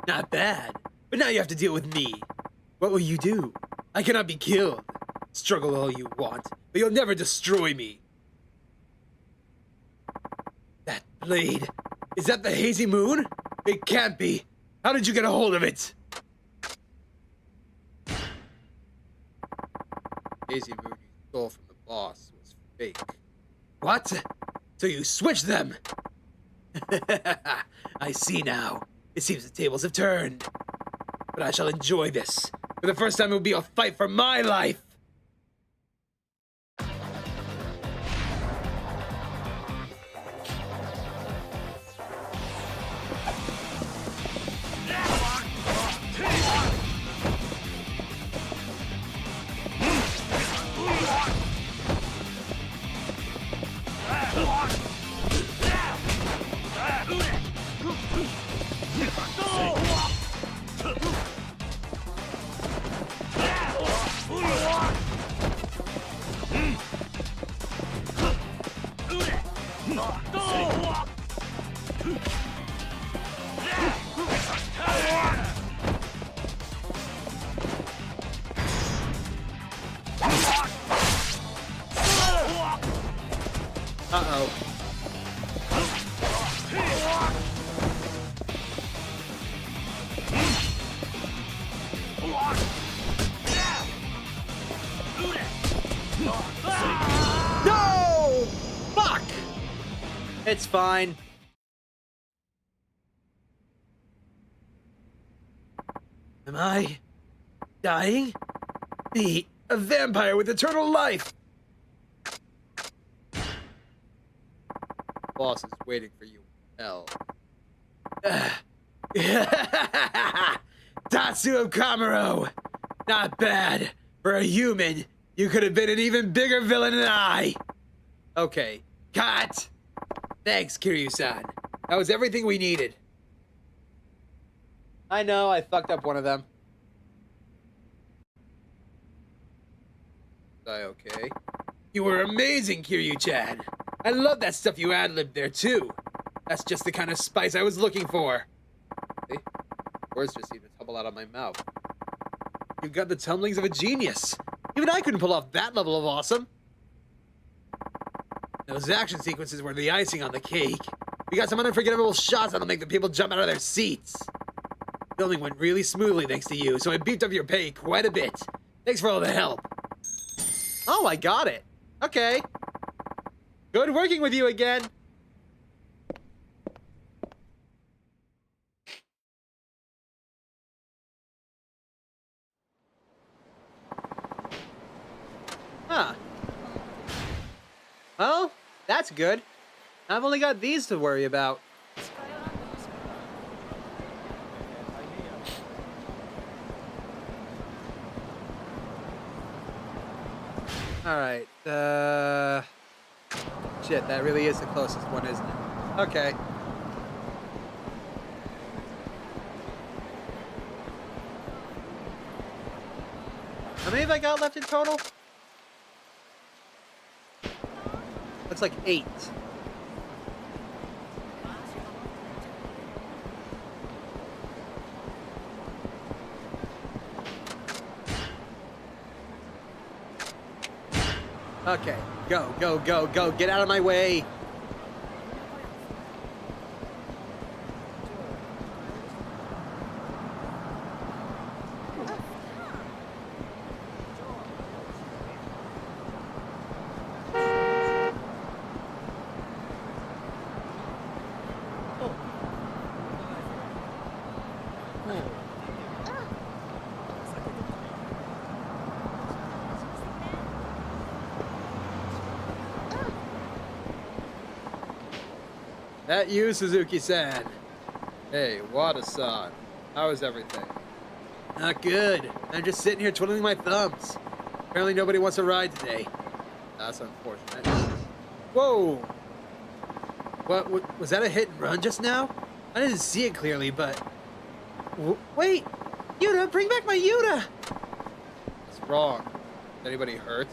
Not bad. But now you have to deal with me. What will you do? I cannot be killed. Struggle all you want, but you'll never destroy me. That blade. Is that the hazy moon? It can't be. How did you get a hold of it? Hazy moon you stole from the boss was fake. What? So you switched them? I see now. It seems the tables have turned. But I shall enjoy this. For the first time, it will be a fight for my life. Uh-oh. No! Fuck! It's fine. Am I dying? Me, a vampire with eternal life! Boss is waiting for you. Hell. Tatsu of Kamuro! Not bad. For a human, you could have been an even bigger villain than I! Okay. Cut! Thanks, Kiryu-san. That was everything we needed. I know, I fucked up one of them. Is I okay? You were amazing, Kiryu-chan. I love that stuff you ad-libbed there, too. That's just the kind of spice I was looking for. See? Words just seem to tumble out of my mouth. You've got the tumblings of a genius. Even I couldn't pull off that level of awesome. Those action sequences were the icing on the cake. We got some unforgettable shots that'll make the people jump out of their seats. Filming went really smoothly thanks to you, so I beefed up your pay quite a bit. Thanks for all the help. Oh, I got it. Okay. Good working with you again. Huh. Well, that's good. I've only got these to worry about. All right. Shit, that really is the closest one, isn't it? Okay. How many have I got left in total? Looks like 8. Okay, go, go, go, go. Get out of my way. That you, Suzuki-san. Hey, Wada-san. How is everything? Not good. I'm just sitting here twiddling my thumbs. Apparently nobody wants to ride today. That's unfortunate. Whoa! What was that a hit and run just now? I didn't see it clearly, but... Wait! Yuta, bring back my Yuta! What's wrong? Is anybody hurt?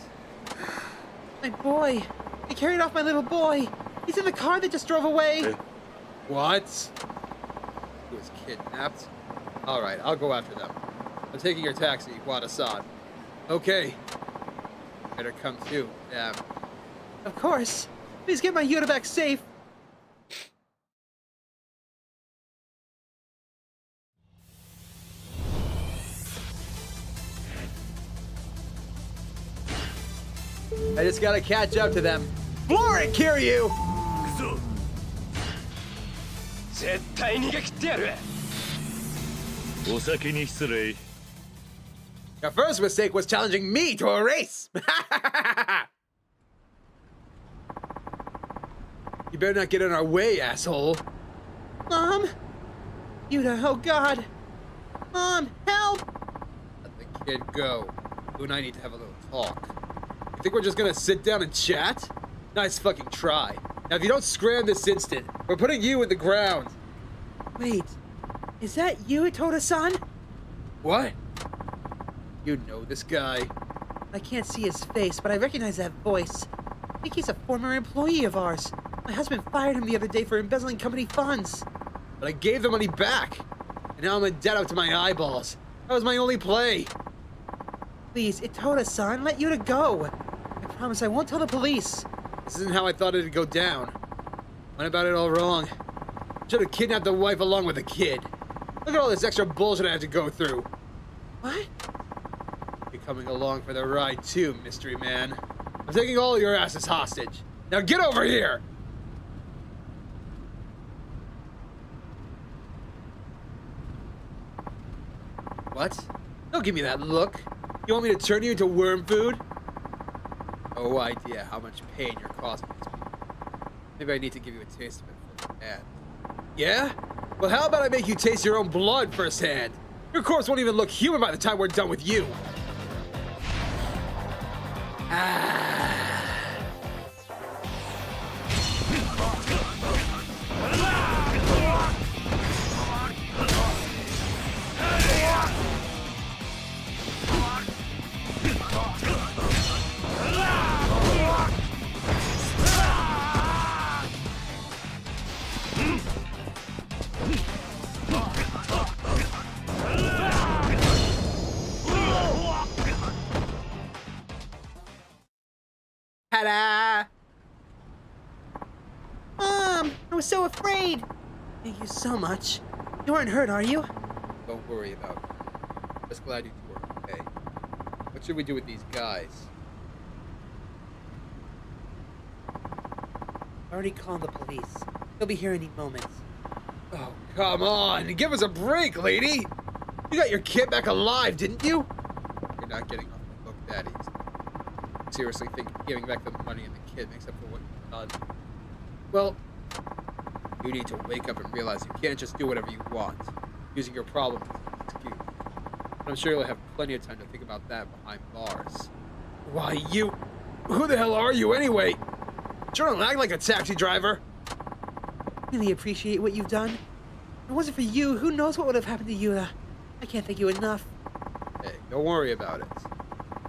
My boy! They carried off my little boy! He's in the car that just drove away! What? He was kidnapped? Alright, I'll go after them. I'm taking your taxi, Wada-san. Okay. Better come too, damn. Of course! Please get my Yuta back safe! I just gotta catch up to them. Floor it, Kiryu! 絶対逃げ切ってやる。お先に失礼。 Your first mistake was challenging me to a race! You better not get in our way, asshole. Mom? Yuta, oh god. Mom, help! Let the kid go. You and I need to have a little talk. You think we're just gonna sit down and chat? Nice fucking try. Now, if you don't scram this instant, we're putting you in the ground. Wait, is that you, Toda-san? What? You know this guy? I can't see his face, but I recognize that voice. I think he's a former employee of ours. My husband fired him the other day for embezzling company funds. But I gave the money back. And now I'm in debt up to my eyeballs. That was my only play. Please, Itoda-san, let Yuta go. I promise I won't tell the police. This isn't how I thought it'd go down. Went about it all wrong. Should have kidnapped the wife along with the kid. Look at all this extra bullshit I have to go through. What? You're coming along for the ride too, mystery man. I'm taking all your asses hostage. Now get over here! What? Don't give me that look. You want me to turn you into worm food? No idea how much pain you're causing these people. Maybe I need to give you a taste of it firsthand. Yeah? Well, how about I make you taste your own blood firsthand? Your corpse won't even look human by the time we're done with you. Ta-da! Mom, I was so afraid. Thank you so much. You aren't hurt, are you? Don't worry about it. Just glad you two are okay. What should we do with these guys? I already called the police. They'll be here any moment. Oh, come on! Give us a break, lady! You got your kid back alive, didn't you? You're not getting off the hook that easy. Seriously think giving back the money and the kid makes up for what you've done. Well, you need to wake up and realize you can't just do whatever you want, using your problem as an excuse. But I'm sure you'll have plenty of time to think about that behind bars. Why, you... Who the hell are you, anyway? Sure don't act like a taxi driver. Really appreciate what you've done. If it wasn't for you, who knows what would have happened to Yura. I can't thank you enough. Hey, don't worry about it.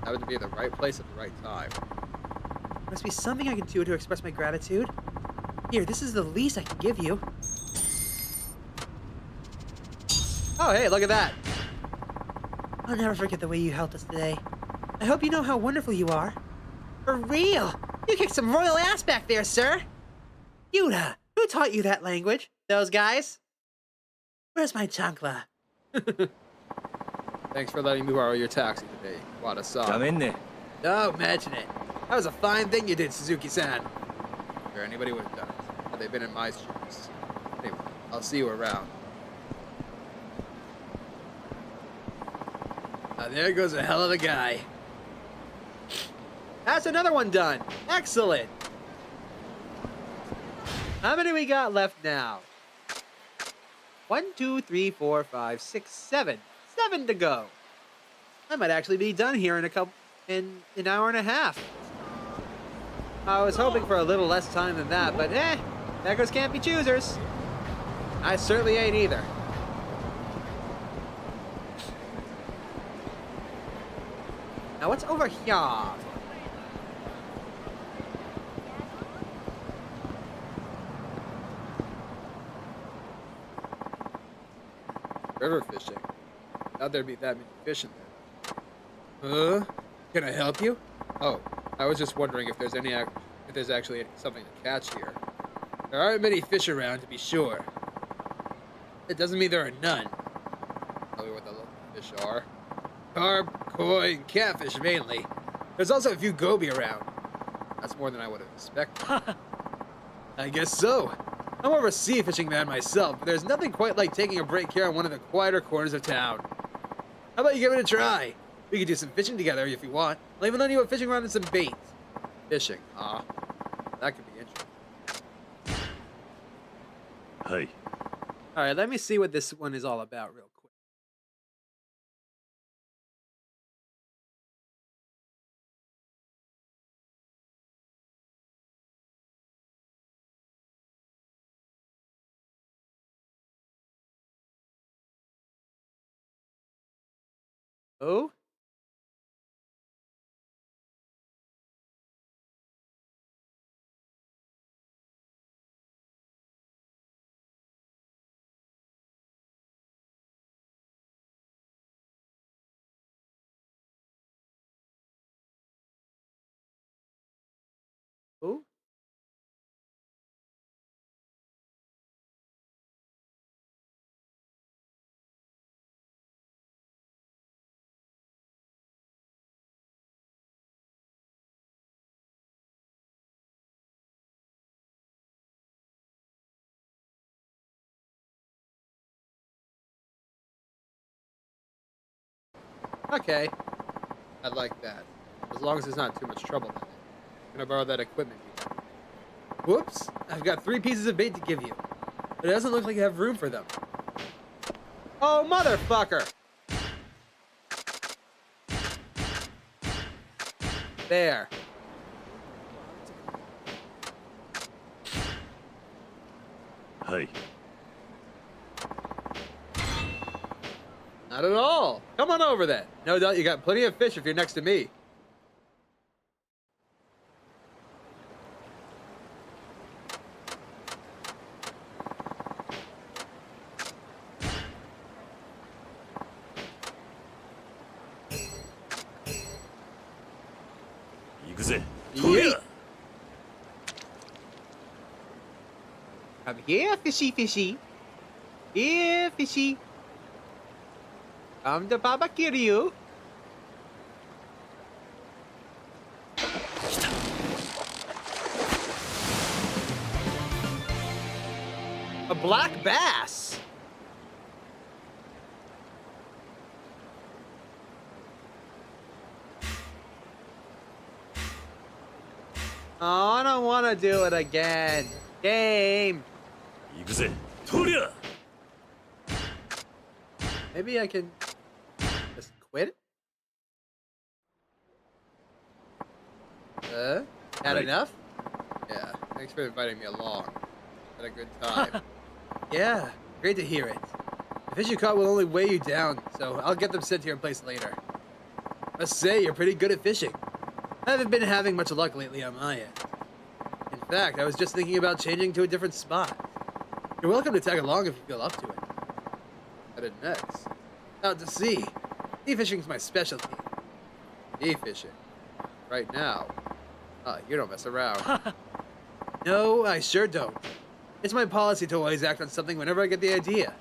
I happened to be in the right place at the right time. There must be something I can do to express my gratitude. Here, this is the least I can give you. Oh, hey, look at that. I'll never forget the way you helped us today. I hope you know how wonderful you are. For real! You kicked some royal ass back there, sir! Yura, who taught you that language? Those guys? Where's my chancla? Thanks for letting me borrow your taxi today, Wada-san. Don't mention it. That was a fine thing you did, Suzuki-san. Or anybody would have done it, had they been in my shoes. Anyway, I'll see you around. There goes a hell of a guy. That's another one done. Excellent. How many we got left now? 1, 2, 3, 4, 5, 6, 7. 7 to go. I might actually be done here in an hour and a half. I was hoping for a little less time than that, but beggars can't be choosers. I certainly ain't either. Now what's over here? River fishing. Thought there'd be that many fish in there. Huh? Can I help you? Oh, I was just wondering if there's actually something to catch here. There aren't many fish around, to be sure. It doesn't mean there are none. Tell me what the local fish are. Carp, koi, and catfish mainly. There's also a few goby around. That's more than I would have expected. I guess so. I'm more of a sea fishing man myself, but there's nothing quite like taking a break here on one of the quieter corners of town. How about you give it a try? We could do some fishing together if you want. I'll even lend you a fishing rod and some bait. Fishing, huh? That could be interesting. Hey. Alright, let me see what this one is all about real quick. Oh? Oh? Okay. I like that. As long as it's not too much trouble then. I'm gonna borrow that equipment you have. Whoops! I've got 3 pieces of bait to give you. But it doesn't look like you have room for them. Oh, motherfucker! There. Hey. Not at all. Come on over then. No doubt you got plenty of fish if you're next to me. Year. Come here, fishy, fishy. Here, fishy. Come to Papa Kiryu. A black bass. Oh, I don't want to do it again. Game. Maybe I can just quit. Had enough? Yeah, thanks for inviting me along. Had a good time. Yeah, great to hear it. The fish you caught will only weigh you down, so I'll get them sent to your place later. Must say, you're pretty good at fishing. I haven't been having much luck lately on my end. In fact, I was just thinking about changing to a different spot. You're welcome to tag along if you feel up to it. Headed next. Out to sea. Sea fishing's my specialty. Sea fishing. Right now. You don't mess around. No, I sure don't. It's my policy to always act on something whenever I get the idea.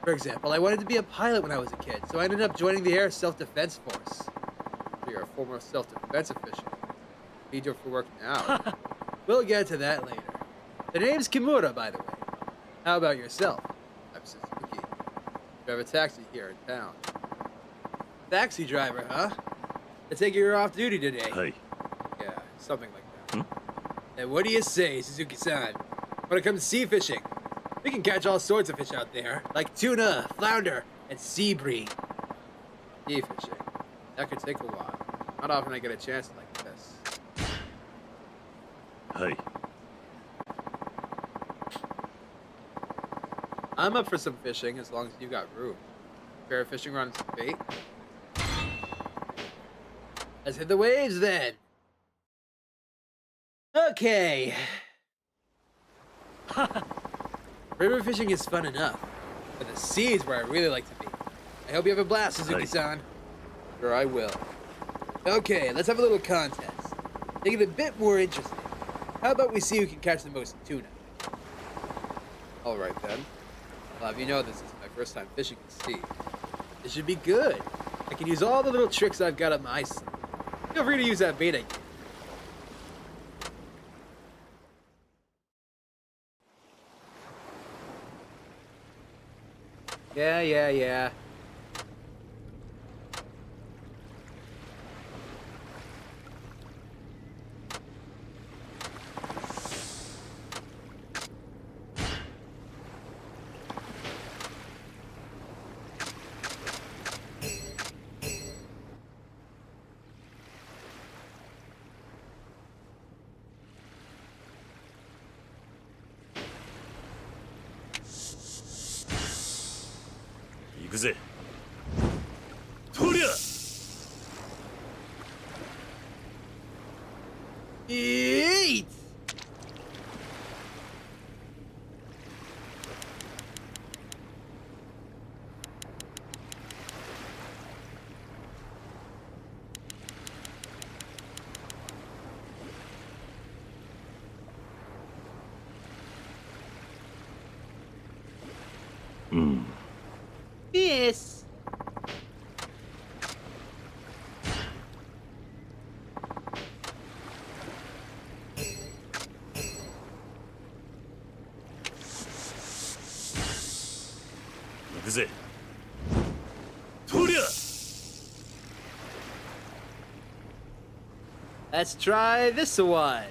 For example, I wanted to be a pilot when I was a kid, so I ended up joining the Air Self-Defense Force. So you're a former self-defense official. Need you for work now. We'll get to that later. The name's Kimura, by the way. How about yourself? I'm Suzuki. Drive a taxi here in town. Taxi driver, huh? I take it you're off duty today. Hey. Yeah, something like that. And what do you say, Suzuki-san? Wanna come sea fishing? We can catch all sorts of fish out there, like tuna, flounder, and sea bream. Sea fishing. That could take a while. Not often I get a chance like this. Hey. I'm up for some fishing as long as you got room. Fair fishing rod and some bait. Let's hit the waves then. Okay. River fishing is fun enough, but the sea is where I really like to be. I hope you have a blast, Suzuki-san. Sure I will. Okay, let's have a little contest. Make it a bit more interesting. How about we see who can catch the most tuna? Alright then. I'll have you know this is my first time fishing the sea. It should be good. I can use all the little tricks I've got up my sleeve. Feel free to use that bait I gave. Yeah. Eat! Yes. Let's try this one.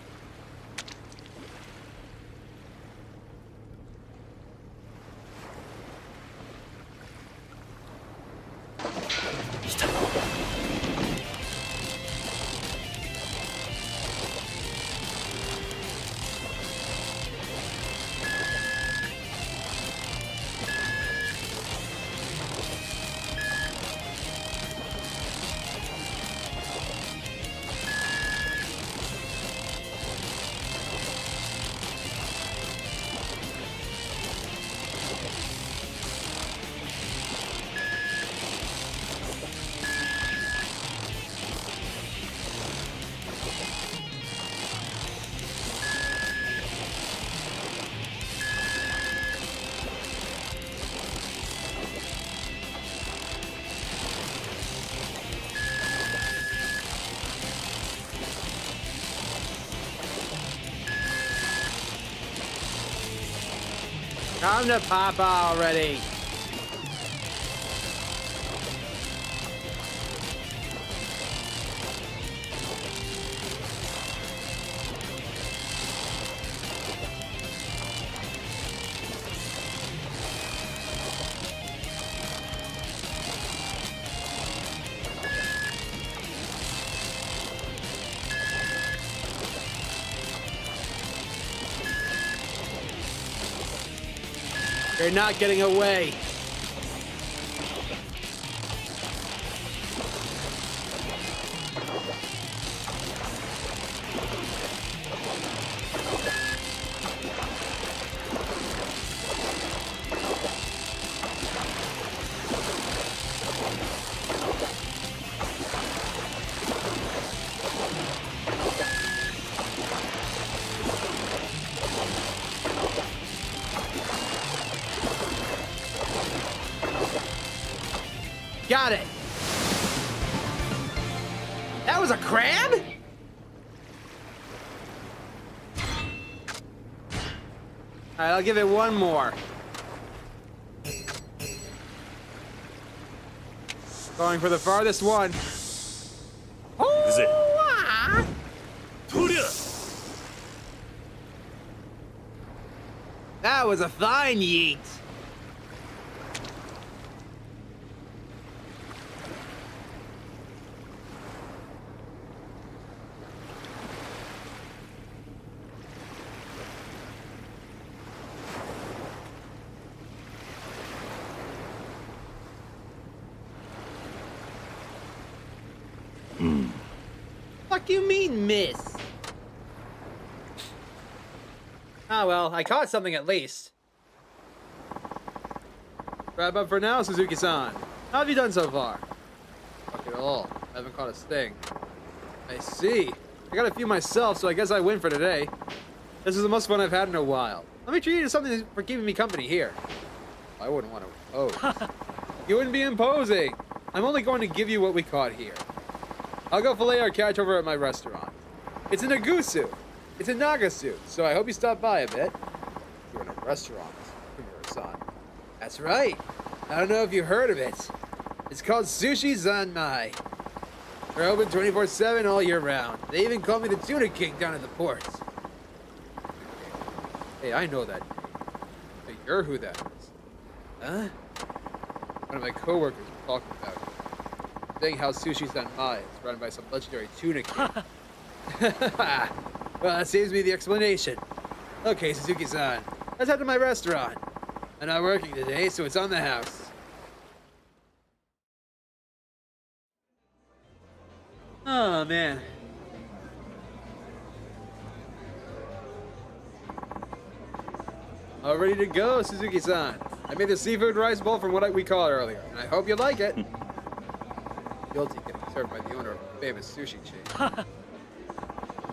Time to pop already. You're not getting away. Got it. That was a crab? All right, I'll give it one more. Going for the farthest one. Oh, that was a fine yeet. Fuck you mean, miss? Ah, well, I caught something at least. Wrap up for now, Suzuki-san. How have you done so far? Fuck it all. I haven't caught a sting. I see. I got a few myself, so I guess I win for today. This is the most fun I've had in a while. Let me treat you to something for keeping me company here. I wouldn't want to impose. You wouldn't be imposing. I'm only going to give you what we caught here. I'll go fillet our catch over at my restaurant. It's in Nagusu. It's in Nagasu, so I hope you stop by a bit. You're in a restaurant, Kumura-san. That's right. I don't know if you heard of it. It's called Sushi Zanmai. They're open 24/7 all year round. They even call me the Tuna King down at the port. Hey, I know that. Hey, you're who that is. Huh? One of my coworkers was talking about it. Saying how Sushi Zanmai is run by some legendary Tuna King. Well, that saves me the explanation. Okay, Suzuki-san, let's head to my restaurant. I'm not working today, so it's on the house. Oh, man. All ready to go, Suzuki-san. I made the seafood rice bowl from what we caught earlier, and I hope you like it. Guilty getting served by the owner of a famous sushi chain.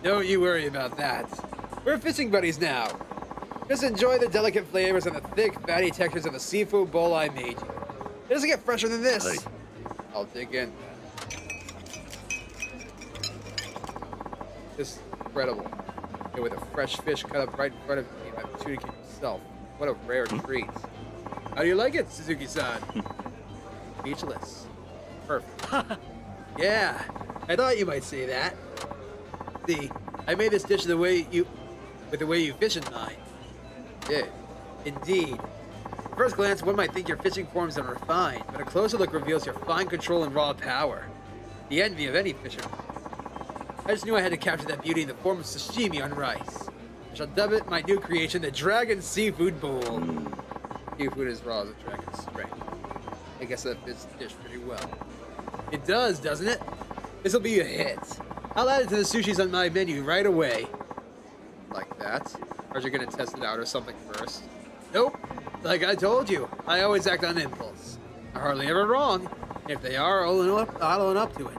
Don't you worry about that. We're fishing buddies now. Just enjoy the delicate flavors and the thick, fatty textures of the seafood bowl I made you. It doesn't get fresher than this. Hey. I'll dig in. This is incredible. And with a fresh fish cut up right in front of me by the Tuna King himself. What a rare treat. How do you like it, Suzuki-san? Speechless. Perfect. Yeah, I thought you might say that. See, I made this dish with the way you fish in mind. Yeah, indeed. At first glance, one might think your fishing forms are refined, but a closer look reveals your fine control and raw power. The envy of any fisherman. I just knew I had to capture that beauty in the form of sashimi on rice. I shall dub it my new creation, the Dragon Seafood Bowl. Seafood as raw as a dragon's strength. I guess that fits the dish pretty well. It does, doesn't it? This'll be a hit. I'll add it to the sushis on my menu right away. Like that? Or are you gonna test it out or something first? Nope. Like I told you, I always act on impulse. I'm hardly ever wrong. If they are, I'll own up to it.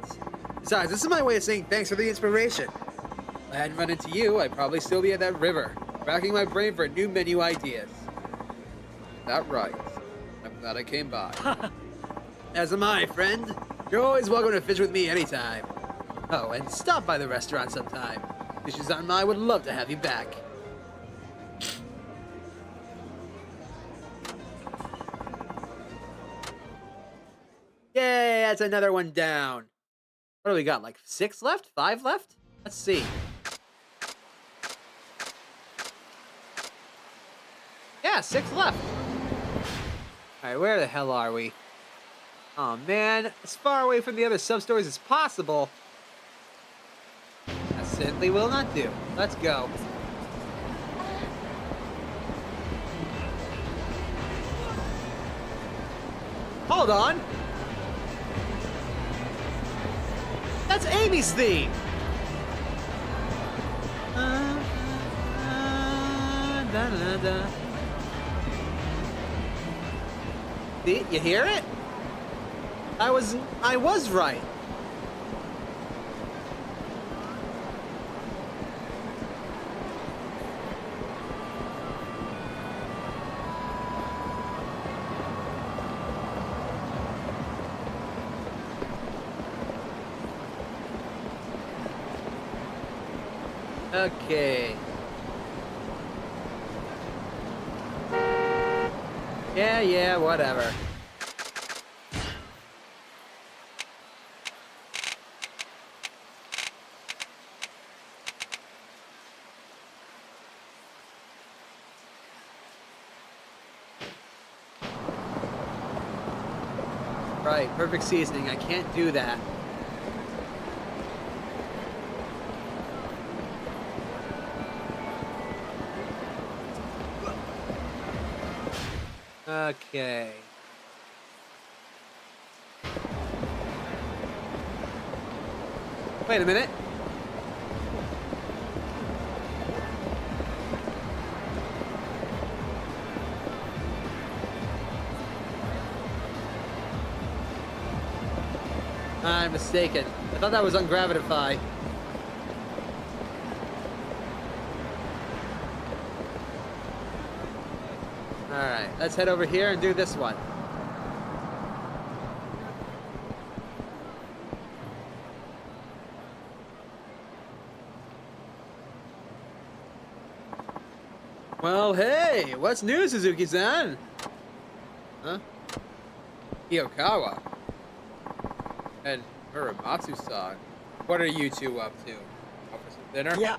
Besides, this is my way of saying thanks for the inspiration. If I hadn't run into you, I'd probably still be at that river, racking my brain for new menu ideas. That right. I'm glad I came by. As am I, friend. You're always welcome to fish with me anytime. Oh, and stop by the restaurant sometime. Sushi-Zanmai would love to have you back. Yay, that's another one down. What do we got, like 6 left? 5 left? Let's see. Yeah, 6 left. Alright, where the hell are we? Oh man, as far away from the other sub-stories as possible. That simply will not do. Let's go. Hold on. That's Amy's theme. See, you hear it? I was right. Okay. Yeah, whatever. Right, perfect seasoning. I can't do that. Okay. Wait a minute. I'm mistaken. I thought that was Ungravitify. Alright, let's head over here and do this one. Well, hey, what's new, Suzuki-san? Huh? Kiyokawa. And Muramatsu-san. What are you two up to? Out for some dinner? Yeah.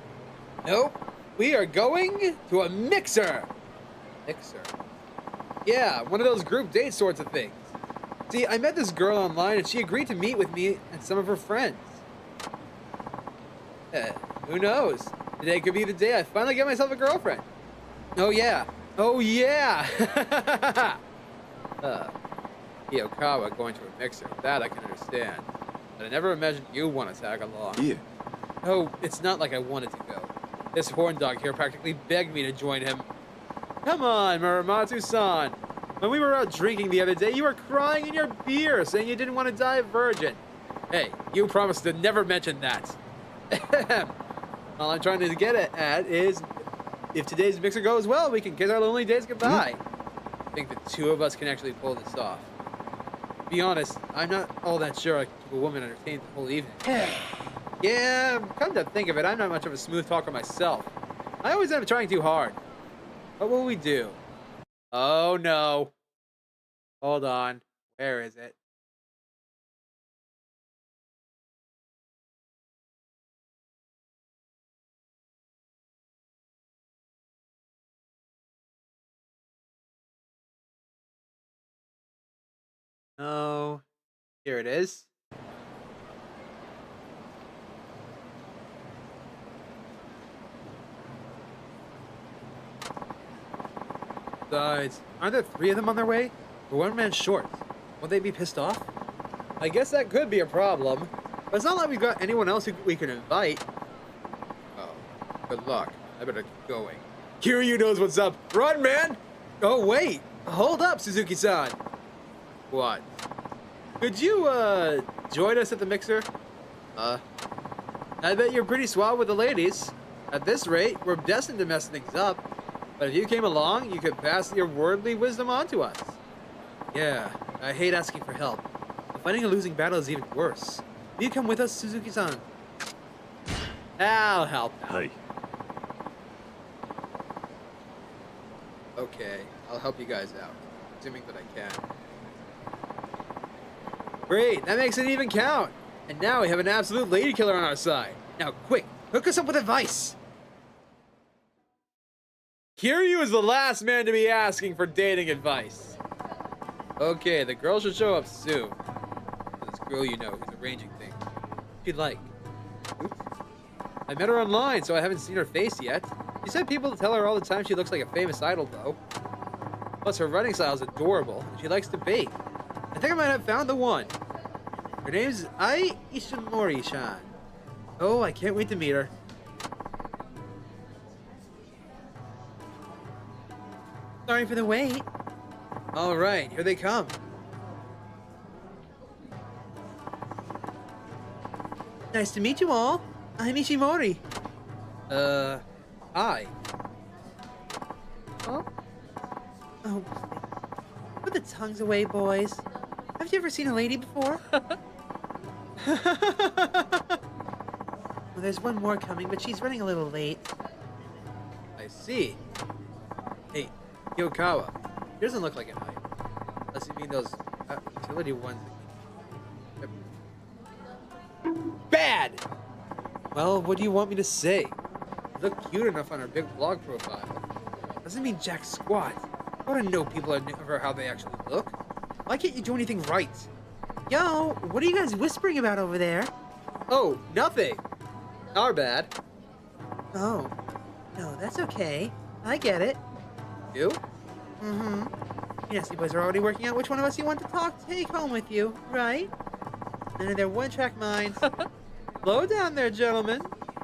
Nope. We are going to a mixer. Mixer? Yeah, one of those group date sorts of things. See, I met this girl online and she agreed to meet with me and some of her friends. Who knows? Today could be the day I finally get myself a girlfriend. Oh yeah. Oh yeah! Kiyokawa going to a mixer. That I can understand. But I never imagined you want to tag along. Yeah. Oh, it's not like I wanted to go. This horn dog here practically begged me to join him. Come on, Muramatsu-san. When we were out drinking the other day, you were crying in your beer, saying you didn't want to die a virgin. Hey, you promised to never mention that. All I'm trying to get at is, if today's mixer goes well, we can kiss our lonely days goodbye. I think the two of us can actually pull this off. To be honest, I'm not all that sure I can keep a woman entertained the whole evening. Yeah, come to think of it, I'm not much of a smooth talker myself. I always end up trying too hard. What will we do? Oh no. Hold on. Where is it? Oh, here it is. Besides, aren't there three of them on their way? We're one man short. Won't they be pissed off? I guess that could be a problem. But it's not like we've got anyone else who we can invite. Oh, good luck. I better keep going. Kiryu knows what's up. Run, man! Oh, wait. Hold up, Suzuki-san. What? Could you, join us at the mixer? I bet you're pretty suave with the ladies. At this rate, we're destined to mess things up. But if you came along, you could pass your worldly wisdom on to us. Yeah, I hate asking for help. But fighting a losing battle is even worse. Will you come with us, Suzuki-san? I'll help out. Hi. Okay, I'll help you guys out. Assuming that I can. Great, that makes it even count. And now we have an absolute lady killer on our side. Now quick, hook us up with advice. Kiryu is the last man to be asking for dating advice. Okay, the girl should show up soon. This girl you know who's arranging things. What'd she like? Oops. I met her online, so I haven't seen her face yet. She said people tell her all the time she looks like a famous idol, though. Plus, her writing style is adorable, and she likes to bake. I think think I might have found the one. Her name's Ai Ishimori-chan. Oh, I can't wait to meet her. Sorry for the wait. All right, here they come. Nice to meet you all. I'm Ishimori. Hi. Oh, put the tongues away, boys. Have you ever seen a lady before? Well, there's one more coming, but she's running a little late. I see. Hey, Yokawa. He doesn't look like an knight. Unless you mean those utility ones. Bad! Well, what do you want me to say? You look cute enough on her big blog profile. Doesn't mean jack squat. I want to know people are never how they actually look. Why can't you do anything right? Yo, what are you guys whispering about over there? Oh, nothing. Our bad. Oh, no, that's okay. I get it. You? Mm-hmm. You nasty boys are already working out which one of us you want to take home with you, right? None of their one-track minds. Slow down there, gentlemen.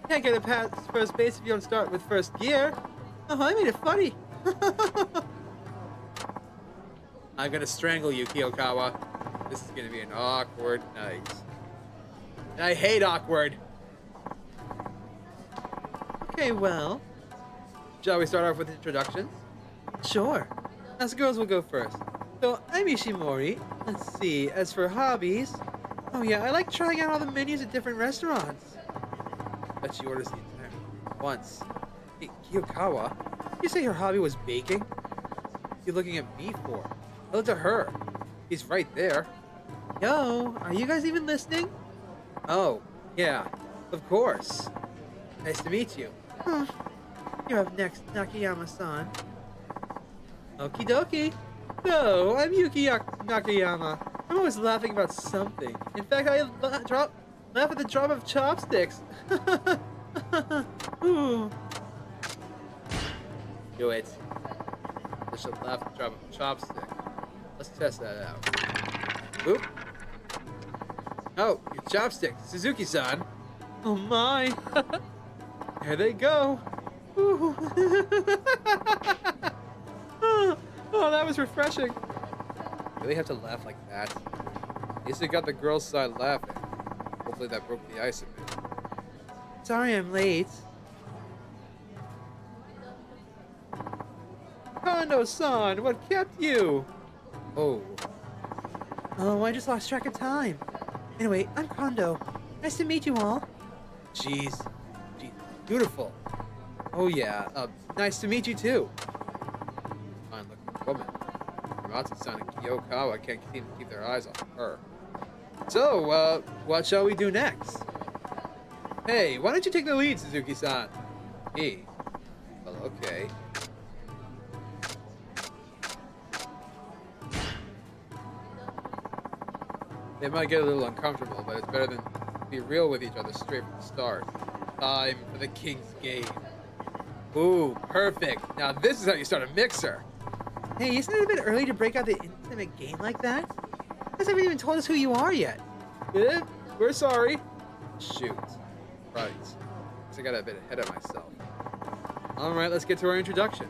Can't get it past first base if you don't start with first gear. Oh, I made it funny. I'm gonna strangle you, Kiyokawa. This is gonna be an awkward night. And I hate awkward. Okay, well, Shall we start off with introductions? sure. Us girls will go first. So, I'm Ishimori. Let's see, as for hobbies... Oh yeah, I like trying out all the menus at different restaurants. Bet she orders the entire once. Hey, Kiyokawa, did you say her hobby was baking? What are you looking at me for? I looked at her. He's right there. Yo, are you guys even listening? Oh, yeah, of course. Nice to meet you. You're up next, Nakayama-san. Okie dokie. So, I'm Yuki Nakayama. I'm always laughing about something. In fact, I laugh at the drop of chopsticks. Ooh. Do it. I shall laugh and drop a chopstick. Let's test that out. Oop. Oh, your chopstick, Suzuki-san. Oh my. There they go. Ooh. Oh, that was refreshing. Really have to laugh like that? At least it got the girls' side laughing. Hopefully that broke the ice a bit. Sorry I'm late. Kondo-san, what kept you? Oh, Oh, I just lost track of time. Anyway, I'm Kondo. Nice to meet you all. jeez. Beautiful. Oh yeah, nice to meet you too. Fine looking woman. Matsu-san and Kiyokawa can't seem to keep their eyes on her. So, what shall we do next? Hey, why don't you take the lead, Suzuki-san? Me? Well, okay. They might get a little uncomfortable, but it's better than be real with each other straight from the start. Time for the king's game. Ooh, perfect. Now this is how you start a mixer. Hey, isn't it a bit early to break out the intimate game like that? You guys haven't even told us who you are yet. We're sorry. Shoot. Right. Guess I got a bit ahead of myself. Alright, let's get to our introduction.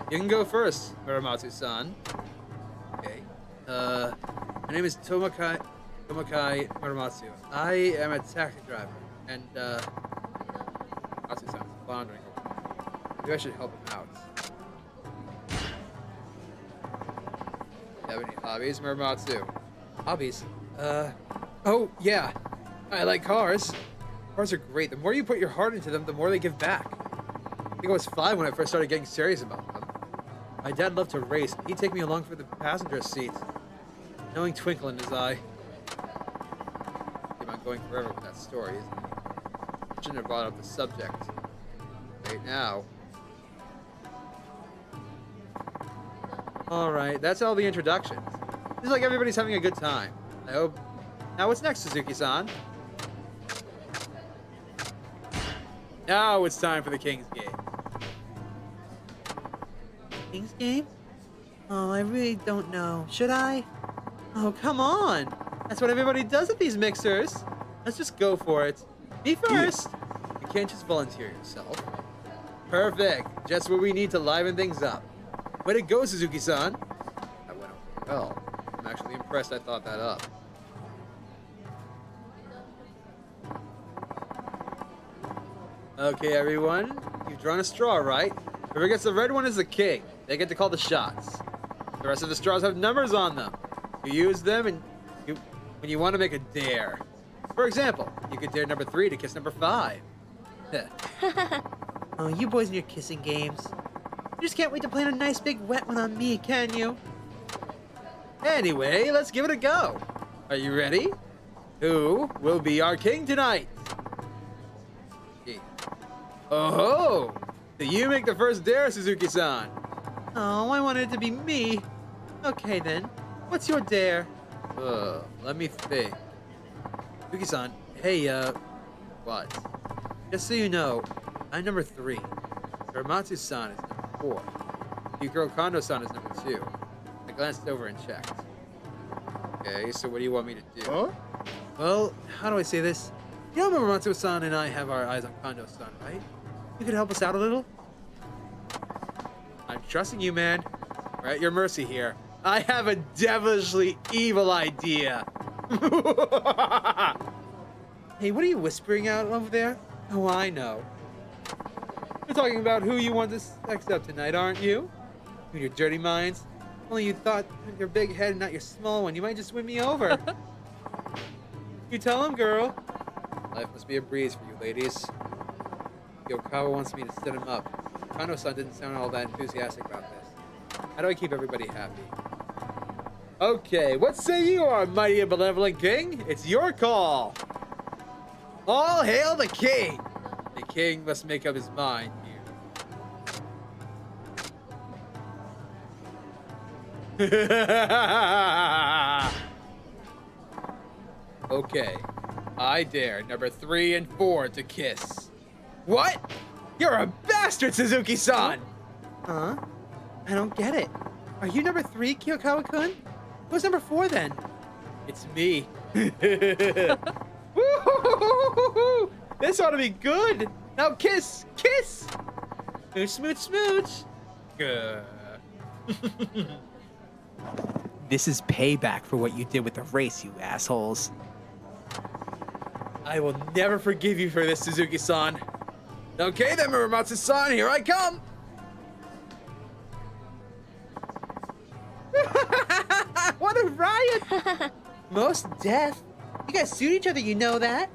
You can go first, Muramatsu-san. Okay. My name is Tomokai Muramatsu. I am a taxi driver, and, Matsu-san is floundering over me. Maybe I should help him out. You have any hobbies, Muramatsu? Hobbies? Oh, yeah. I like cars. Cars are great. The more you put your heart into them, the more they give back. I think I was 5 when I first started getting serious about them. My dad loved to race. He'd take me along for the passenger seat. Knowing twinkle in his eye. Keep on going forever with that story, isn't he? I shouldn't have brought up the subject. Right now. Alright, that's all the introductions. Seems like everybody's having a good time. I hope... Now what's next, Suzuki-san? Now it's time for the King's Game. King's game? Oh, I really don't know. Should I? Oh, come on. That's what everybody does at these mixers. Let's just go for it. Me first. You can't just volunteer yourself. Perfect. Just what we need to liven things up. Way to go, Suzuki-san. That went over well. I'm actually impressed I thought that up. Okay, everyone. You've drawn a straw, right? Whoever gets the red one is the king. They get to call the shots. The rest of the straws have numbers on them. You use them when you want to make a dare. For example, you could dare number 3 to kiss number 5. Oh, you boys and your kissing games. You just can't wait to plan a nice big wet one on me, can you? Anyway, let's give it a go. Are you ready? Who will be our king tonight? Oh, so you make the first dare, Suzuki-san. Oh, I wanted it to be me. Okay then, what's your dare? Let me think. Suzuki-san, hey, what? Just so you know, I'm number 3. Uramatsu-san is number 4. Yukiro Kondo-san is number 2. I glanced over and checked. Okay, so what do you want me to do? Huh? Well, how do I say this? You know Uramatsu-san and I have our eyes on Kondo-san, right? You could help us out a little? I'm trusting you, man. We're at your mercy here. I have a devilishly evil idea. Hey, what are you whispering out over there? Oh, I know. You're talking about who you want to sex up tonight, aren't you? You and your dirty minds. Only you thought with your big head and not your small one, you might just win me over. You tell him, girl. Life must be a breeze for you ladies. Yokawa wants me to set him up. Kano-san didn't sound all that enthusiastic about this. How do I keep everybody happy? Okay, what say you, our mighty and benevolent king? It's your call. All hail the king. The king must make up his mind here. Okay, I dare number 3 and 4 to kiss. What? You're a bastard, Suzuki-san! Huh? I don't get it. Are you number 3, Kiyokawa-kun? Who's number 4 then? It's me. Woo-hoo-hoo-hoo-hoo-hoo! This ought to be good. Now kiss, kiss. Smooch, smooch, smooch. Good. This is payback for what you did with the race, you assholes. I will never forgive you for this, Suzuki-san. Okay then, Muramatsu-san, here I come. What a riot! Most death. You guys sued each other, you know that?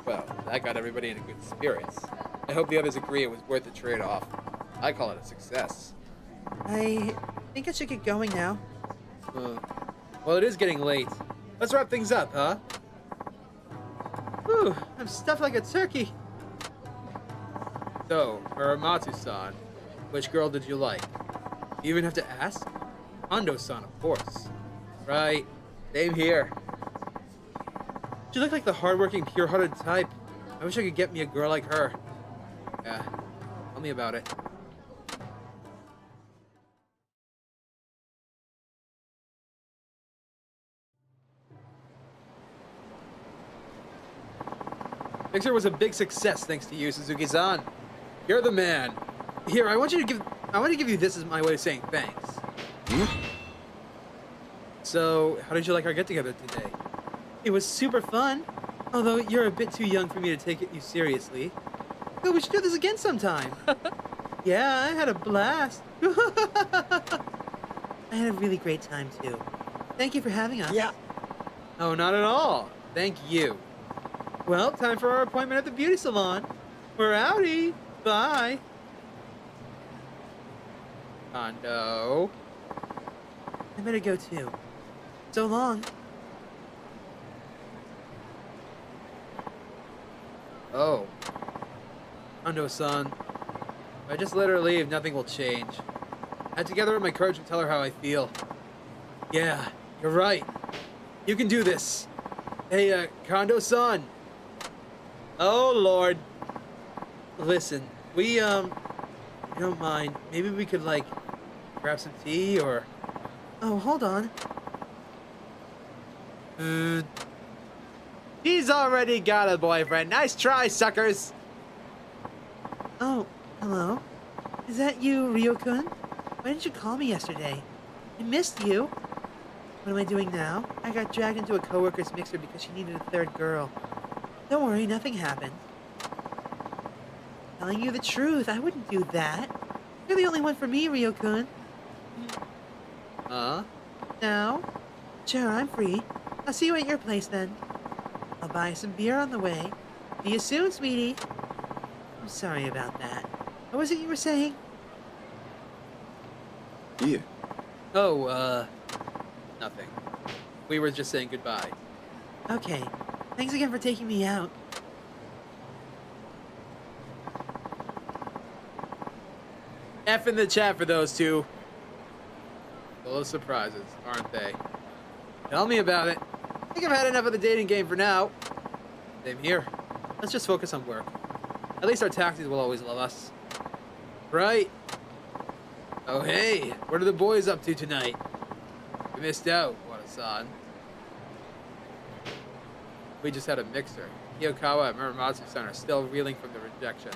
Well, that got everybody in a good spirits. I hope the others agree it was worth the trade-off. I call it a success. I think I should get going now. Well, it is getting late. Let's wrap things up, huh? Whew, I'm stuffed like a turkey. So, Muramatsu-san, which girl did you like? You even have to ask? Kondo-san, of course. Right, same here. She looked like the hardworking, pure-hearted type. I wish I could get me a girl like her. Yeah, tell me about it. Mixer was a big success thanks to you, Suzuki-san. You're the man. Here, I want to give you this as my way of saying thanks. So, how did you like our get-together today? It was super fun. Although you're a bit too young for me to take you seriously. But we should do this again sometime. Yeah, I had a blast. I had a really great time too. Thank you for having us. Yeah. Oh, not at all. Thank you. Well, time for our appointment at the beauty salon. We're outie. Bye. Kondo. I better go too. So long. Oh. Kondo-san. If I just let her leave, nothing will change. I had to gather up my courage and tell her how I feel. Yeah, you're right. You can do this. Hey, Kondo-san. Oh, Lord. Listen, we, you don't mind, maybe we could, like, grab some tea or Oh, hold on. She's already got a boyfriend. Nice try, suckers. Oh, hello? Is that you, Ryo-kun? Why didn't you call me yesterday? I missed you. What am I doing now? I got dragged into a coworker's mixer because she needed a third girl. Don't worry, nothing happened. Telling you the truth, I wouldn't do that. You're the only one for me, Ryo-kun. Now? Sure, I'm free. I'll see you at your place then. I'll buy some beer on the way. See you soon, sweetie. I'm sorry about that. What was it you were saying? Yeah. Oh, nothing. We were just saying goodbye. Okay. Thanks again for taking me out. F in the chat for those two. Full of surprises, aren't they? Tell me about it. I think I've had enough of the dating game for now. Same here. Let's just focus on work. At least our taxis will always love us. Right? Oh hey, what are the boys up to tonight? We missed out, Wada-san. We just had a mixer. Kiyokawa and Muramatsu-san are still reeling from the rejection.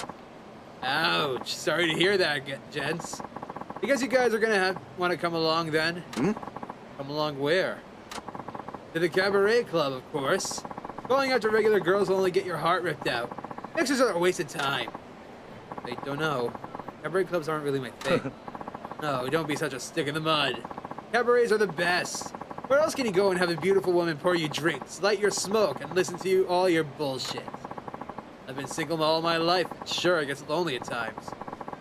Ouch, sorry to hear that, gents. Because you guys are gonna want to come along then. Come along where? To the cabaret club, of course. Going after regular girls will only get your heart ripped out. Mixers are a waste of time. Wait, don't know. Cabaret clubs aren't really my thing. No, don't be such a stick in the mud. Cabarets are the best. Where else can you go and have a beautiful woman pour you drinks, light your smoke, and listen to you all your bullshit? I've been single all my life, and sure, it gets lonely at times.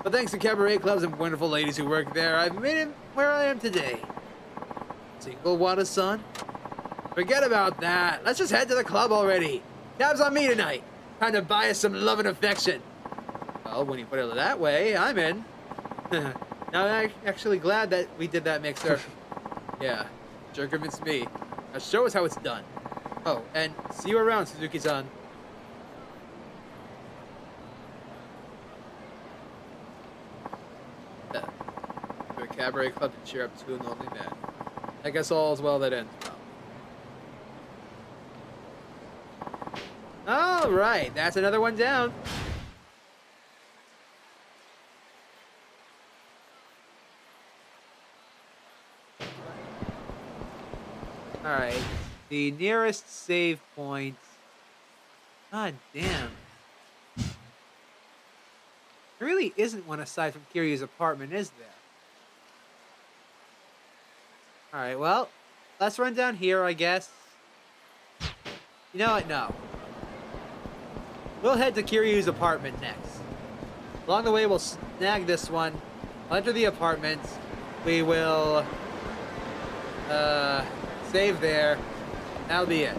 But thanks to cabaret clubs and wonderful ladies who work there, I've made it where I am today. Single, Wada-san? Forget about that. Let's just head to the club already. Cab's on me tonight. Time to buy us some love and affection. Well, when you put it that way, I'm in. Now, I'm actually glad that we did that mixer. Yeah, sure convinced me. Now show us how it's done. Oh, and see you around, Suzuki-san. To a cabaret club to cheer up two lonely men. I guess all's well that ends well. All right, that's another one down. All right, the nearest save point. God damn. There really isn't one aside from Kiryu's apartment, is there? All right, well, let's run down here, I guess. You know what? No. We'll head to Kiryu's apartment next. Along the way, we'll snag this one. We'll enter the apartment. We will save there. That'll be it.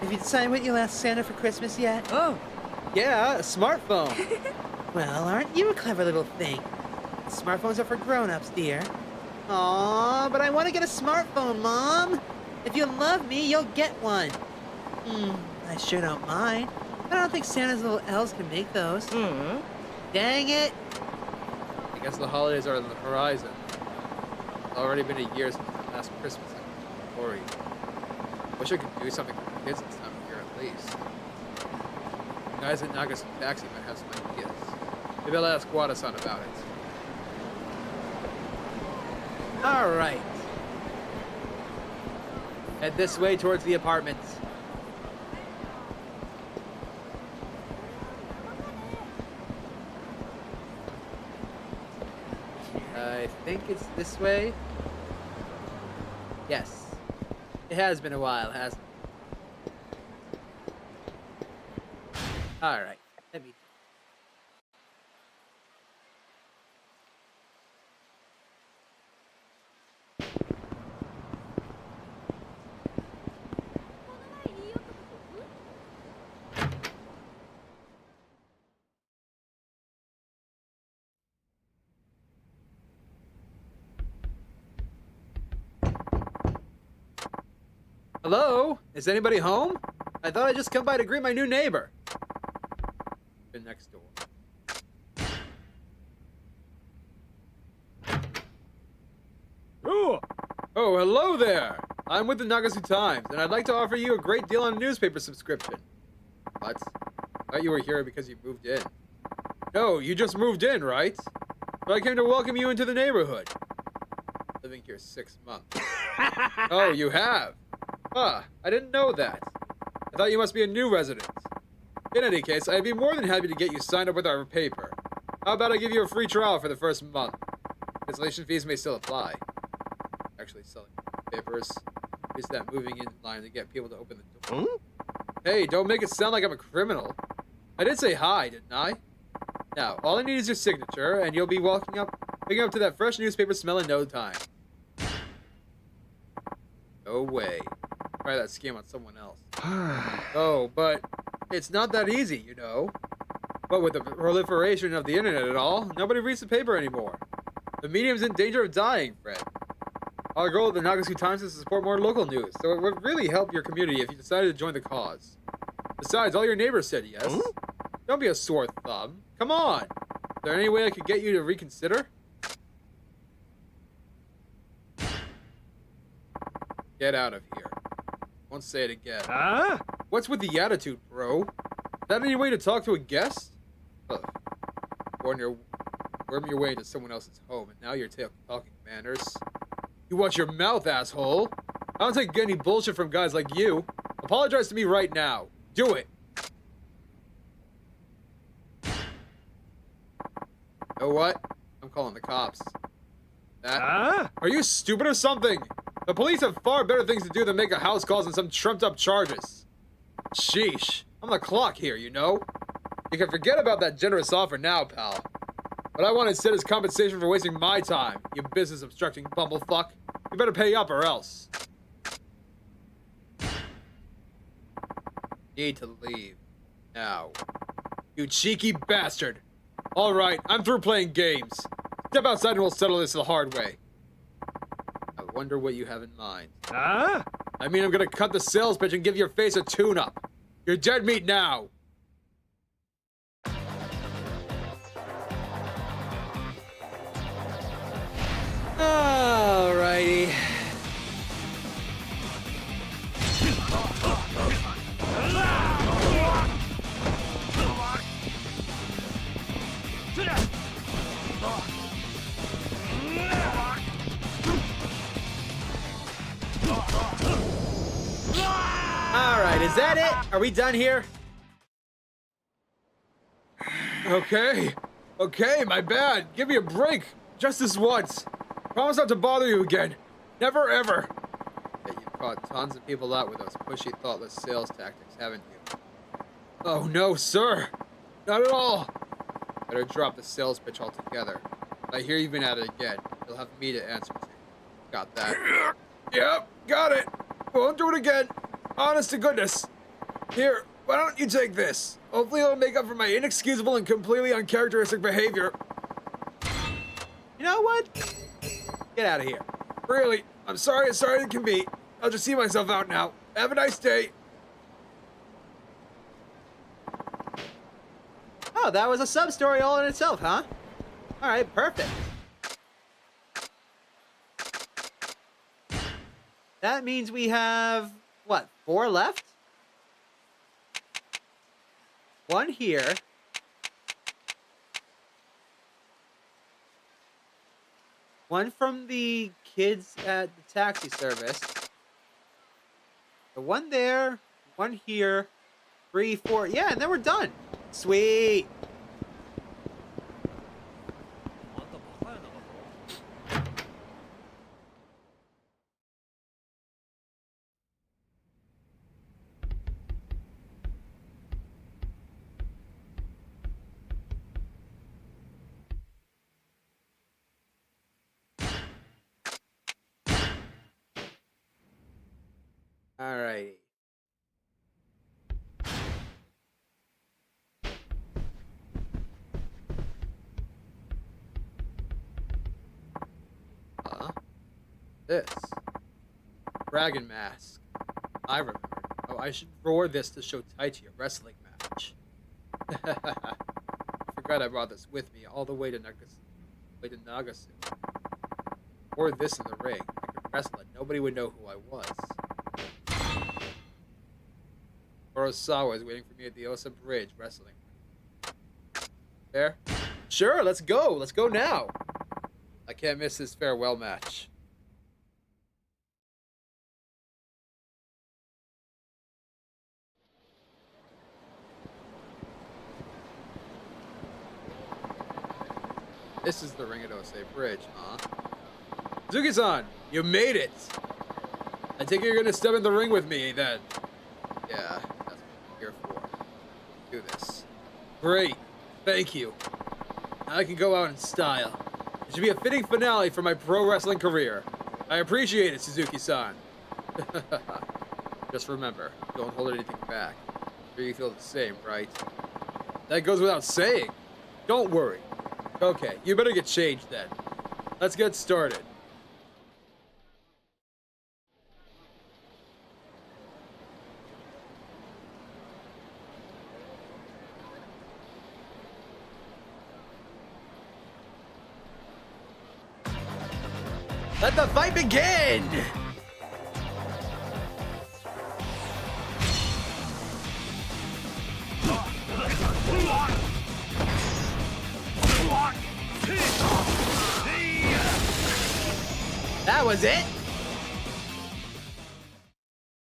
Have you decided what you'll ask Santa for Christmas yet? Oh, yeah, a smartphone. Well, aren't you a clever little thing? Smartphones are for grown-ups, dear. Aw, but I want to get a smartphone, Mom. If you love me, you'll get one. I sure don't mind. But I don't think Santa's little elves can make those. Dang it. I guess the holidays are on the horizon. It's already been a year since the last Christmas I was worried. Wish I could do something for the kids this time of year at least. The guys at Naga's taxi might have some ideas. Maybe I'll ask Wada-san about it. Alright. Head this way towards the apartment. I think it's this way. Yes. It has been a while, hasn't it? Alright. Let me... Hello? Is anybody home? I thought I'd just come by to greet my new neighbor. Been next door. Oh, hello there! I'm with the Nagasu Times, and I'd like to offer you a great deal on a newspaper subscription. What? I thought you were here because you moved in. No, you just moved in, right? So I came to welcome you into the neighborhood. Living here 6 months. Oh, you have? Huh, I didn't know that. I thought you must be a new resident. In any case, I'd be more than happy to get you signed up with our paper. How about I give you a free trial for the first month? Cancellation fees may still apply. Actually selling papers. Is that moving in line to get people to open the door? Hey, don't make it sound like I'm a criminal. I did say hi, didn't I? Now, all I need is your signature, and you'll be waking up to that fresh newspaper smell in no time. No way. Try that scam on someone else. Oh, but it's not that easy, you know. But with the proliferation of the internet and all, nobody reads the paper anymore. The medium's in danger of dying, Fred. Our goal at the Nagasu Times is to support more local news, so it would really help your community if you decided to join the cause. Besides, all your neighbors said yes. Don't be a sore thumb. Come on. Is there any way I could get you to reconsider? Get out of here. Won't say it again. Huh? What's with the attitude, bro? Is that any way to talk to a guest? Ugh. Worm your way into someone else's home, and now you're talking manners. You watch your mouth, asshole. I don't take any bullshit from guys like you. Apologize to me right now. Do it. You know what? I'm calling the cops. Huh? Are you stupid or something? The police have far better things to do than make a house calls and some trumped up charges. Sheesh. I'm the clock here, you know? You can forget about that generous offer now, pal. What I want instead is compensation for wasting my time, you business obstructing bumblefuck. You better pay up or else. Need to leave. Now. You cheeky bastard. Alright, I'm through playing games. Step outside and we'll settle this the hard way. I wonder what you have in mind. Huh? I mean, I'm gonna cut the sales pitch and give your face a tune-up. You're dead meat now. Alrighty. Alright, is that it? Are we done here? Okay. Okay, my bad. Give me a break. Just this once. Promise not to bother you again. Never ever. Bet you've caught tons of people out with those pushy, thoughtless sales tactics, haven't you? Oh no, sir. Not at all. Better drop the sales pitch altogether. I hear you've been at it again. You'll have me to answer to. Got that? Yep, got it. Won't do it again. Honest to goodness. Here, why don't you take this? Hopefully it'll make up for my inexcusable and completely uncharacteristic behavior. You know what? Get out of here. Really, I'm sorry as sorry as it can be. I'll just see myself out now. Have a nice day. Oh, that was a sub-story all in itself, huh? Alright, perfect. That means we have, what, 4 left? 1 here. One from the kids at the taxi service. The one there, 1 here, 3, 4. Yeah, and then we're done. Sweet. Alrighty. This. Dragon Mask. I remember. Oh, I should roar this to show Taichi a wrestling match. I forgot I brought this with me all the way to Nagasu. Or this in the ring. I could wrestling, nobody would know who I was. Kurosawa is waiting for me at the Osa Bridge wrestling. There? Sure, let's go. Let's go now. I can't miss this farewell match. This is the Ring at Ose Bridge, huh? Suzuki-san, you made it! I take it you're gonna step in the ring with me, then. Yeah, that's what I'm here for. Do this. Great. Thank you. Now I can go out in style. It should be a fitting finale for my pro wrestling career. I appreciate it, Suzuki-san. Just remember, don't hold anything back. Sure you feel the same, right? That goes without saying. Don't worry. Okay, you better get changed then. Let's get started. Let the fight begin! That was it?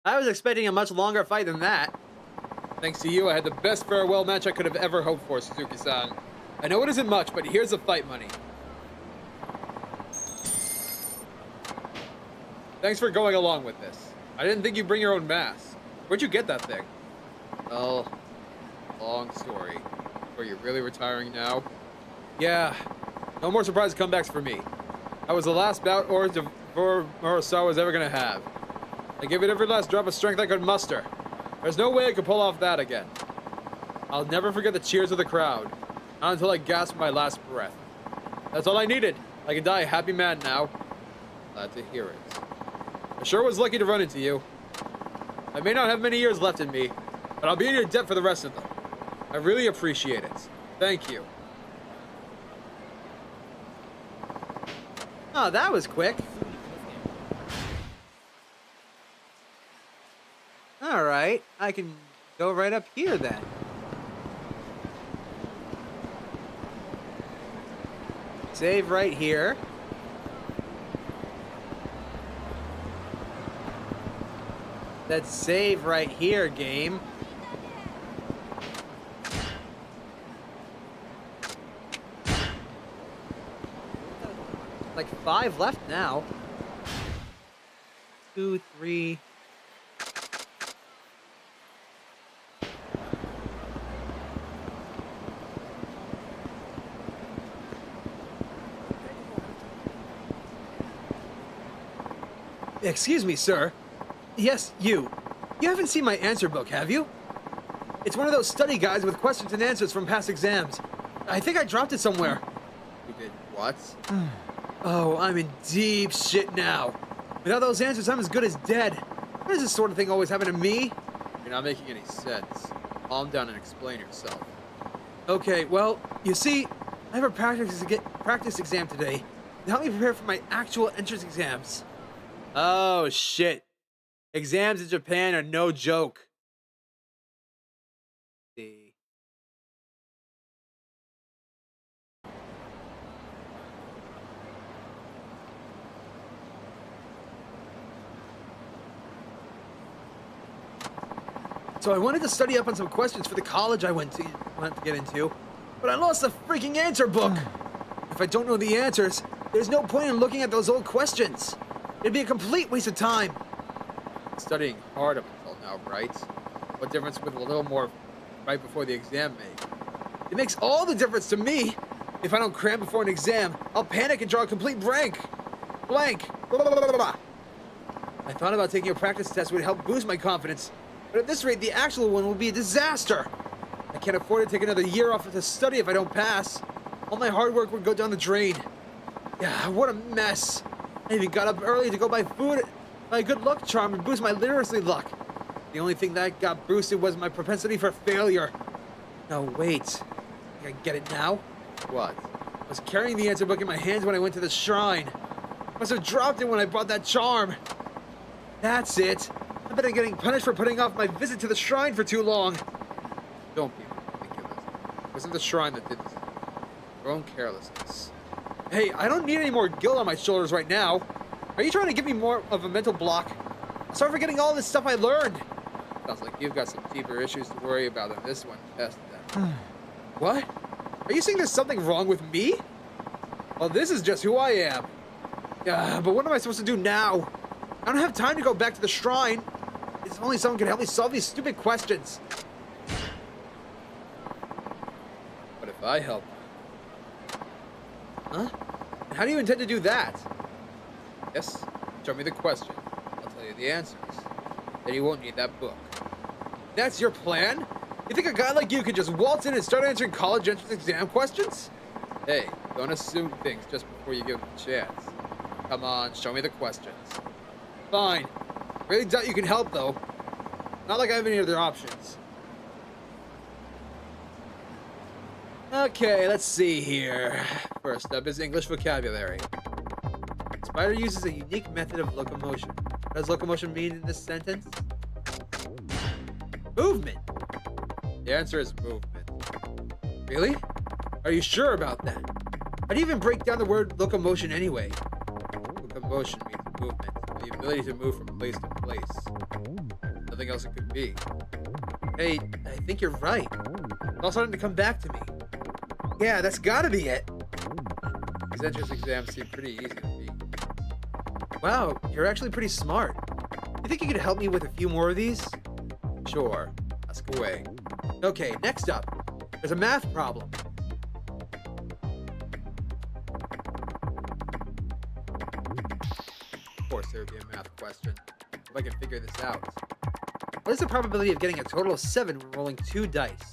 I was expecting a much longer fight than that. Thanks to you, I had the best farewell match I could have ever hoped for, Suzuki-san. I know it isn't much, but here's the fight money. Thanks for going along with this. I didn't think you'd bring your own mask. Where'd you get that thing? Well, long story. Are you really retiring now? Yeah. No more surprise comebacks for me. That was the last bout Kurosawa was ever gonna have. I gave it every last drop of strength I could muster. There's no way I could pull off that again. I'll never forget the cheers of the crowd. Not until I gasped my last breath. That's all I needed. I can die a happy man now. Glad to hear it. I sure was lucky to run into you. I may not have many years left in me, but I'll be in your debt for the rest of them. I really appreciate it. Thank you. Oh, that was quick. Alright, I can go right up here then. Save right here. Let's save right here, game. Like 5 left now. 2, 3. Excuse me, sir. Yes, you. You haven't seen my answer book, have you? It's one of those study guides with questions and answers from past exams. I think I dropped it somewhere. You did what? Oh, I'm in deep shit now. Without those answers, I'm as good as dead. Why does this sort of thing always happen to me? You're not making any sense. Calm down and explain yourself. Okay, well, you see, I have a practice exam today to help me prepare for my actual entrance exams. Oh, shit. Exams in Japan are no joke. Let's see. So I wanted to study up on some questions for the college I went to get into, but I lost the freaking answer book. If I don't know the answers, there's no point in looking at those old questions. It'd be a complete waste of time. Studying hard up until now, right? What difference would a little more right before the exam make? It makes all the difference to me. If I don't cram before an exam, I'll panic and draw a complete blank. Blah, blah, blah, blah. I thought about taking a practice test would help boost my confidence, but at this rate, the actual one will be a disaster. I can't afford to take another year off to study if I don't pass. All my hard work would go down the drain. Yeah, what a mess. I even got up early to go buy food. My good luck charm and boost my literacy luck. The only thing that got boosted was my propensity for failure. No, wait. I get it now? What? I was carrying the answer book in my hands when I went to the shrine. Must have dropped it when I brought that charm. That's it. I bet I'm getting punished for putting off my visit to the shrine for too long. Don't be ridiculous. It wasn't the shrine that did this. Your own carelessness. Hey, I don't need any more guilt on my shoulders right now. Are you trying to give me more of a mental block? I'm sorry for getting all this stuff I learned. Sounds like you've got some deeper issues to worry about than this one. Test that. What? Are you saying there's something wrong with me? Well, this is just who I am. But what am I supposed to do now? I don't have time to go back to the shrine. If only someone could help me solve these stupid questions. What if I help? Huh? And how do you intend to do that? Yes, show me the question. I'll tell you the answers. Then you won't need that book. That's your plan? You think a guy like you could just waltz in and start answering college entrance exam questions? Hey, don't assume things just before you give them a chance. Come on, show me the questions. Fine. Really doubt you can help, though. Not like I have any other options. Okay, let's see here. First up is English vocabulary. Spider uses a unique method of locomotion. What does locomotion mean in this sentence? Movement. The answer is movement. Really? Are you sure about that? How do you even break down the word locomotion anyway? Locomotion means movement. The ability to move from place to place. Nothing else it could be. Hey, I think you're right. It's all starting to come back to me. Yeah, that's gotta be it. These entrance exams seem pretty easy to me. Wow, you're actually pretty smart. You think you could help me with a few more of these? Sure. Ask away. Okay, next up. There's a math problem. Of course there would be a math question. If I can figure this out. What is the probability of getting a total of 7 when rolling 2 dice?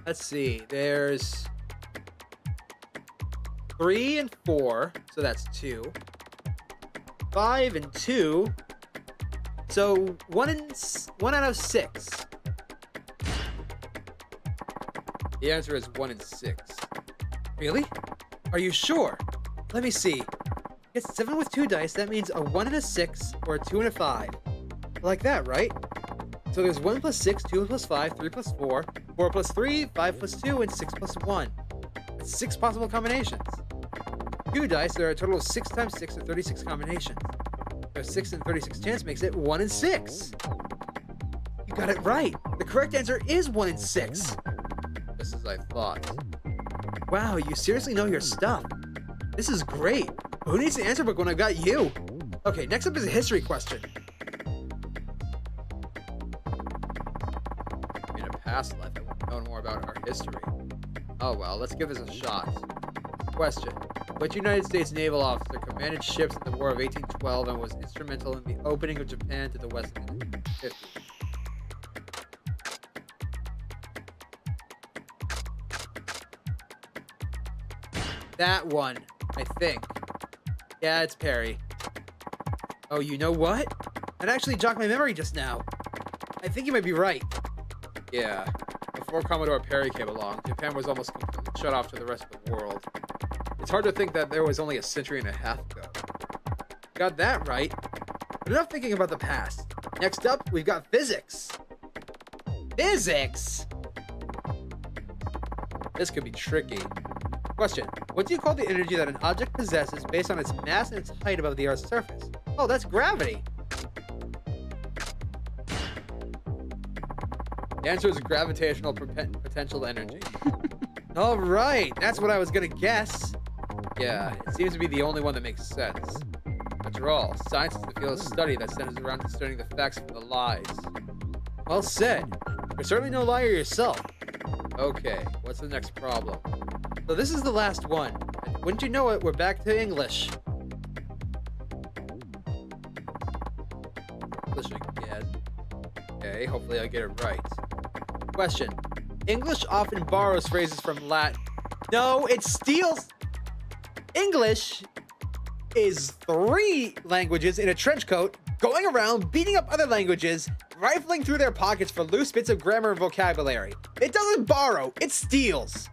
Let's see. There's 3 and 4, so that's 2. 5 and 2, so 1 out of 6. The answer is 1 in 6. Really? Are you sure? Let me see. It's 7 with 2 dice. That means a 1 and a 6 or a 2 and a 5. Like that, right? So there's 1 plus 6, 2 plus 5, 3 plus 4, 4 plus 3, 5 plus 2, and 6 plus 1. That's 6 possible combinations. 2 dice, there are a total of 6 times 6 or 36 combinations. So 6 and 36 chance makes it 1 in 6. You got it right. The correct answer is 1 in 6. Just as I thought. Wow, you seriously know your stuff. This is great. Who needs the answer book when I got you? Okay, next up is a history question. In a past life, I would know more about our history. Oh well, let's give this a shot. Question. Which United States naval officer commanded ships in the War of 1812 and was instrumental in the opening of Japan to the West in the 1850s? That one, I think. Yeah, it's Perry. Oh, you know what? That actually jogged my memory just now. I think you might be right. Yeah. Before Commodore Perry came along, Japan was almost completely shut off to the rest of the world. It's hard to think that there was only a century and a half ago. Got that right. But enough thinking about the past. Next up, we've got physics. Physics? This could be tricky. Question. What do you call the energy that an object possesses based on its mass and its height above the Earth's surface? Oh, that's gravity. The answer is gravitational potential energy. All right, that's what I was gonna guess. Yeah, it seems to be the only one that makes sense. After all, science is the field of study that centers around discerning the facts from the lies. Well said. You're certainly no liar yourself. Okay, what's the next problem? So this is the last one. And wouldn't you know it, we're back to English. English again. Okay, hopefully I get it right. Question. English often borrows phrases from Latin. No, it steals. English is 3 languages in a trench coat, going around beating up other languages, rifling through their pockets for loose bits of grammar and vocabulary. It doesn't borrow, it steals.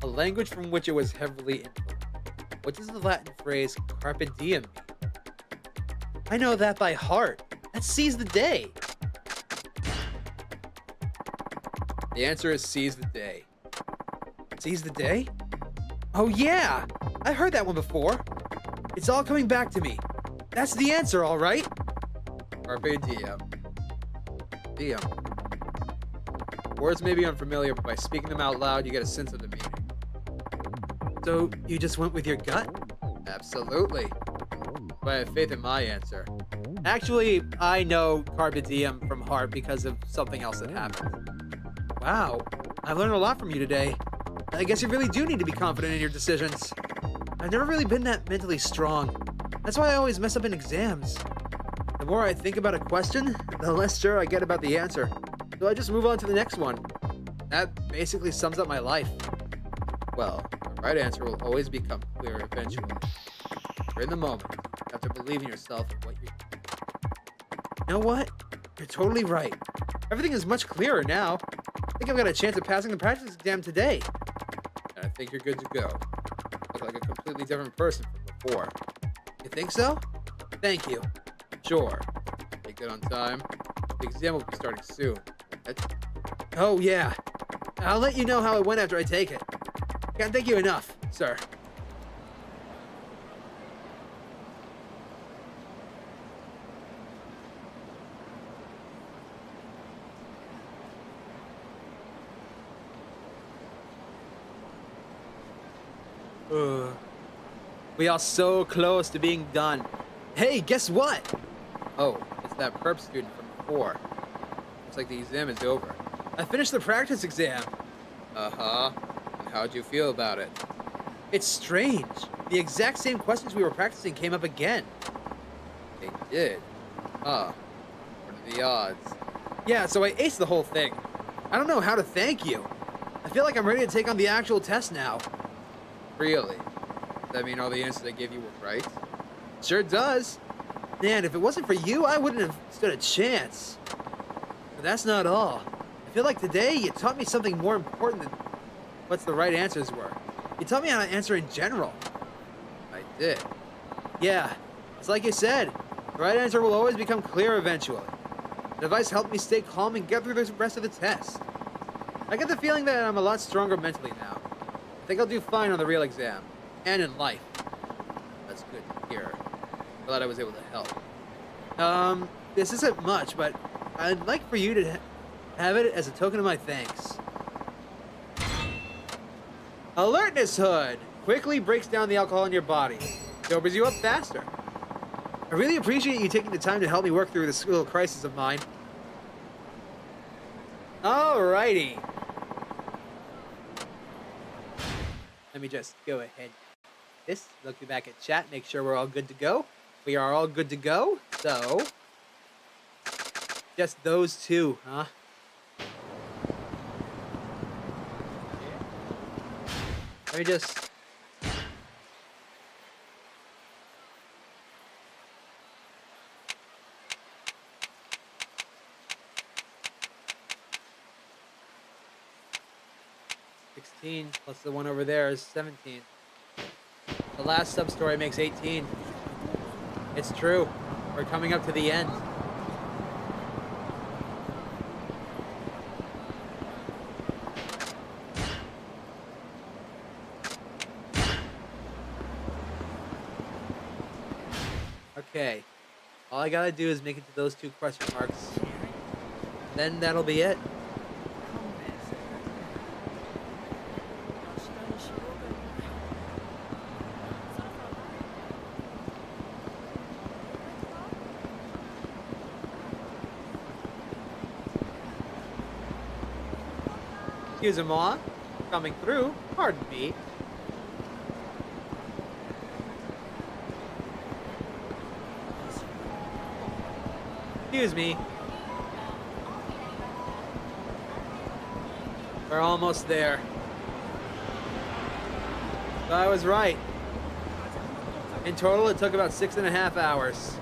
A language from which it was heavily influenced. what does the Latin phrase carpe diem mean? I know that by heart. That seize the day. The answer is seize the day. Seize the day? Oh yeah! I heard that one before. It's all coming back to me. That's the answer, all right? Carpe diem. Diem. Words may be unfamiliar, but by speaking them out loud, you get a sense of the meaning. So, you just went with your gut? Absolutely. But I have faith in my answer. Actually, I know carpe diem from heart because of something else that happened. Wow, I've learned a lot from you today. I guess you really do need to be confident in your decisions. I've never really been that mentally strong. That's why I always mess up in exams. The more I think about a question, the less sure I get about the answer. So I just move on to the next one. That basically sums up my life. Well, the right answer will always become clear eventually. You're in the moment. You have to believe in yourself and what you're doing. You know what? You're totally right. Everything is much clearer now. I think I've got a chance of passing the practice exam today. And I think you're good to go. You look like a completely different person from before. You think so? Thank you. Sure. Make it on time. The exam will be starting soon. Oh, yeah. I'll let you know how it went after I take it. Can't thank you enough, sir. We are so close to being done. Hey, guess what? Oh, it's that perp student from before. Looks like the exam is over. I finished the practice exam. Uh-huh. And how'd you feel about it? It's strange. The exact same questions we were practicing came up again. They did? Huh. What are the odds? Yeah, so I aced the whole thing. I don't know how to thank you. I feel like I'm ready to take on the actual test now. Really? Does that mean all the answers I gave you were right? Sure does. Man, if it wasn't for you, I wouldn't have stood a chance. But that's not all. I feel like today you taught me something more important than what the right answers were. You taught me how to answer in general. I did. Yeah, it's like you said. The right answer will always become clear eventually. The advice helped me stay calm and get through the rest of the test. I get the feeling that I'm a lot stronger mentally now. I think I'll do fine on the real exam. And in life. That's good to hear. Glad I was able to help. This isn't much, but I'd like for you to have it as a token of my thanks. Alertness Hood quickly breaks down the alcohol in your body. Sobers you up faster. I really appreciate you taking the time to help me work through this little crisis of mine. Alrighty. Let me just go ahead. Look back at chat, make sure we're all good to go. We are all good to go, so just those two, huh? Let me just... plus the one over there is 17. The last sub-story makes 18. It's true. We're coming up to the end. Okay. All I gotta do is make it to those two question marks. Then that'll be it. Excuse me, coming through. Pardon me. Excuse me. We're almost there. So I was right. In total, it took about 6.5 hours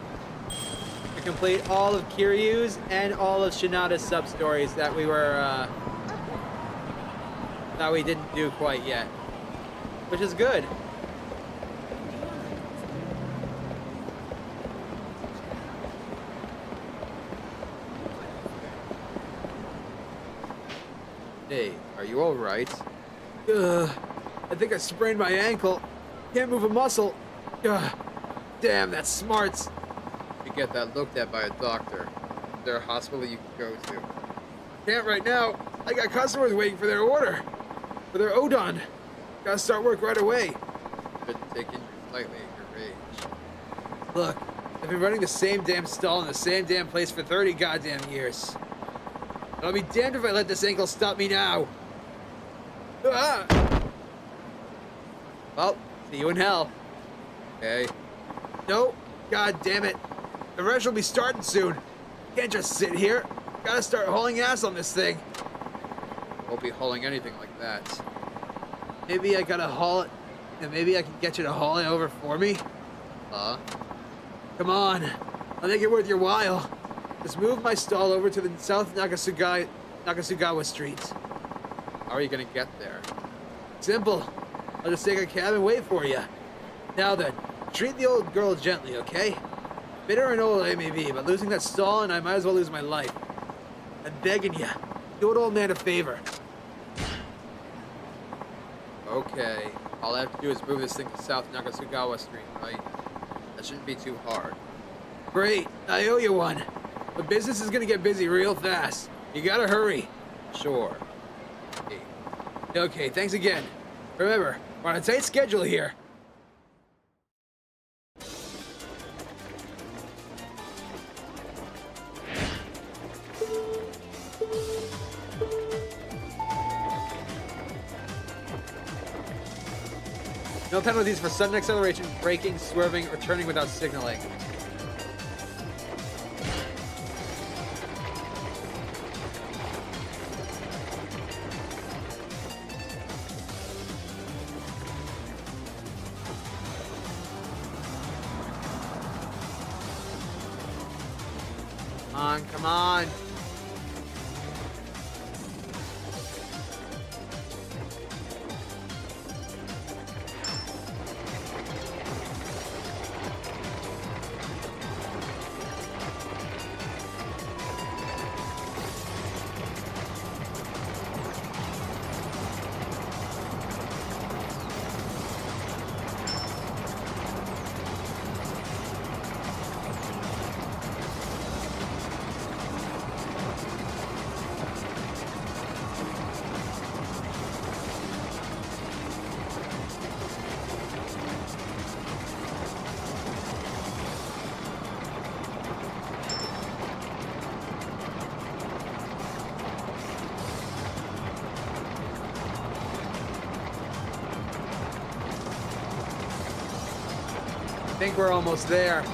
to complete all of Kiryu's and all of Shinada's sub-stories that we were, that we didn't do quite yet, which is good. Hey, are you alright? I think I sprained my ankle. Can't move a muscle. Damn, that smarts. You get that looked at by a doctor. Is there a hospital you can go to? Can't right now. I got customers waiting for their order. For their Odon. Gotta start work right away. Shouldn't take injuries lightly at your age. Look, I've been running the same damn stall in the same damn place for 30 goddamn years. I'll be damned if I let this ankle stop me now. Ah! Well, see you in hell. Okay. No, god damn it. The rush will be starting soon. Can't just sit here. Gotta start hauling ass on this thing. Won't be hauling anything like that. Maybe I gotta haul it, and maybe I can get you to haul it over for me? Come on. I'll make it worth your while. Just move my stall over to the South Nakasugawa Street. How are you gonna get there? Simple. I'll just take a cab and wait for you. Now then, treat the old girl gently, okay? Bitter and old I may be, but losing that stall and I might as well lose my life. I'm begging you, do an old man a favor. Okay, all I have to do is move this thing to South Nakasugawa Street, right? That shouldn't be too hard. Great, I owe you one. But business is gonna get busy real fast. You gotta hurry. Sure. Okay, thanks again. Remember, we're on a tight schedule here. No penalties for sudden acceleration, braking, swerving, or turning without signaling. Come on. I think we're almost there.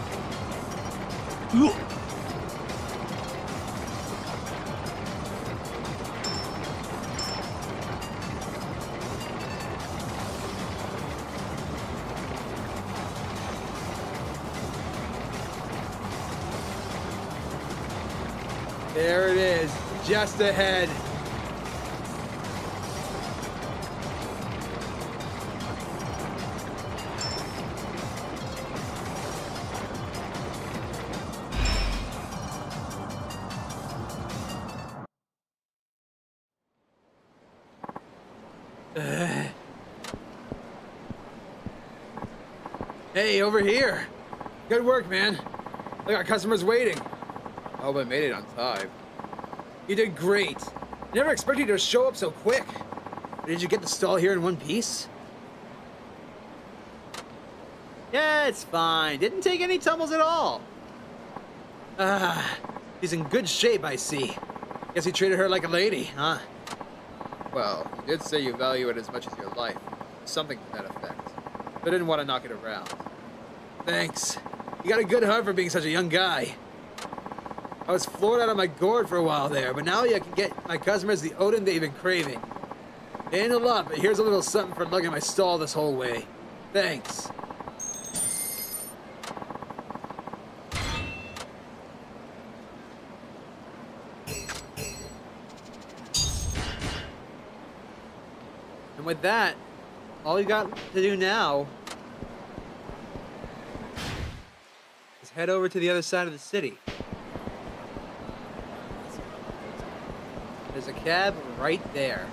There it is, just ahead. Hey, over here. Good work, man. I got customers waiting. Oh, but I made it on time. You did great. I never expected you to show up so quick. Did you get the stall here in one piece? Yeah, it's fine. Didn't take any tumbles at all. She's in good shape, I see. Guess you treated her like a lady, huh? Well, you did say you value it as much as your life. Something to that effect. But I didn't want to knock it around. Thanks. You got a good heart for being such a young guy. I was floored out of my gourd for a while there, but now I can get my customers the Odin they've been craving. It ain't a lot, but here's a little something for lugging my stall this whole way. Thanks. And with that, all you got to do now is head over to the other side of the city. There's a cab right there.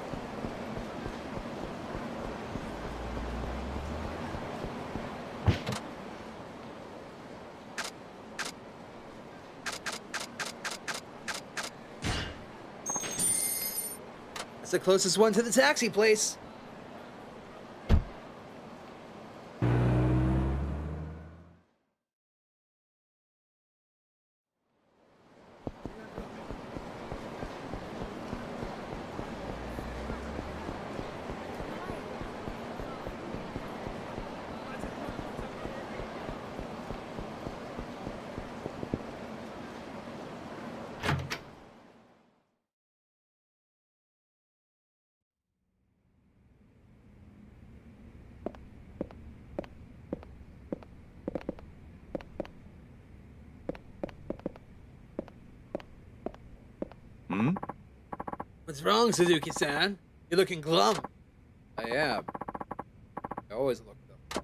That's the closest one to the taxi place. What's wrong, Suzuki-san? You're looking glum. I am. I always look glum.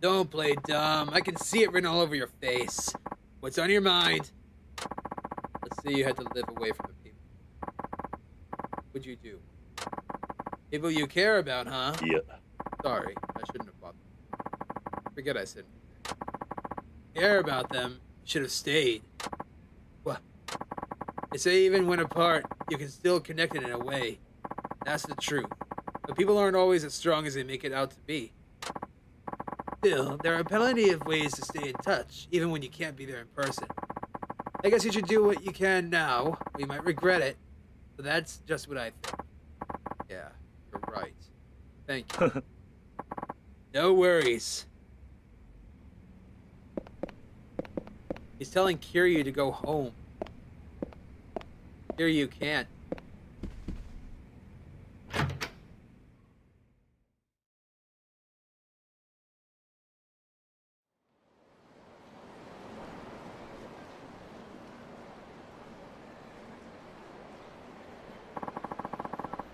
Don't play dumb. I can see it written all over your face. What's on your mind? Let's say you had to live away from the people. What would you do? People you care about, huh? Yeah. Sorry, I shouldn't have bothered. Forget I said anything. Care about them, should have stayed. What? They say even when apart, you can still connect it in a way. That's the truth. But people aren't always as strong as they make it out to be. Still, there are plenty of ways to stay in touch, even when you can't be there in person. I guess you should do what you can now, or you might regret it. But that's just what I think. Yeah, you're right. Thank you. No worries. He's telling Kiryu to go home. Kiryu can't.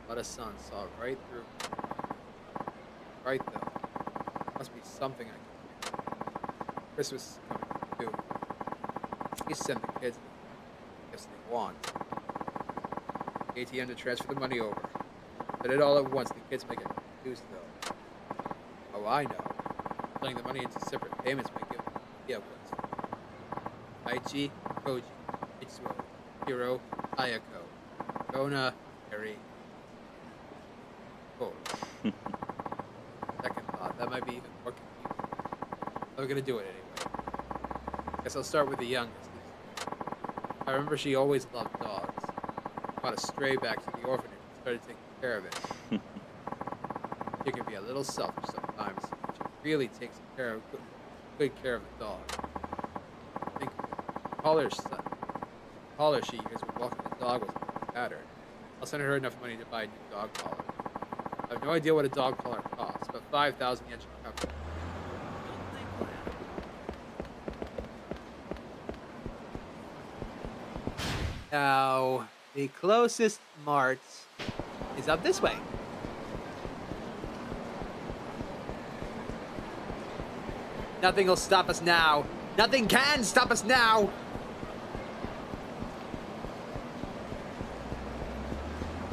But a sun saw right through. Right though. Must be something I can do. Christmas is coming too. He sent the kids. Guess they want. ATM to transfer the money over. But it all at once, the kids make it use though. Oh, I know. Putting the money into separate payments may give what? Aichi, Koji, Itsuo, Hiro, Ayako, Gona, Harry. Oh. Second thought, that might be even more confusing. I'm gonna do it anyway. Guess I'll start with the youngest. I remember she always loved dogs. Brought a stray back to the orphanage and started taking care of it. She can be a little selfish sometimes, but she really takes good care of the dog. Think of it. Collar she used when walking the dog was battered. I'll send her enough money to buy a new dog collar. I have no idea what a dog collar costs, but 5,000 yen should cover it. Now, the closest mart is up this way. Nothing will stop us now. Nothing can stop us now.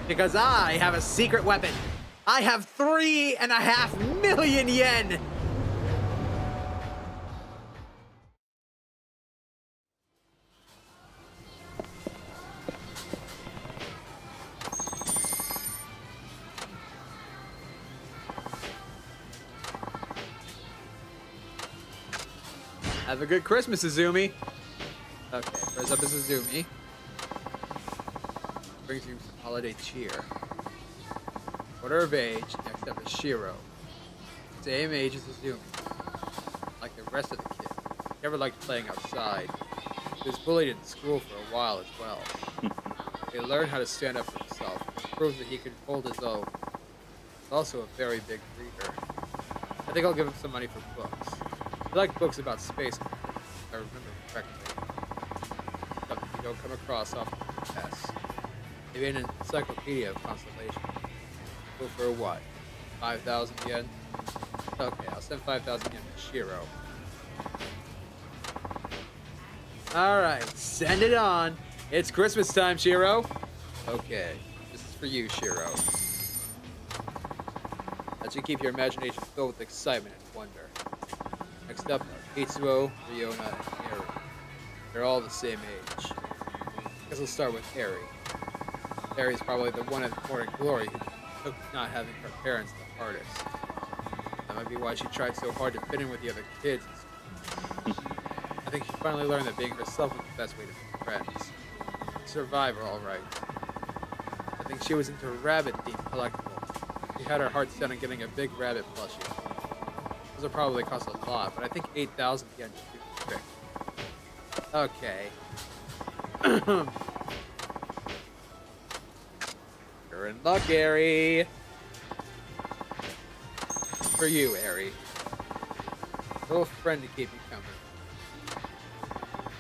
Because I have a secret weapon. I have 3.5 million yen. Have a good Christmas, Izumi. Okay, first up is Izumi. Brings you some holiday cheer. Order of age, next up is Shiro. Same age as Izumi. Like the rest of the kids. Never liked playing outside. He was bullied in school for a while as well. He learned how to stand up for himself and proved that he could hold his own. He's also a very big reader. I think I'll give him some money for books. I like books about space, if I remember correctly. Something you don't come across often. Yes. Maybe an encyclopedia of constellation. Go for what? 5,000 yen? Okay, I'll send 5,000 yen to Shiro. Alright, send it on. It's Christmas time, Shiro. Okay, this is for you, Shiro. That should keep your imagination filled with excitement and wonder. Next up are Itsuo, Ryona, and Eri. They're all the same age. Guess we'll start with Eri. Eri's probably the one at Morning Glory who took not having her parents the hardest. That might be why she tried so hard to fit in with the other kids. I think she finally learned that being herself was the best way to make friends. Survivor, alright. I think she was into rabbit-themed collectibles. She had her heart set on getting a big rabbit plushie. Those will probably cost a lot, but I think 8,000 yen should do the trick. Okay. You're in luck, Eri. For you, Eri. A little friend to keep you company.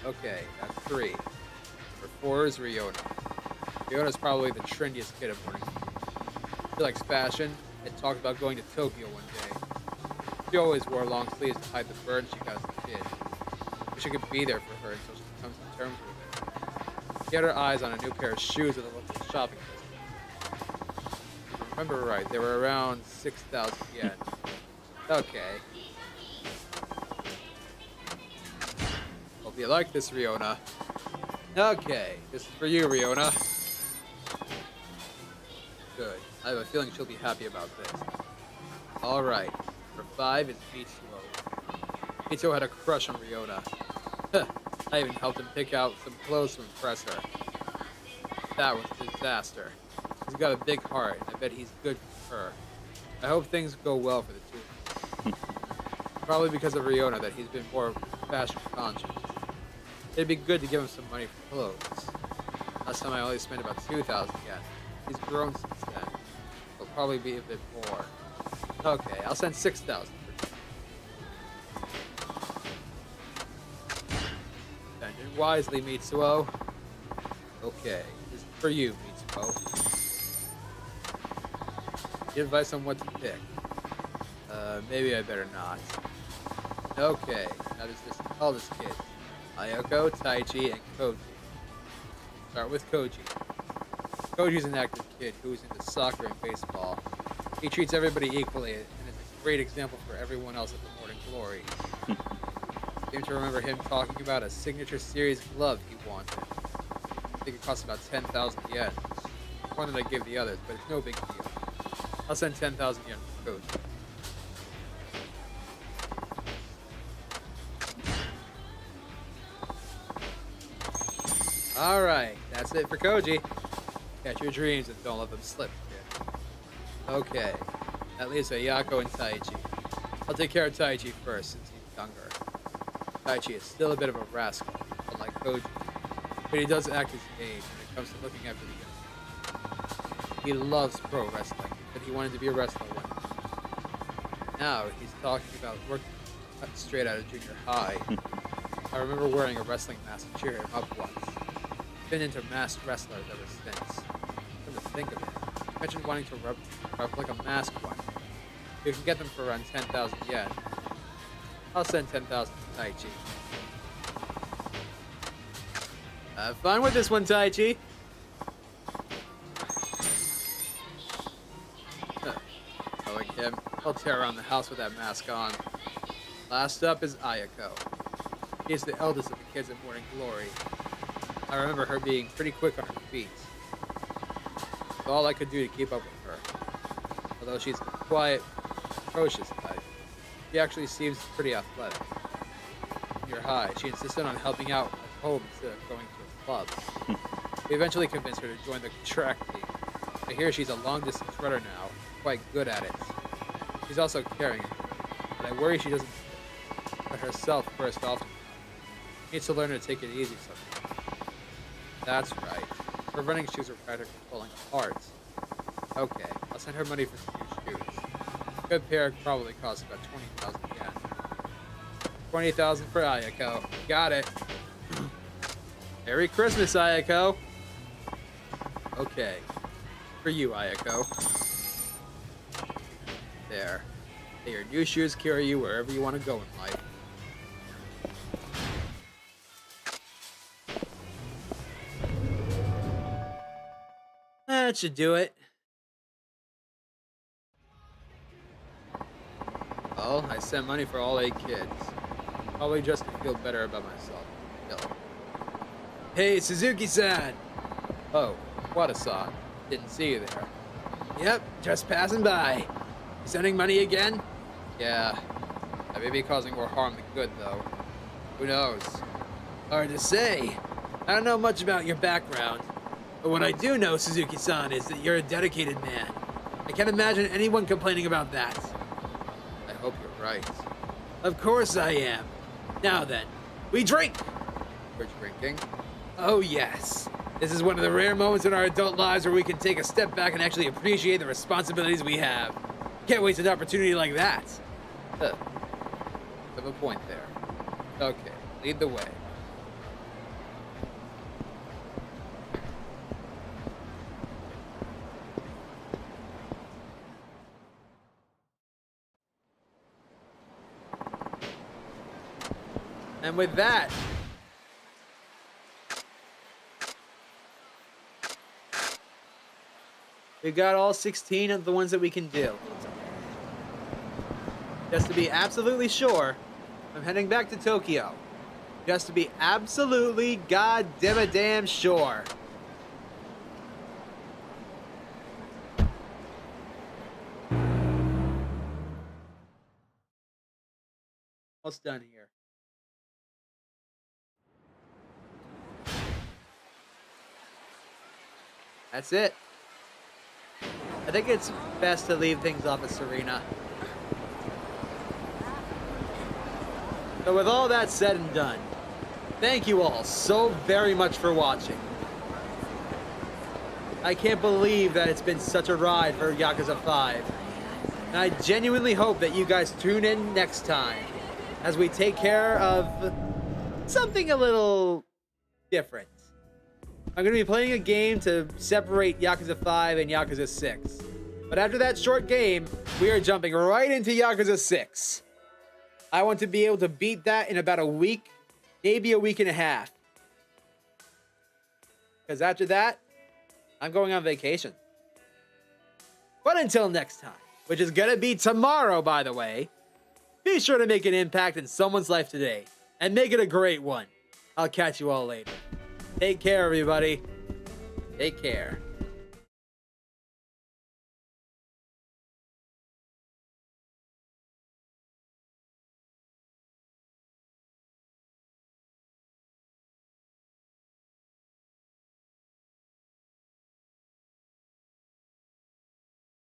Okay, that's 3. Number 4 is Ryona. Ryona's probably the trendiest kid at morning. She likes fashion and talked about going to Tokyo one day. She always wore long sleeves to hide the burden she got as a kid. Wish I could be there for her until she comes to terms with it. She had her eyes on a new pair of shoes at the local shopping district. If I remember right, they were around 6,000 yen. Okay. Hope you like this, Ryona. Okay, this is for you, Ryona. Good. I have a feeling she'll be happy about this. Alright. Number 5 is Mitsuo. Mitsuo had a crush on Ryona. I even helped him pick out some clothes to impress her. That was a disaster. He's got a big heart, and I bet he's good for her. I hope things go well for the two. Probably because of Ryona that he's been more fashion conscious. It'd be good to give him some money for clothes. Last time I only spent about 2,000 yen. He's grown since then. It'll probably be a bit more. Okay, I'll send 6,000 for you. Spend it wisely, Mitsuo. Okay, this is for you, Mitsuo. Give advice on what to pick. Maybe I better not. Okay, now there's just all this kids. Ayako, Taichi, and Koji. Start with Koji. Koji's an active kid who's into soccer and baseball. He treats everybody equally and is a great example for everyone else at the Morning Glory. I seem to remember him talking about a signature series glove he wanted. I think it costs about 10,000 yen. More than I give the others, but it's no big deal. I'll send 10,000 yen for Koji. Alright, that's it for Koji. Catch your dreams and don't let them slip, kid. Okay, that leaves Ayako and Taichi. I'll take care of Taichi first since he's younger. Taichi is still a bit of a rascal, unlike Koji, but he does act his age when it comes to looking after the young. He loves pro wrestling, but he wanted to be a wrestler one. Now he's talking about work straight out of junior high. I remember wearing a wrestling mask to cheer him up once. Been into masked wrestlers ever since. Come to think of it, I mentioned wanting to replicate a masked one. You can get them for around 10,000 yen. I'll send 10,000 to Taichi. Have fun with this one, Taichi. Knowing him, I'll tear around the house with that mask on. Last up is Ayako. She's the eldest of the kids at Morning Glory. I remember her being pretty quick on her feet. It's all I could do to keep up with her. Although she's a quiet, precocious type, she actually seems pretty athletic. In your high, she insisted on helping out at home instead of going to a club. We eventually convinced her to join the track team. I hear she's a long-distance runner now, quite good at it. She's also caring, but I worry she doesn't put herself first often enough. She needs to learn to take it easy sometimes. That's right. Her running shoes are practically falling apart. Okay, I'll send her money for some new shoes. A good pair probably costs about 20,000 yen. 20,000 for Ayako. Got it. Merry Christmas, Ayako. Okay. For you, Ayako. There. May your new shoes carry you wherever you want to go in life. That should do it. Well, I sent money for all 8 kids. Probably just to feel better about myself. No. Hey, Suzuki-san! Oh, Wada-san. Didn't see you there. Yep, just passing by. Sending money again? Yeah. I may be causing more harm than good, though. Who knows? Hard to say. I don't know much about your background. But what I do know, Suzuki-san, is that you're a dedicated man. I can't imagine anyone complaining about that. I hope you're right. Of course I am. Now then, we drink! We're drinking? Oh yes. This is one of the rare moments in our adult lives where we can take a step back and actually appreciate the responsibilities we have. Can't waste an opportunity like that. Have a point there. Okay, lead the way. And with that, we got all 16 of the ones that we can do. Just to be absolutely sure, I'm heading back to Tokyo. Just to be absolutely goddamn sure. Almost done here. That's it. I think it's best to leave things off of Serena. So with all that said and done, thank you all so very much for watching. I can't believe that it's been such a ride for Yakuza 5. And I genuinely hope that you guys tune in next time as we take care of something a little different. I'm going to be playing a game to separate Yakuza 5 and Yakuza 6. But after that short game, we are jumping right into Yakuza 6. I want to be able to beat that in about a week, maybe a week and a half. Because after that, I'm going on vacation. But until next time, which is going to be tomorrow, by the way, be sure to make an impact in someone's life today. And make it a great one. I'll catch you all later. Take care, everybody. Take care.